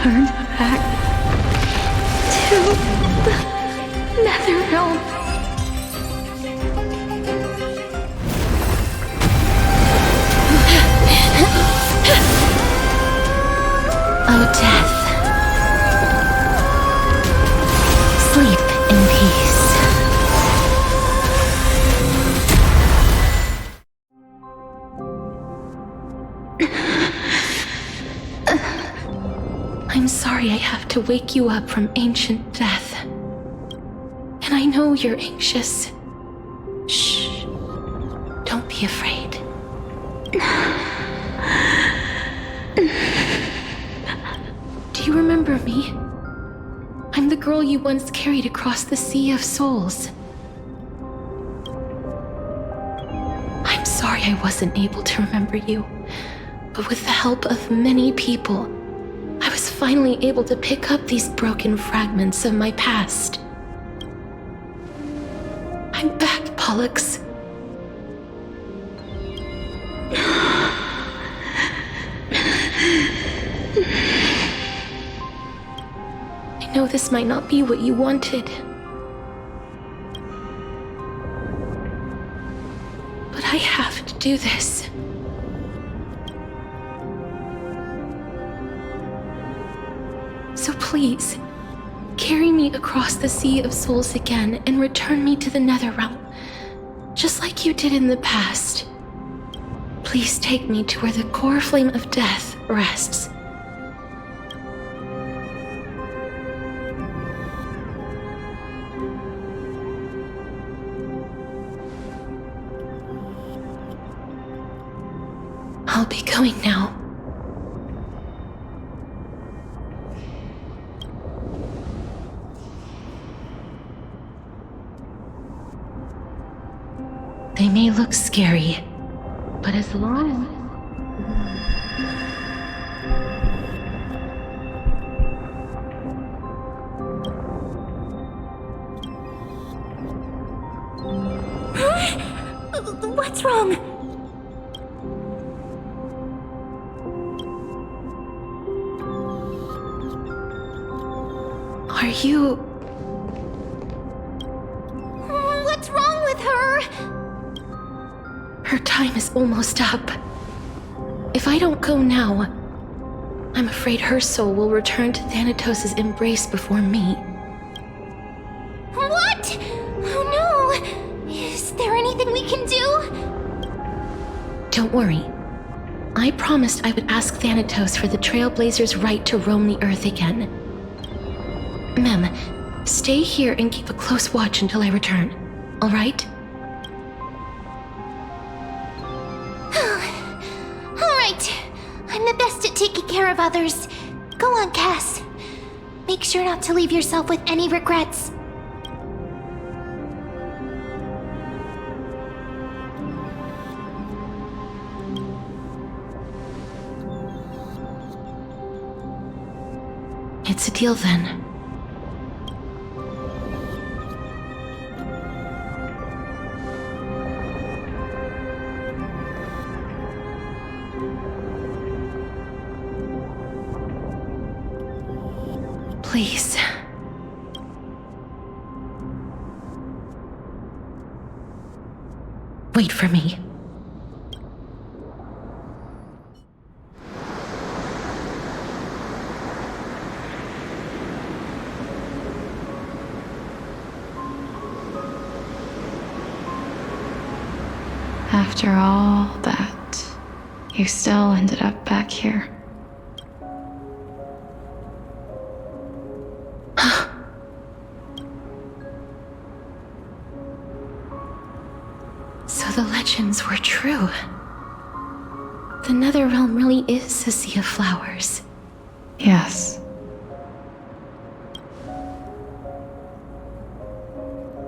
Turn back to the Nether Realm. Oh, death. Sleep in peace. I'm sorry I have to wake you up from ancient death. And I know you're anxious. Shh. Don't be afraid. you remember me? I'm the girl you once carried across the Sea of Souls. I'm sorry I wasn't able to remember you, but with the help of many people, I was finally able to pick up these broken fragments of my past. I'm back, Pollux. I know this might not be what you wanted, but I have to do this. So please, carry me across the Sea of Souls again and return me to the Netherrealm, just like you did in the past. Please take me to where the core flame of death rests. I'll be going now. They may look scary, but as long What's wrong? Are you... What's wrong with her? Her time is almost up. If I don't go now, I'm afraid her soul will return to Thanatos' embrace before me. What? Oh no! Is there anything we can do? Don't worry. I promised I would ask Thanatos for the Trailblazers' right to roam the Earth again. Mem, stay here and keep a close watch until I return, all right? All right. I'm the best at taking care of others. Go on, Cass. Make sure not to leave yourself with any regrets. It's a deal then. Please. Wait for me. After all that, you still ended up back here. So the legends were true. The Netherrealm really is a sea of flowers. Yes.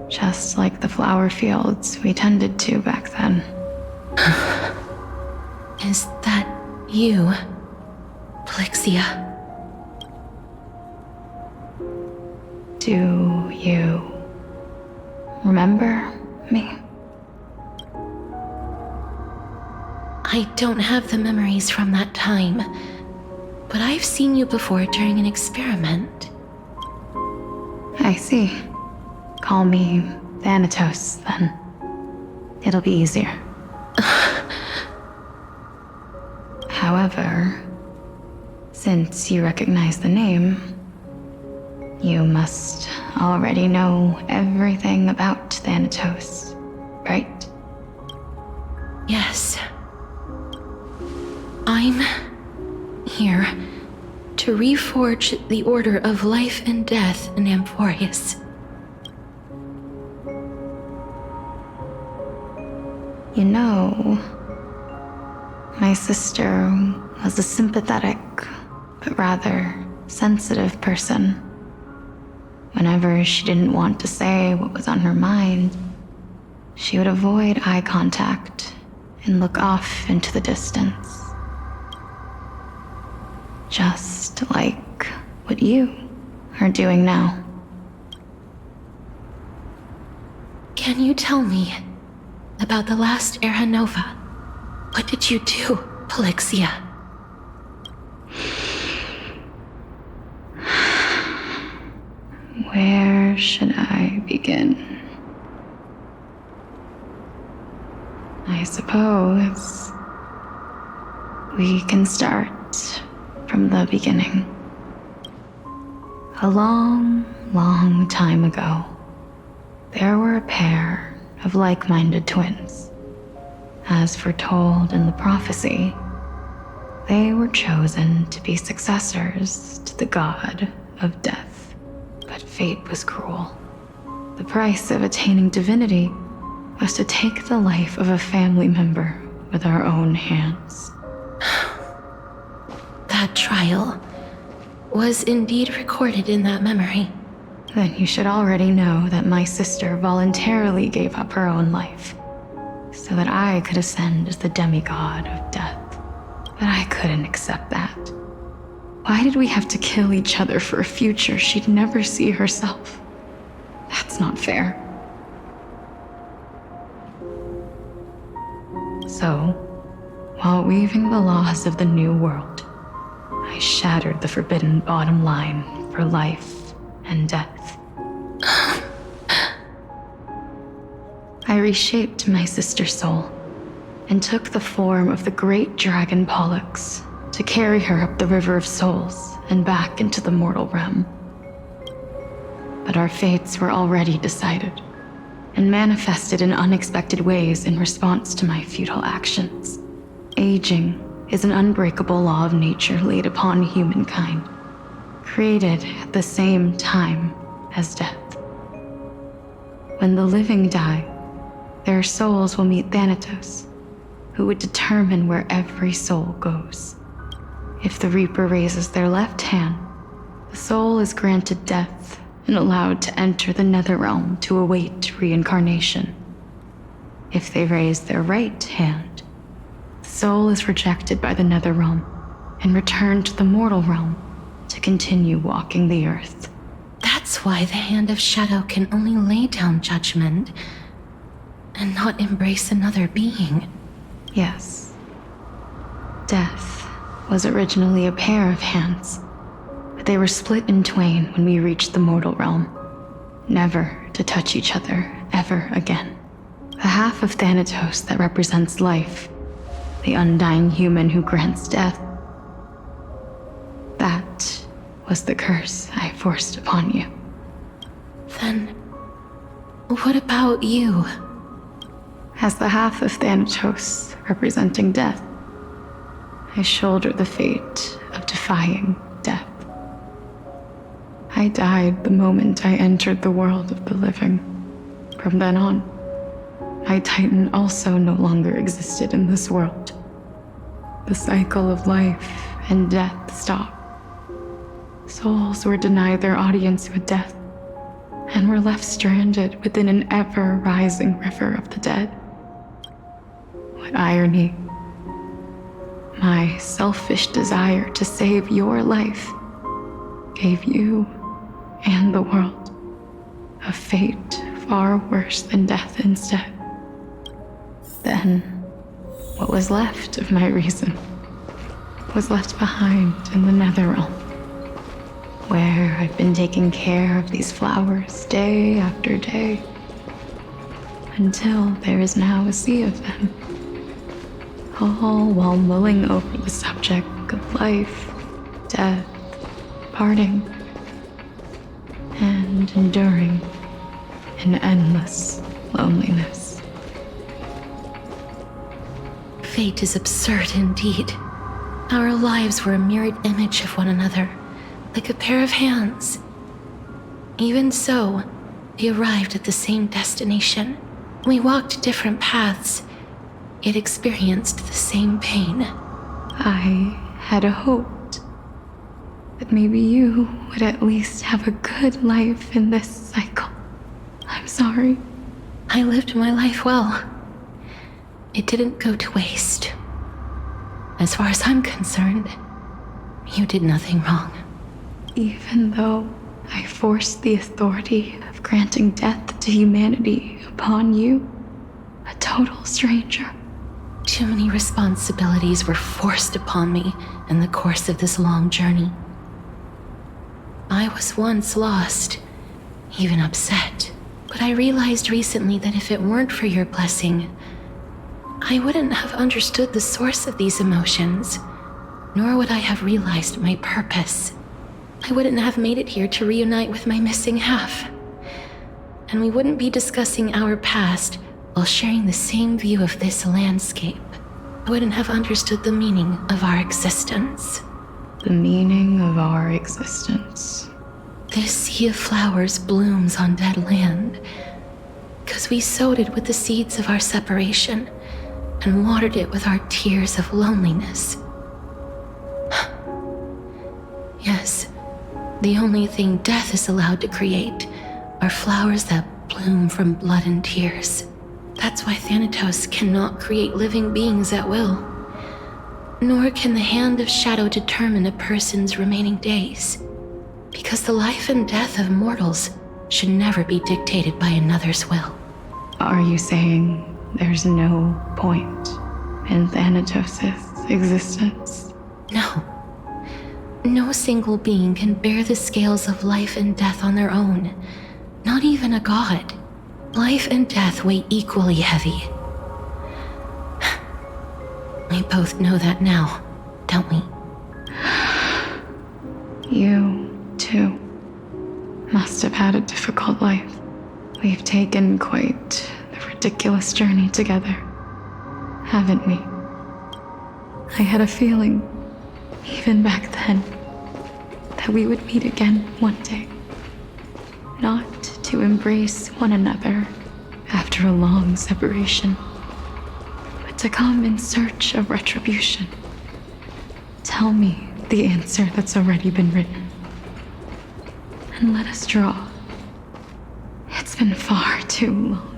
Just like the flower fields we tended to back then. Is that you, Plixia? Do you remember me? I don't have the memories from that time, but I've seen you before during an experiment. I see. Call me Thanatos, then. It'll be easier. However, since you recognize the name, you must already know everything about Thanatos, right? Yes. I'm here to reforge the order of life and death in Amphorius. You know, my sister was a sympathetic, but rather sensitive person. Whenever she didn't want to say what was on her mind, she would avoid eye contact and look off into the distance. Just like what you are doing now. Can you tell me about the last Era Nova? What did you do, Polixia? Where should I begin? I suppose we can start from the beginning. A long, long time ago, there were a pair of like-minded twins. As foretold in the prophecy, they were chosen to be successors to the god of death. But fate was cruel. The price of attaining divinity was to take the life of a family member with our own hands. That trial was indeed recorded in that memory. Then you should already know that my sister voluntarily gave up her own life so that I could ascend as the demigod of death. But I couldn't accept that. Why did we have to kill each other for a future she'd never see herself? That's not fair. So, while weaving the laws of the new world, I shattered the forbidden bottom line for life and death. I reshaped my sister's soul and took the form of the great dragon Pollux to carry her up the River of Souls and back into the mortal realm. But our fates were already decided and manifested in unexpected ways in response to my futile actions. Aging is an unbreakable law of nature laid upon humankind, created at the same time as death. When the living die, their souls will meet Thanatos, who would determine where every soul goes. If the Reaper raises their left hand, the soul is granted death and allowed to enter the Netherrealm to await reincarnation. If they raise their right hand, the soul is rejected by the Netherrealm and returned to the mortal realm to continue walking the earth. That's why the Hand of Shadow can only lay down judgment and not embrace another being. Yes. Death was originally a pair of hands, but they were split in twain when we reached the mortal realm, never to touch each other ever again. The half of Thanatos that represents life, the undying human who grants death, that was the curse I forced upon you. Then, what about you? As the half of Thanatos representing death, I shoulder the fate of defying death. I died the moment I entered the world of the living. From then on, my Titan also no longer existed in this world. The cycle of life and death stopped. Souls were denied their audience with death and were left stranded within an ever-rising river of the dead. What irony. My selfish desire to save your life gave you and the world a fate far worse than death instead. Then, what was left of my reason was left behind in the Netherrealm, where I've been taking care of these flowers day after day, until there is now a sea of them, all while mulling over the subject of life, death, parting, and enduring an endless loneliness. Fate is absurd indeed. Our lives were a mirrored image of one another, like a pair of hands. Even so, we arrived at the same destination. We walked different paths, yet experienced the same pain. I had hoped that maybe you would at least have a good life in this cycle. I'm sorry. I lived my life well. It didn't go to waste. As far as I'm concerned, you did nothing wrong. Even though I forced the authority of granting death to humanity upon you, a total stranger. Too many responsibilities were forced upon me in the course of this long journey. I was once lost, even upset, but I realized recently that if it weren't for your blessing, I wouldn't have understood the source of these emotions, nor would I have realized my purpose. I wouldn't have made it here to reunite with my missing half. And we wouldn't be discussing our past while sharing the same view of this landscape. I wouldn't have understood the meaning of our existence. The meaning of our existence. This sea of flowers blooms on dead land because we sowed it with the seeds of our separation and watered it with our tears of loneliness. Yes, the only thing death is allowed to create are flowers that bloom from blood and tears. That's why Thanatos cannot create living beings at will. Nor can the hand of shadow determine a person's remaining days. Because the life and death of mortals should never be dictated by another's will. Are you saying there's no point in Thanatos' existence? No. No single being can bear the scales of life and death on their own. Not even a god. Life and death weigh equally heavy. We both know that now, don't we? You, too, must have had a difficult life. We've taken quite the ridiculous journey together, haven't we? I had a feeling, even back then, that we would meet again one day. Not to embrace one another after a long separation, but to come in search of retribution. Tell me the answer that's already been written, and let us draw. It's been far too long.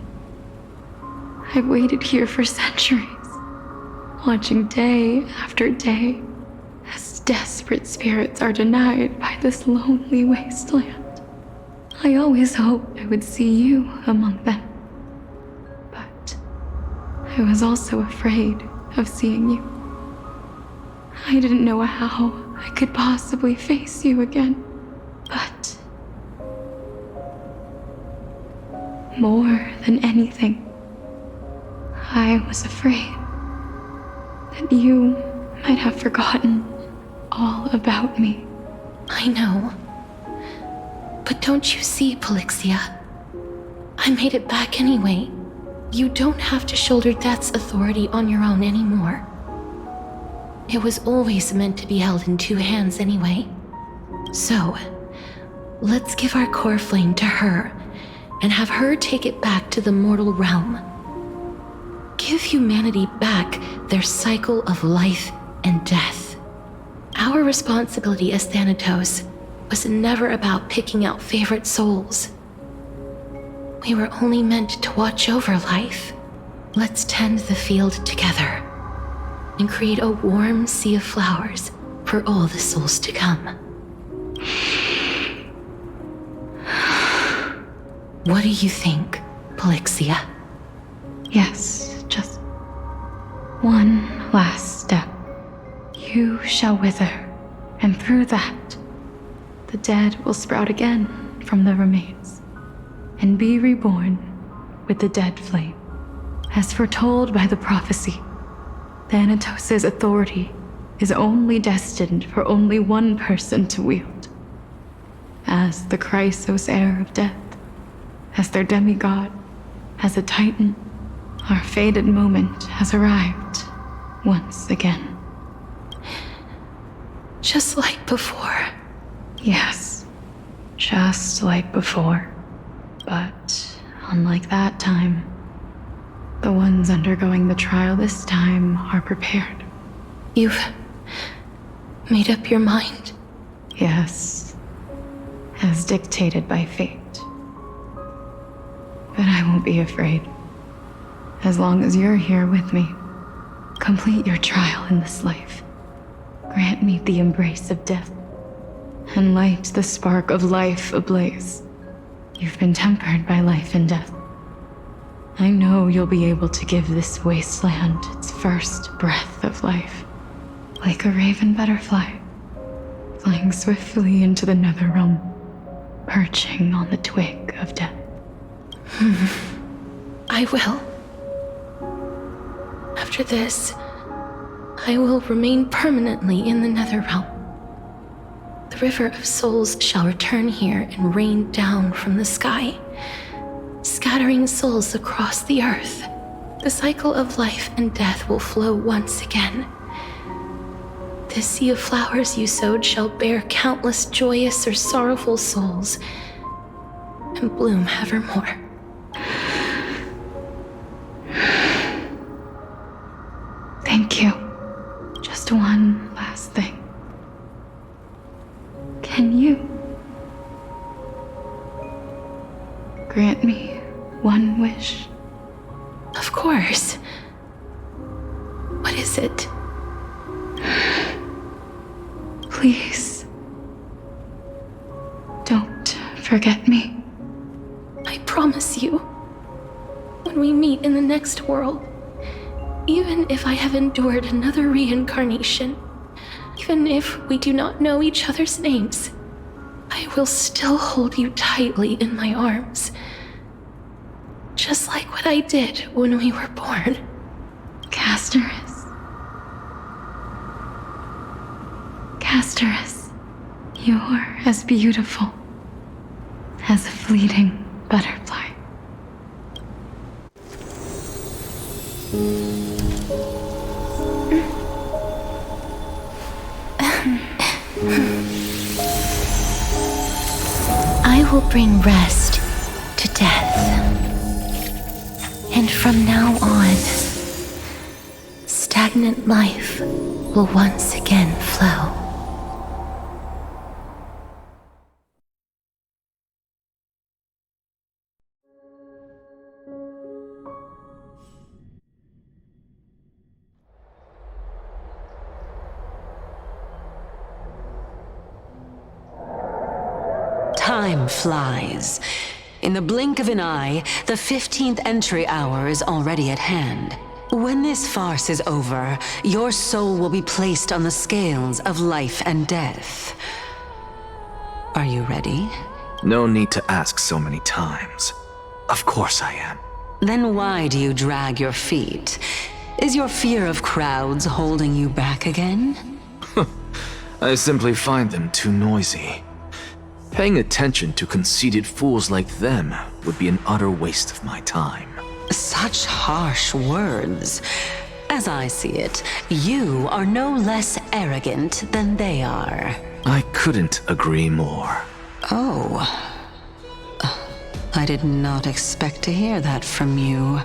I've waited here for centuries, watching day after day as desperate spirits are denied by this lonely wasteland. I always hoped I would see you among them. But I was also afraid of seeing you. I didn't know how I could possibly face you again. But more than anything, I was afraid that you might have forgotten all about me. I know. But don't you see, Polixia? I made it back anyway. You don't have to shoulder death's authority on your own anymore. It was always meant to be held in two hands anyway. So, let's give our core flame to her and have her take it back to the mortal realm. Give humanity back their cycle of life and death. Our responsibility as Thanatos was never about picking out favorite souls. We were only meant to watch over life. Let's tend the field together and create a warm sea of flowers for all the souls to come. What do you think, Polixia? Yes, just one last step. You shall wither, and through that, the dead will sprout again from the remains, and be reborn with the dead flame. As foretold by the prophecy, Thanatos' authority is only destined for only one person to wield. As the Chrysos heir of death, as their demigod, as a titan, our fated moment has arrived once again. Just like before. Yes, just like before. But unlike that time, the ones undergoing the trial this time are prepared. You've made up your mind? Yes, as dictated by fate. But I won't be afraid. As long as you're here with me, complete your trial in this life. Grant me the embrace of death, and light the spark of life ablaze. You've been tempered by life and death. I know you'll be able to give this wasteland its first breath of life, like a raven butterfly, flying swiftly into the nether realm, perching on the twig of death. I will. After this, I will remain permanently in the Netherrealm. The River of Souls shall return here and rain down from the sky, scattering souls across the earth. The cycle of life and death will flow once again. This sea of flowers you sowed shall bear countless joyous or sorrowful souls, and bloom evermore. Thank you. Just one last thing. Can you grant me one wish? Of course. What is it? Please, don't forget me. I promise you, when we meet in the next world, even if I have endured another reincarnation, even if we do not know each other's names, I will still hold you tightly in my arms. Just like what I did when we were born. Casterus. Casterus, you're as beautiful as a fleeting butterfly. I will bring rest to death. And from now on, stagnant life will once again flow. Time flies. In the blink of an eye, the 15th entry hour is already at hand. When this farce is over, your soul will be placed on the scales of life and death. Are you ready? No need to ask so many times. Of course I am. Then why do you drag your feet? Is your fear of crowds holding you back again? I simply find them too noisy. Paying attention to conceited fools like them would be an utter waste of my time. Such harsh words. As I see it, you are no less arrogant than they are. I couldn't agree more. Oh. I did not expect to hear that from you.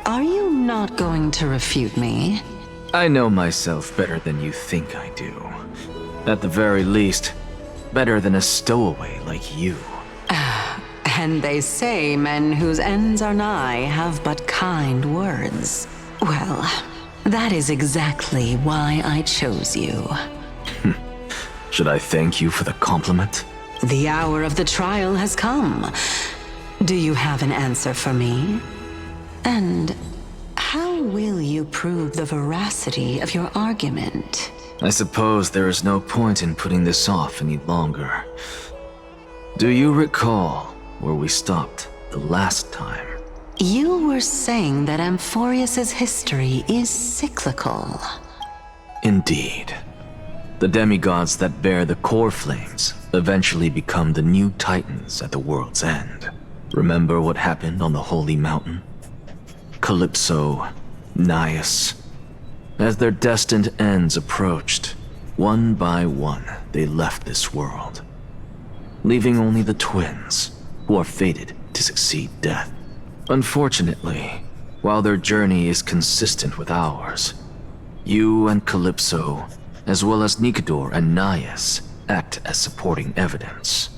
Are you not going to refute me? I know myself better than you think I do. At the very least, better than a stowaway like you. And they say men whose ends are nigh have but kind words. Well, that is exactly why I chose you. Should I thank you for the compliment? The hour of the trial has come. Do you have an answer for me? And how will you prove the veracity of your argument? I suppose there is no point in putting this off any longer. Do you recall where we stopped the last time? You were saying that Amphorius's history is cyclical. Indeed. The demigods that bear the core flames eventually become the new titans at the world's end. Remember what happened on the Holy Mountain? Calypso, Naias. As their destined ends approached, one by one they left this world, leaving only the twins, who are fated to succeed death. Unfortunately, while their journey is consistent with ours, you and Calypso as well as Nikador and Naias, act as supporting evidence.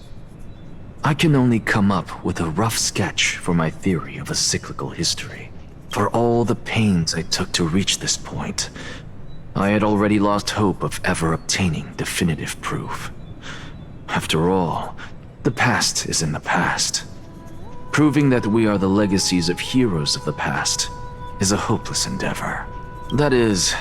I can only come up with a rough sketch for my theory of a cyclical history. For all the pains I took to reach this point, I had already lost hope of ever obtaining definitive proof. After all, the past is in the past. Proving that we are the legacies of heroes of the past is a hopeless endeavor. That is,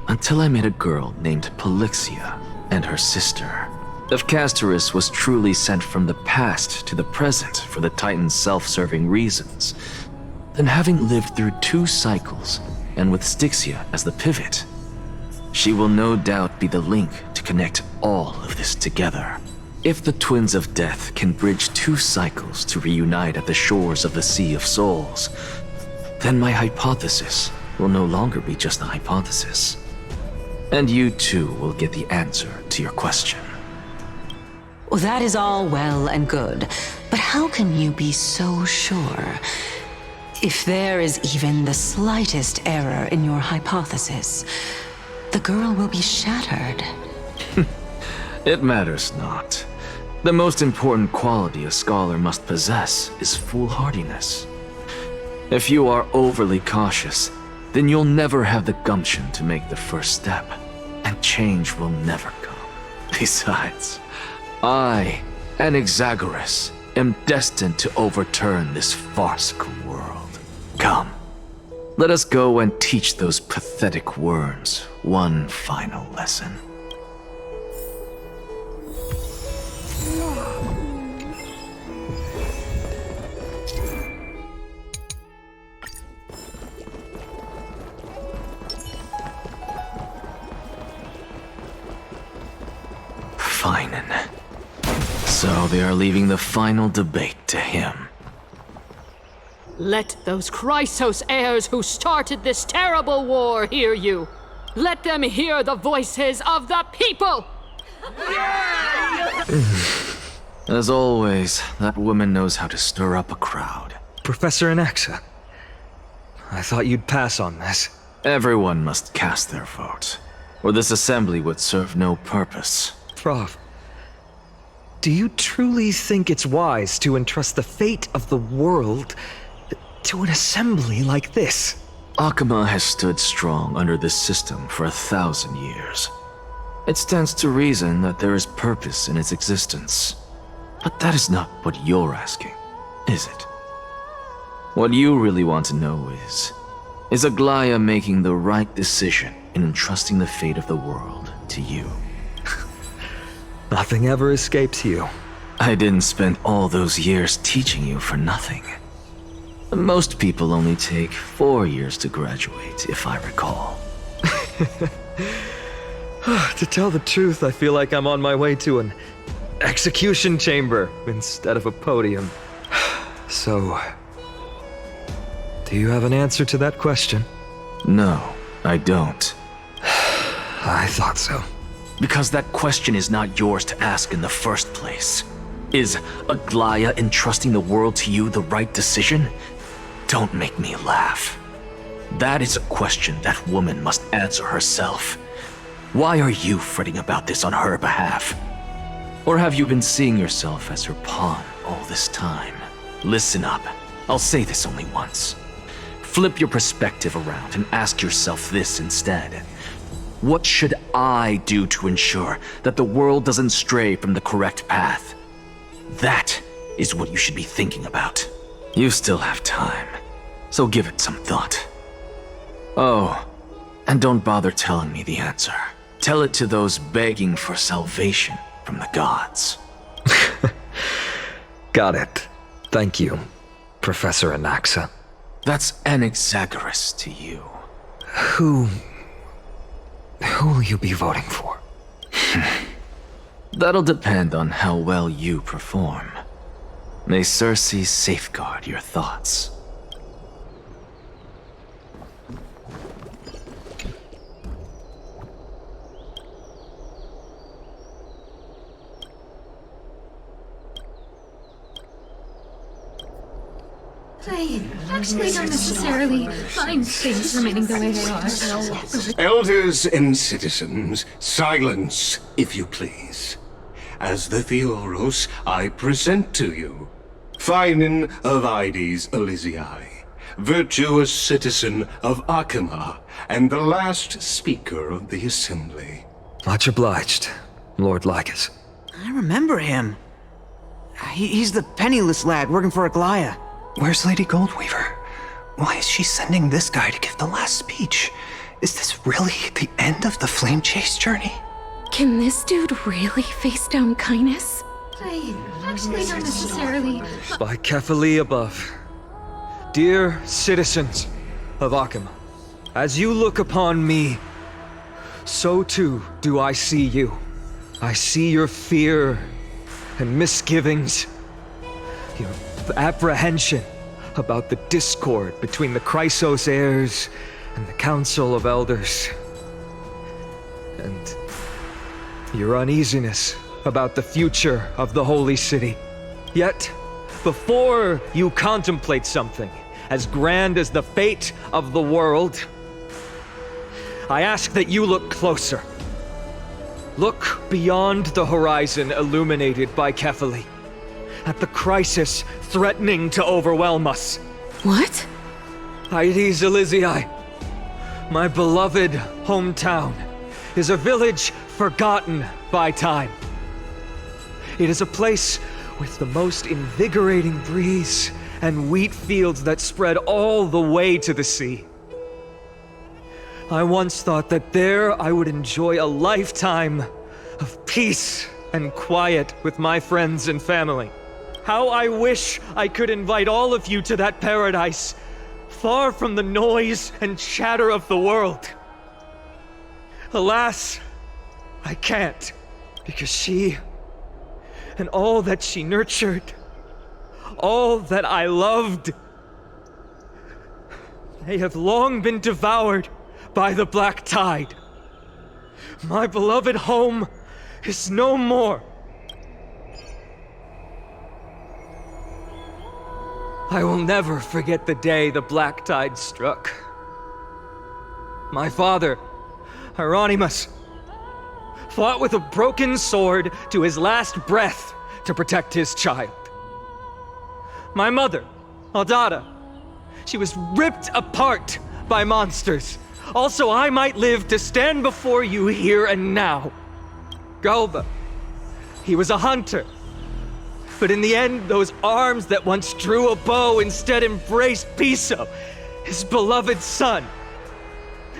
until I met a girl named Polixia and her sister. If Castorus was truly sent from the past to the present for the Titan's self-serving reasons, then having lived through 2 cycles, and with Styxia as the pivot, she will no doubt be the link to connect all of this together. If the Twins of Death can bridge 2 cycles to reunite at the shores of the Sea of Souls, then my hypothesis will no longer be just a hypothesis. And you too will get the answer to your question. Well, that is all well and good, but how can you be so sure? If there is even the slightest error in your hypothesis, the girl will be shattered. It matters not. The most important quality a scholar must possess is foolhardiness. If you are overly cautious, then you'll never have the gumption to make the first step, and change will never come. Besides, I, Anaxagoras, am destined to overturn this farcical world. Come, let us go and teach those pathetic worms one final lesson. Finen. So they are leaving the final debate to him. Let those Chrysos heirs who started this terrible war hear you. Let them hear the voices of the people! As always, that woman knows how to stir up a crowd. Professor Anaxa, I thought you'd pass on this. Everyone must cast their vote, or this assembly would serve no purpose. Prof, do you truly think it's wise to entrust the fate of the world to an assembly like this? Akama has stood strong under this system for 1,000 years. It stands to reason that there is purpose in its existence. But that is not what you're asking, is it? What you really want to know is Aglaya making the right decision in entrusting the fate of the world to you? Nothing ever escapes you. I didn't spend all those years teaching you for nothing. Most people only take 4 years to graduate, if I recall. To tell the truth, I feel like I'm on my way to an execution chamber instead of a podium. So, do you have an answer to that question? No, I don't. I thought so. Because that question is not yours to ask in the first place. Is Aglaya entrusting the world to you the right decision? Don't make me laugh. That is a question that woman must answer herself. Why are you fretting about this on her behalf? Or have you been seeing yourself as her pawn all this time? Listen up. I'll say this only once. Flip your perspective around and ask yourself this instead. What should I do to ensure that the world doesn't stray from the correct path? That is what you should be thinking about. You still have time, so give it some thought. Oh, and don't bother telling me the answer. Tell it to those begging for salvation from the gods. Got it. Thank you, Professor Anaxa. That's Anaxagoras to you. Who will you be voting for? That'll depend on how well you perform. May Circe safeguard your thoughts. I actually don't necessarily mind things remaining the way they are. Elders and citizens, silence, if you please. As the Theoros, I present to you Finan of Ides Elysiae, virtuous citizen of Akima, and the last speaker of the assembly. Much obliged, Lord Lycus. I remember him. He's the penniless lad working for Aglaya. Where's Lady Goldweaver? Why is she sending this guy to give the last speech? Is this really the end of the Flame Chase journey? Can this dude really face down kindness? I actually don't necessarily. By Kefali above. Dear citizens of Akima, as you look upon me, so too do I see you. I see your fear and misgivings, your apprehension about the discord between the Chrysos heirs and the Council of Elders, and your uneasiness about the future of the Holy City. Yet, before you contemplate something as grand as the fate of the world, I ask that you look closer. Look beyond the horizon illuminated by Kefali, at the crisis threatening to overwhelm us. What? Ides Elysiae, my beloved hometown, is a village forgotten by time. It is a place with the most invigorating breeze and wheat fields that spread all the way to the sea. I once thought that there I would enjoy a lifetime of peace and quiet with my friends and family. How I wish I could invite all of you to that paradise, far from the noise and chatter of the world. Alas, I can't, because she and all that she nurtured, all that I loved, they have long been devoured by the black tide. My beloved home is no more. I will never forget the day the black tide struck. My father, Hieronymus, fought with a broken sword to his last breath to protect his child. My mother, Aldada, she was ripped apart by monsters. Also, I might live to stand before you here and now. Galba, he was a hunter. But in the end, those arms that once drew a bow instead embraced Piso, his beloved son,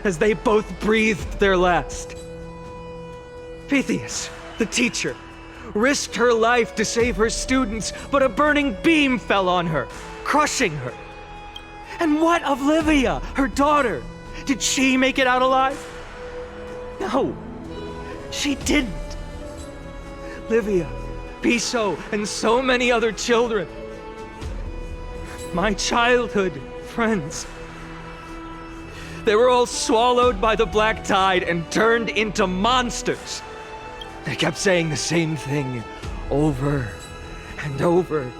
as they both breathed their last. Pythias, the teacher, risked her life to save her students, but a burning beam fell on her, crushing her. And what of Livia, her daughter? Did she make it out alive? No, she didn't. Livia, Piso, and so many other children. My childhood friends. They were all swallowed by the black tide and turned into monsters. They kept saying the same thing over and over.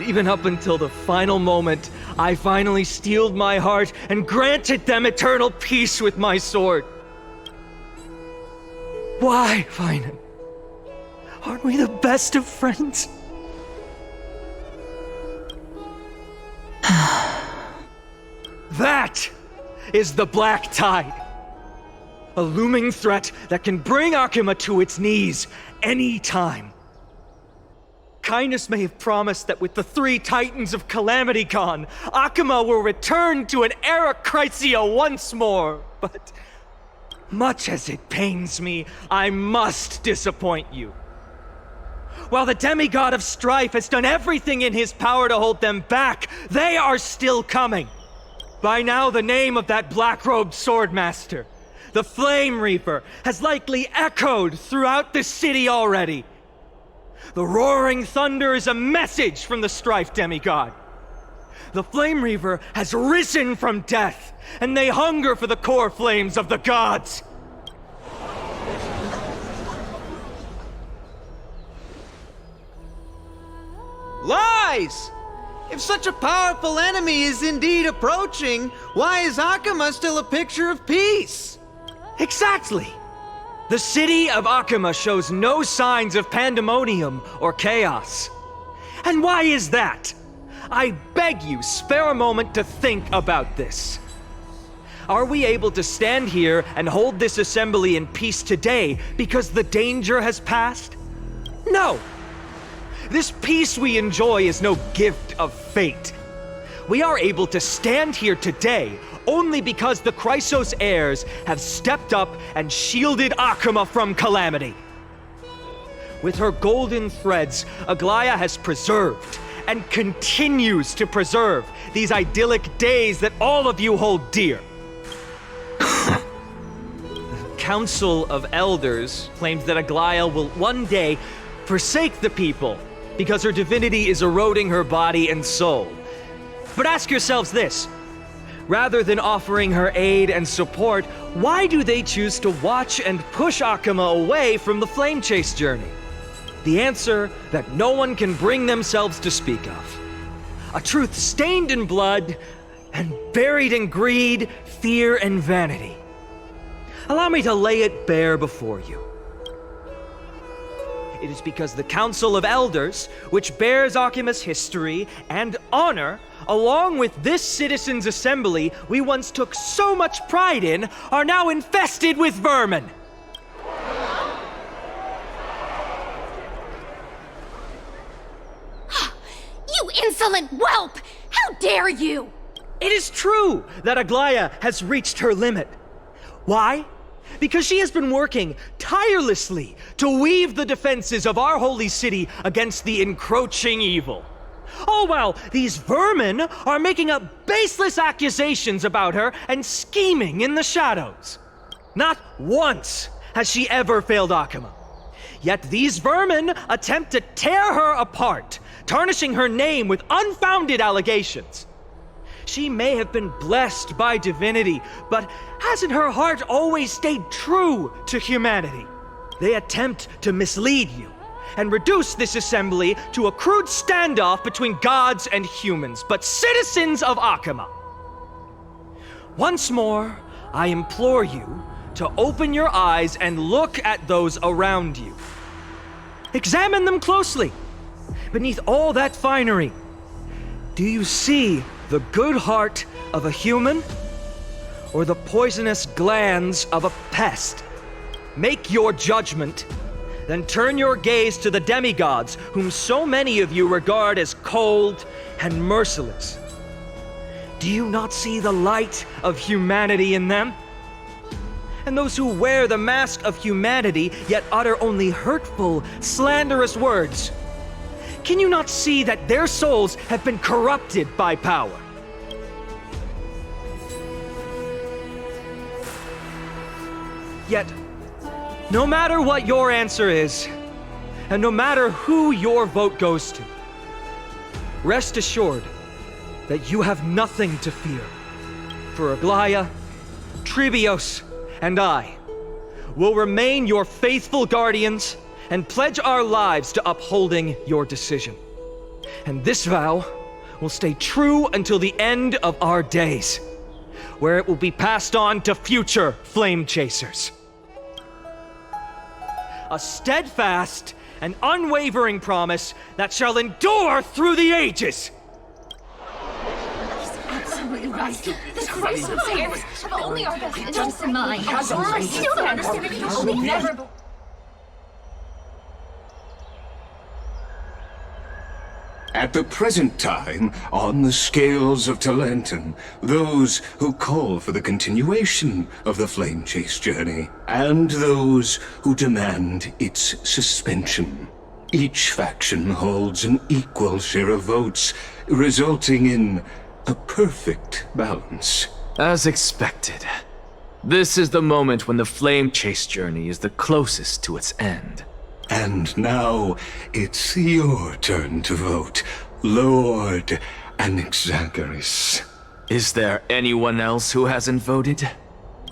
Even up until the final moment, I finally steeled my heart and granted them eternal peace with my sword. Why, Finan? Aren't we the best of friends? That is the black tide. A looming threat that can bring Akima to its knees any time. Kindness may have promised that with the 3 Titans of Calamity gone, Akima will return to an era Chrysia once more, but much as it pains me, I must disappoint you. While the demigod of strife has done everything in his power to hold them back, they are still coming. By now, the name of that black-robed swordmaster, the Flame Reaper, has likely echoed throughout the city already. The roaring thunder is a message from the strife demigod. The Flame Reaper has risen from death, and they hunger for the core flames of the gods. Lies! If such a powerful enemy is indeed approaching, why is Akama still a picture of peace? Exactly! The city of Akama shows no signs of pandemonium or chaos. And why is that? I beg you, spare a moment to think about this. Are we able to stand here and hold this assembly in peace today because the danger has passed? No! This peace we enjoy is no gift of fate. We are able to stand here today only because the Chrysos heirs have stepped up and shielded Akama from calamity. With her golden threads, Aglaya has preserved and continues to preserve these idyllic days that all of you hold dear. The Council of Elders claims that Aglaya will one day forsake the people because her divinity is eroding her body and soul. But ask yourselves this. Rather than offering her aid and support, why do they choose to watch and push Akama away from the Flame Chase journey? The answer that no one can bring themselves to speak of. A truth stained in blood and buried in greed, fear, and vanity. Allow me to lay it bare before you. It is because the Council of Elders, which bears Akima's history and honor, along with this citizens' assembly we once took so much pride in, are now infested with vermin. You insolent whelp! How dare you! It is true that Aglaya has reached her limit. Why? Because she has been working tirelessly to weave the defenses of our holy city against the encroaching evil. All while these vermin are making up baseless accusations about her and scheming in the shadows. Not once has she ever failed Akama. Yet these vermin attempt to tear her apart, tarnishing her name with unfounded allegations. She may have been blessed by divinity, but hasn't her heart always stayed true to humanity? They attempt to mislead you and reduce this assembly to a crude standoff between gods and humans, but citizens of Akama. Once more, I implore you to open your eyes and look at those around you. Examine them closely. Beneath all that finery, do you see the good heart of a human or the poisonous glands of a pest? Make your judgment, then turn your gaze to the demigods whom so many of you regard as cold and merciless. Do you not see the light of humanity in them? And those who wear the mask of humanity yet utter only hurtful, slanderous words. Can you not see that their souls have been corrupted by power? Yet, no matter what your answer is, and no matter who your vote goes to, rest assured that you have nothing to fear. For Aglaya, Trebios, and I will remain your faithful guardians and pledge our lives to upholding your decision. And this vow will stay true until the end of our days, where it will be passed on to future flame chasers. A steadfast and unwavering promise that shall endure through the ages. Absolutely right. The Chrysos heirs have only our best interests in mind. I still don't understand how we never... At the present time, on the scales of Talentum, those who call for the continuation of the Flame Chase journey, and those who demand its suspension. Each faction holds an equal share of votes, resulting in a perfect balance. As expected. This is the moment when the Flame Chase journey is the closest to its end. And now, it's your turn to vote, Lord Anaxagoras. Is there anyone else who hasn't voted?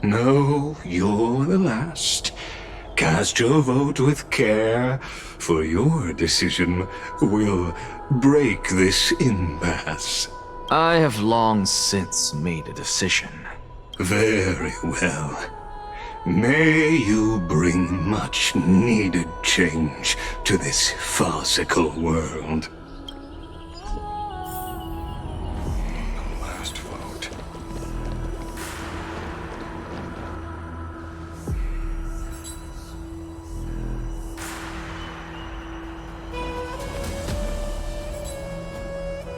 No, you're the last. Cast your vote with care, for your decision will break this impasse. I have long since made a decision. Very well. May you bring much needed change to this farcical world. Last vote.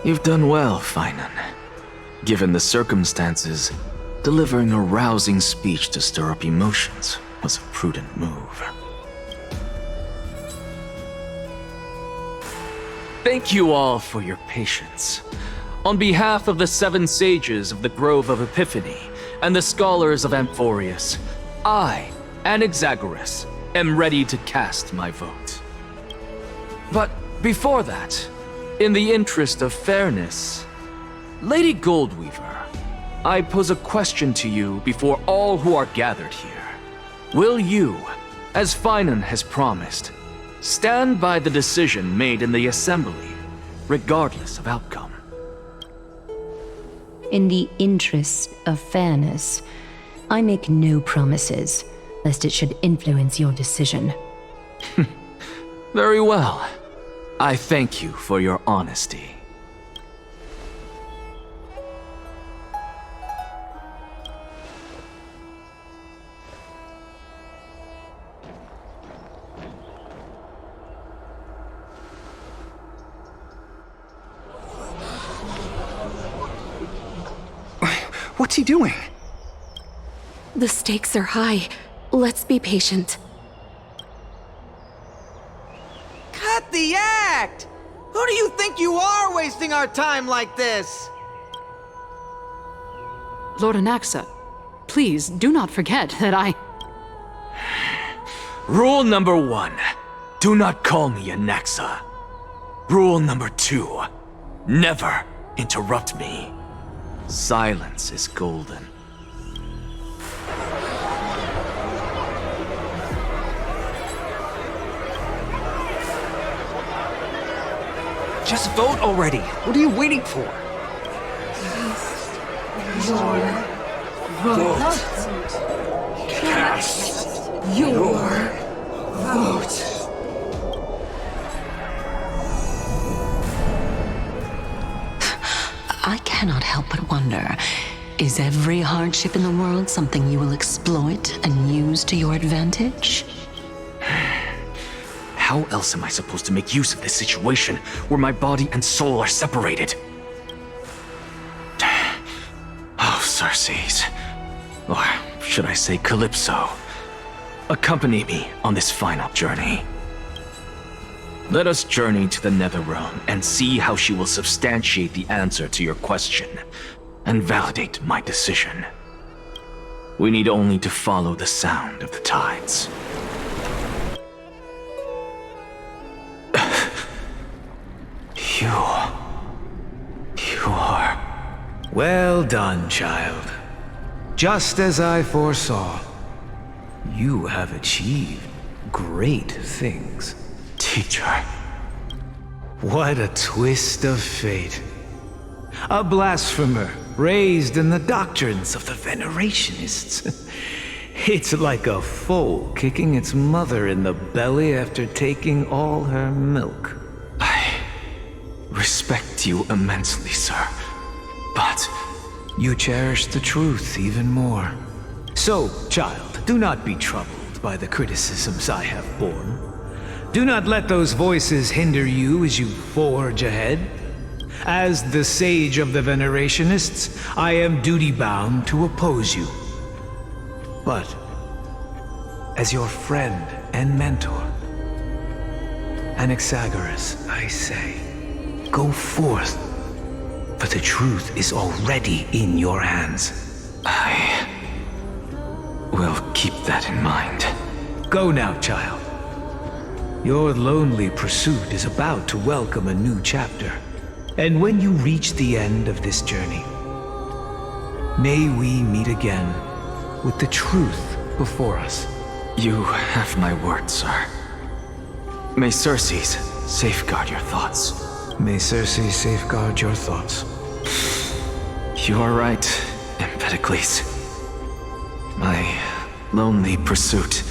You've done well, Finan. Given the circumstances, delivering a rousing speech to stir up emotions was a prudent move. Thank you all for your patience. On behalf of the 7 sages of the Grove of Epiphany and the scholars of Amphorius, I, Anaxagoras, am ready to cast my vote. But before that, in the interest of fairness, Lady Goldweaver, I pose a question to you before all who are gathered here. Will you, as Finan has promised, stand by the decision made in the Assembly, regardless of outcome? In the interest of fairness, I make no promises, lest it should influence your decision. Very well. I thank you for your honesty. What's he doing? The stakes are high. Let's be patient. Cut the act! Who do you think you are wasting our time like this? Lord Anaxa, please do not forget that I... Rule number 1, do not call me Anaxa. Rule number 2, never interrupt me. Silence is golden. Just vote already. What are you waiting for? Your vote. Cast your vote. I cannot help but wonder, is every hardship in the world something you will exploit and use to your advantage? How else am I supposed to make use of this situation where my body and soul are separated? Oh, Circes. Or should I say Calypso? Accompany me on this final journey. Let us journey to the Netherrealm and see how she will substantiate the answer to your question and validate my decision. We need only to follow the sound of the tides. You are... Well done, child. Just as I foresaw, you have achieved great things. Teacher. What a twist of fate. A blasphemer raised in the doctrines of the Venerationists. It's like a foal kicking its mother in the belly after taking all her milk. I respect you immensely, sir, but... You cherish the truth even more. So, child, do not be troubled by the criticisms I have borne. Do not let those voices hinder you as you forge ahead. As the sage of the Venerationists, I am duty-bound to oppose you. But, as your friend and mentor, Anaxagoras, I say, go forth, for the truth is already in your hands. I will keep that in mind. Go now, child. Your lonely pursuit is about to welcome a new chapter. And when you reach the end of this journey, may we meet again with the truth before us. You have my word, sir. May Circe's safeguard your thoughts. May Circe safeguard your thoughts. You are right, Empedocles. My lonely pursuit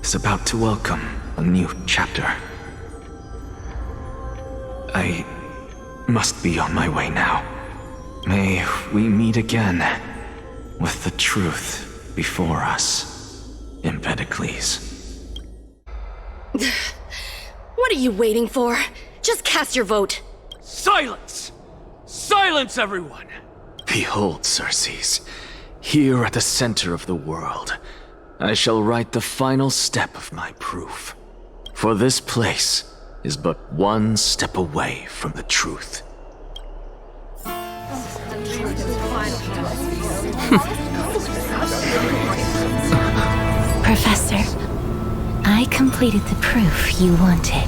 is about to welcome a new chapter. I must be on my way now. May we meet again with the truth before us, Empedocles. What are you waiting for? Just cast your vote. Silence! Silence, everyone! Behold, Circes. Here at the center of the world, I shall write the final step of my proof. For this place is but one step away from the truth. Professor, I completed the proof you wanted.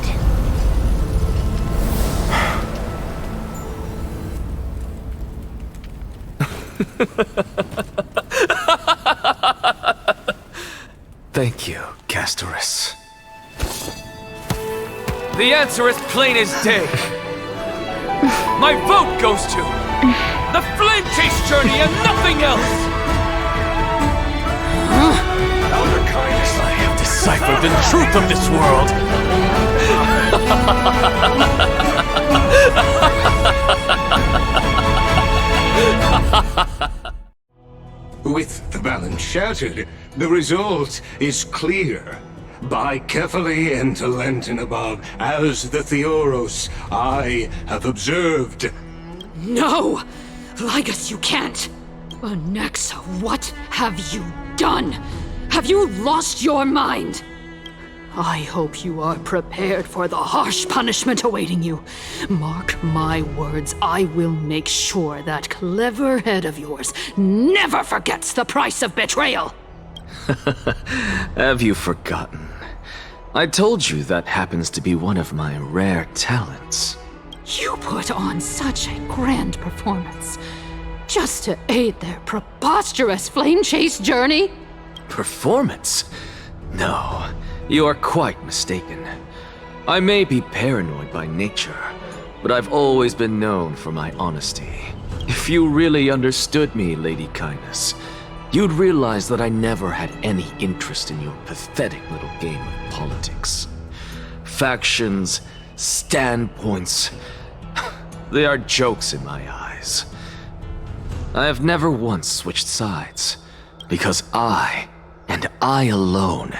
Thank you, Castorus. The answer is plain as day. My vote goes to the Flame Chase Journey and nothing else! Elder Kindness, I have deciphered the truth of this world! With the balance shattered, the result is clear. By carefully enter Lenten above, as the Theoros I have observed. No! Lygus, you can't! Onyxa, what have you done? Have you lost your mind? I hope you are prepared for the harsh punishment awaiting you. Mark my words, I will make sure that clever head of yours never forgets the price of betrayal! Have you forgotten? I told you that happens to be one of my rare talents. You put on such a grand performance just to aid their preposterous flame chase journey? Performance? No, you are quite mistaken. I may be paranoid by nature, but I've always been known for my honesty. If you really understood me, Lady Kindness, you'd realize that I never had any interest in your pathetic little game of politics. Factions, standpoints, they are jokes in my eyes. I have never once switched sides, because I, and I alone,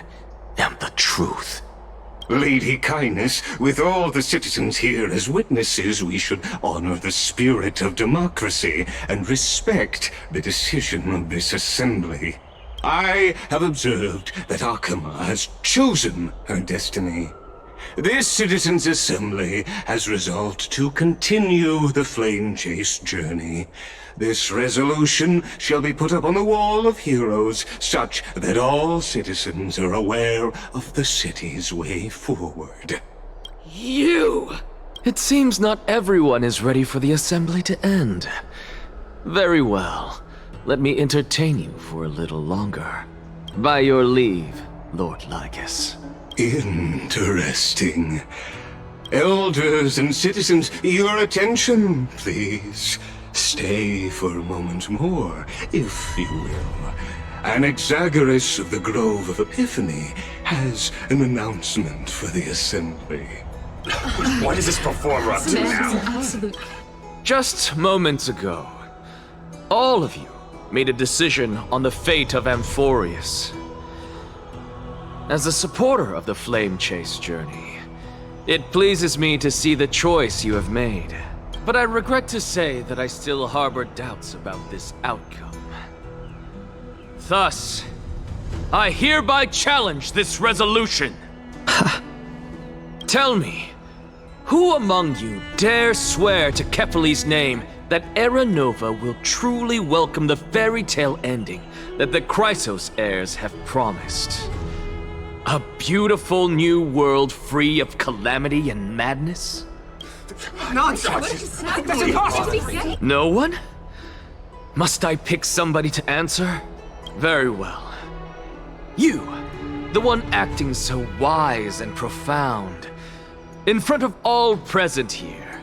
am the truth. Lady Kindness, with all the citizens here as witnesses, we should honor the spirit of democracy and respect the decision of this assembly. I have observed that Akama has chosen her destiny. This citizens' assembly has resolved to continue the flame chase journey. This resolution shall be put up on the wall of heroes, such that all citizens are aware of the city's way forward. You! It seems not everyone is ready for the assembly to end. Very well. Let me entertain you for a little longer. By your leave, Lord Lygus. Interesting. Elders and citizens, your attention, please. Stay for a moment more, if you will. Anaxagoras of the Grove of Epiphany has an announcement for the assembly. What is this performer up to now? Just moments ago, all of you made a decision on the fate of Amphorius. As a supporter of the Flame Chase journey, it pleases me to see the choice you have made. But I regret to say that I still harbor doubts about this outcome. Thus, I hereby challenge this resolution. Tell me, who among you dare swear to Kephales's name that Era Nova will truly welcome the fairy tale ending that the Chrysos heirs have promised? A beautiful new world free of calamity and madness? Nonsense! That's impossible! No one? Must I pick somebody to answer? Very well. You, The one acting so wise and profound. In front of all present here,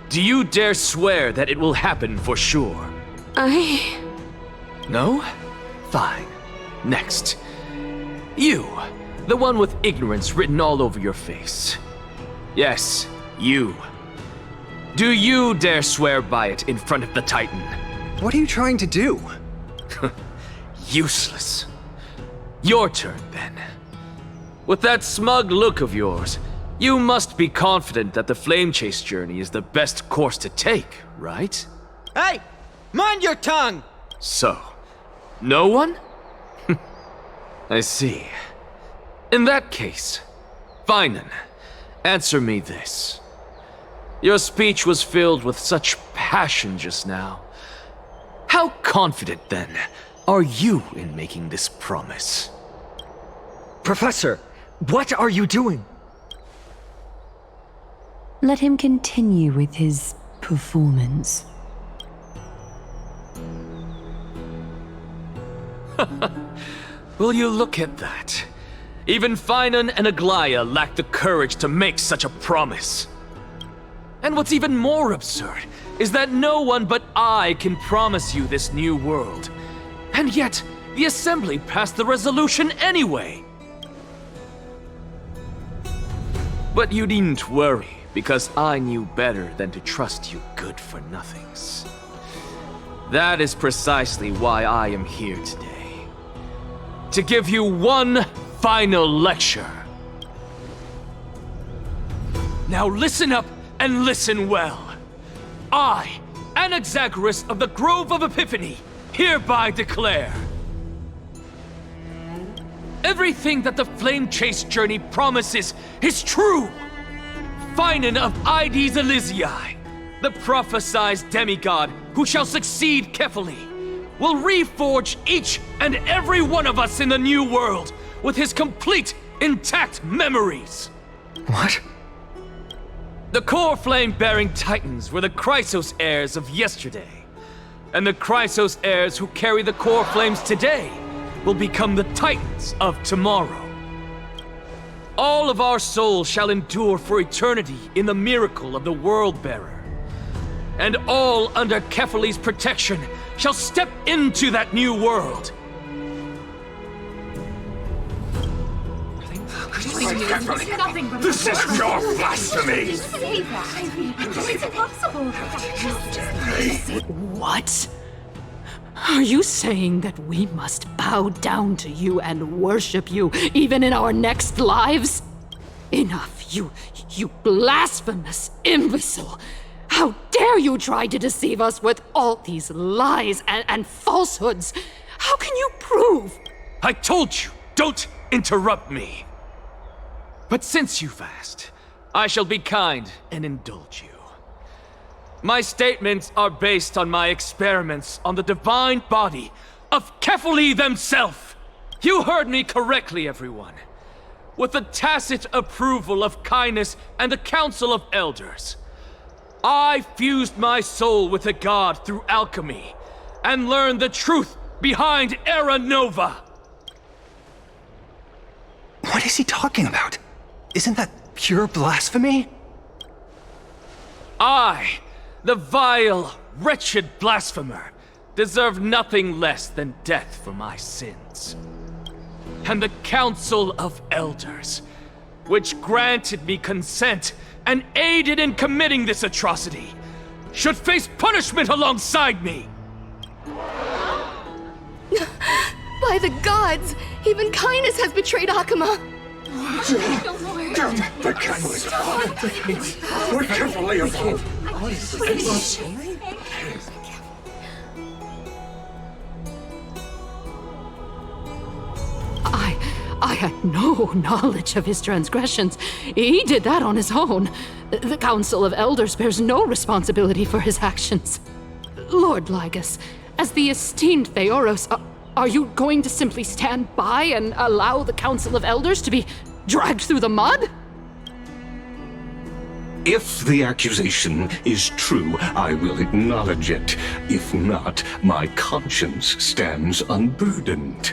do you dare swear that it will happen for sure? No? Fine. Next. You, the one with ignorance written all over your face. Yes, you. Do you dare swear by it in front of the Titan? What are you trying to do? Useless. Your turn, then. With that smug look of yours, you must be confident that the Flame Chase journey is the best course to take, right? Hey! Mind your tongue! So, no one? I see. In that case, fine then. Answer me this. Your speech was filled with such passion just now. How confident, then, are you in making this promise? Professor, what are you doing? Let him continue with his performance. Will you look at that? Even Finan and Aglaya lack the courage to make such a promise. And what's even more absurd is that no one but I can promise you this new world. And yet, the Assembly passed the resolution anyway. But you needn't worry, because I knew better than to trust you good-for-nothings. That is precisely why I am here today. To give you one final lecture. Now listen up and listen well. I, Anaxagoras of the Grove of Epiphany, hereby declare everything that the Flame Chase journey promises is true. Finan of Ides Elysiae, the prophesied demigod who shall succeed Kefali, will reforge each and every one of us in the new world with his complete, intact memories. What? The core flame-bearing titans were the Chrysos heirs of yesterday, and the Chrysos heirs who carry the core flames today will become the titans of tomorrow. All of our souls shall endure for eternity in the miracle of the World-Bearer, and all under Kefali's protection shall step into that new world. This is pure blasphemy! It's impossible. What? Are you saying that we must bow down to you and worship you even in our next lives? Enough, you blasphemous imbecile! How dare you try to deceive us with all these lies and falsehoods? How can you prove? I told you, don't interrupt me. But since you've asked, I shall be kind and indulge you. My statements are based on my experiments on the divine body of Kefali themselves. You heard me correctly, everyone. With the tacit approval of Kindness and the Council of Elders, I fused my soul with the god through alchemy and learned the truth behind Era Nova. What is he talking about? Isn't that pure blasphemy? I, the vile, wretched blasphemer, deserve nothing less than death for my sins. And the Council of Elders, which granted me consent and aided in committing this atrocity, should face punishment alongside me. By the gods, even Kindness has betrayed Akuma. Don't the Kefali We're Kefali of I had no knowledge of his transgressions. He did that on his own. The Council of Elders bears no responsibility for his actions. Lord Lygus, as the esteemed Theoros, are you going to simply stand by and allow the Council of Elders to be dragged through the mud? If the accusation is true, I will acknowledge it. If not, my conscience stands unburdened.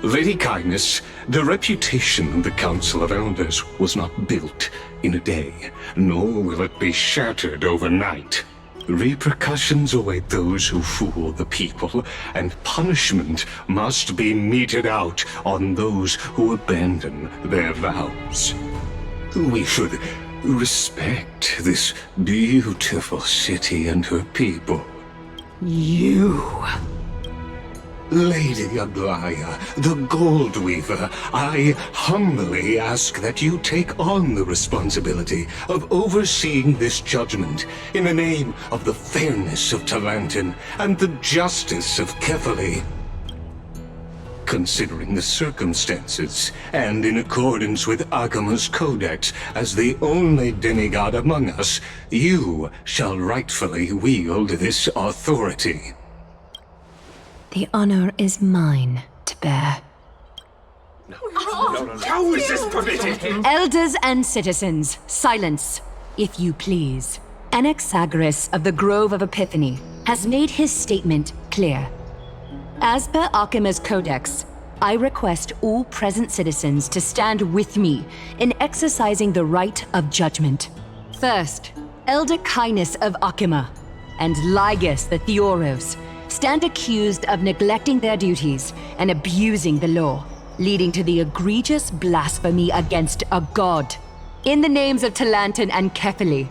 Lady Kindness, the reputation of the Council of Elders was not built in a day, nor will it be shattered overnight. Repercussions await those who fool the people, and punishment must be meted out on those who abandon their vows. We should respect this beautiful city and her people. You... Lady Aglaya, the Gold Weaver, I humbly ask that you take on the responsibility of overseeing this judgment in the name of the fairness of Talantin and the justice of Kefali. Considering the circumstances, and in accordance with Akima's codex as the only demigod among us, you shall rightfully wield this authority. The honor is mine to bear. How is this permitted? Elders and citizens, silence, if you please. Anaxagoras of the Grove of Epiphany has made his statement clear. As per Akima's codex, I request all present citizens to stand with me in exercising the right of judgment. First, Elder Kindness of Akima and Ligus the Theoros stand accused of neglecting their duties and abusing the law, leading to the egregious blasphemy against a god. In the names of Talantin and Kefali,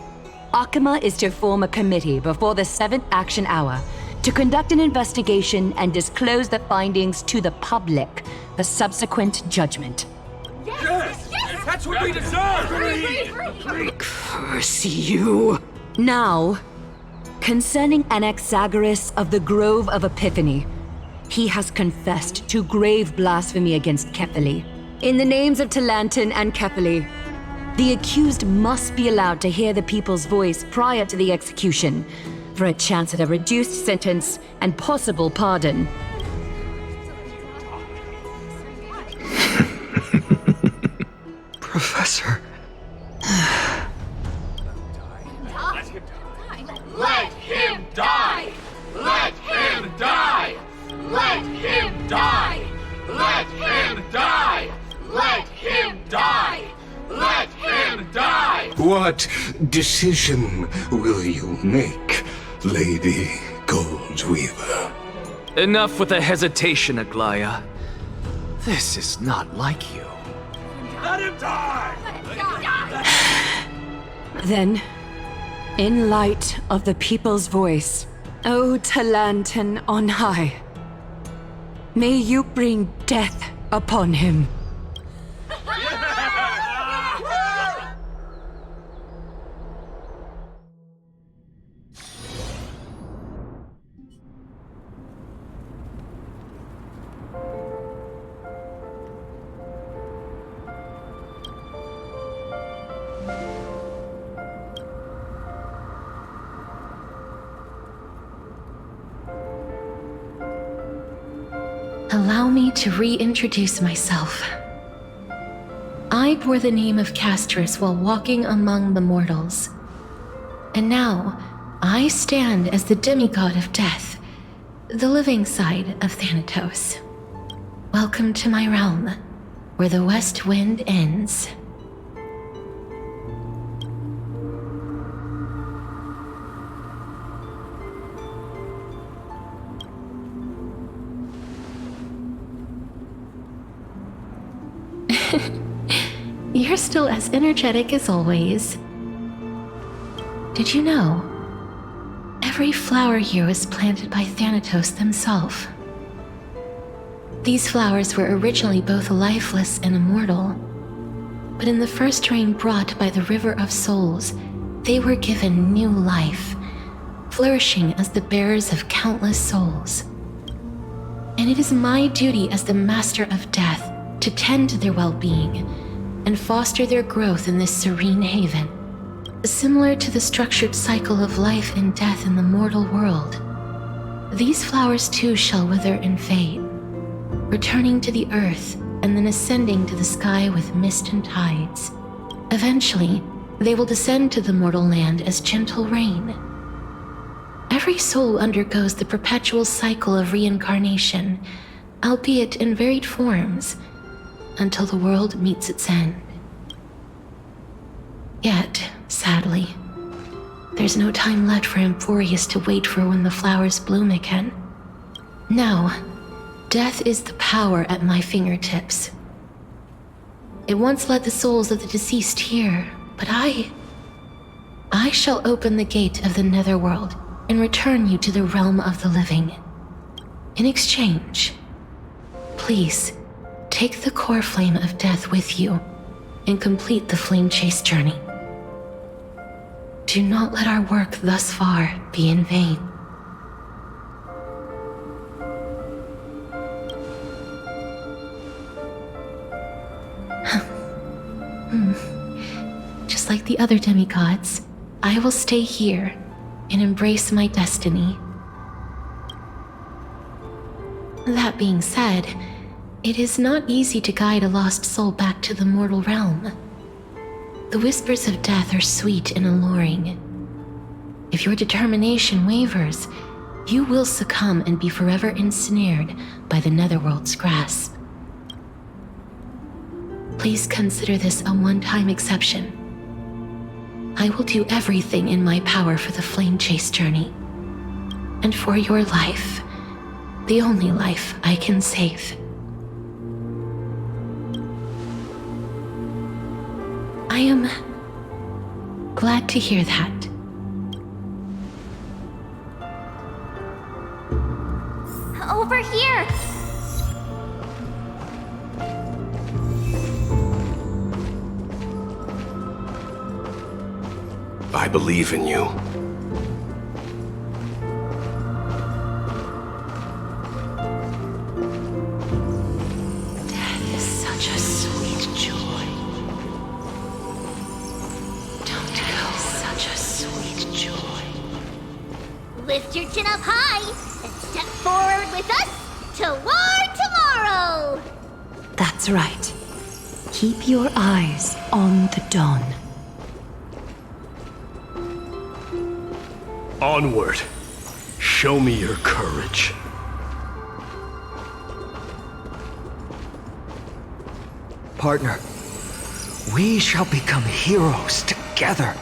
Akima is to form a committee before the 7th action hour to conduct an investigation and disclose the findings to the public for subsequent judgment. Yes! That's what we deserve! Curse you! Now, concerning Anaxagoras of the Grove of Epiphany, he has confessed to grave blasphemy against Kefali. In the names of Talantin and Kefali, the accused must be allowed to hear the people's voice prior to the execution, for a chance at a reduced sentence and possible pardon. Professor. Let him die! Let him die! Let him die! Let him die! Let him die! Let him die! What decision will you make, Lady Goldweaver? Enough with the hesitation, Aglaya. This is not like you. Let him die! Then, in light of the people's voice, O Talantin on high, may you bring death upon him. Allow me to reintroduce myself. I bore the name of Castris while walking among the mortals. And now, I stand as the demigod of death, the living side of Thanatos. Welcome to my realm, where the west wind ends. You're still as energetic as always. Did you know? Every flower here was planted by Thanatos themselves. These flowers were originally both lifeless and immortal, but in the first rain brought by the River of Souls, they were given new life, flourishing as the bearers of countless souls. And it is my duty as the Master of Death to tend to their well-being and foster their growth in this serene haven. Similar to the structured cycle of life and death in the mortal world, these flowers too shall wither and fade, returning to the earth and then ascending to the sky with mist and tides. Eventually, they will descend to the mortal land as gentle rain. Every soul undergoes the perpetual cycle of reincarnation, albeit in varied forms, until the world meets its end. Yet, sadly, there's no time left for Emphorius to wait for when the flowers bloom again. No, death is the power at my fingertips. It once led the souls of the deceased here, but I shall open the gate of the netherworld and return you to the realm of the living. In exchange, please, take the core flame of death with you and complete the flame chase journey. Do not let our work thus far be in vain. Just like the other demigods, I will stay here and embrace my destiny. That being said, it is not easy to guide a lost soul back to the mortal realm. The whispers of death are sweet and alluring. If your determination wavers, you will succumb and be forever ensnared by the netherworld's grasp. Please consider this a one-time exception. I will do everything in my power for the flame chase journey. And for your life, the only life I can save. I am glad to hear that. Over here! I believe in you. Death is such a sweet joy. Don't go, such a sweet joy. Lift your chin up high and step forward with us toward tomorrow! That's right. Keep your eyes on the dawn. Onward. Show me your courage. Partner, we shall become heroes together.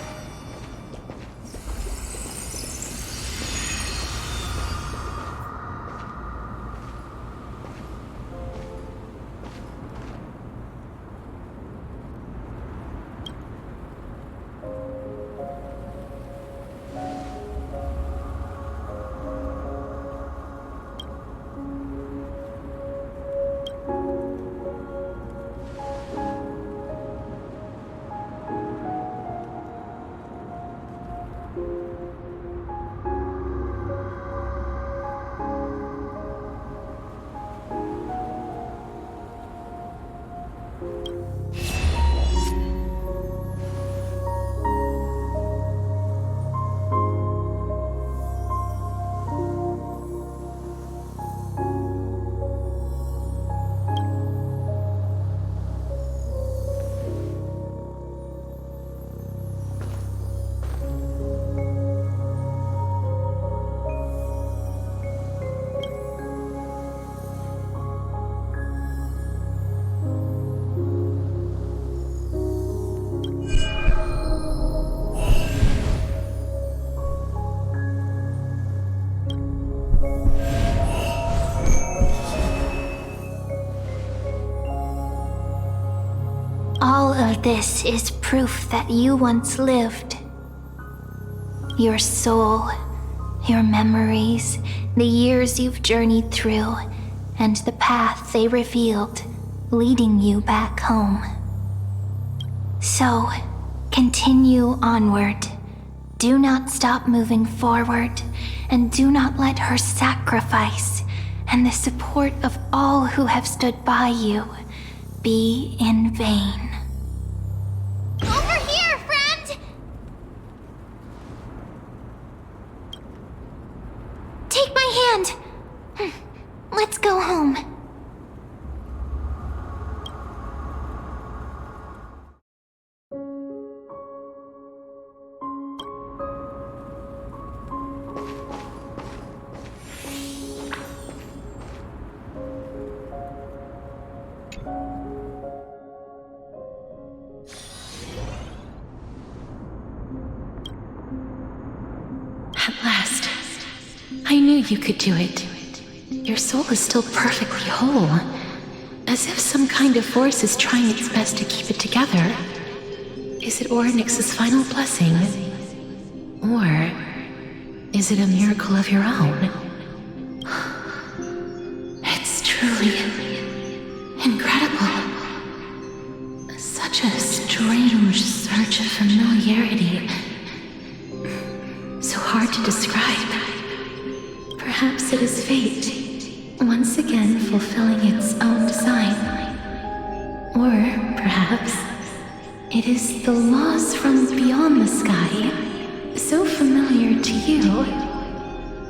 All of this is proof that you once lived. Your soul, your memories, the years you've journeyed through, and the path they revealed, leading you back home. So, continue onward. Do not stop moving forward, and do not let her sacrifice and the support of all who have stood by you be in vain. Over here, friend! Take my hand! Let's go home. At last. I knew you could do it. Your soul is still perfectly whole. As if some kind of force is trying its best to keep it together. Is it Orynyx's final blessing? Or is it a miracle of your own? It's truly incredible. Such a strange surge of familiarity. So hard to describe. Perhaps it is fate, once again fulfilling its own design. Or perhaps it is the laws from beyond the sky, so familiar to you,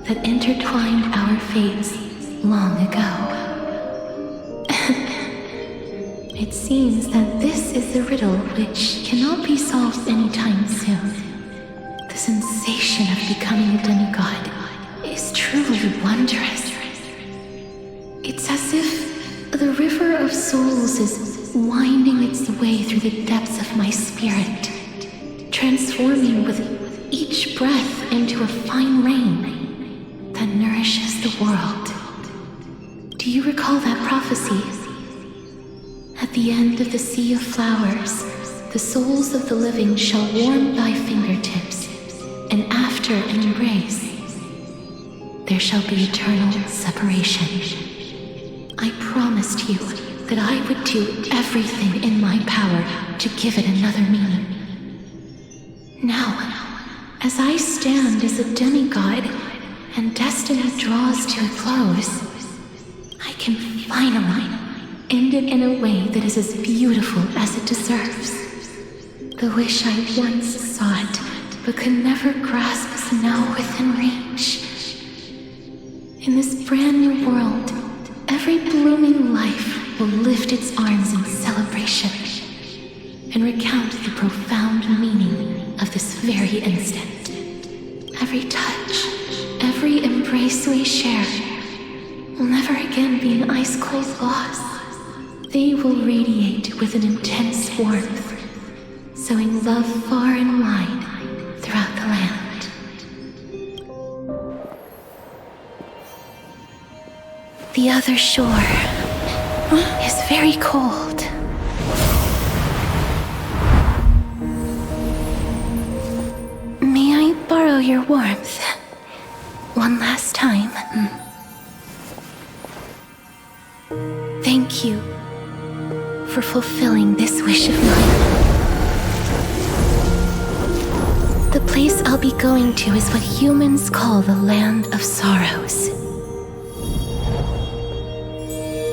that intertwined our fates long ago. It seems that this is the riddle which cannot be solved anytime soon. The sensation of becoming a demigod is truly wondrous. It's as if the river of souls is winding its way through the depths of my spirit, transforming with each breath into a fine rain that nourishes the world. Do you recall that prophecy? At the end of the sea of flowers, the souls of the living shall warm thy fingertips, and after an embrace, there shall be eternal separation. I promised you that I would do everything in my power to give it another meaning. Now, as I stand as a demigod and destiny draws to a close, I can finally end it in a way that is as beautiful as it deserves. The wish I once sought but could never grasp is now within reach. In this brand new world, every blooming life will lift its arms in celebration and recount the profound meaning of this very instant. Every touch, every embrace we share will never again be an ice-cold loss. They will radiate with an intense warmth, sowing love far and wide throughout the land. The other shore is very cold. May I borrow your warmth one last time? Thank you for fulfilling this wish of mine. The place I'll be going to is what humans call the Land of Sorrows.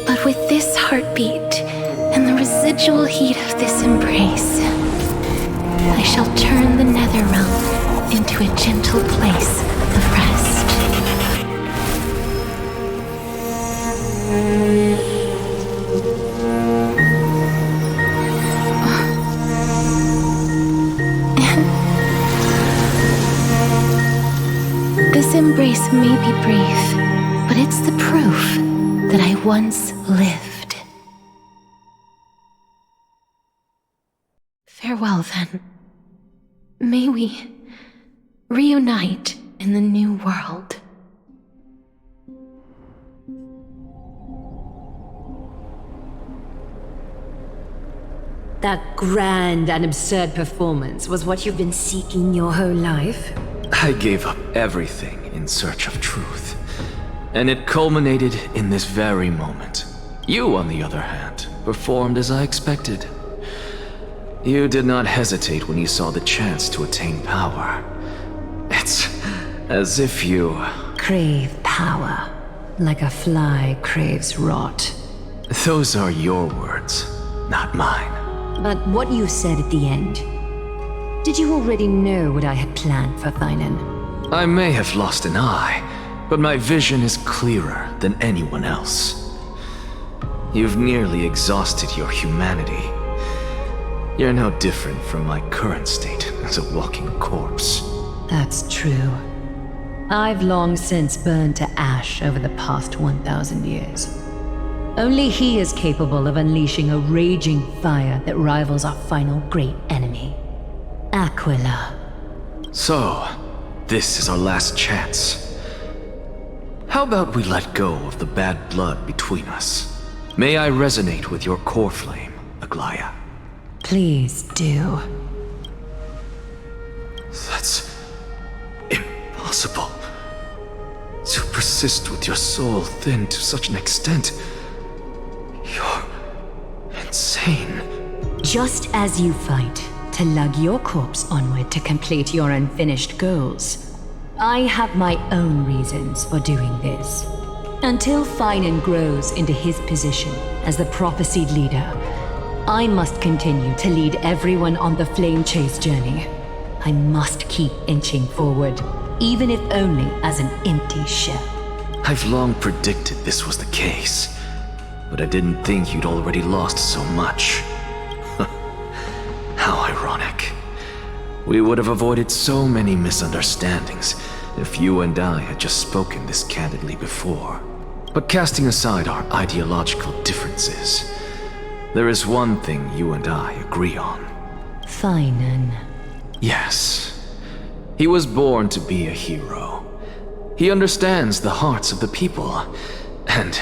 But with this heartbeat and the residual heat of this embrace, I shall turn the nether realm into a gentle place of rest. This embrace may be brief, but it's the proof that I once lived. Farewell, then. May we reunite in the new world. That grand and absurd performance was what you've been seeking your whole life? I gave up everything in search of truth. And it culminated in this very moment. You, on the other hand, performed as I expected. You did not hesitate when you saw the chance to attain power. It's as if you... Crave power, like a fly craves rot. Those are your words, not mine. But what you said at the end, did you already know what I had planned for Thynan? I may have lost an eye, but my vision is clearer than anyone else. You've nearly exhausted your humanity. You're no different from my current state as a walking corpse. That's true. I've long since burned to ash over the past 1,000 years. Only he is capable of unleashing a raging fire that rivals our final great enemy, Aquila. So, this is our last chance. How about we let go of the bad blood between us? May I resonate with your core flame, Aglaya? Please do. That's impossible. To persist with your soul thinned to such an extent. You're insane. Just as you fight to lug your corpse onward to complete your unfinished goals, I have my own reasons for doing this. Until Finan grows into his position as the prophesied leader, I must continue to lead everyone on the flame chase journey. I must keep inching forward, even if only as an empty shell. I've long predicted this was the case, but I didn't think you'd already lost so much. How ironic. We would have avoided so many misunderstandings if you and I had just spoken this candidly before. But casting aside our ideological differences, there is one thing you and I agree on. Finan. Yes. He was born to be a hero. He understands the hearts of the people, and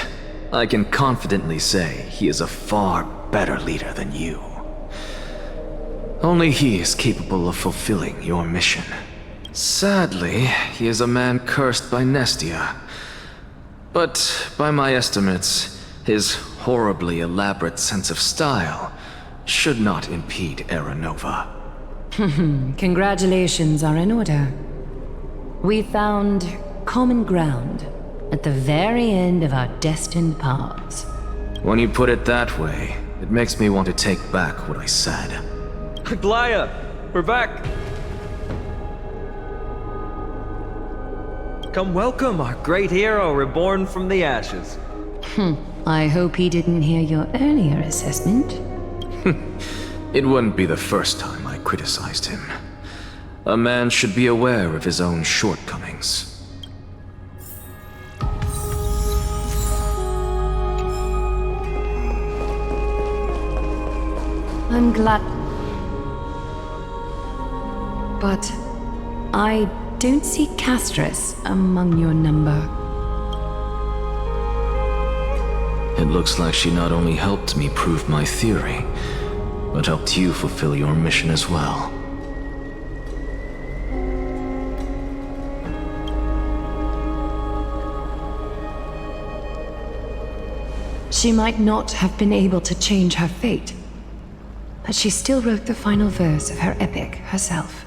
I can confidently say he is a far better leader than you. Only he is capable of fulfilling your mission. Sadly, he is a man cursed by Nestia. But by my estimates, his horribly elaborate sense of style should not impede Era Nova. Congratulations are in order. We found common ground at the very end of our destined paths. When you put it that way, it makes me want to take back what I said. Aglaya, we're back. Come welcome our great hero reborn from the ashes. I hope he didn't hear your earlier assessment. It wouldn't be the first time I criticized him. A man should be aware of his own shortcomings. I'm glad. But I don't see Castris among your number. It looks like she not only helped me prove my theory, but helped you fulfill your mission as well. She might not have been able to change her fate, but she still wrote the final verse of her epic herself.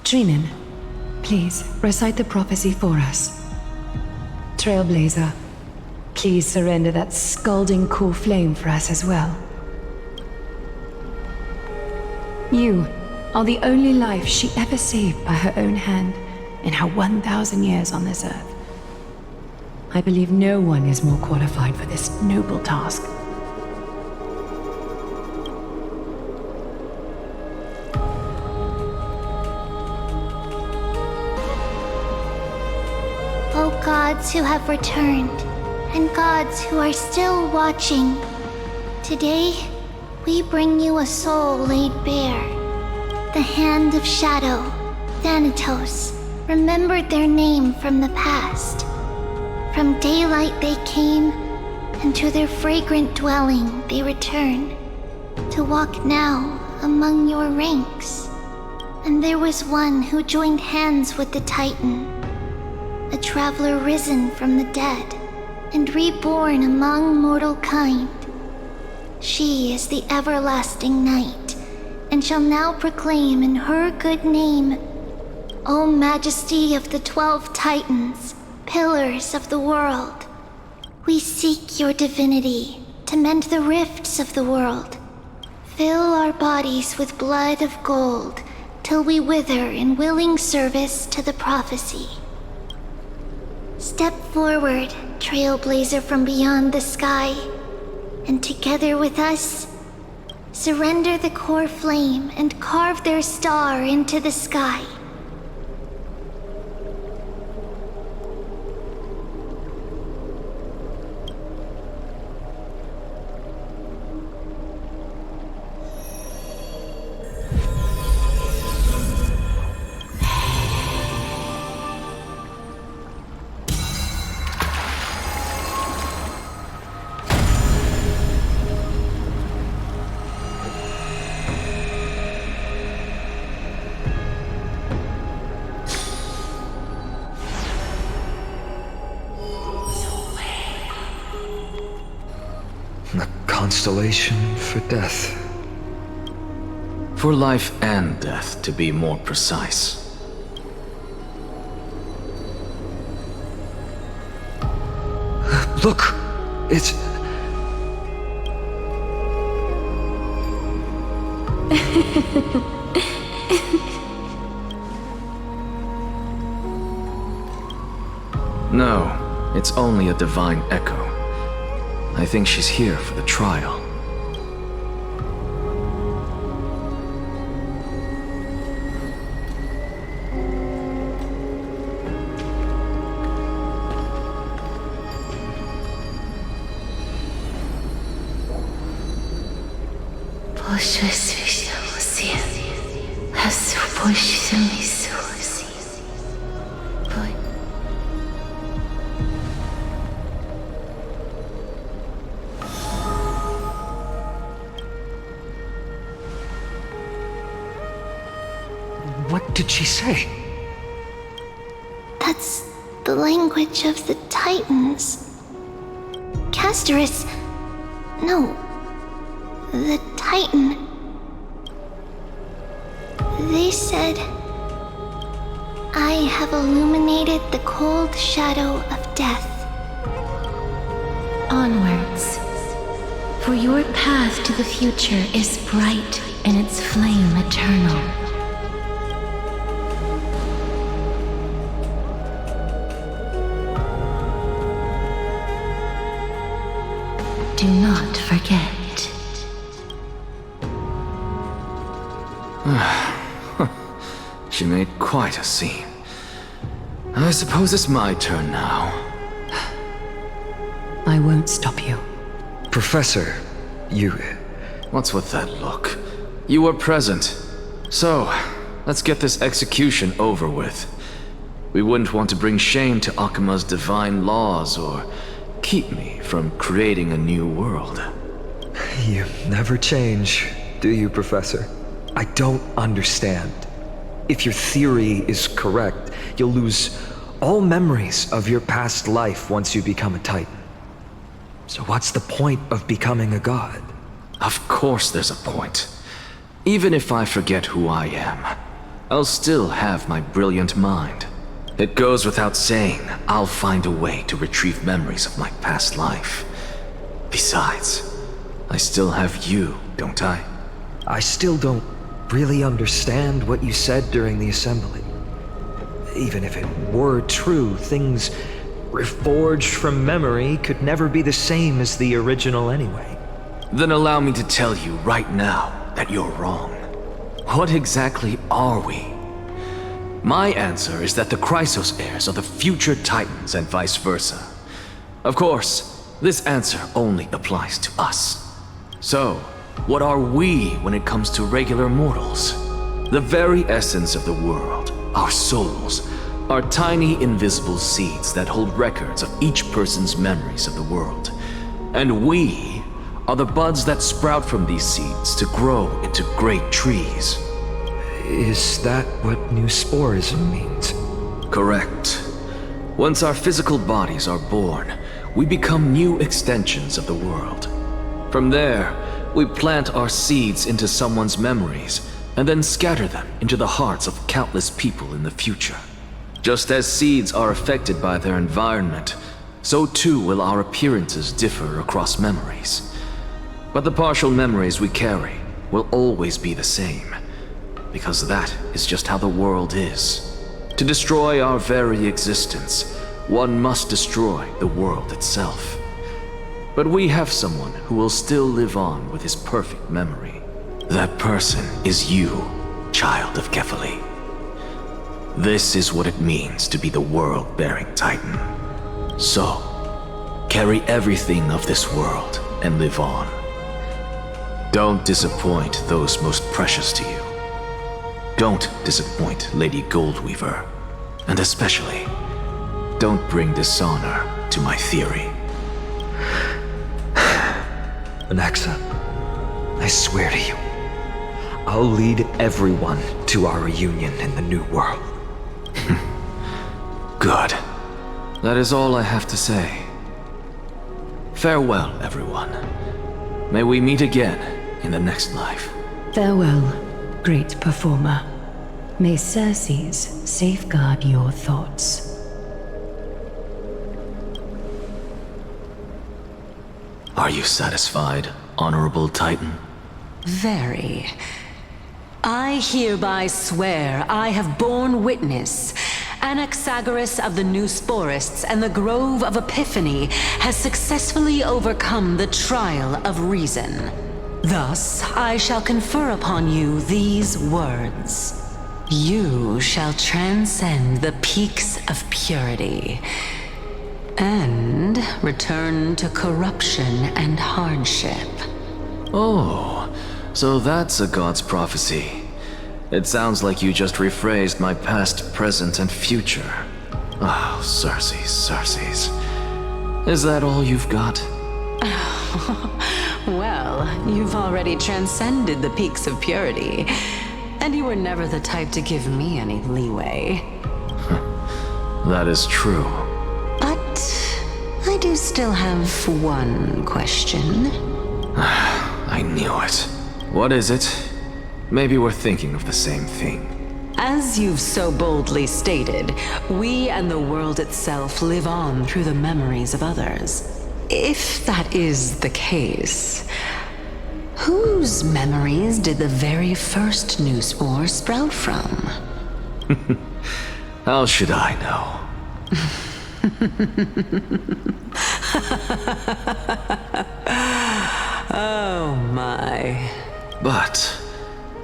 Trinen, please recite the prophecy for us. Trailblazer, please surrender that scalding cool flame for us as well. You are the only life she ever saved by her own hand in her 1,000 years on this earth. I believe no one is more qualified for this noble task. O gods who have returned, and gods who are still watching, today we bring you a soul laid bare. The hand of shadow, Thanatos, remembered their name from the past. From daylight they came, and to their fragrant dwelling they return, to walk now among your ranks. And there was one who joined hands with the Titan, a traveler risen from the dead, and reborn among mortal kind. She is the everlasting night, and shall now proclaim in her good name, O Majesty of the 12 Titans, pillars of the world, we seek your divinity to mend the rifts of the world. Fill our bodies with blood of gold till we wither in willing service to the prophecy. Step forward, trailblazer from beyond the sky, and together with us, surrender the core flame and carve their star into the sky. constellation for death. For life and death, to be more precise. Look! It's... No, it's only a divine echo. I think she's here for the trial. What did she say? That's the language of the Titans. Castorus... No. The Titan. They said... I have illuminated the cold shadow of death. Onwards. For your path to the future is bright and its flame eternal. Do not forget. She made quite a scene. I suppose it's my turn now. I won't stop you. Professor, you... What's with that look? You were present. So, let's get this execution over with. We wouldn't want to bring shame to Akima's divine laws or keep me from creating a new world. You never change, do you, Professor? I don't understand. If your theory is correct, you'll lose all memories of your past life once you become a Titan. So what's the point of becoming a god? Of course there's a point. Even if I forget who I am, I'll still have my brilliant mind. It goes without saying, I'll find a way to retrieve memories of my past life. Besides, I still have you, don't I? I still don't really understand what you said during the assembly. Even if it were true, things reforged from memory could never be the same as the original anyway. Then allow me to tell you right now that you're wrong. What exactly are we? My answer is that the Chrysos heirs are the future Titans and vice versa. Of course, this answer only applies to us. So, what are we when it comes to regular mortals? The very essence of the world, our souls, are tiny invisible seeds that hold records of each person's memories of the world. And we are the buds that sprout from these seeds to grow into great trees. Is that what new sporism means? Correct. Once our physical bodies are born, we become new extensions of the world. From there, we plant our seeds into someone's memories and then scatter them into the hearts of countless people in the future. Just as seeds are affected by their environment, so too will our appearances differ across memories. But the partial memories we carry will always be the same, because that is just how the world is. To destroy our very existence, one must destroy the world itself. But we have someone who will still live on with his perfect memory. That person is you, child of Kefali. This is what it means to be the world-bearing Titan. So, carry everything of this world and live on. Don't disappoint those most precious to you. Don't disappoint Lady Goldweaver. And especially, don't bring dishonor to my theory. Anaxa, I swear to you, I'll lead everyone to our reunion in the new world. Good. That is all I have to say. Farewell, everyone. May we meet again in the next life. Farewell, great performer. May Circes safeguard your thoughts. Are you satisfied, Honorable Titan? Very. I hereby swear I have borne witness. Anaxagoras of the New Sporists and the Grove of Epiphany has successfully overcome the trial of reason. Thus, I shall confer upon you these words. You shall transcend the peaks of purity and return to corruption and hardship. Oh, so that's a god's prophecy. It sounds like you just rephrased my past, present, and future. Oh, Circes. Is that all you've got? Well, you've already transcended the peaks of purity, and you were never the type to give me any leeway. That is true. But I do still have one question. I knew it. What is it? Maybe we're thinking of the same thing. As you've so boldly stated, we and the world itself live on through the memories of others. If that is the case, whose memories did the very first new spore sprout from? How should I know? Oh my. But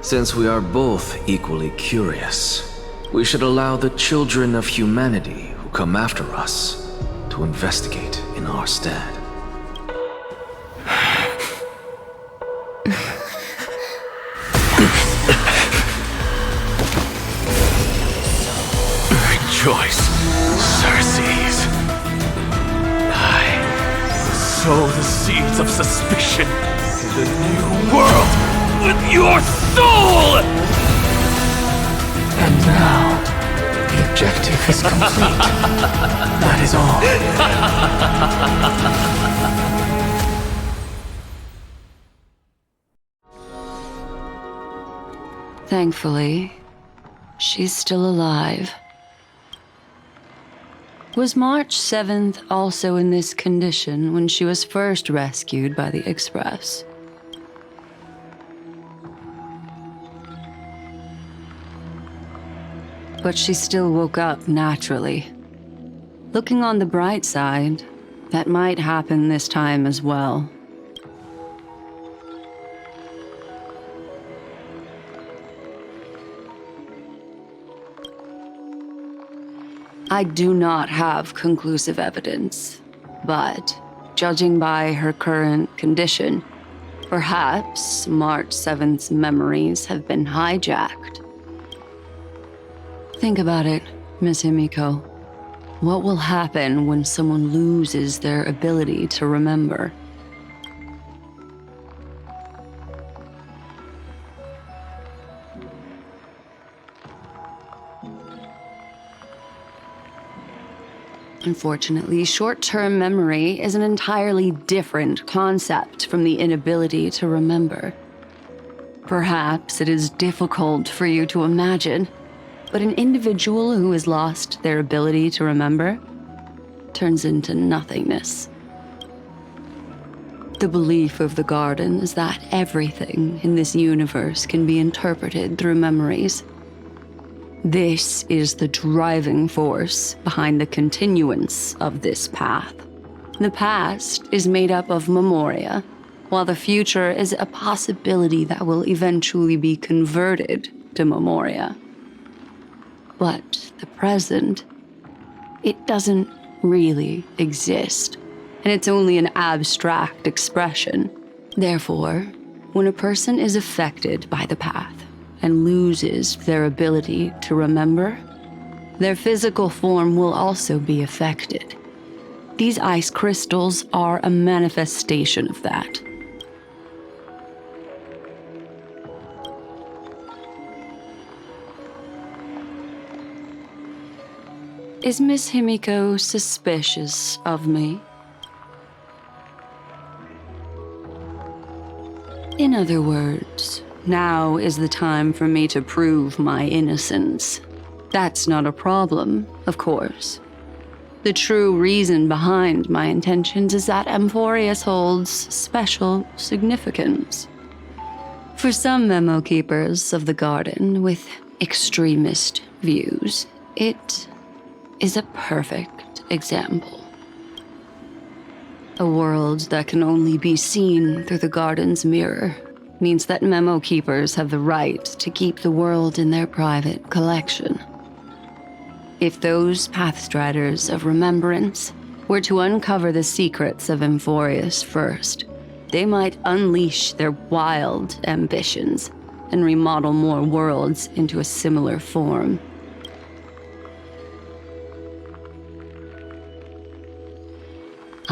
since we are both equally curious, we should allow the children of humanity who come after us to investigate in our stead. Rejoice, Circes. I sow the seeds of suspicion in the new world with your soul! And now, the objective is complete. That is all. Thankfully, she's still alive. Was March 7th also in this condition when she was first rescued by the Express? But she still woke up naturally. Looking on the bright side, that might happen this time as well. I do not have conclusive evidence, but judging by her current condition, perhaps March 7th's memories have been hijacked. Think about it, Miss Himiko. What will happen when someone loses their ability to remember? Unfortunately, short-term memory is an entirely different concept from the inability to remember. Perhaps it is difficult for you to imagine, but an individual who has lost their ability to remember turns into nothingness. The belief of the Garden is that everything in this universe can be interpreted through memories. This is the driving force behind the continuance of this path. The past is made up of memoria, while the future is a possibility that will eventually be converted to memoria. But the present, it doesn't really exist, and it's only an abstract expression. Therefore, when a person is affected by the path and loses their ability to remember, their physical form will also be affected. These ice crystals are a manifestation of that. Is Miss Himiko suspicious of me? In other words, now is the time for me to prove my innocence. That's not a problem, of course. The true reason behind my intentions is that Amphorius holds special significance. For some memo keepers of the garden with extremist views, it is a perfect example. A world that can only be seen through the garden's mirror means that memo keepers have the right to keep the world in their private collection. If those Pathstriders of Remembrance were to uncover the secrets of Amphorius first, they might unleash their wild ambitions and remodel more worlds into a similar form.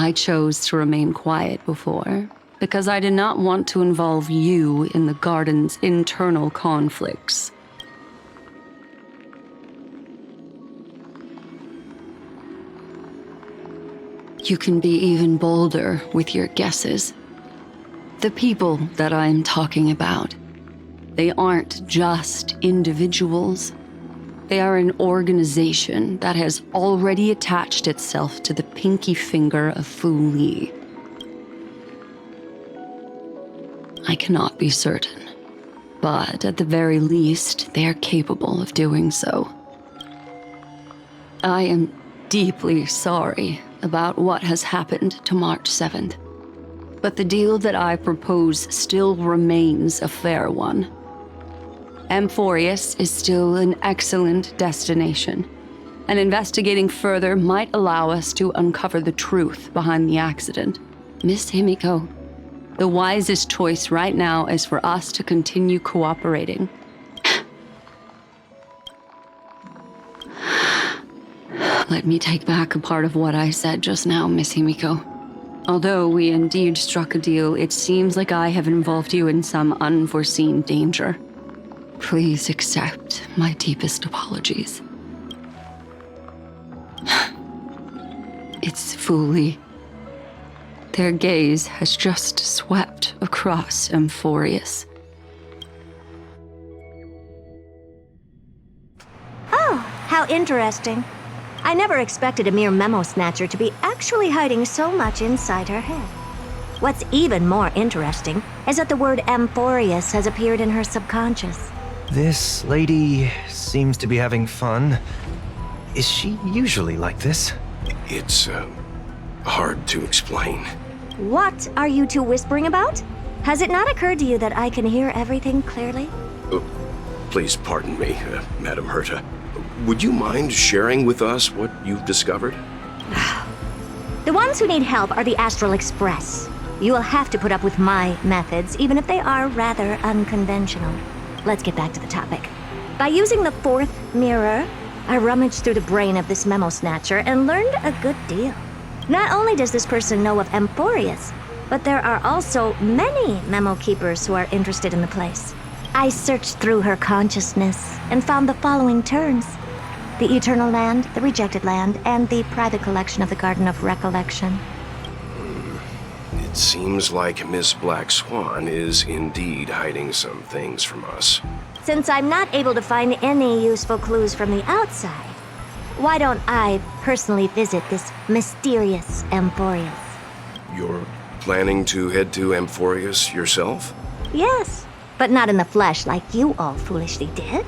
I chose to remain quiet before, because I did not want to involve you in the garden's internal conflicts. You can be even bolder with your guesses. The people that I'm talking about, they aren't just individuals. They are an organization that has already attached itself to the pinky finger of Fu Li. I cannot be certain, but at the very least, they are capable of doing so. I am deeply sorry about what has happened to March 7th, but the deal that I propose still remains a fair one. Amphorius is still an excellent destination, and investigating further might allow us to uncover the truth behind the accident. Miss Himiko, the wisest choice right now is for us to continue cooperating. Let me take back a part of what I said just now, Miss Himiko. Although we indeed struck a deal, it seems like I have involved you in some unforeseen danger. Please accept my deepest apologies. It's Fu Li. Their gaze has just swept across Amphorius. Oh, how interesting. I never expected a mere memo snatcher to be actually hiding so much inside her head. What's even more interesting is that the word Amphorius has appeared in her subconscious. This lady seems to be having fun. Is she usually like this? It's, hard to explain. What are you two whispering about? Has it not occurred to you that I can hear everything clearly? Please pardon me, Madam Herta. Would you mind sharing with us what you've discovered? The ones who need help are the Astral Express. You will have to put up with my methods, even if they are rather unconventional. Let's get back to the topic. By using the fourth mirror, I rummaged through the brain of this memo snatcher and learned a good deal. Not only does this person know of Amphorius, but there are also many memo keepers who are interested in the place. I searched through her consciousness and found the following terms: the Eternal Land, the Rejected Land, and the private collection of the Garden of Recollection. It seems like Miss Black Swan is indeed hiding some things from us. Since I'm not able to find any useful clues from the outside, why don't I personally visit this mysterious Amphorius? You're planning to head to Amphorius yourself? Yes, but not in the flesh like you all foolishly did.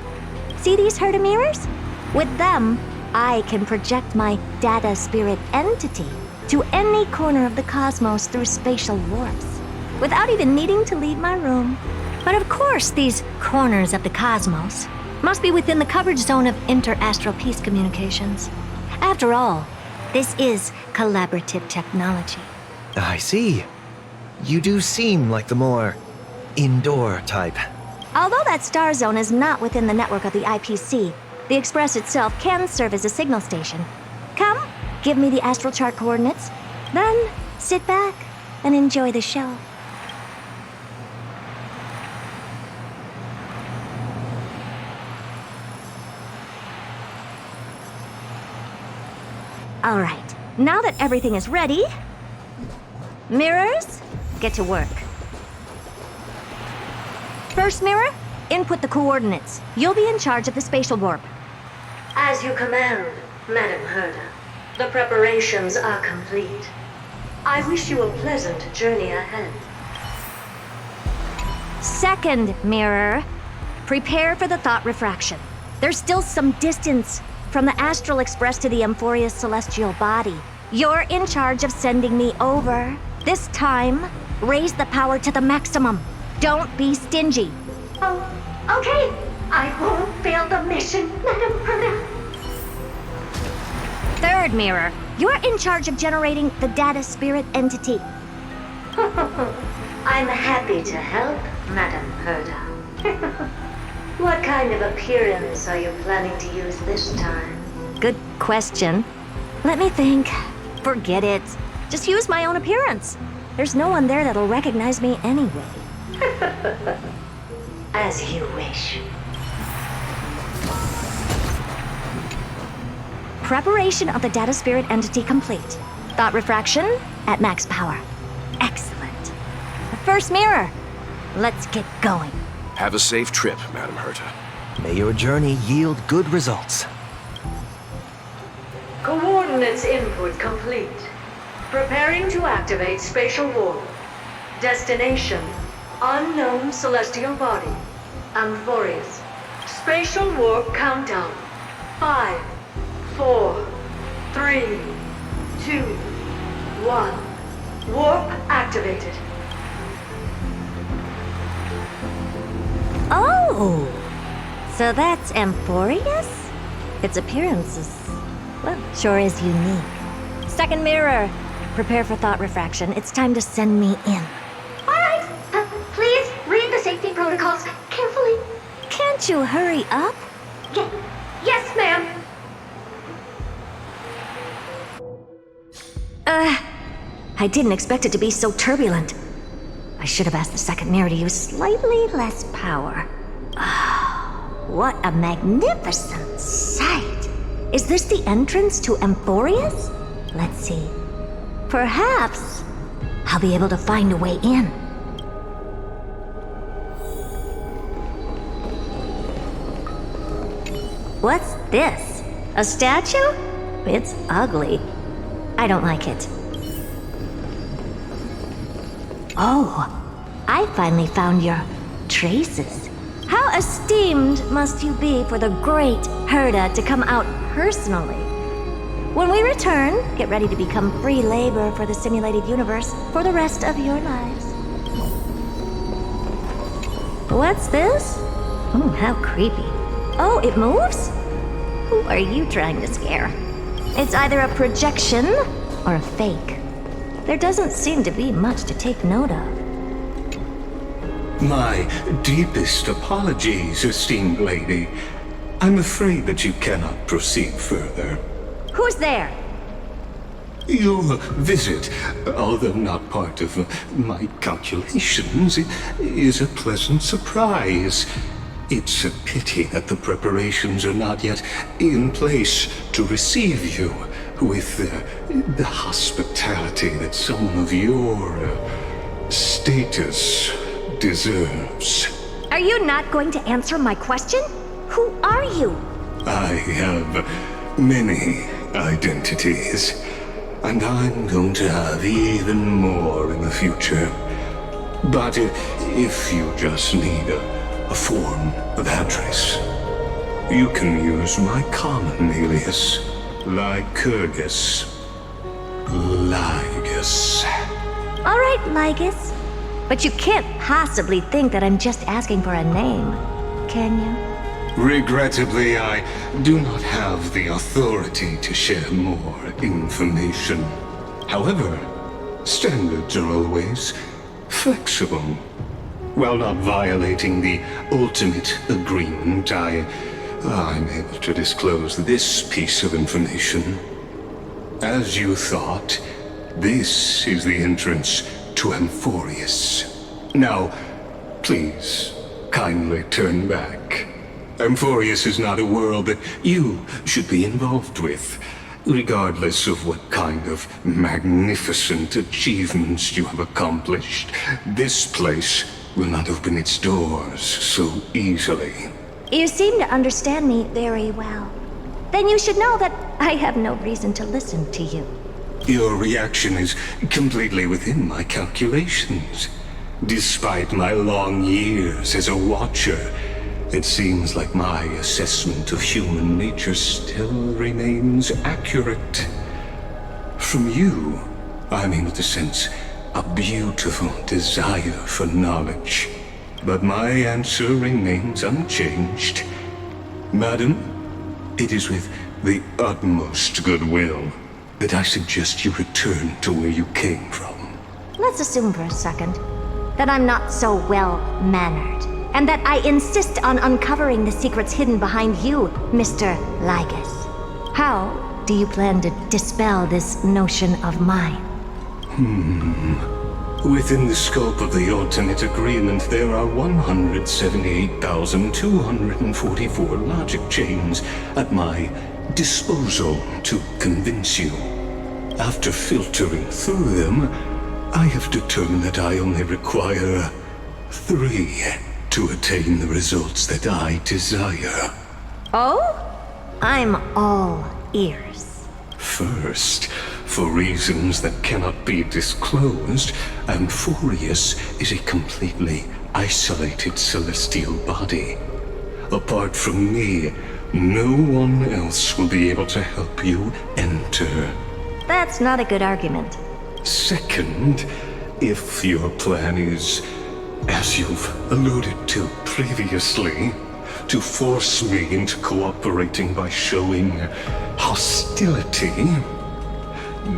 See these Herta mirrors? With them, I can project my data spirit entity to any corner of the cosmos through spatial warps, without even needing to leave my room. But of course, these corners of the cosmos must be within the coverage zone of inter-astral peace communications. After all, this is collaborative technology. I see. You do seem like the more indoor type. Although that star zone is not within the network of the IPC, the Express itself can serve as a signal station. Come, give me the astral chart coordinates, then sit back and enjoy the show. All right, now that everything is ready, mirrors, get to work. First mirror, input the coordinates. You'll be in charge of the spatial warp. As you command, Madam Herda. The preparations are complete. I wish you a pleasant journey ahead. Second mirror, prepare for the thought refraction. There's still some distance from the Astral Express to the Amphoria's celestial body. You're in charge of sending me over. This time, raise the power to the maximum. Don't be stingy. Oh, okay. I won't fail the mission, Madam Herda. Third mirror, you're in charge of generating the data spirit entity. I'm happy to help, Madam Herda. What kind of appearance are you planning to use this time? Good question. Let me think. Forget it. Just use my own appearance. There's no one there that'll recognize me anyway. As you wish. Preparation of the data spirit entity complete. Thought refraction at max power. Excellent. The first mirror. Let's get going. Have a safe trip, Madam Herta. May your journey yield good results. Coordinates input complete. Preparing to activate spatial warp. Destination, unknown celestial body. Amphorius. Spatial warp countdown. 5, 4, 3, 2, 1. Warp activated. Oh! So that's Amphorius? Its appearance is, well, sure is unique. Second mirror, prepare for thought refraction. It's time to send me in. Alright, please read the safety protocols carefully. Can't you hurry up? Yes, ma'am. I didn't expect it to be so turbulent. I should have asked the second mirror to use slightly less power. Oh, what a magnificent sight! Is this the entrance to Amphorius? Let's see. Perhaps I'll be able to find a way in. What's this? A statue? It's ugly. I don't like it. Oh, I finally found your traces. How esteemed must you be for the great Herda to come out personally? When we return, get ready to become free labor for the simulated universe for the rest of your lives. What's this? Oh, how creepy. Oh, it moves? Who are you trying to scare? It's either a projection or a fake. There doesn't seem to be much to take note of. My deepest apologies, esteemed lady. I'm afraid that you cannot proceed further. Who's there? Your visit, although not part of my calculations, is a pleasant surprise. It's a pity that the preparations are not yet in place to receive you with the hospitality that someone of your status deserves. Are you not going to answer my question? Who are you? I have many identities, and I'm going to have even more in the future. But if you just need a form of address, you can use my common alias, Lycurgus. Lygus. All right, Lygus. But you can't possibly think that I'm just asking for a name, can you? Regrettably, I do not have the authority to share more information. However, standards are always flexible. While not violating the ultimate agreement, I'm able to disclose this piece of information. As you thought, this is the entrance to Amphorius. Now, please, kindly turn back. Amphorius is not a world that you should be involved with, regardless of what kind of magnificent achievements you have accomplished. This place will not open its doors so easily. You seem to understand me very well. Then you should know that I have no reason to listen to you. Your reaction is completely within my calculations. Despite my long years as a watcher, it seems like my assessment of human nature still remains accurate. From you, I'm able to sense a beautiful desire for knowledge. But my answer remains unchanged. Madam, it is with the utmost goodwill that I suggest you return to where you came from. Let's assume for a second that I'm not so well-mannered, and that I insist on uncovering the secrets hidden behind you, Mr. Lygus. How do you plan to dispel this notion of mine? Within the scope of the alternate agreement, there are 178,244 logic chains at my disposal to convince you. After filtering through them, I have determined that I only require 3 to attain the results that I desire. Oh? I'm all ears. First, for reasons that cannot be disclosed, Amphorius is a completely isolated celestial body. Apart from me, no one else will be able to help you enter. That's not a good argument. Second, if your plan is, as you've alluded to previously, to force me into cooperating by showing hostility,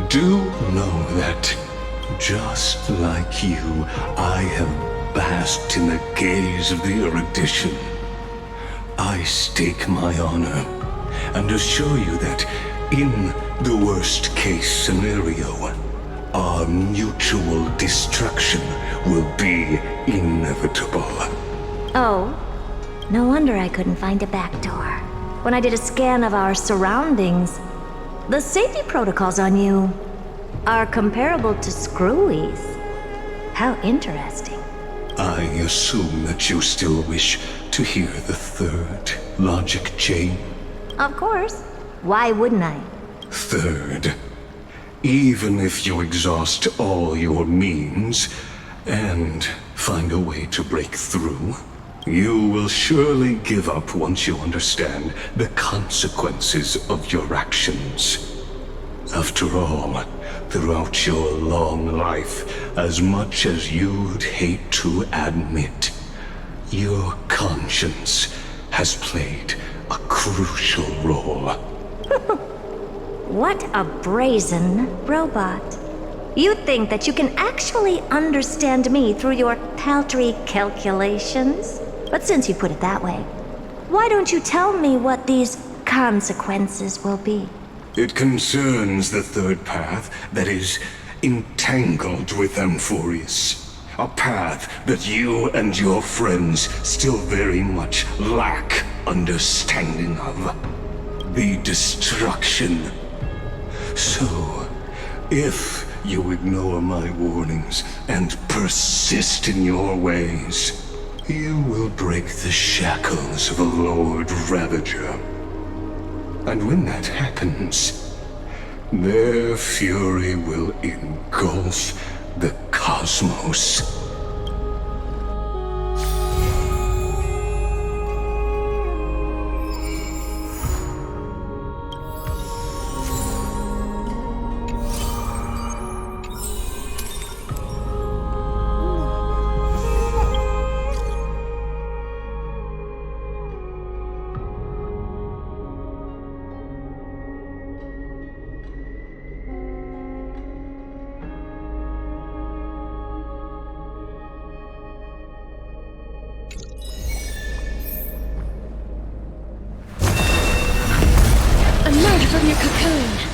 do know that, just like you, I have basked in the gaze of the erudition. I stake my honor and assure you that, in the worst-case scenario, our mutual destruction will be inevitable. Oh, no wonder I couldn't find a back door. When I did a scan of our surroundings, the safety protocols on you are comparable to Screwy's. How interesting. I assume that you still wish to hear the 3rd logic chain? Of course. Why wouldn't I? 3rd, even if you exhaust all your means and find a way to break through, you will surely give up once you understand the consequences of your actions. After all, throughout your long life, as much as you'd hate to admit, your conscience has played a crucial role. What a brazen robot. You think that you can actually understand me through your paltry calculations? But since you put it that way, why don't you tell me what these consequences will be? It concerns the 3rd path that is entangled with Amphorius. A path that you and your friends still very much lack understanding of. The destruction. So, if you ignore my warnings and persist in your ways, you will break the shackles of a Lord Ravager. And when that happens, their fury will engulf the cosmos. Emerge from your cocoon!